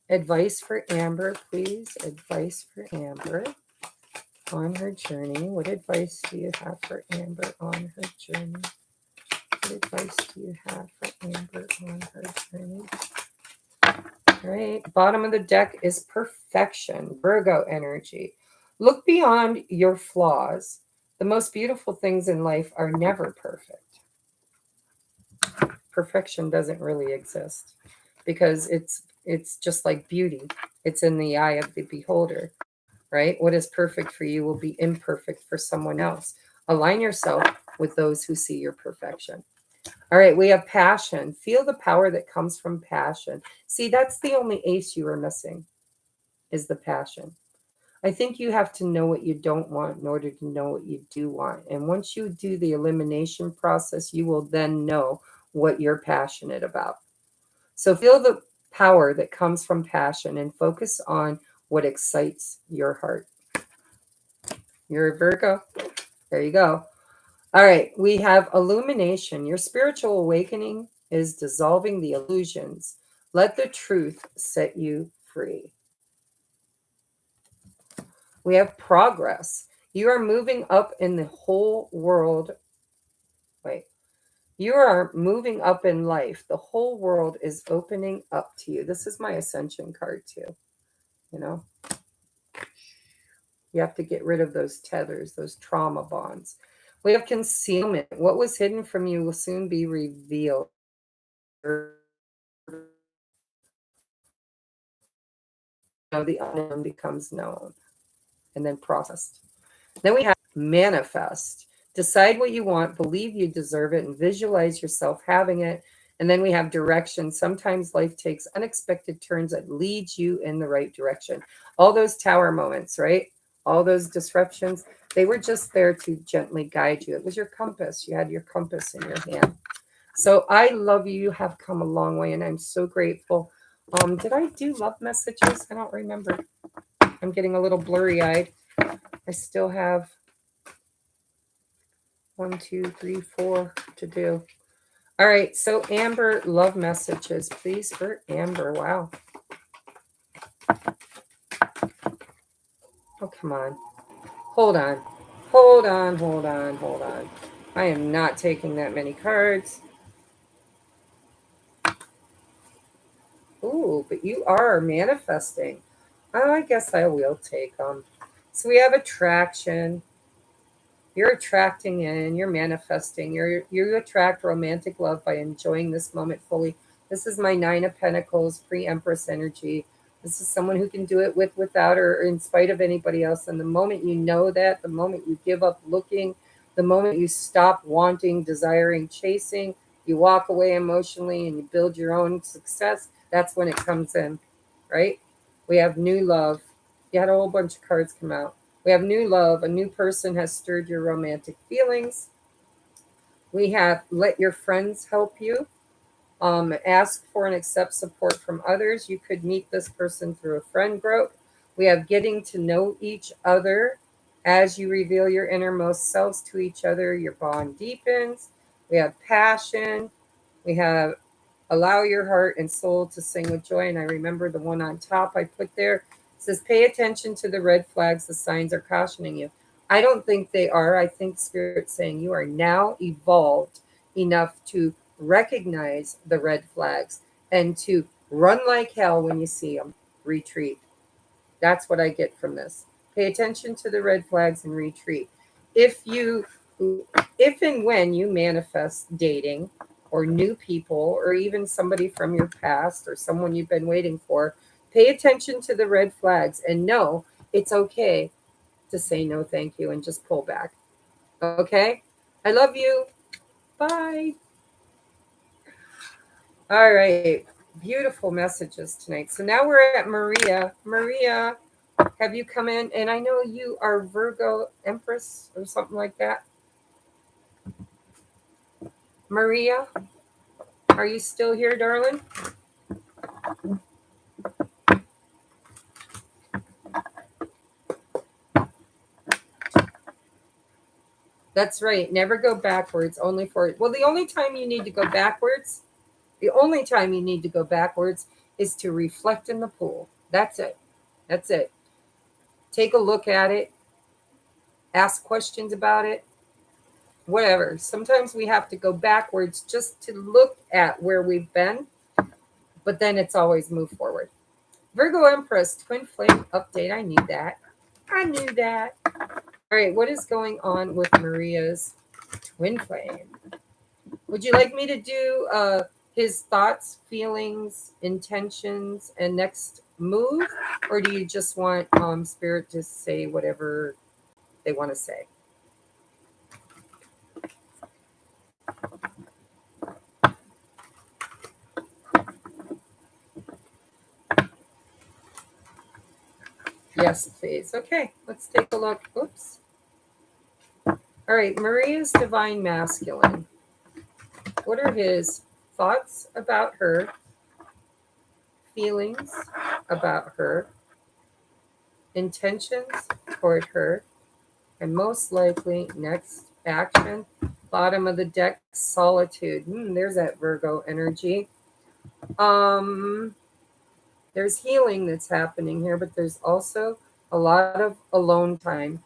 Advice for Amber, please. Advice for Amber on her journey. What advice do you have for Amber on her journey? What advice do you have for Amber on her journey? All right. Bottom of the deck is perfection, Virgo energy. Look beyond your flaws. The most beautiful things in life are never perfect. Perfection doesn't really exist because it's just like beauty. It's in the eye of the beholder, right? What is perfect for you will be imperfect for someone else. Align yourself with those who see your perfection. All right, we have passion. Feel the power that comes from passion. See, that's the only ace you are missing, is the passion. I think you have to know what you don't want in order to know what you do want. And once you do the elimination process, you will then know what you're passionate about. So feel the power that comes from passion and focus on what excites your heart. You're a Virgo. There you go. All right, we have illumination. Your spiritual awakening is dissolving the illusions. Let the truth set you free. We have progress. You are moving up in the whole world. Wait, you are moving up in life. The whole world is opening up to you. This is my ascension card, too. You know, you have to get rid of those tethers, those trauma bonds. We have concealment. What was hidden from you will soon be revealed. The unknown becomes known and then processed. Then we have manifest. Decide what you want, believe you deserve it, and visualize yourself having it. And then we have direction. Sometimes life takes unexpected turns that leads you in the right direction. All those tower moments, right? All those disruptions, they were just there to gently guide you. It was your compass. You had your compass in your hand. So I love you. You have come a long way, and I'm so grateful. Did I do love messages? I don't remember. I'm getting a little blurry eyed. I still have 1, 2, 3, 4 to do. All right. So Amber, love messages, please, for Amber. Wow. Oh, come on. Hold on. Hold on. Hold on. Hold on. I am not taking that many cards. Ooh, but you are manifesting. Oh, I guess I will take them. So we have attraction. You're attracting in, you're manifesting, you attract romantic love by enjoying this moment fully. This is my 9 of Pentacles, pre-Empress energy. This is someone who can do it with, without, or in spite of anybody else. And the moment you know that, the moment you give up looking, the moment you stop wanting, desiring, chasing, you walk away emotionally and you build your own success, that's when it comes in, right? We have new love. You had a whole bunch of cards come out. We have new love. A new person has stirred your romantic feelings. We have let your friends help you. Ask for and accept support from others. You could meet this person through a friend group. We have getting to know each other. As you reveal your innermost selves to each other, your bond deepens. We have passion. We have allow your heart and soul to sing with joy. And I remember the one on top I put there. It says, pay attention to the red flags. The signs are cautioning you. I don't think they are. I think Spirit's saying you are now evolved enough to recognize the red flags and to run like hell when you see them. Retreat. That's what I get from this. Pay attention to the red flags and retreat. If you, if and when you manifest dating or new people or even somebody from your past or someone you've been waiting for, pay attention to the red flags and know it's okay to say no, thank you, and just pull back. Okay? I love you. Bye. All right. Beautiful messages tonight. So now we're at Maria. Maria, have you come in? And I know you are Virgo Empress or something like that. Maria, are you still here, darling? That's right. Never go backwards, only forward. Well, the only time you need to go backwards, the only time you need to go backwards is to reflect in the pool. That's it. That's it. Take a look at it, ask questions about it, whatever. Sometimes we have to go backwards just to look at where we've been, but then it's always move forward. Virgo Empress, twin flame update. I knew that. I knew that. All right, what is going on with Maria's twin flame? Would you like me to do his thoughts, feelings, intentions, and next move? Or do you just want Spirit to say whatever they want to say? Yes, please. Okay, let's take a look. Oops. All right, Maria's divine masculine. What are his thoughts about her, feelings about her, intentions toward her, and most likely next action. Bottom of the deck, solitude. There's that Virgo energy. Um, there's healing that's happening here, but there's also a lot of alone time.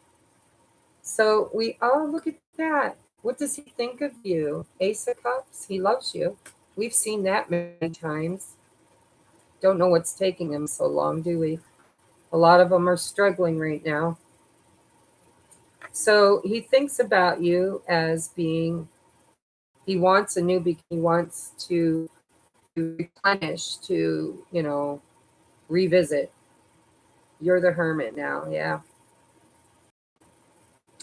So look at that. What does he think of you? Ace of Cups. He loves you. We've seen that many times. Don't know what's taking him so long, do we? A lot of them are struggling right now. So he thinks about you as being, he wants a new beginning. He wants to replenish, to, revisit. You're the hermit now. Yeah.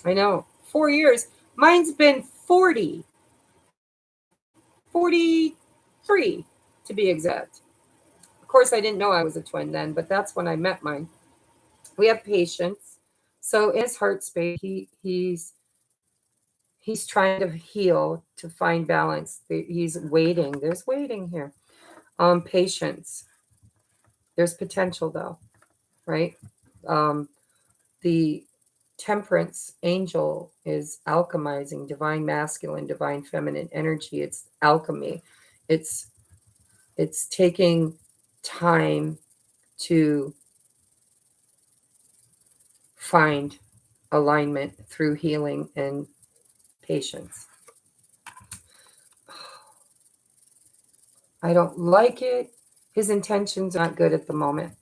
I know. 4 years. Mine's been 43 to be exact. Of course, I didn't know I was a twin then, but that's when I met mine. We have patience. So in his heart space, he's trying to heal, to find balance. He's waiting. There's waiting here. Patience. There's potential though, right? Um, the temperance angel is alchemizing divine masculine, divine feminine energy. It's alchemy. It's it's taking time to find alignment through healing and patience. I don't like it. His intentions aren't good at the moment.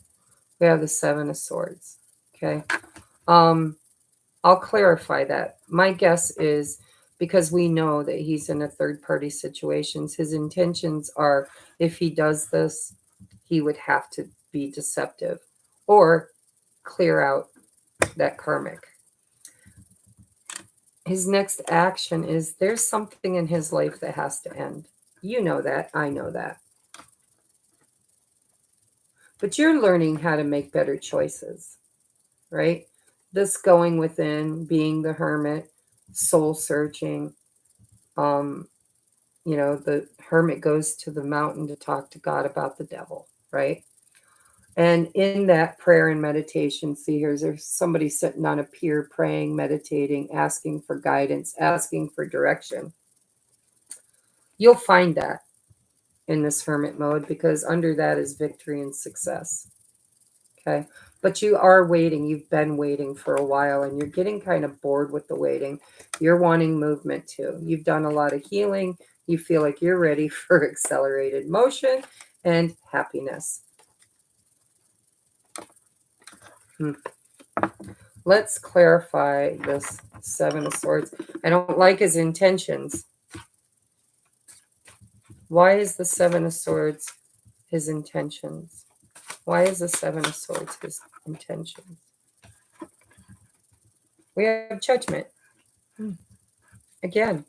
We have the Seven of Swords. Okay. Um, I'll clarify that. My guess is because we know that he's in a third party situations, his intentions are, if he does this, he would have to be deceptive or clear out that karmic. His next action is, there's something in his life that has to end. You know that. I know that. But you're learning how to make better choices, right? This going within, being the hermit, soul searching. Um, the hermit goes to the mountain to talk to God about the devil, right? And in that prayer and meditation, see, there's somebody sitting on a pier praying, meditating, asking for guidance, asking for direction. You'll find that in this hermit mode, because under that is victory and success. Okay. But you are waiting. You've been waiting for a while and you're getting kind of bored with the waiting. You're wanting movement too. You've done a lot of healing. You feel like you're ready for accelerated motion and happiness. Let's clarify this Seven of Swords. I don't like his intentions. Why is the Seven of Swords his intentions? Why is the Seven of Swords his intentions? We have judgment. Again,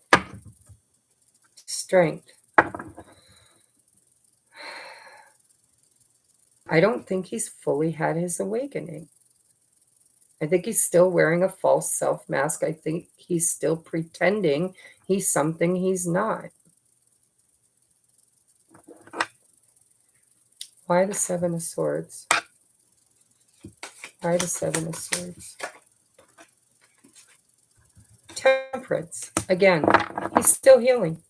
strength. I don't think he's fully had his awakening. I think he's still wearing a false self mask. I think he's still pretending he's something he's not. Why the Seven of Swords? Why the Seven of Swords? Temperance. Again, he's still healing.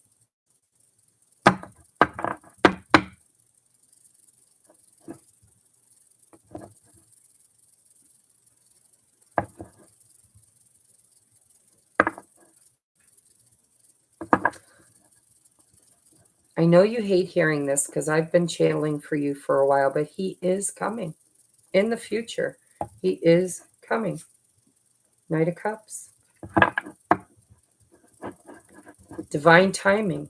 I know you hate hearing this because I've been channeling for you for a while, but he is coming in the future. He is coming. Knight of Cups. Divine timing.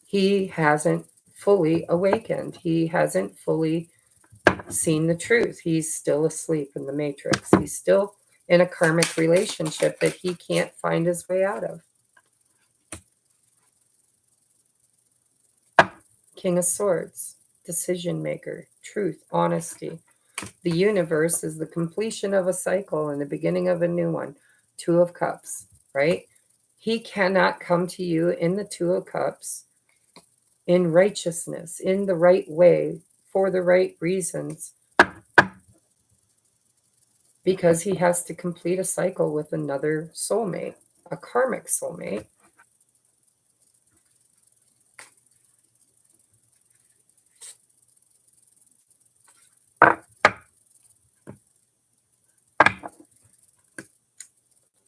He hasn't fully awakened. He hasn't fully seen the truth. He's still asleep in the matrix. He's still in a karmic relationship that he can't find his way out of. King of Swords, decision maker, truth, honesty. The universe is the completion of a cycle and the beginning of a new one. Two of Cups, right? He cannot come to you in the Two of Cups in righteousness, in the right way, for the right reasons, because he has to complete a cycle with another soulmate. a karmic soulmate.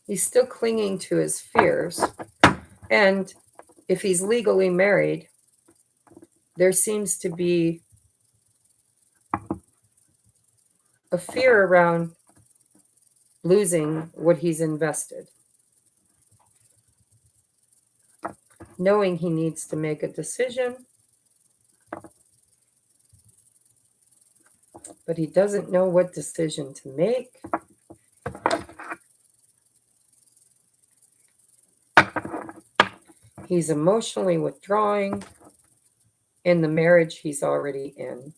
He's still clinging to his fears. And if he's legally married, there seems to be a fear around losing what he's invested, knowing he needs to make a decision, but he doesn't know what decision to make. He's emotionally withdrawing in the marriage he's already in.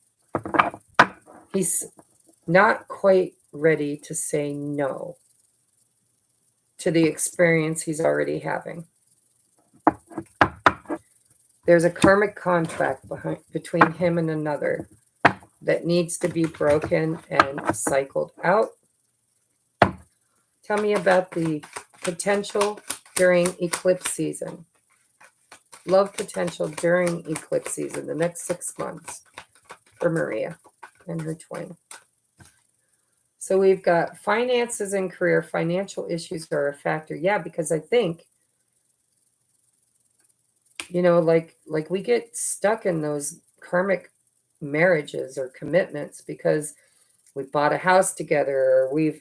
He's not quite ready to say no to the experience he's already having. There's a karmic contract between him and another that needs to be broken and cycled out. Tell me about the potential during eclipse season. Love potential during eclipse season, the next 6 months for Maria and her twin. So we've got finances and career. Financial issues are a factor. Yeah, because I think, like we get stuck in those karmic marriages or commitments because we bought a house together, or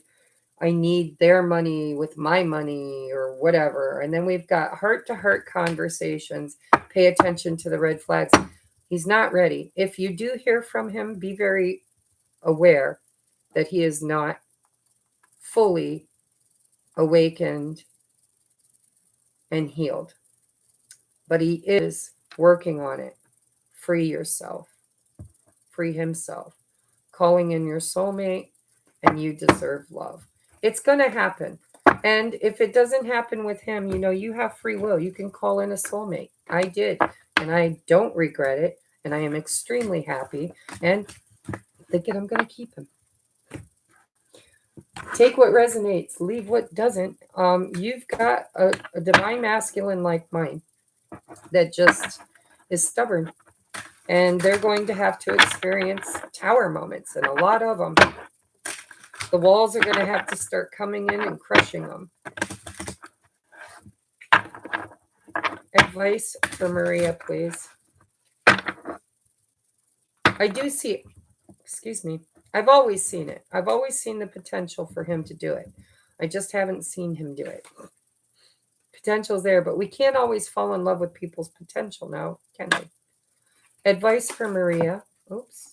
I need their money with my money or whatever. And then we've got heart-to-heart conversations. Pay attention to the red flags. He's not ready. If you do hear from him, be very aware that he is not fully awakened and healed. But he is working on it. Free yourself. Free himself. Calling in your soulmate, and you deserve love. It's going to happen. And if it doesn't happen with him, you have free will. You can call in a soulmate. I did, and I don't regret it, and I am extremely happy, and thinking I'm going to keep him. Take what resonates, leave what doesn't. You've got a divine masculine like mine that just is stubborn, and they're going to have to experience tower moments, and a lot of them. The walls are going to have to start coming in and crushing them. Advice for Maria, please. I do see, excuse me, I've always seen it. I've always seen the potential for him to do it. I just haven't seen him do it. Potential's there, but we can't always fall in love with people's potential now, can we? Advice for Maria. Oops.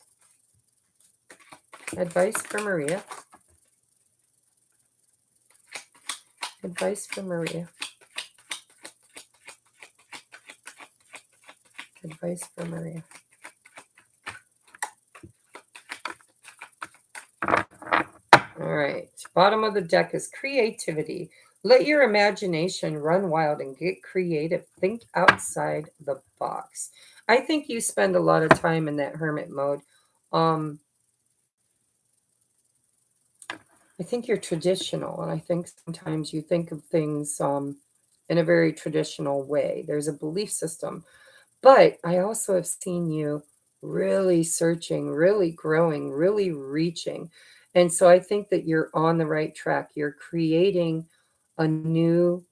Advice for Maria. Advice for Maria. Advice for Maria. All right. Bottom of the deck is creativity. Let your imagination run wild and get creative. Think outside the box. I think you spend a lot of time in that hermit mode. I think you're traditional, and I think sometimes you think of things in a very traditional way. There's a belief system. But I also have seen you really searching, really growing, really reaching. And so I think that you're on the right track. You're creating a new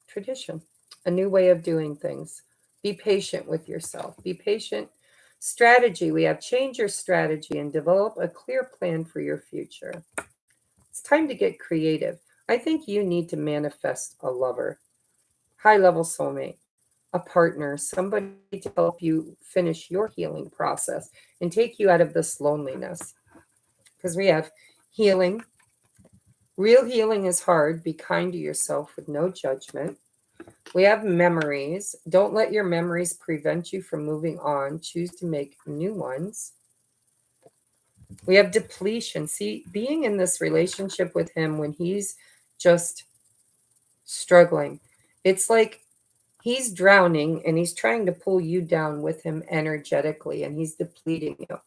tradition, a new way of doing things. Be patient with yourself. Be patient. Strategy. We have change your strategy and develop a clear plan for your future. It's time to get creative. I think you need to manifest a lover, high level soulmate, a partner, somebody to help you finish your healing process and take you out of this loneliness. Because we have healing. Real healing is hard. Be kind to yourself with no judgment. We have memories. Don't let your memories prevent you from moving on. Choose to make new ones. We have depletion. See, being in this relationship with him when he's just struggling, it's like he's drowning and he's trying to pull you down with him energetically, and he's depleting you.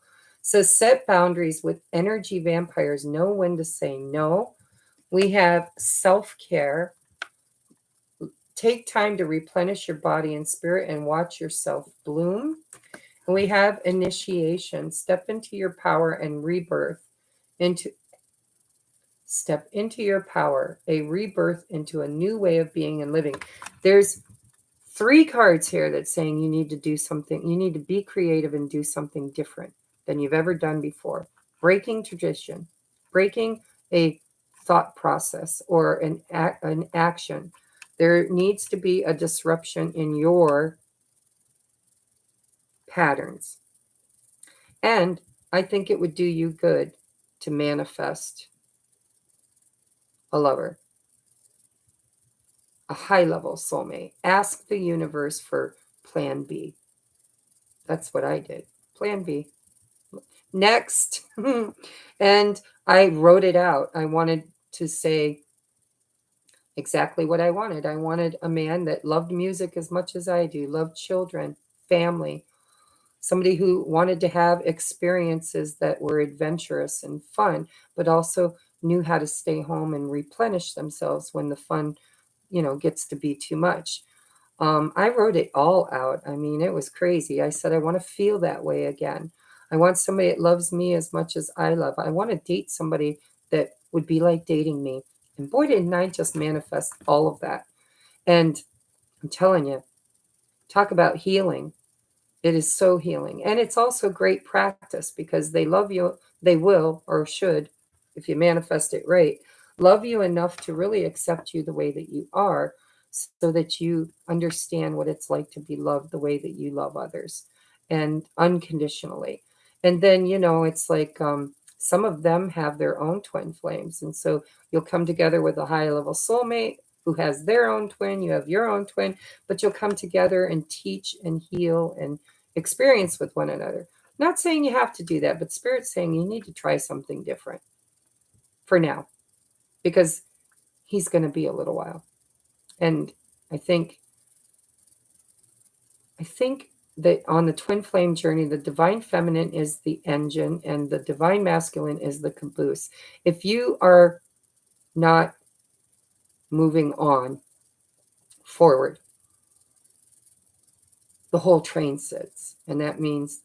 So set boundaries with energy vampires. Know when to say no. We have self-care. Take time to replenish your body and spirit and watch yourself bloom. And we have initiation. Into Step into your power, a rebirth into a new way of being and living. There's three cards here that's saying you need to do something. You need to be creative and do something different than you've ever done before. Breaking tradition, breaking a thought process or an action. There needs to be a disruption in your patterns. And I think it would do you good to manifest a lover, a high level soulmate. Ask the universe for plan B. That's what I did. Plan B. Next. And I wrote it out. I wanted to say exactly what I wanted. I wanted a man that loved music as much as I do, loved children, family, somebody who wanted to have experiences that were adventurous and fun, but also knew how to stay home and replenish themselves when the fun, gets to be too much. I wrote it all out. I mean, it was crazy. I said, I want to feel that way again. I want somebody that loves me as much as I love. I want to date somebody that would be like dating me. And boy, didn't I just manifest all of that. And I'm telling you, talk about healing. It is so healing. And it's also great practice because they love you. They will or should, if you manifest it right, love you enough to really accept you the way that you are so that you understand what it's like to be loved the way that you love others and unconditionally. And then, it's like some of them have their own twin flames. And so you'll come together with a high level soulmate who has their own twin, you have your own twin, but you'll come together and teach and heal and experience with one another. Not saying you have to do that, but Spirit's saying you need to try something different for now because he's going to be a little while. And I think that on the twin flame journey, the divine feminine is the engine and the divine masculine is the caboose. If you are not moving on forward, the whole train sits. And that means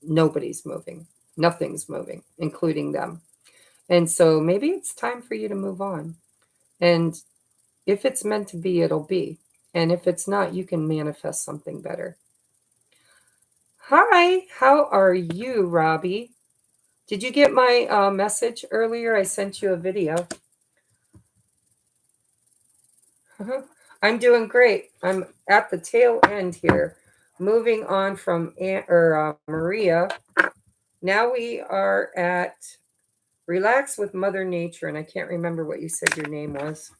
nobody's moving, nothing's moving, including them. And so maybe it's time for you to move on. And if it's meant to be, it'll be. And if it's not, you can manifest something better. Hi, how are you, Robbie? Did you get my message earlier? I sent you a video. I'm doing great. I'm at the tail end here, moving on from Maria. Now we are at Relax with Mother Nature, and I can't remember what you said your name was.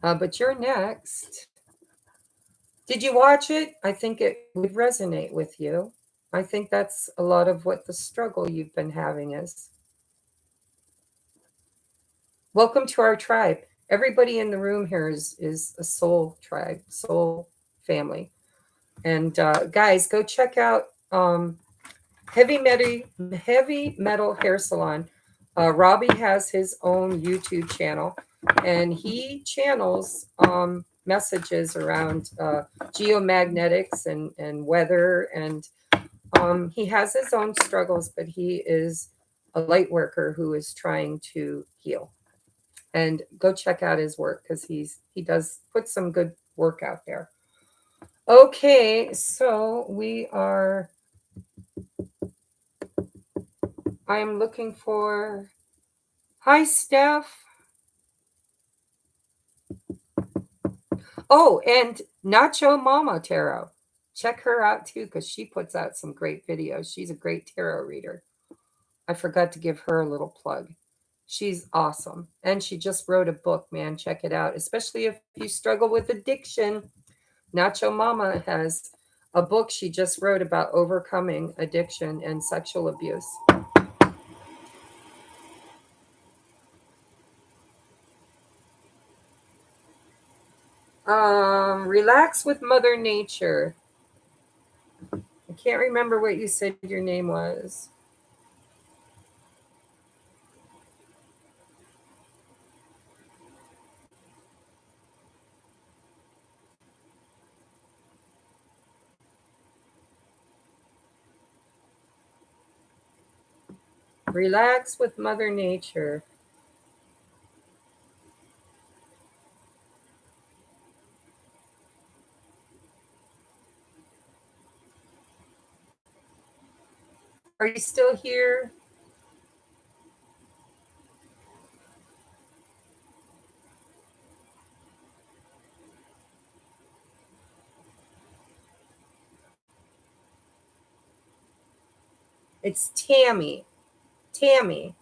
But you're next. Did you watch it? I think it would resonate with you. I think that's a lot of what the struggle you've been having is. Welcome to our tribe. Everybody in the room here is a soul tribe, soul family. And guys, go check out Heavy Metal Hair Salon. Robbie has his own YouTube channel, and he channels messages around geomagnetics and weather. And he has his own struggles, but he is a light worker who is trying to heal. And go check out his work because he does put some good work out there. Okay, so I'm looking for. Hi, Steph. Oh, and Nacho Mama Tarot. Check her out too because she puts out some great videos. She's a great tarot reader. I forgot to give her a little plug. She's awesome. And she just wrote a book, man. Check it out, especially if you struggle with addiction. Nacho Mama has a book she just wrote about overcoming addiction and sexual abuse. Relax with Mother Nature. I can't remember what you said your name was. Relax with Mother Nature. Are you still here? It's Tammy. Tammy.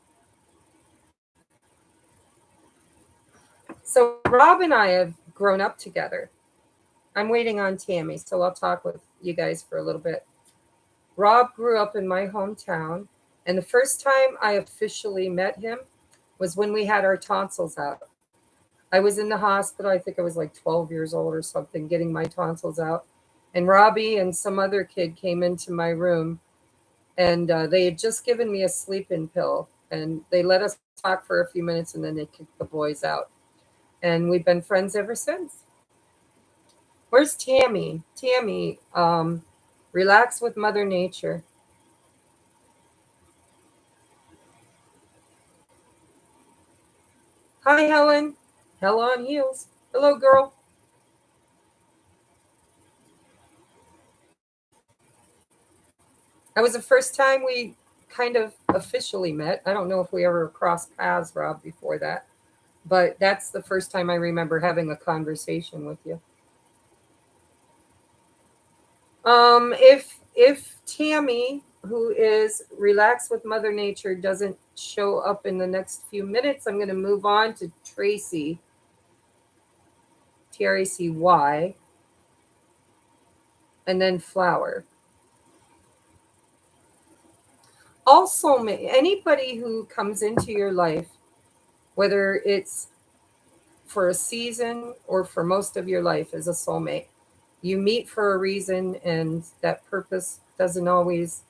So Rob and I have grown up together. I'm waiting on Tammy, so I'll talk with you guys for a little bit. Rob grew up in my hometown, and the first time I officially met him was when we had our tonsils out. I was in the hospital, I think I was like 12 years old or something, getting my tonsils out. And Robbie and some other kid came into my room, and they had just given me a sleeping pill, and they let us talk for a few minutes, and then they kicked the boys out. And we've been friends ever since. Where's Tammy? Tammy, relax with Mother Nature. Hi, Helen. Hell on heels. Hello, girl. That was the first time we kind of officially met. I don't know if we ever crossed paths, Rob, before that, but that's the first time I remember having a conversation with you. If Tammy, who is relaxed with Mother Nature, doesn't show up in the next few minutes, I'm going to move on to Tracy, Tracy, and then Flower. Also, anybody who comes into your life, whether it's for a season or for most of your life, is a soulmate. You meet for a reason, and that purpose doesn't always,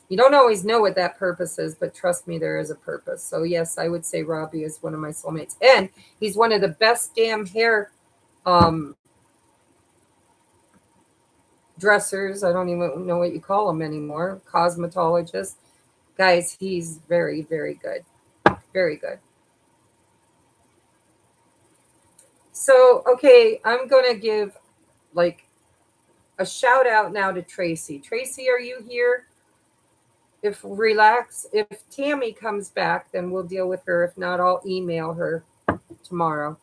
you don't always know what that purpose is, but trust me, there is a purpose. So, yes, I would say Robbie is one of my soulmates. And he's one of the best damn hair um, dressers. I don't even know what you call them anymore. Cosmetologist. Guys, he's very, very good. Very good. So, okay, I'm going to give like a shout out now to Tracy. Tracy, are you here? If relax, if Tammy comes back, then we'll deal with her. If not, I'll email her tomorrow.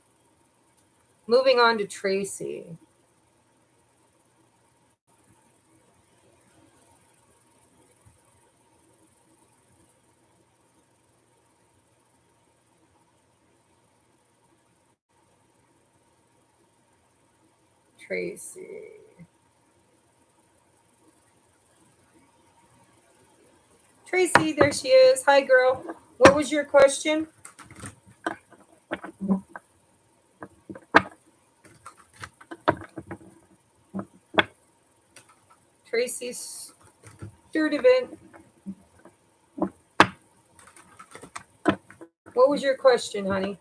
Moving on to Tracy. Tracy. Tracy, there she is. Hi, girl. What was your question? Tracy Sturdivant. What was your question, honey?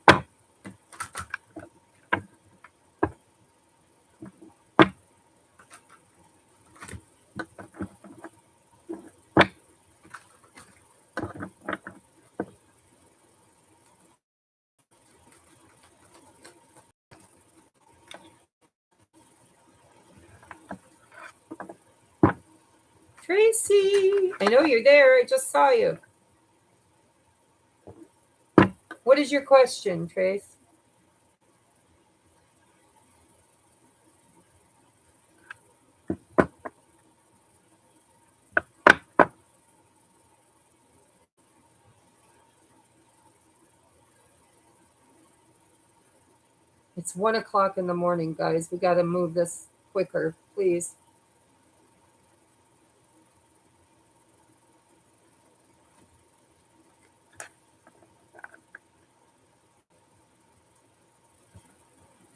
Tracy, I know you're there. I just saw you. What is your question, Trace? It's 1 o'clock in the morning, guys. We got to move this quicker, please.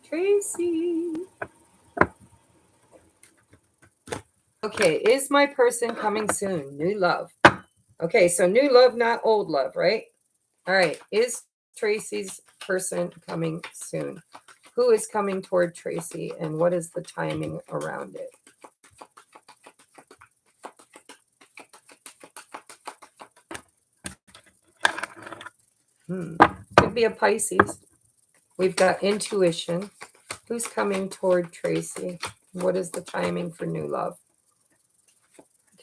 Tracy. Okay, is my person coming soon? New love. Okay, so new love, not old love, right? All right, is Tracy's person coming soon? Who is coming toward Tracy, and what is the timing around it? Could be a Pisces. We've got intuition. Who's coming toward Tracy? What is the timing for new love?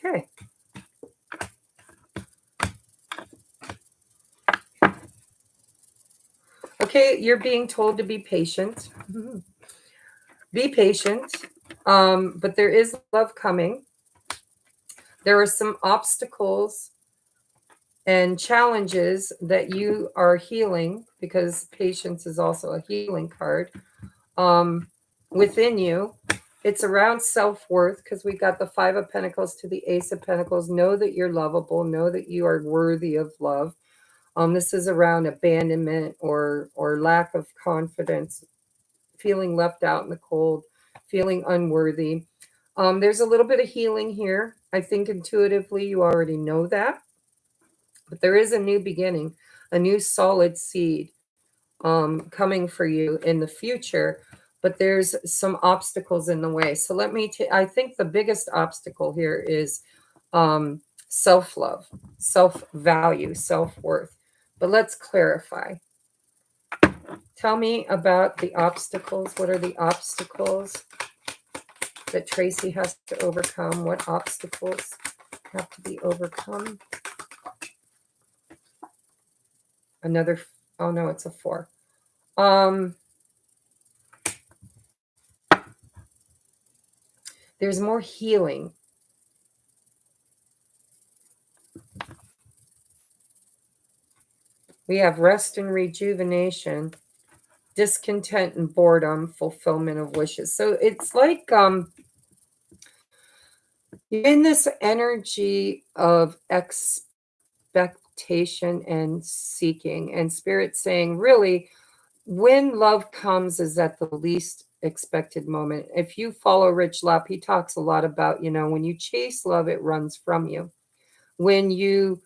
Okay. Okay, you're being told to be patient. Be patient. But there is love coming. There are some obstacles and challenges that you are healing, because patience is also a healing card within you. It's around self-worth, because we got the Five of Pentacles to the Ace of Pentacles. Know that you're lovable. Know that you are worthy of love. This is around abandonment or lack of confidence, feeling left out in the cold, feeling unworthy. There's a little bit of healing here. I think intuitively you already know that. But there is a new beginning, a new solid seed coming for you in the future. But there's some obstacles in the way. So let me I think the biggest obstacle here is self-love, self-value, self-worth. But let's clarify. Tell me about the obstacles. What are the obstacles that Tracy has to overcome? What obstacles have to be overcome? Another, oh no, it's a 4. There's more healing. We have rest and rejuvenation, discontent and boredom, fulfillment of wishes. So it's like you're in this energy of expectation and seeking, and Spirit saying, really, when love comes is at the least expected moment. If you follow Rich Lapp, he talks a lot about, when you chase love, it runs from you. When you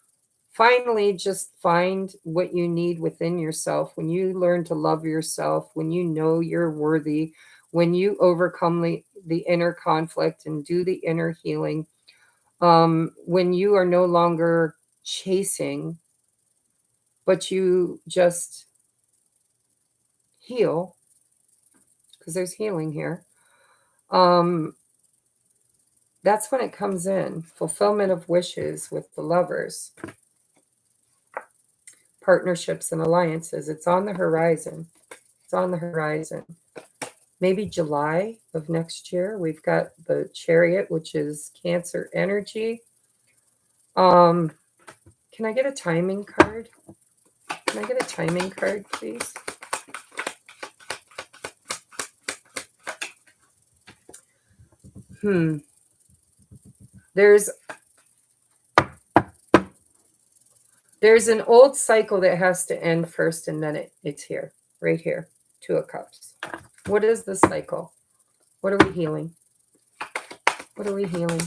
finally just find what you need within yourself, when you learn to love yourself, when you know you're worthy, when you overcome the inner conflict and do the inner healing, when you are no longer chasing, but you just heal, because there's healing here. That's when it comes in. Fulfillment of wishes with the lovers. Partnerships and alliances. It's on the horizon. It's on the horizon. Maybe July of next year. We've got the Chariot, which is Cancer energy. Can I get a timing card? Can I get a timing card, please? There's an old cycle that has to end first, and then it's here, right here, 2 of Cups. What is the cycle? What are we healing? What are we healing?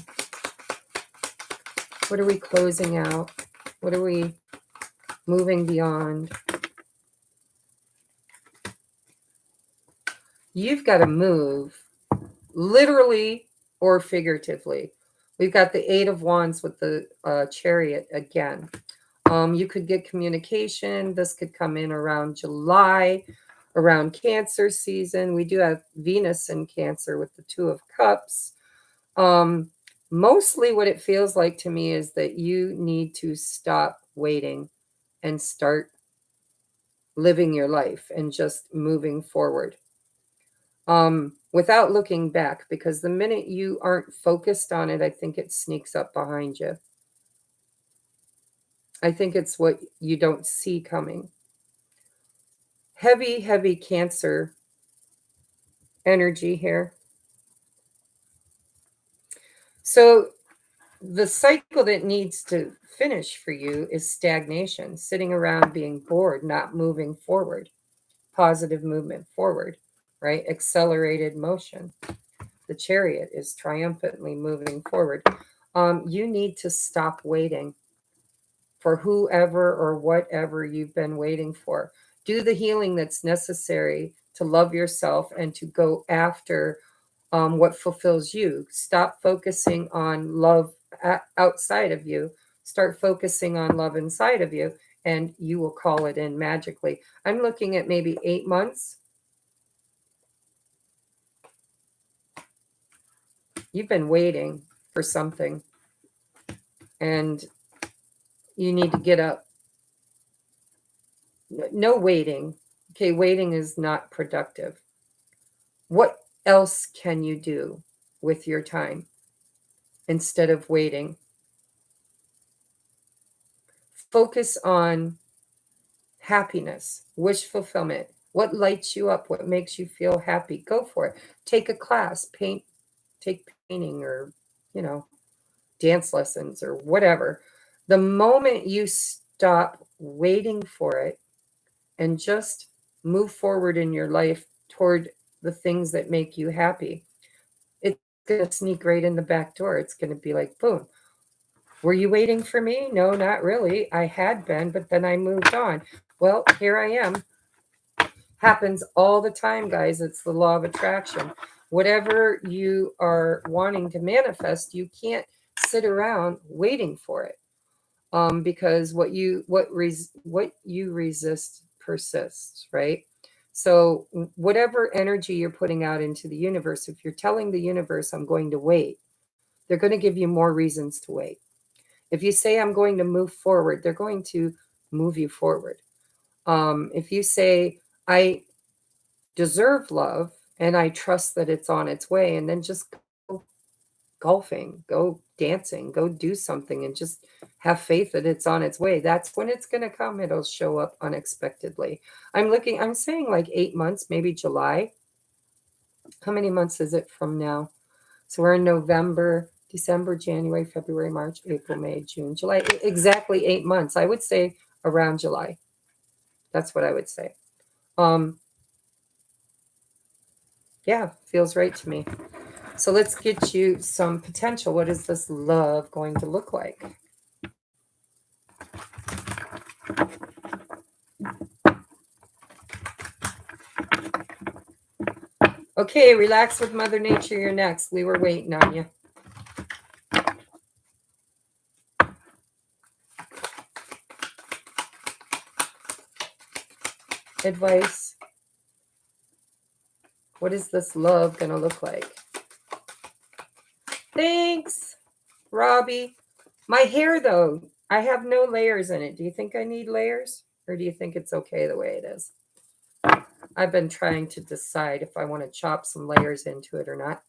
What are we closing out? What are we moving beyond? You've got to move, literally or figuratively. We've got the 8 of Wands with the Chariot again. You could get communication. This could come in around July, around Cancer season. We do have Venus in Cancer with the 2 of Cups. Mostly what it feels like to me is that you need to stop waiting and start living your life and just moving forward without looking back, because the minute you aren't focused on it, I think it sneaks up behind you. I think it's what you don't see coming. Heavy, heavy Cancer energy here. So the cycle that needs to finish for you is stagnation, sitting around being bored, not moving forward, positive movement forward, right? Accelerated motion. The Chariot is triumphantly moving forward. You need to stop waiting for whoever or whatever you've been waiting for. Do the healing that's necessary to love yourself and to go after what fulfills you. Stop focusing on love outside of you. Start focusing on love inside of you, and you will call it in magically. I'm looking at maybe 8 months. You've been waiting for something, and you need to get up. No waiting. Okay, waiting is not productive. What else can you do with your time instead of waiting? Focus on happiness, wish fulfillment. What lights you up? What makes you feel happy? Go for it. Take a class, take painting or, you know, dance lessons or whatever. The moment you stop waiting for it and just move forward in your life toward the things that make you happy, it's going to sneak right in the back door. It's going to be like, boom. Were you waiting for me? No, not really. I had been, but then I moved on. Well, here I am. Happens all the time, guys. It's the law of attraction. Whatever you are wanting to manifest, you can't sit around waiting for it. Because what you resist persists, right? So whatever energy you're putting out into the universe, if you're telling the universe, I'm going to wait, they're going to give you more reasons to wait. If you say, I'm going to move forward, they're going to move you forward. If you say, I deserve love and I trust that it's on its way, and then just go golfing, go dancing, go do something and just have faith that it's on its way. That's when it's going to come. It'll show up unexpectedly. I'm saying like 8 months, maybe July. How many months is it from now? So we're in November, December, January, February, March, April, May, June, July. Exactly 8 months. I would say around July. That's what I would say. Yeah, feels right to me. So let's get you some potential. What is this love going to look like? Okay, relax with Mother Nature. You're next. We were waiting on you. Advice. What is this love going to look like? Thanks, Robbie. My hair, though, I have no layers in it. Do you think I need layers? Or do you think it's okay the way it is? I've been trying to decide if I want to chop some layers into it or not.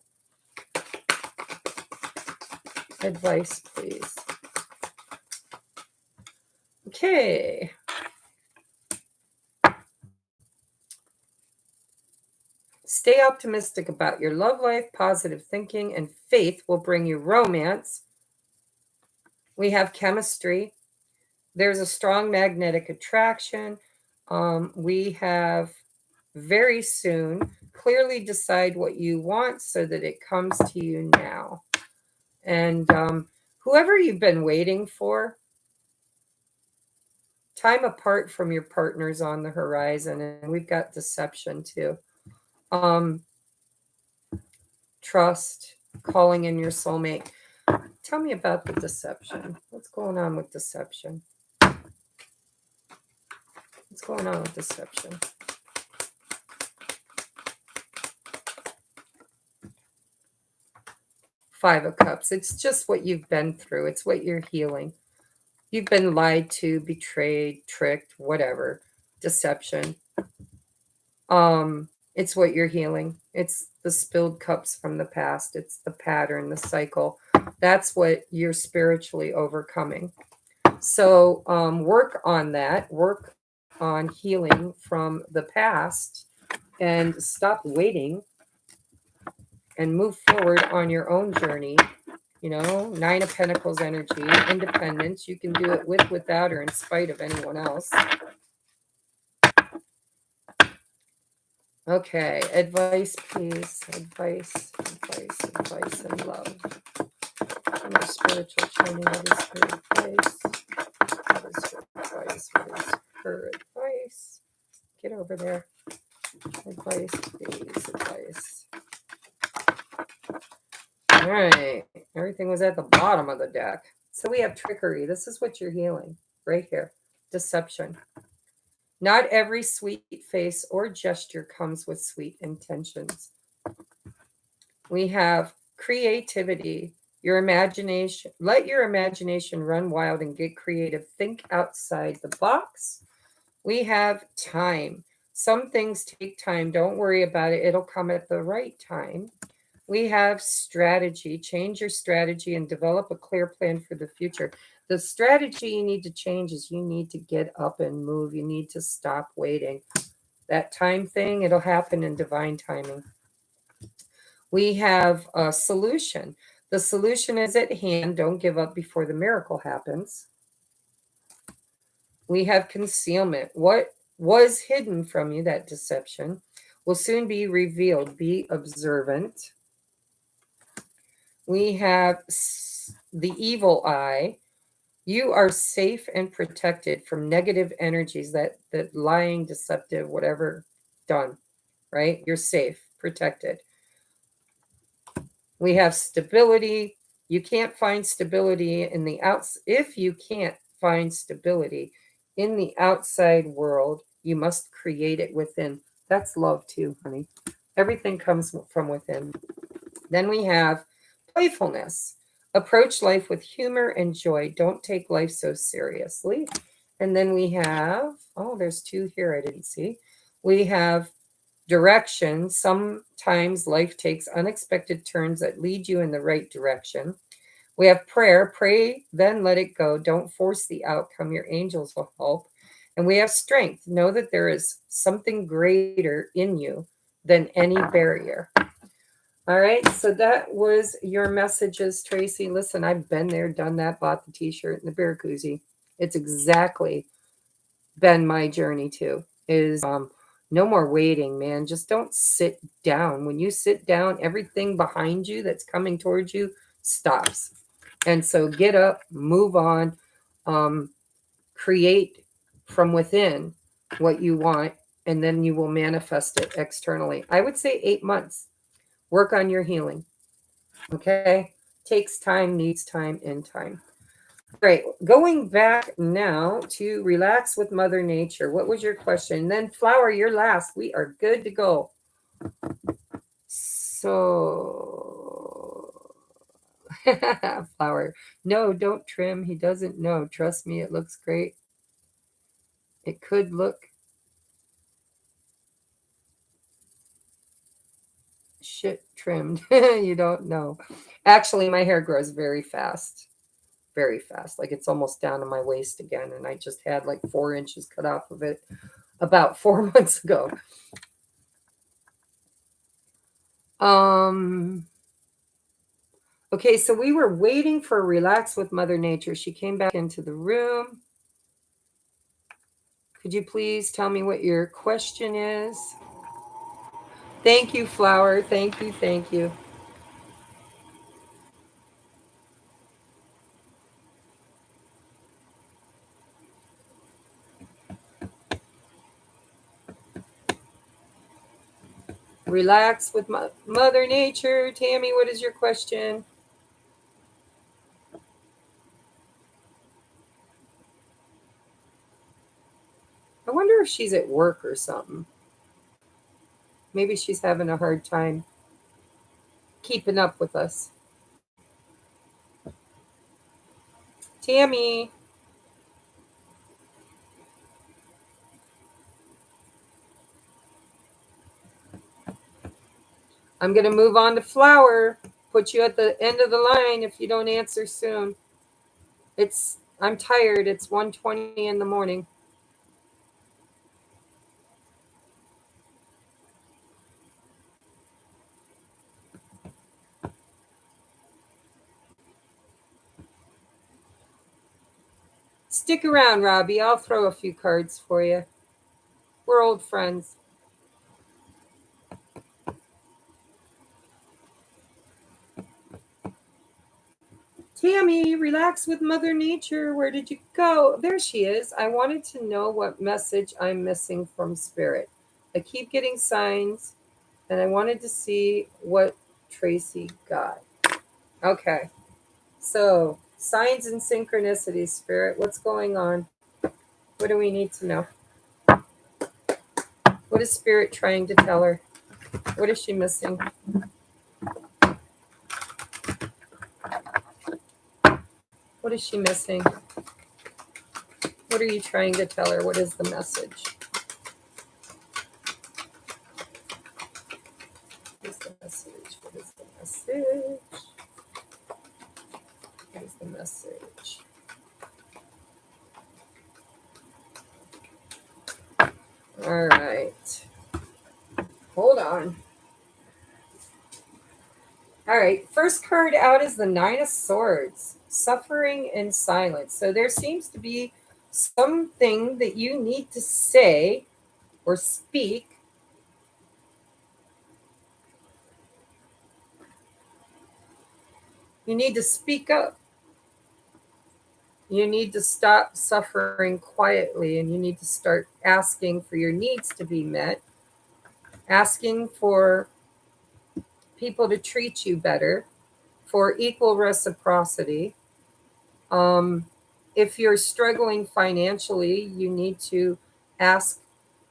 Advice, please. Okay. Stay optimistic about your love life. Positive thinking and faith will bring you romance. We have chemistry. There's a strong magnetic attraction. We have very soon. Clearly decide what you want so that it comes to you now. And whoever you've been waiting for, time apart from your partner's on the horizon. And we've got deception too. Trust, calling in your soulmate. Tell me about the deception. What's going on with deception? What's going on with deception? Five of Cups. It's just what you've been through. It's what you're healing. You've been lied to, betrayed, tricked, whatever. Deception. It's what you're healing. It's the spilled cups from the past. It's the pattern, the cycle. That's what you're spiritually overcoming. So work on that. Work on healing from the past and stop waiting and move forward on your own journey. You know, Nine of Pentacles energy, independence. You can do it with, without, or in spite of anyone else. Okay, advice, please. Advice, and love. From your spiritual training, what is her advice? What is her advice? What is her advice? Get over there. Advice, please. Advice. All right. Everything was at the bottom of the deck. So we have trickery. This is what you're healing right here. Deception. Not every sweet face or gesture comes with sweet intentions. We have creativity. Your imagination, let your imagination run wild and get creative. Think outside the box. We have time. Some things take time. Don't worry about it. It'll come at the right time. We have strategy. Change your strategy and develop a clear plan for the future. The strategy you need to change is you need to get up and move. You need to stop waiting. That time thing, it'll happen in divine timing. We have a solution. The solution is at hand. Don't give up before the miracle happens. We have concealment. What was hidden from you, that deception, will soon be revealed. Be observant. We have the evil eye. You are safe and protected from negative energies, that lying, deceptive, whatever done, right? You're safe, protected. We have stability. You can't find stability in the outs. If you can't find stability in the outside world, you must create it within. That's love too, honey. Everything comes from within. Then we have playfulness. Approach life with humor and joy. Don't take life so seriously. And then we have, oh, there's two here I didn't see. We have direction. Sometimes life takes unexpected turns that lead you in the right direction. We have prayer. Pray, then let it go. Don't force the outcome. Your angels will help. And we have strength. Know that there is something greater in you than any barrier. All right, so that was your messages, Tracy. Listen, I've been there, done that, bought the t-shirt and the bear koozie. It's exactly been my journey too. Is no more waiting, man. Just don't sit down. When you sit down, everything behind you that's coming towards you stops. And so get up, move on, um, create from within what you want, and then you will manifest it externally. I would say 8 months. Work on your healing. Okay? Takes time, needs time, and time. Great. Going back now to relax with Mother Nature. What was your question? And then Flower, you're last. We are good to go. So, Flower, no, don't trim. He doesn't know. Trust me, it looks great. It could look shit trimmed. You don't know. Actually, my hair grows very fast. Very fast. Like it's almost down to my waist again. And I just had like 4 inches cut off of it about 4 months ago. Um, okay, so we were waiting for Relax with Mother Nature. She came back into the room. Could you please tell me what your question is? Thank you, Flower. Thank you. Thank you. Relax with Mother Nature. Tammy, what is your question? I wonder if she's at work or something. Maybe she's having a hard time keeping up with us. Tammy, I'm going to move on to Flower. Put you at the end of the line if you don't answer soon. I'm tired. It's 1:20 in the morning. Stick around, Robbie. I'll throw a few cards for you. We're old friends. Tammy, relax with Mother Nature. Where did you go? There she is. I wanted to know what message I'm missing from Spirit. I keep getting signs, and I wanted to see what Tracy got. Okay. So, signs and synchronicities, Spirit. What's going on? What do we need to know? What is Spirit trying to tell her? What is she missing? What is she missing? What are you trying to tell her? What is the message? What is the message? What is the message? What is the message? All right. Hold on. All right. First card out is the Nine of Swords, suffering and silence. So there seems to be something that you need to say or speak. You need to speak up. You need to stop suffering quietly, and you need to start asking for your needs to be met, asking for people to treat you better, for equal reciprocity. If you're struggling financially, you need to ask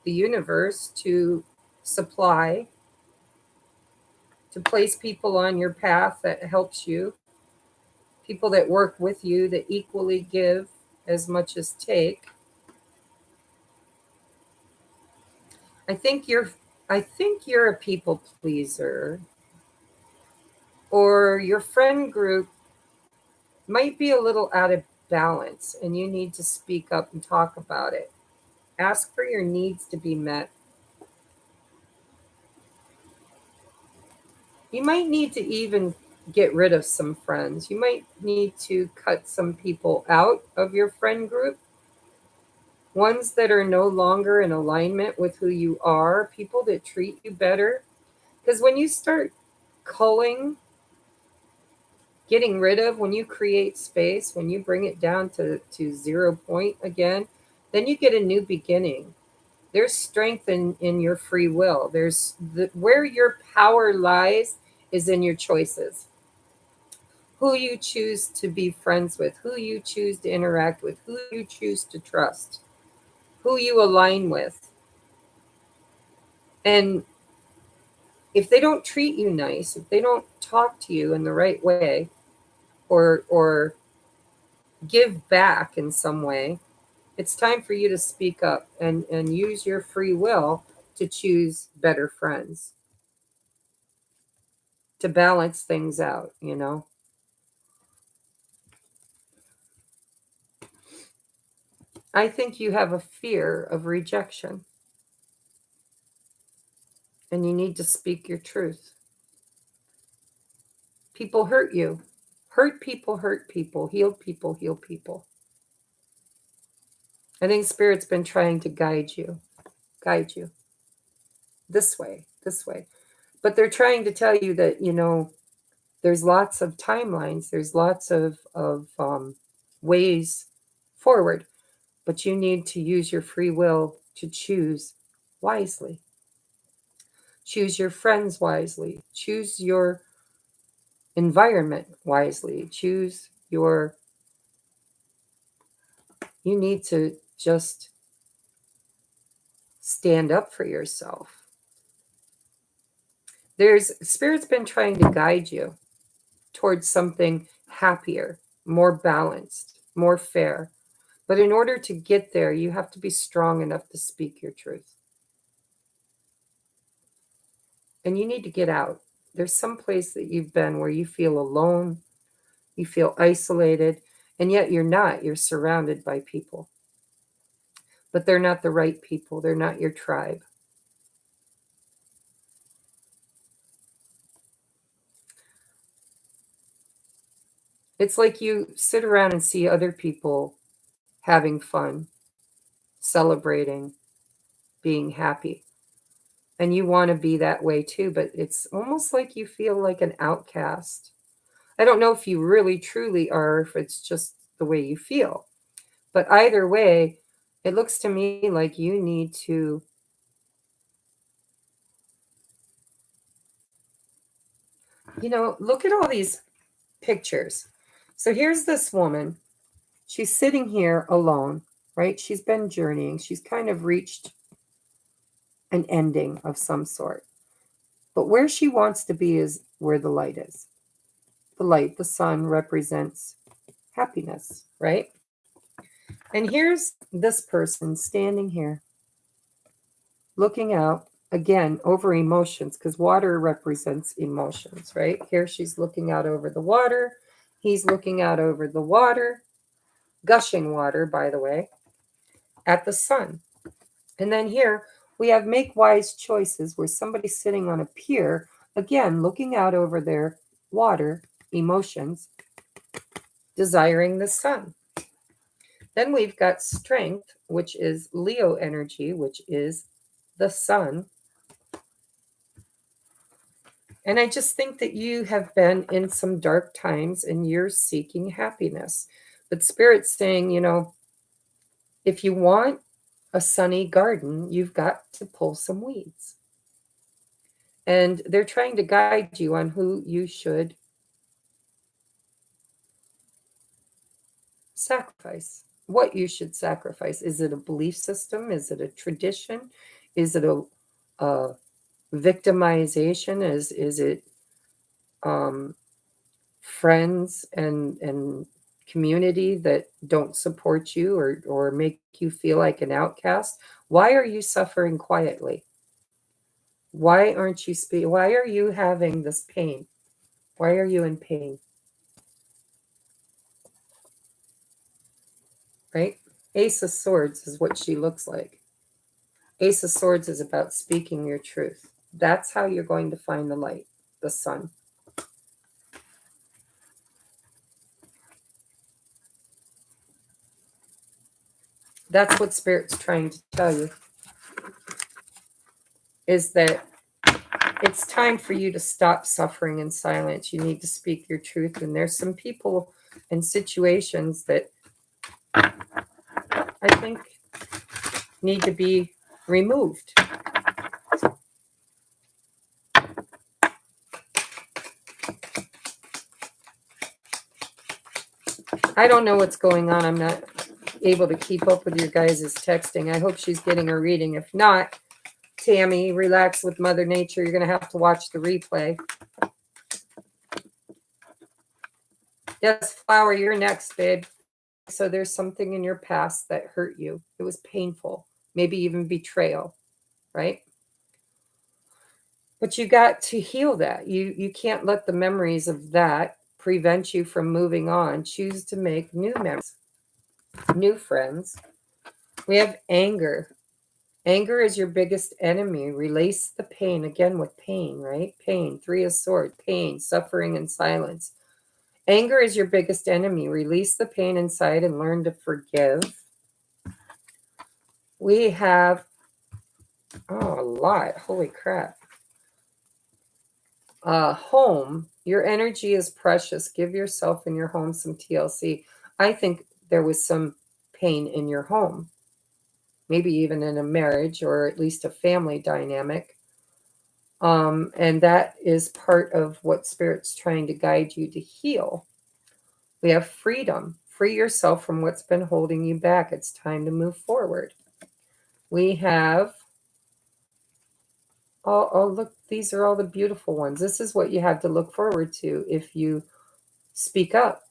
the universe to supply, to place people on your path that helps you, people that work with you that equally give as much as take. I think you're I think you're a people pleaser, or your friend group might be a little out of balance and you need to speak up and talk about it. Ask for your needs to be met. You might need to even get rid of some friends. You might need to cut some people out of your friend group, ones that are no longer in alignment with who you are, people that treat you better. Because when you start culling, getting rid of, when you create space, when you bring it down to 0 point again, then you get a new beginning. There's strength in your free will. Where your power lies is in your choices. Who you choose to be friends with, who you choose to interact with, who you choose to trust, who you align with. And if they don't treat you nice, if they don't talk to you in the right way, or give back in some way, it's time for you to speak up and use your free will to choose better friends, to balance things out, you know? I think you have a fear of rejection and you need to speak your truth. People hurt you. Hurt people, heal people, heal people. I think Spirit's been trying to guide you this way, this way. But they're trying to tell you that, there's lots of timelines, there's lots of ways forward, but you need to use your free will to choose wisely. Choose your friends wisely. Choose your environment wisely. You need to just stand up for yourself. Spirit's been trying to guide you towards something happier, more balanced, more fair. But in order to get there, you have to be strong enough to speak your truth. And you need to get out. There's some place that you've been where you feel alone, you feel isolated, and yet you're not. You're surrounded by people. But they're not the right people, they're not your tribe. It's like you sit around and see other people having fun, celebrating, being happy. And you want to be that way too, but it's almost like you feel like an outcast. I don't know if you really truly are, if it's just the way you feel. But either way, it looks to me like you need to look at all these pictures. So here's this woman. She's sitting here alone, right? She's been journeying. She's kind of reached an ending of some sort. But where she wants to be is where the light is. The light, the sun, represents happiness, right? And here's this person standing here, looking out again over emotions, because water represents emotions, right? Here she's looking out over the water. He's looking out over the water, gushing water, by the way, at the sun. And then here we have make wise choices, where somebody's sitting on a pier, again, looking out over their water, emotions, desiring the sun. Then we've got strength, which is Leo energy, which is the sun. And I just think that you have been in some dark times and you're seeking happiness. But Spirit's saying, if you want a sunny garden, you've got to pull some weeds. And they're trying to guide you on who you should sacrifice, what you should sacrifice. Is it a belief system? Is it a tradition? Is it a victimization? Is it um, friends and community that don't support you or make you feel like an outcast? Why are you suffering quietly? Why aren't you why are you having this pain? Why are you in pain? Right? Ace of Swords is what she looks like. Ace of Swords is about speaking your truth. That's how you're going to find the light, the sun. That's what Spirit's trying to tell you, is that it's time for you to stop suffering in silence. You need to speak your truth. And there's some people and situations that I think need to be removed. I don't know what's going on. I'm not able to keep up with your guys' texting. I hope she's getting her reading. If not, Tammy, relax with Mother Nature. You're going to have to watch the replay. Yes, Flower, you're next, babe. So there's something in your past that hurt you. It was painful, maybe even betrayal, right? But you got to heal that. You can't let the memories of that prevent you from moving on. Choose to make new memories, new friends. We have anger. Anger is your biggest enemy. Release the pain, again with pain, right? Pain, Three of Swords, pain, suffering, and silence. Anger is your biggest enemy. Release the pain inside and learn to forgive. We have, a lot. Holy crap. Home. Your energy is precious. Give yourself and your home some TLC. I think there was some pain in your home, maybe even in a marriage or at least a family dynamic. And that is part of what Spirit's trying to guide you to heal. We have freedom. Free yourself from what's been holding you back. It's time to move forward. We have, look, these are all the beautiful ones. This is what you have to look forward to if you speak up.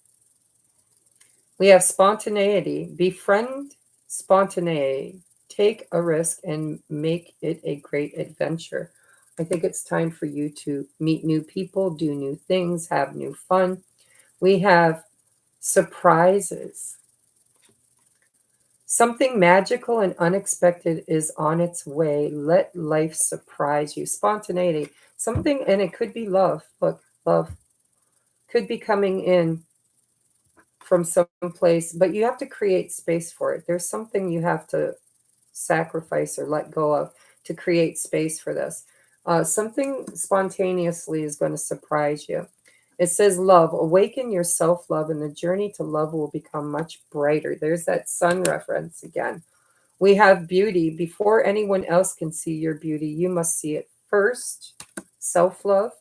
We have spontaneity. Befriend spontaneity. Take a risk and make it a great adventure. I think it's time for you to meet new people, do new things, have new fun. We have surprises. Something magical and unexpected is on its way. Let life surprise you. Spontaneity. Something, and it could be love. Look, love could be coming in from some place, but you have to create space for it. There's something you have to sacrifice or let go of to create space for this. Something spontaneously is going to surprise you. It says love, awaken your self-love, and the journey to love will become much brighter. There's that sun reference again. We have beauty. Before anyone else can see your beauty, you must see it first. Self-love.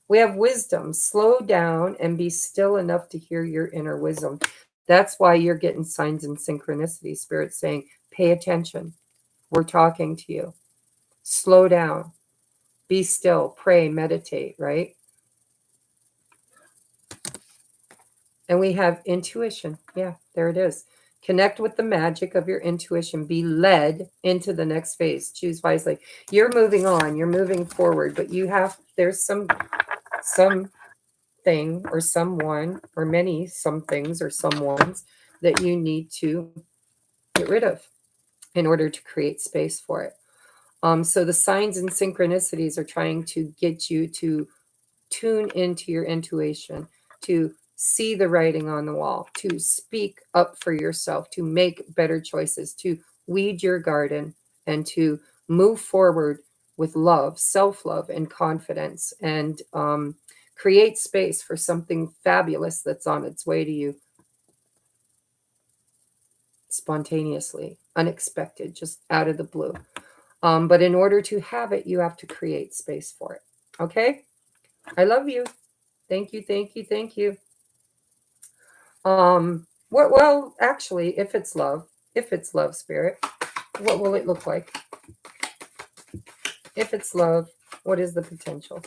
We have wisdom. Slow down and be still enough to hear your inner wisdom. That's why you're getting signs and synchronicity. Spirit saying, pay attention. We're talking to you. Slow down. Be still. Pray, meditate, right? And we have intuition. Yeah, there it is. Connect with the magic of your intuition. Be led into the next phase. Choose wisely. You're moving on. You're moving forward, but there's some thing or someone or many some things or someones that you need to get rid of in order to create space for it. So the signs and synchronicities are trying to get you to tune into your intuition, to see the writing on the wall, to speak up for yourself, to make better choices, to weed your garden, and to move forward with love, self-love, and confidence, and create space for something fabulous that's on its way to you spontaneously, unexpected, just out of the blue. But in order to have it, you have to create space for it. Okay? I love you. Thank you, thank you, thank you. Well, actually, if it's love, spirit, what will it look like? If it's love, what is the potential?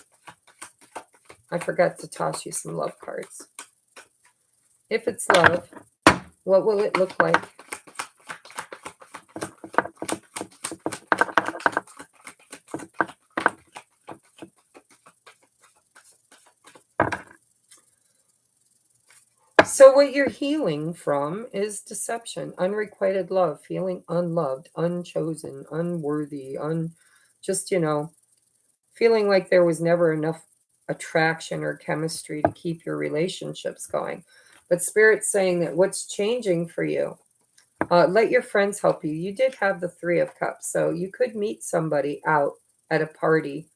I forgot to toss you some love cards. If it's love, what will it look like? So what you're healing from is deception, unrequited love, feeling unloved, unchosen, unworthy, just, feeling like there was never enough attraction or chemistry to keep your relationships going. But Spirit's saying that what's changing for you, let your friends help you. You did have the Three of Cups, so you could meet somebody out at a party.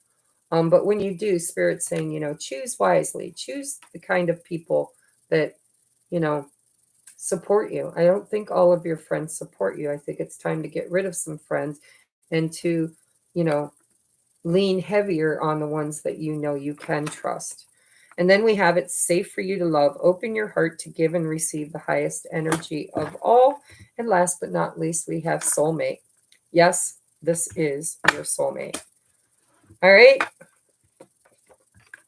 But when you do, Spirit's saying, choose wisely. Choose the kind of people that, you know, support you. I don't think all of your friends support you. I think it's time to get rid of some friends and to, you know, lean heavier on the ones that you can trust. And then we have it's safe for you to love. Open your heart to give and receive the highest energy of all. And last but not least, we have soulmate. Yes, this is your soulmate. All right.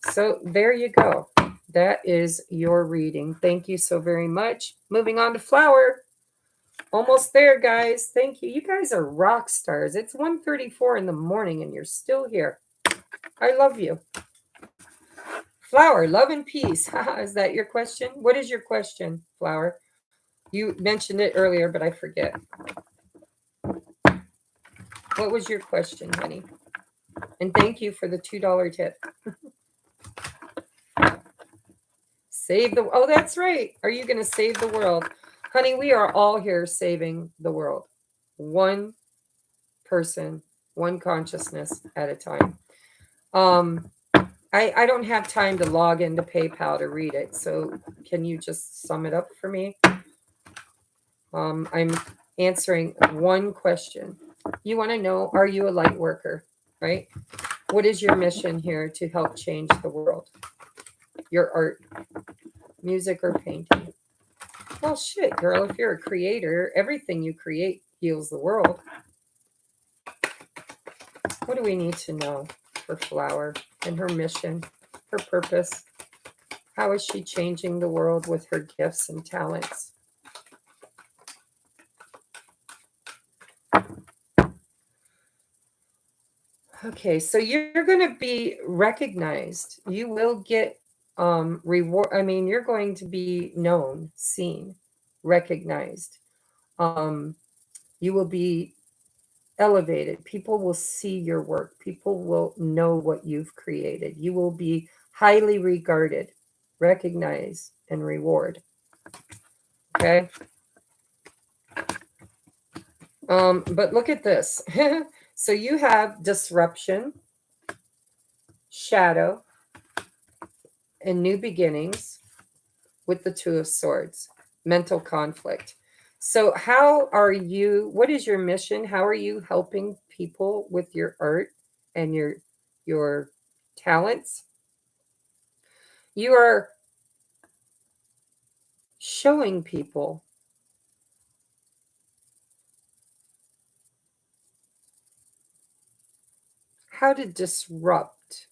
So there you go. That is your reading. Thank you so very much. Moving on to flower. Almost there, guys. Thank you. You guys are rock stars. It's 1:34 in the morning and you're still here. I love you. Flower, love and peace. Is that your question? What is your question, Flower? You mentioned it earlier, but I forget. What was your question, honey? And thank you for the $2 tip. Oh, that's right. Are you going to save the world? Honey, we are all here saving the world. One person, one consciousness at a time. I don't have time to log into PayPal to read it. So can you just sum it up for me? I'm answering one question. You want to know, are you a light worker, right? What is your mission here to help change the world? Your art, music, or painting? Well, shit, girl, if you're a creator, everything you create heals the world. What do we need to know for Flower and her mission, her purpose? How is she changing the world with her gifts and talents? Okay, so you're going to be recognized. You will get reward. I mean, you're going to be known, seen, recognized. You will be elevated. People will see your work. People will know what you've created. You will be highly regarded, recognized, and reward. Okay. But look at this. So you have disruption, shadow, and new beginnings with the Two of Swords, mental conflict. So, how are you? What is your mission? How are you helping people with your art and your talents? You are showing people how to disrupt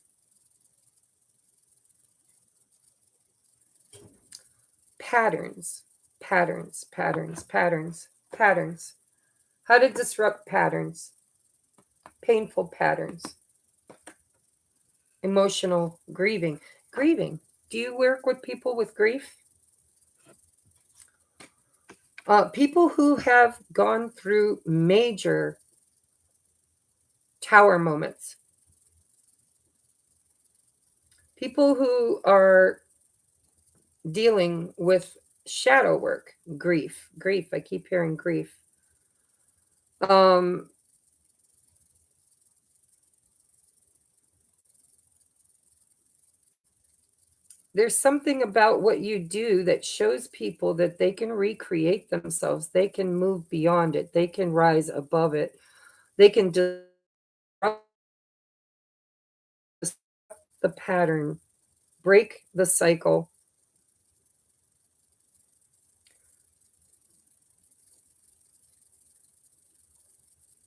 patterns, patterns. How to disrupt patterns, painful patterns, emotional grieving. Grieving. Do you work with people with grief? People who have gone through major tower moments, people who are dealing with shadow work, grief. I keep hearing grief. Um, there's something about what you do that shows people that they can recreate themselves, they can move beyond it, they can rise above it, they can disrupt the pattern, break the cycle.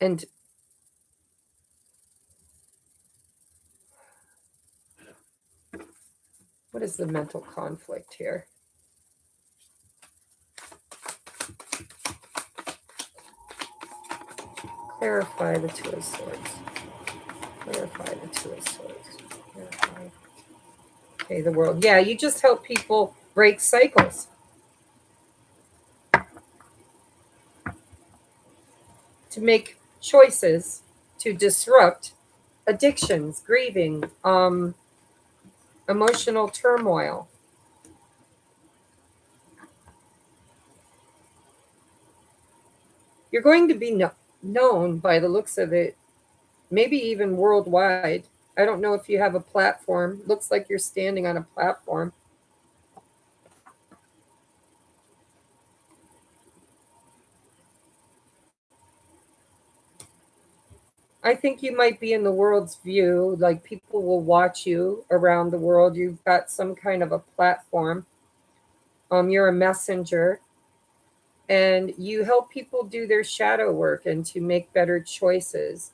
And what is the mental conflict here? Clarify the Two of Swords. Clarify the Two of Swords. Clarify. Okay, the world. Yeah, you just help people break cycles, to make choices, to disrupt addictions, grieving, emotional turmoil. You're going to be known by the looks of it, maybe even worldwide. I don't know if you have a platform. Looks like you're standing on a platform. I think you might be in the world's view. Like people will watch you around the world. You've got some kind of a platform. You're a messenger, and you help people do their shadow work and to make better choices.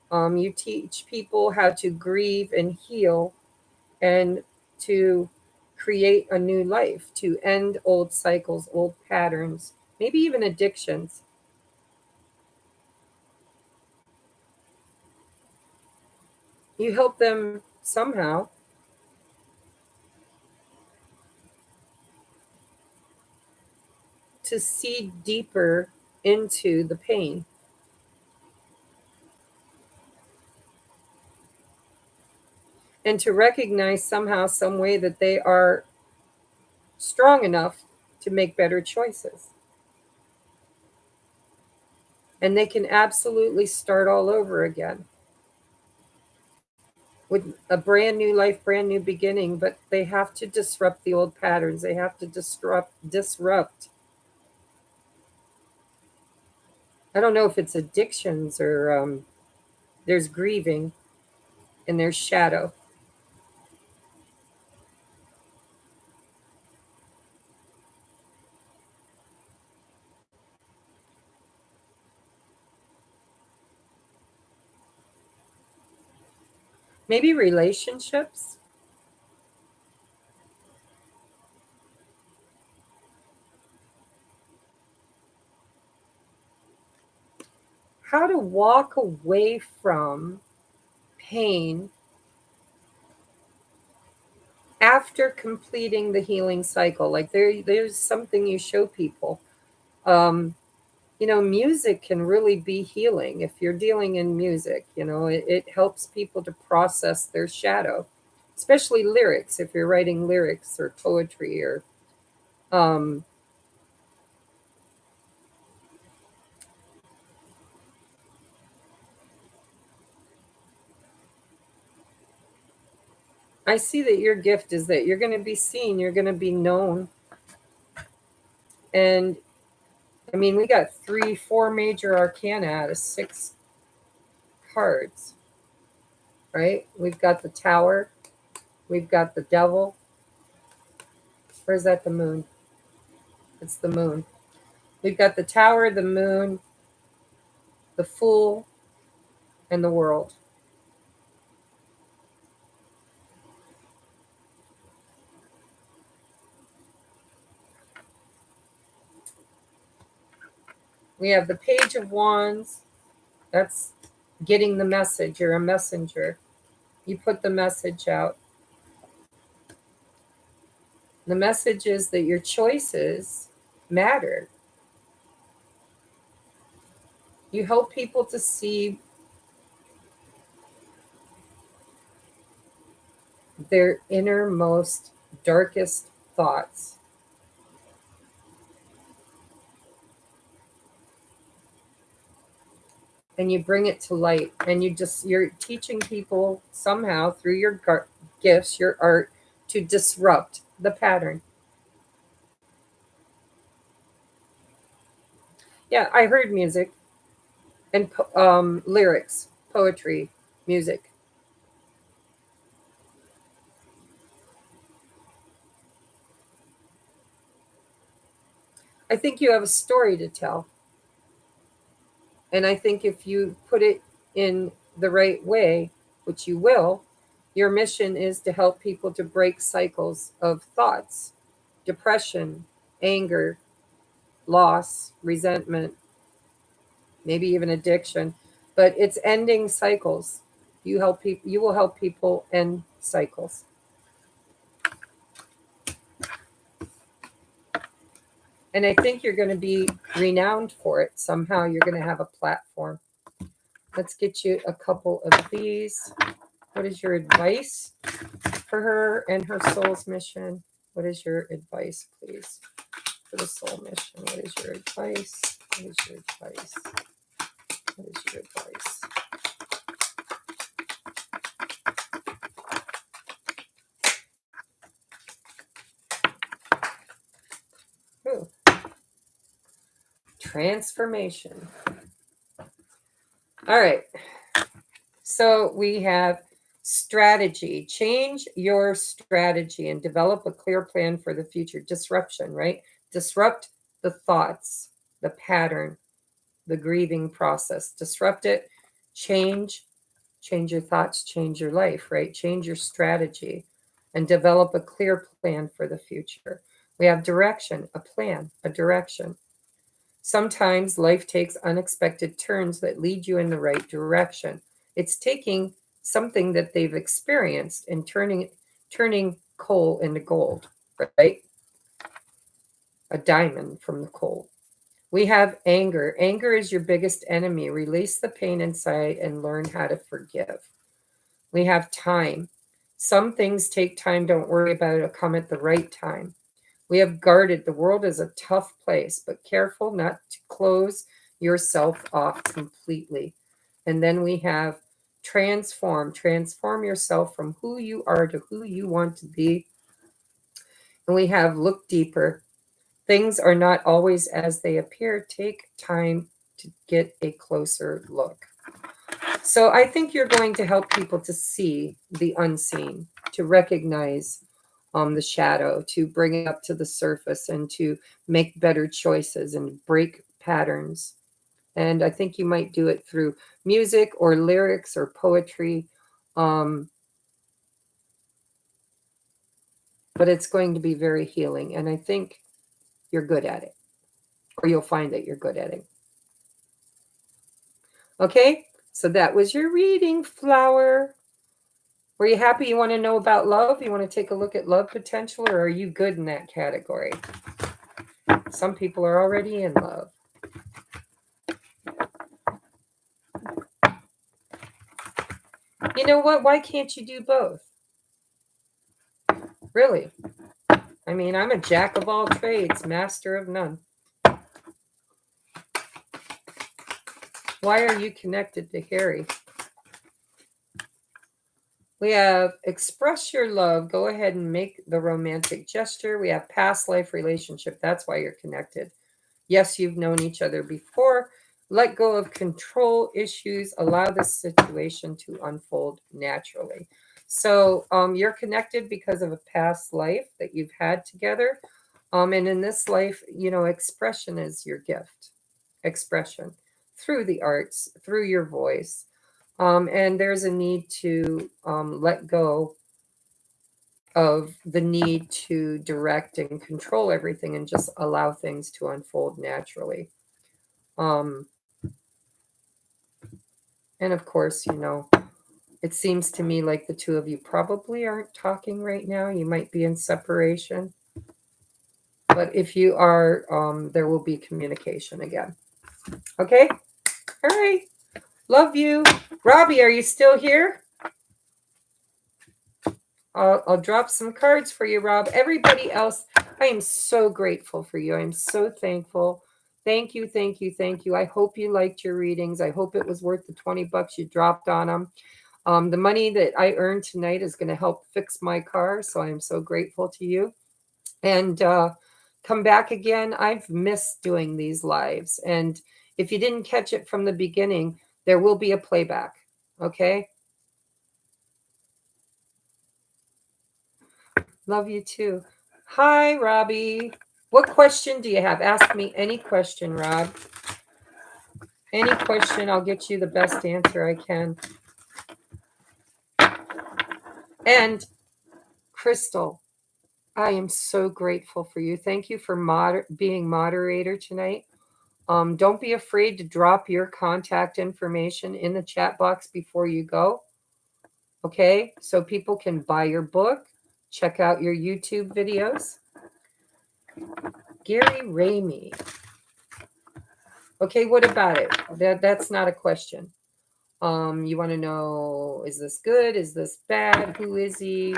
You teach people how to grieve and heal and to create a new life, to end old cycles, old patterns, maybe even addictions. You help them somehow to see deeper into the pain and to recognize somehow, some way that they are strong enough to make better choices. And they can absolutely start all over again with a brand new life, brand new beginning, but they have to disrupt the old patterns. They have to disrupt. I don't know if it's addictions or there's grieving and there's shadow. Maybe relationships. How to walk away from pain after completing the healing cycle. Like there's something you show people. Um, music can really be healing if you're dealing in music. It helps people to process their shadow, especially lyrics. If you're writing lyrics or poetry or um, I see that your gift is that you're going to be seen, you're going to be known. And I mean, we got 4 major arcana out of 6 cards, right? We've got the Tower, we've got the Devil. Where's that? The Moon. It's the Moon. We've got the Tower, the Moon, the Fool, and the World. We have the Page of Wands. That's getting the message. You're a messenger. You put the message out. The message is that your choices matter. You help people to see their innermost, darkest thoughts. And you bring it to light. And you're teaching people somehow through your gifts, your art, to disrupt the pattern. Yeah, I heard music and lyrics, poetry, music. I think you have a story to tell. And I think if you put it in the right way, which you will, your mission is to help people to break cycles of thoughts, depression, anger, loss, resentment, maybe even addiction. But it's ending cycles. You will help people end cycles. And I think you're going to be renowned for it. Somehow you're going to have a platform. Let's get you a couple of these. What is your advice for her and her soul's mission? What is your advice, please, for the soul mission? What is your advice? What is your advice? What is your advice? Ooh. Transformation. All right. So we have strategy. Change your strategy and develop a clear plan for the future. Disruption, right? Disrupt the thoughts, the pattern, the grieving process. Disrupt it, change your thoughts, change your life, right? Change your strategy and develop a clear plan for the future. We have direction, a plan, a direction. Sometimes life takes unexpected turns that lead you in the right direction. It's taking something that they've experienced and turning coal into gold, right? A diamond from the coal. We have anger. Anger is your biggest enemy. Release the pain inside and learn how to forgive. We have time. Some things take time. Don't worry about it. It'll come at the right time. We have guarded. The world is a tough place, but careful not to close yourself off completely. And then we have transform. Transform yourself from who you are to who you want to be. And we have look deeper. Things are not always as they appear. Take time to get a closer look. So I think you're going to help people to see the unseen, to recognize the shadow, to bring it up to the surface and to make better choices and break patterns. And I think you might do it through music or lyrics or poetry. But it's going to be very healing. And I think you're good at it, or you'll find that you're good at it. Okay, so that was your reading, flower. Were you happy? You want to know about love? You want to take a look at love potential, or are you good in that category? Some people are already in love. You know what? Why can't you do both? Really? I mean, I'm a jack of all trades, master of none. Why are you connected to Harry? We have express your love. Go ahead and make the romantic gesture. We have past life relationship. That's why you're connected. Yes, you've known each other before. Let go of control issues. Allow this situation to unfold naturally. So you're connected because of a past life that you've had together. And in this life, expression is your gift. Expression through the arts, through your voice. And there's a need to let go of the need to direct and control everything and just allow things to unfold naturally. Um, and of course, it seems to me like the two of you probably aren't talking right now. You might be in separation. But if you are, there will be communication again. Okay? All right. Love you. Robbie, are you still here? I'll drop some cards for you, Rob. Everybody else, I am so grateful for you. I'm so thankful. Thank you, thank you, thank you. I hope you liked your readings. I hope it was worth the $20 you dropped on them. The money that I earned tonight is going to help fix my car, so I am so grateful to you. And come back again. I've missed doing these lives. And if you didn't catch it from the beginning, there will be a playback. Okay? Love you too. Hi, Robbie. What question do you have? Ask me any question, Rob. Any question, I'll get you the best answer I can. And Crystal, I am so grateful for you. Thank you for being moderator tonight. Don't be afraid to drop your contact information in the chat box before you go. Okay, so people can buy your book, check out your YouTube videos. Gary Ramey. Okay, what about it? That's not a question. You want to know, is this good? Is this bad? Who is he?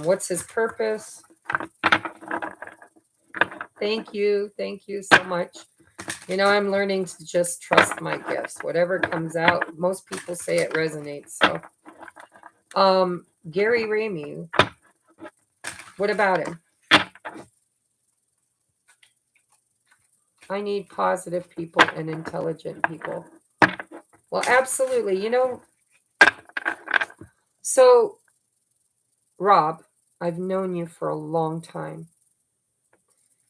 What's his purpose? Thank you. Thank you so much. I'm learning to just trust my gifts. Whatever comes out, most people say it resonates. So, Gary Ramey, what about him? I need positive people and intelligent people. Well, absolutely. So, Rob, I've known you for a long time,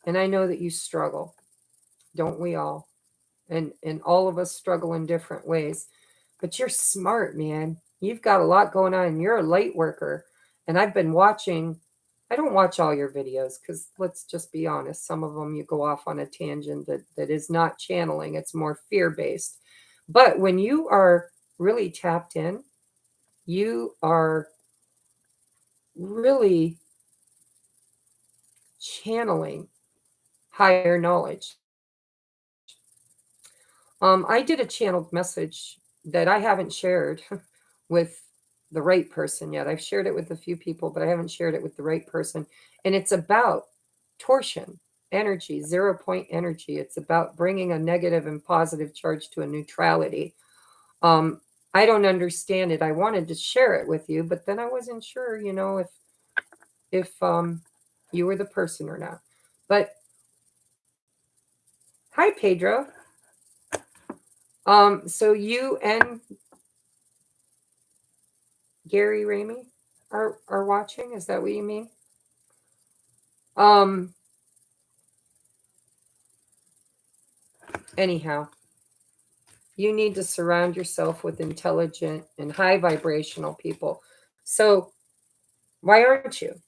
and I know that you struggle. Don't we all? And all of us struggle in different ways. But you're smart, man. You've got a lot going on, and you're a light worker. And I've been watching. I don't watch all your videos because let's just be honest. Some of them you go off on a tangent that is not channeling. It's more fear based. But when you are really tapped in, you are really channeling higher knowledge. I did a channeled message that I haven't shared with the right person yet. I've shared it with a few people, but I haven't shared it with the right person. And it's about torsion energy, 0 point energy. It's about bringing a negative and positive charge to a neutrality. I don't understand it. I wanted to share it with you, but then I wasn't sure, if you were the person or not. But hi, Pedro. So you and Gary Ramey are watching? Is that what you mean? Um Anyhow, you need to surround yourself with intelligent and high vibrational people. So why aren't you?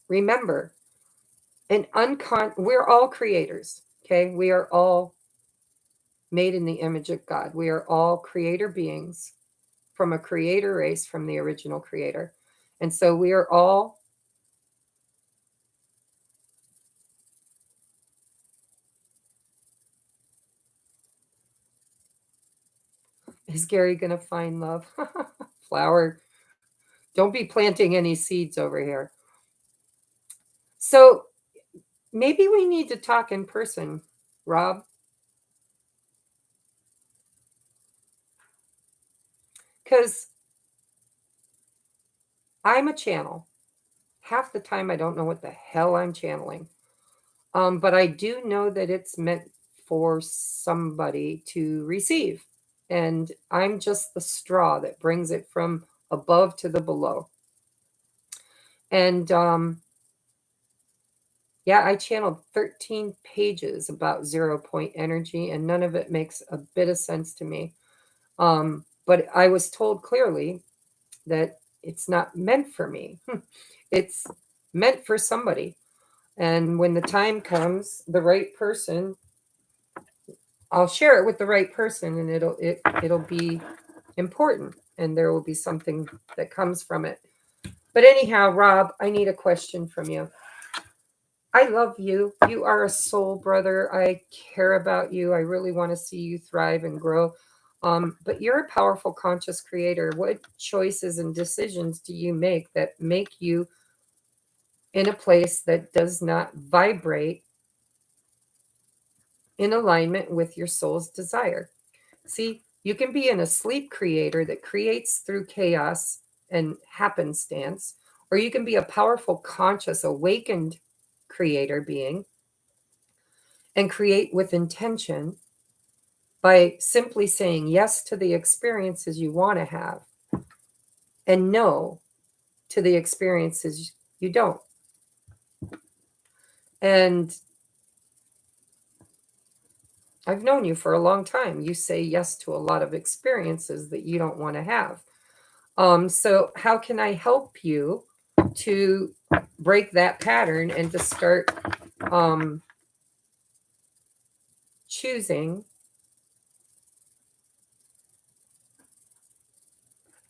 Remember, we're all creators, okay? We are all made in the image of God. We are all creator beings from a creator race from the original creator. And so we are all is Gary going to find love? Flower. Don't be planting any seeds over here. So maybe we need to talk in person, Rob. Because I'm a channel. Half the time I don't know what the hell I'm channeling. But I do know that it's meant for somebody to receive. And I'm just the straw that brings it from above to the below. And yeah, I channeled 13 pages about 0 point energy, and none of it makes a bit of sense to me. But I was told clearly that it's not meant for me. It's meant for somebody. And when the time comes, the right person, I'll share it with the right person, and it'll be important, and there will be something that comes from it. But anyhow, Rob, I need a question from you. I love you. You are a soul brother. I care about you. I really want to see you thrive and grow. But you're a powerful, conscious creator. What choices and decisions do you make that make you in a place that does not vibrate in alignment with your soul's desire? See, you can be an asleep creator that creates through chaos and happenstance, or you can be a powerful, conscious, awakened creator being and create with intention by simply saying yes to the experiences you want to have and no to the experiences you don't. And I've known you for a long time. You say yes to a lot of experiences that you don't want to have. So, how can I help you to break that pattern and to start choosing?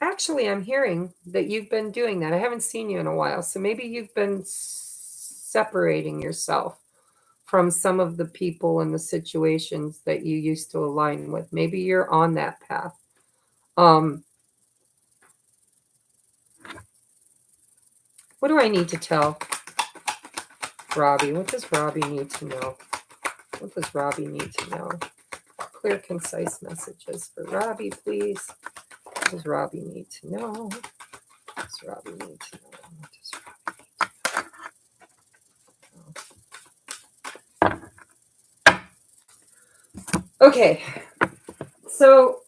Actually, I'm hearing that you've been doing that. I haven't seen you in a while. So maybe you've been separating yourself from some of the people and the situations that you used to align with. Maybe you're on that path. Um, what do I need to tell Robbie? What does Robbie need to know? What does Robbie need to know? Clear, concise messages for Robbie, please. What does Robbie need to know? What does Robbie need to know? What does Robbie need to know? Okay, so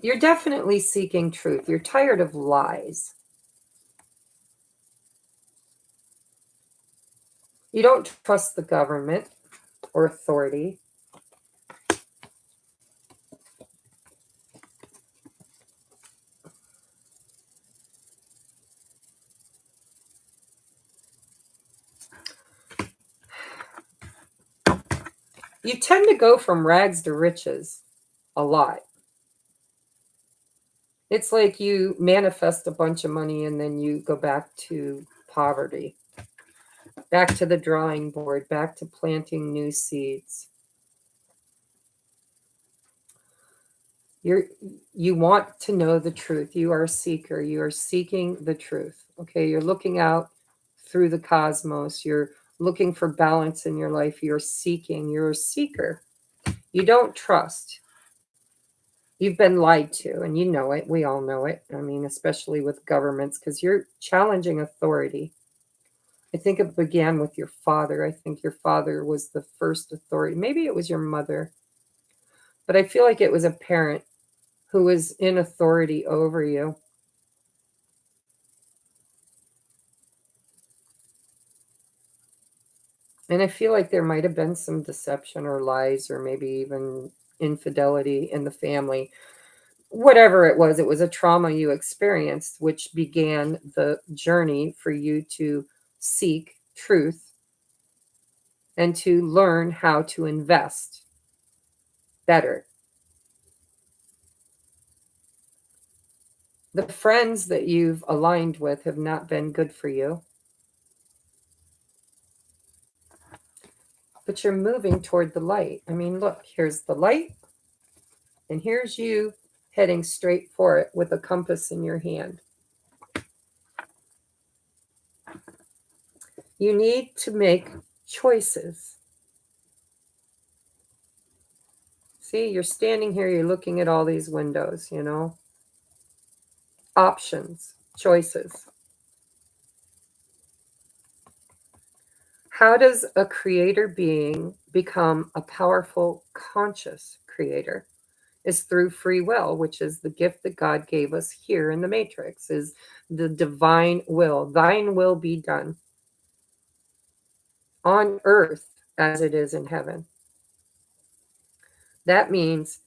you're definitely seeking truth. You're tired of lies. You don't trust the government or authority. You tend to go from rags to riches a lot. It's like you manifest a bunch of money and then you go back to poverty, back to the drawing board, back to planting new seeds. You're you want to know the truth. You are a seeker. You are seeking the truth. Okay, you're looking out through the cosmos. You're looking for balance in your life. You're seeking. You're a seeker. You don't trust. You've been lied to, and you know it. We all know it. I mean, especially with governments, because you're challenging authority. I think it began with your father. I think your father was the first authority. Maybe it was your mother, but I feel like it was a parent who was in authority over you. And I feel like there might have been some deception or lies or maybe even infidelity in the family. Whatever it was a trauma you experienced, which began the journey for you to seek truth and to learn how to invest better. The friends that you've aligned with have not been good for you, but you're moving toward the light. I mean, look, here's the light, and here's you heading straight for it with a compass in your hand. You need to make choices. See, you're standing here, you're looking at all these windows, you know, options, choices. How does a creator being become a powerful, conscious creator? Is through free will, which is the gift that God gave us here in the Matrix, is the divine will. Thine will be done on earth as it is in heaven. That means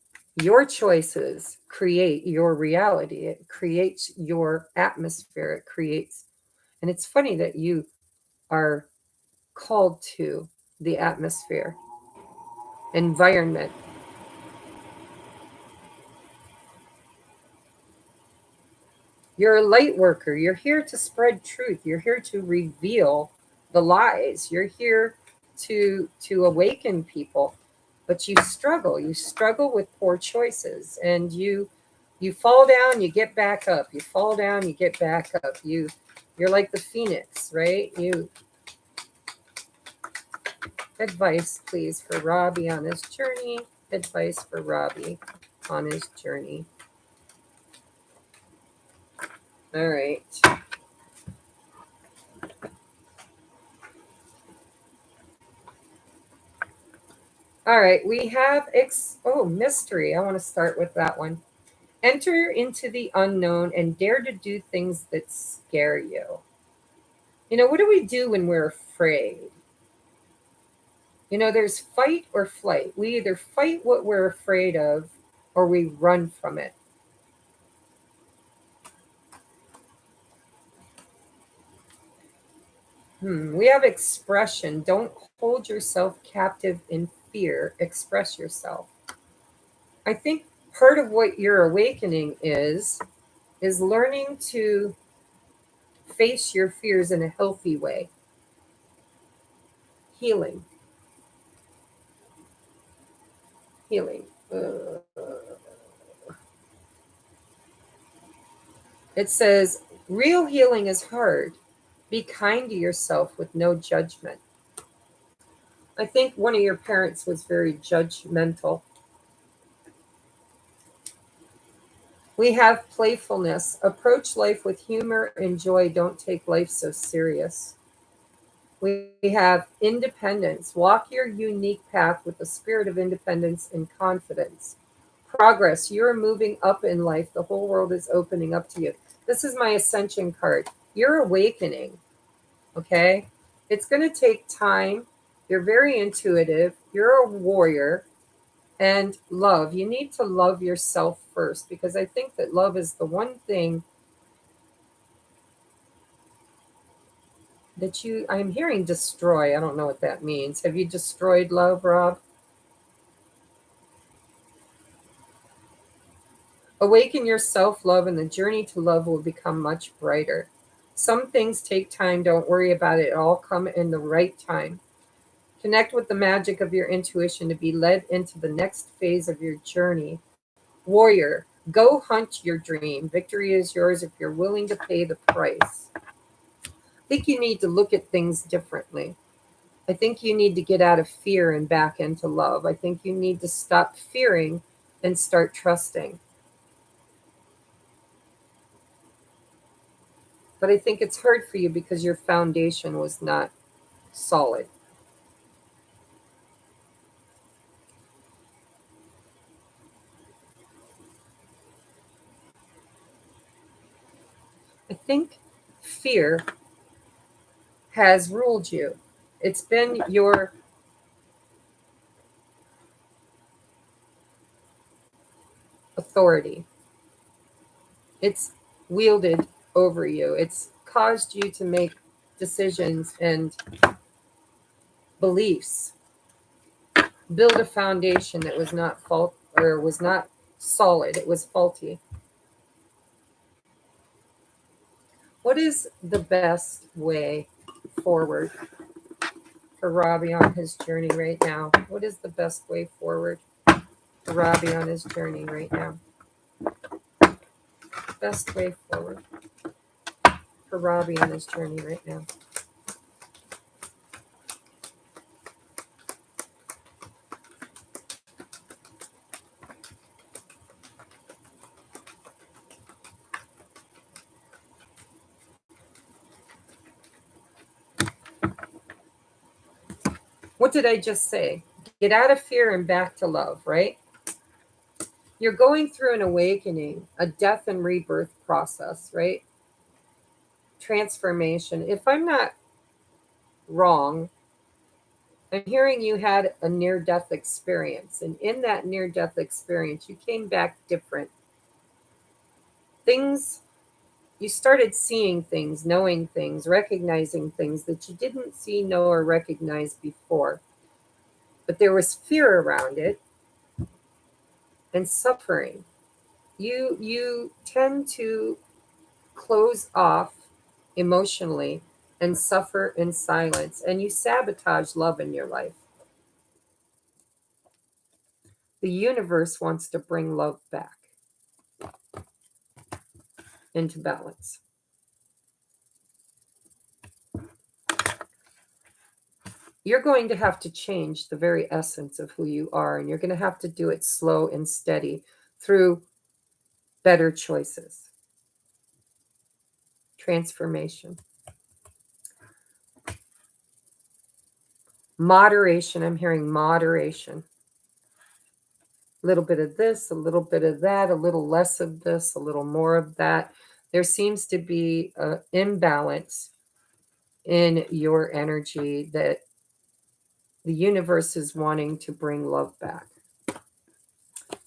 your choices create your reality. It creates your atmosphere. It creates, and it's funny that you are called to the atmosphere, environment. You're a light worker. You're here to spread truth. You're here to reveal the lies. You're here to awaken people. But you struggle. You struggle with poor choices, and you fall down, you get back up. You fall down, you get back up. You're like the phoenix, right? You advice, please, for Robbie on his journey. Advice for Robbie on his journey. All right. All right, we have mystery. I want to start with that one. Enter into the unknown and dare to do things that scare you. You know, what do we do when we're afraid? You know, there's fight or flight. We either fight what we're afraid of or we run from it. We have expression. Don't hold yourself captive in fear. Express yourself. I think part of what your awakening is learning to face your fears in a healthy way. Healing. Healing. It says, real healing is hard. Be kind to yourself with no judgment. I think one of your parents was very judgmental. We have playfulness. Approach life with humor and joy. Don't take life so serious. We have independence. Walk your unique path with a spirit of independence and confidence. Progress. You're moving up in life. The whole world is opening up to you. This is my ascension card. You're awakening. Okay? It's going to take time. You're very intuitive. You're a warrior. And love. You need to love yourself first, because I think that love is the one thing that I'm hearing destroy. I don't know what that means. Have you destroyed love, Rob? Awaken your self love, and the journey to love will become much brighter. Some things take time. Don't worry about it. It all come in the right time. Connect with the magic of your intuition to be led into the next phase of your journey. Warrior, go hunt your dream. Victory is yours if you're willing to pay the price. I think you need to look at things differently. I think you need to get out of fear and back into love. I think you need to stop fearing and start trusting. But I think it's hard for you because your foundation was not solid. I think fear has ruled you. It's been your authority. It's wielded over you. It's caused you to make decisions and beliefs, build a foundation that was not was not solid. It was faulty. What is the best way forward for Robbie on his journey right now? What is the best way forward for Robbie on his journey right now? Best way forward for Robbie on his journey right now. What did I just say? Get out of fear and back to love, right? You're going through an awakening, a death and rebirth process, right? Transformation. If I'm not wrong, I'm hearing you had a near death experience. And in that near death experience, you came back different. Things, you started seeing things, knowing things, recognizing things that you didn't see, know, or recognize before. But there was fear around it and suffering. You tend to close off emotionally and suffer in silence, and you sabotage love in your life. The universe wants to bring love back into balance. You're going to have to change the very essence of who you are, and you're going to have to do it slow and steady through better choices. Transformation. Moderation. I'm hearing moderation. A little bit of this, a little bit of that, a little less of this, a little more of that. There seems to be an imbalance in your energy that the universe is wanting to bring love back,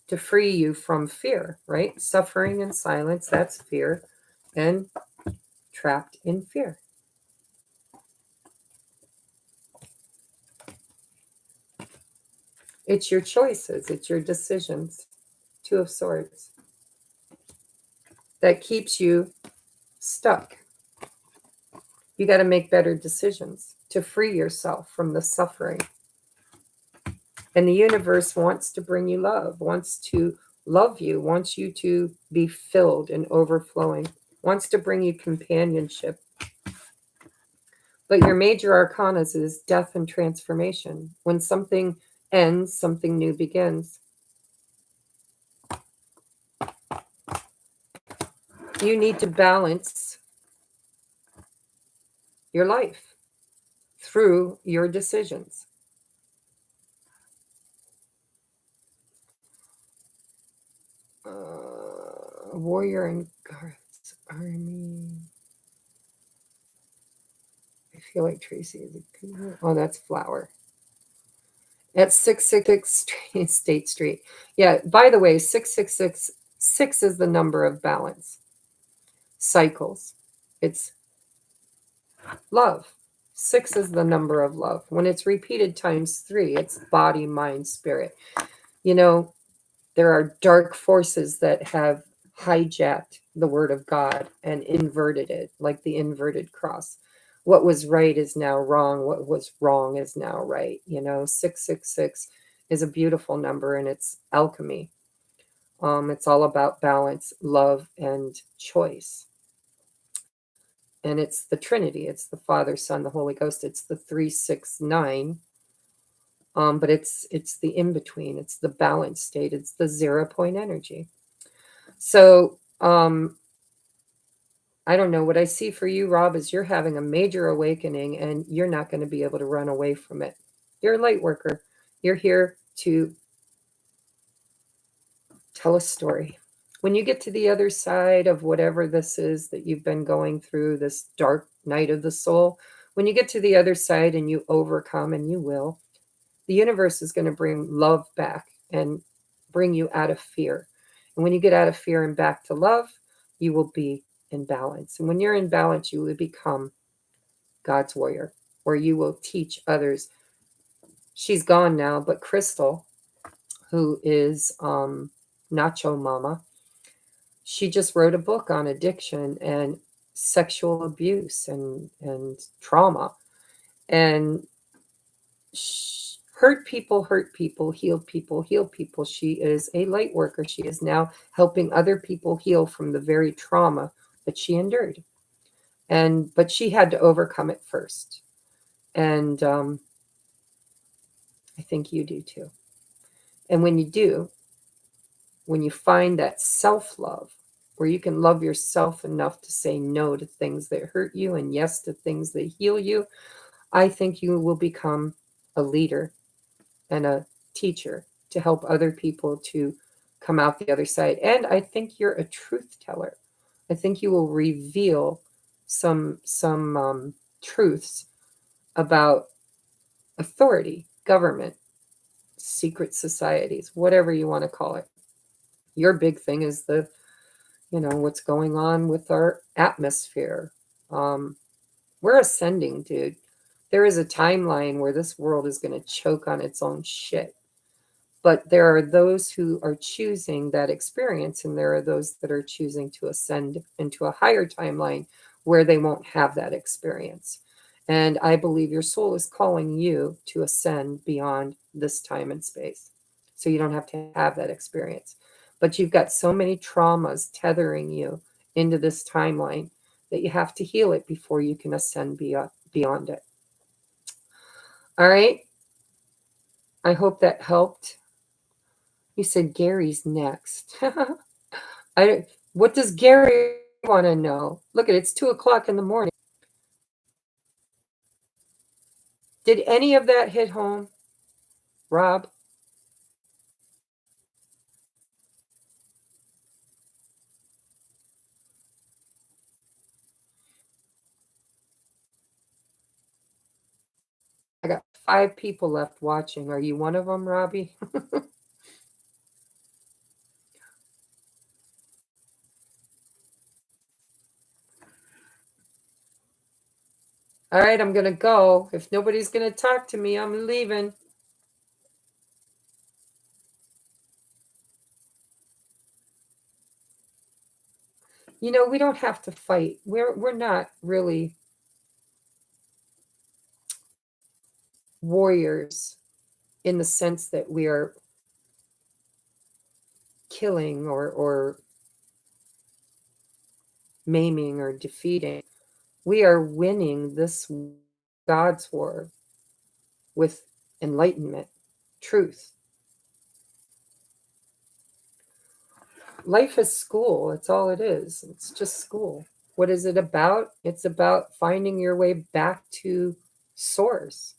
to free you from fear, right? Suffering and silence, that's fear, and trapped in fear. It's your choices, it's your decisions. Two of Swords. That keeps you stuck. You got to make better decisions to free yourself from the suffering. And the universe wants to bring you love, wants to love you, wants you to be filled and overflowing, wants to bring you companionship. But your major arcanas is death and transformation. When something ends, something new begins. You need to balance your life through your decisions. Warrior and Guards Army. I feel like Tracy is a good. Oh, that's Flower. At 666 State Street. Yeah, by the way, 666, 6 is the number of balance, cycles. It's love. 6 is the number of love. When it's repeated times 3, it's body, mind, spirit. You know, there are dark forces that have hijacked the word of God and inverted it, like the inverted cross. What was right is now wrong. What was wrong is now right. You know, 666 is a beautiful number, and it's alchemy. It's all about balance, love, and choice. And it's the Trinity. It's the Father, Son, the Holy Ghost. It's the 369. But it's the in between. It's the balance state. It's the 0 point energy. So I don't know. What I see for you, Rob, is you're having a major awakening, and you're not going to be able to run away from it. You're a light worker. You're here to tell a story. When you get to the other side of whatever this is that you've been going through, this dark night of the soul, when you get to the other side and you overcome, and you will, the universe is going to bring love back and bring you out of fear. And when you get out of fear and back to love, you will be in balance. And when you're in balance, you will become God's warrior, where you will teach others. She's gone now, but Crystal, who is Nacho Mama, she just wrote a book on addiction and sexual abuse and trauma. And hurt people, heal people, heal people. She is a light worker. She is now helping other people heal from the very trauma that she endured. But she had to overcome it first. And I think you do too. And when you do, when you find that self-love, where you can love yourself enough to say no to things that hurt you and yes to things that heal you, I think you will become a leader and a teacher to help other people to come out the other side. And I think you're a truth teller. I think you will reveal some truths about authority, government, secret societies, whatever you want to call it. Your big thing is what's going on with our atmosphere. We're ascending, dude. There is a timeline where this world is going to choke on its own shit. But there are those who are choosing that experience, and there are those that are choosing to ascend into a higher timeline where they won't have that experience. And I believe your soul is calling you to ascend beyond this time and space. So you don't have to have that experience. But you've got so many traumas tethering you into this timeline that you have to heal it before you can ascend beyond it. All right. I hope that helped. You said Gary's next. What does Gary want to know? Look at it, it's 2:00 in the morning. Did any of that hit home, Rob? I got 5 people left watching. Are you one of them, Robbie? All right, I'm going to go. If nobody's going to talk to me, I'm leaving. We don't have to fight. We're not really warriors in the sense that we are killing or maiming or defeating. We are winning this God's war with enlightenment, truth. Life is school. It's all it is. It's just school. What is it about? It's about finding your way back to source.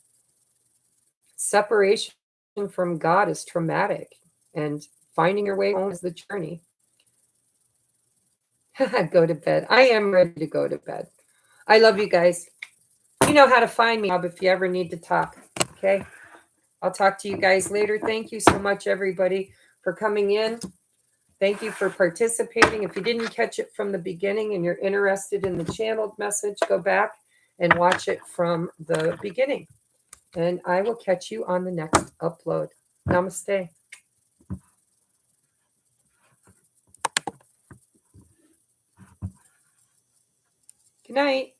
Separation from God is traumatic, and finding your way home is the journey. Go to bed. I am ready to go to bed. I love you guys. You know how to find me, Bob, if you ever need to talk. Okay? I'll talk to you guys later. Thank you so much, everybody, for coming in. Thank you for participating. If you didn't catch it from the beginning and you're interested in the channeled message, go back and watch it from the beginning. And I will catch you on the next upload. Namaste. Good night.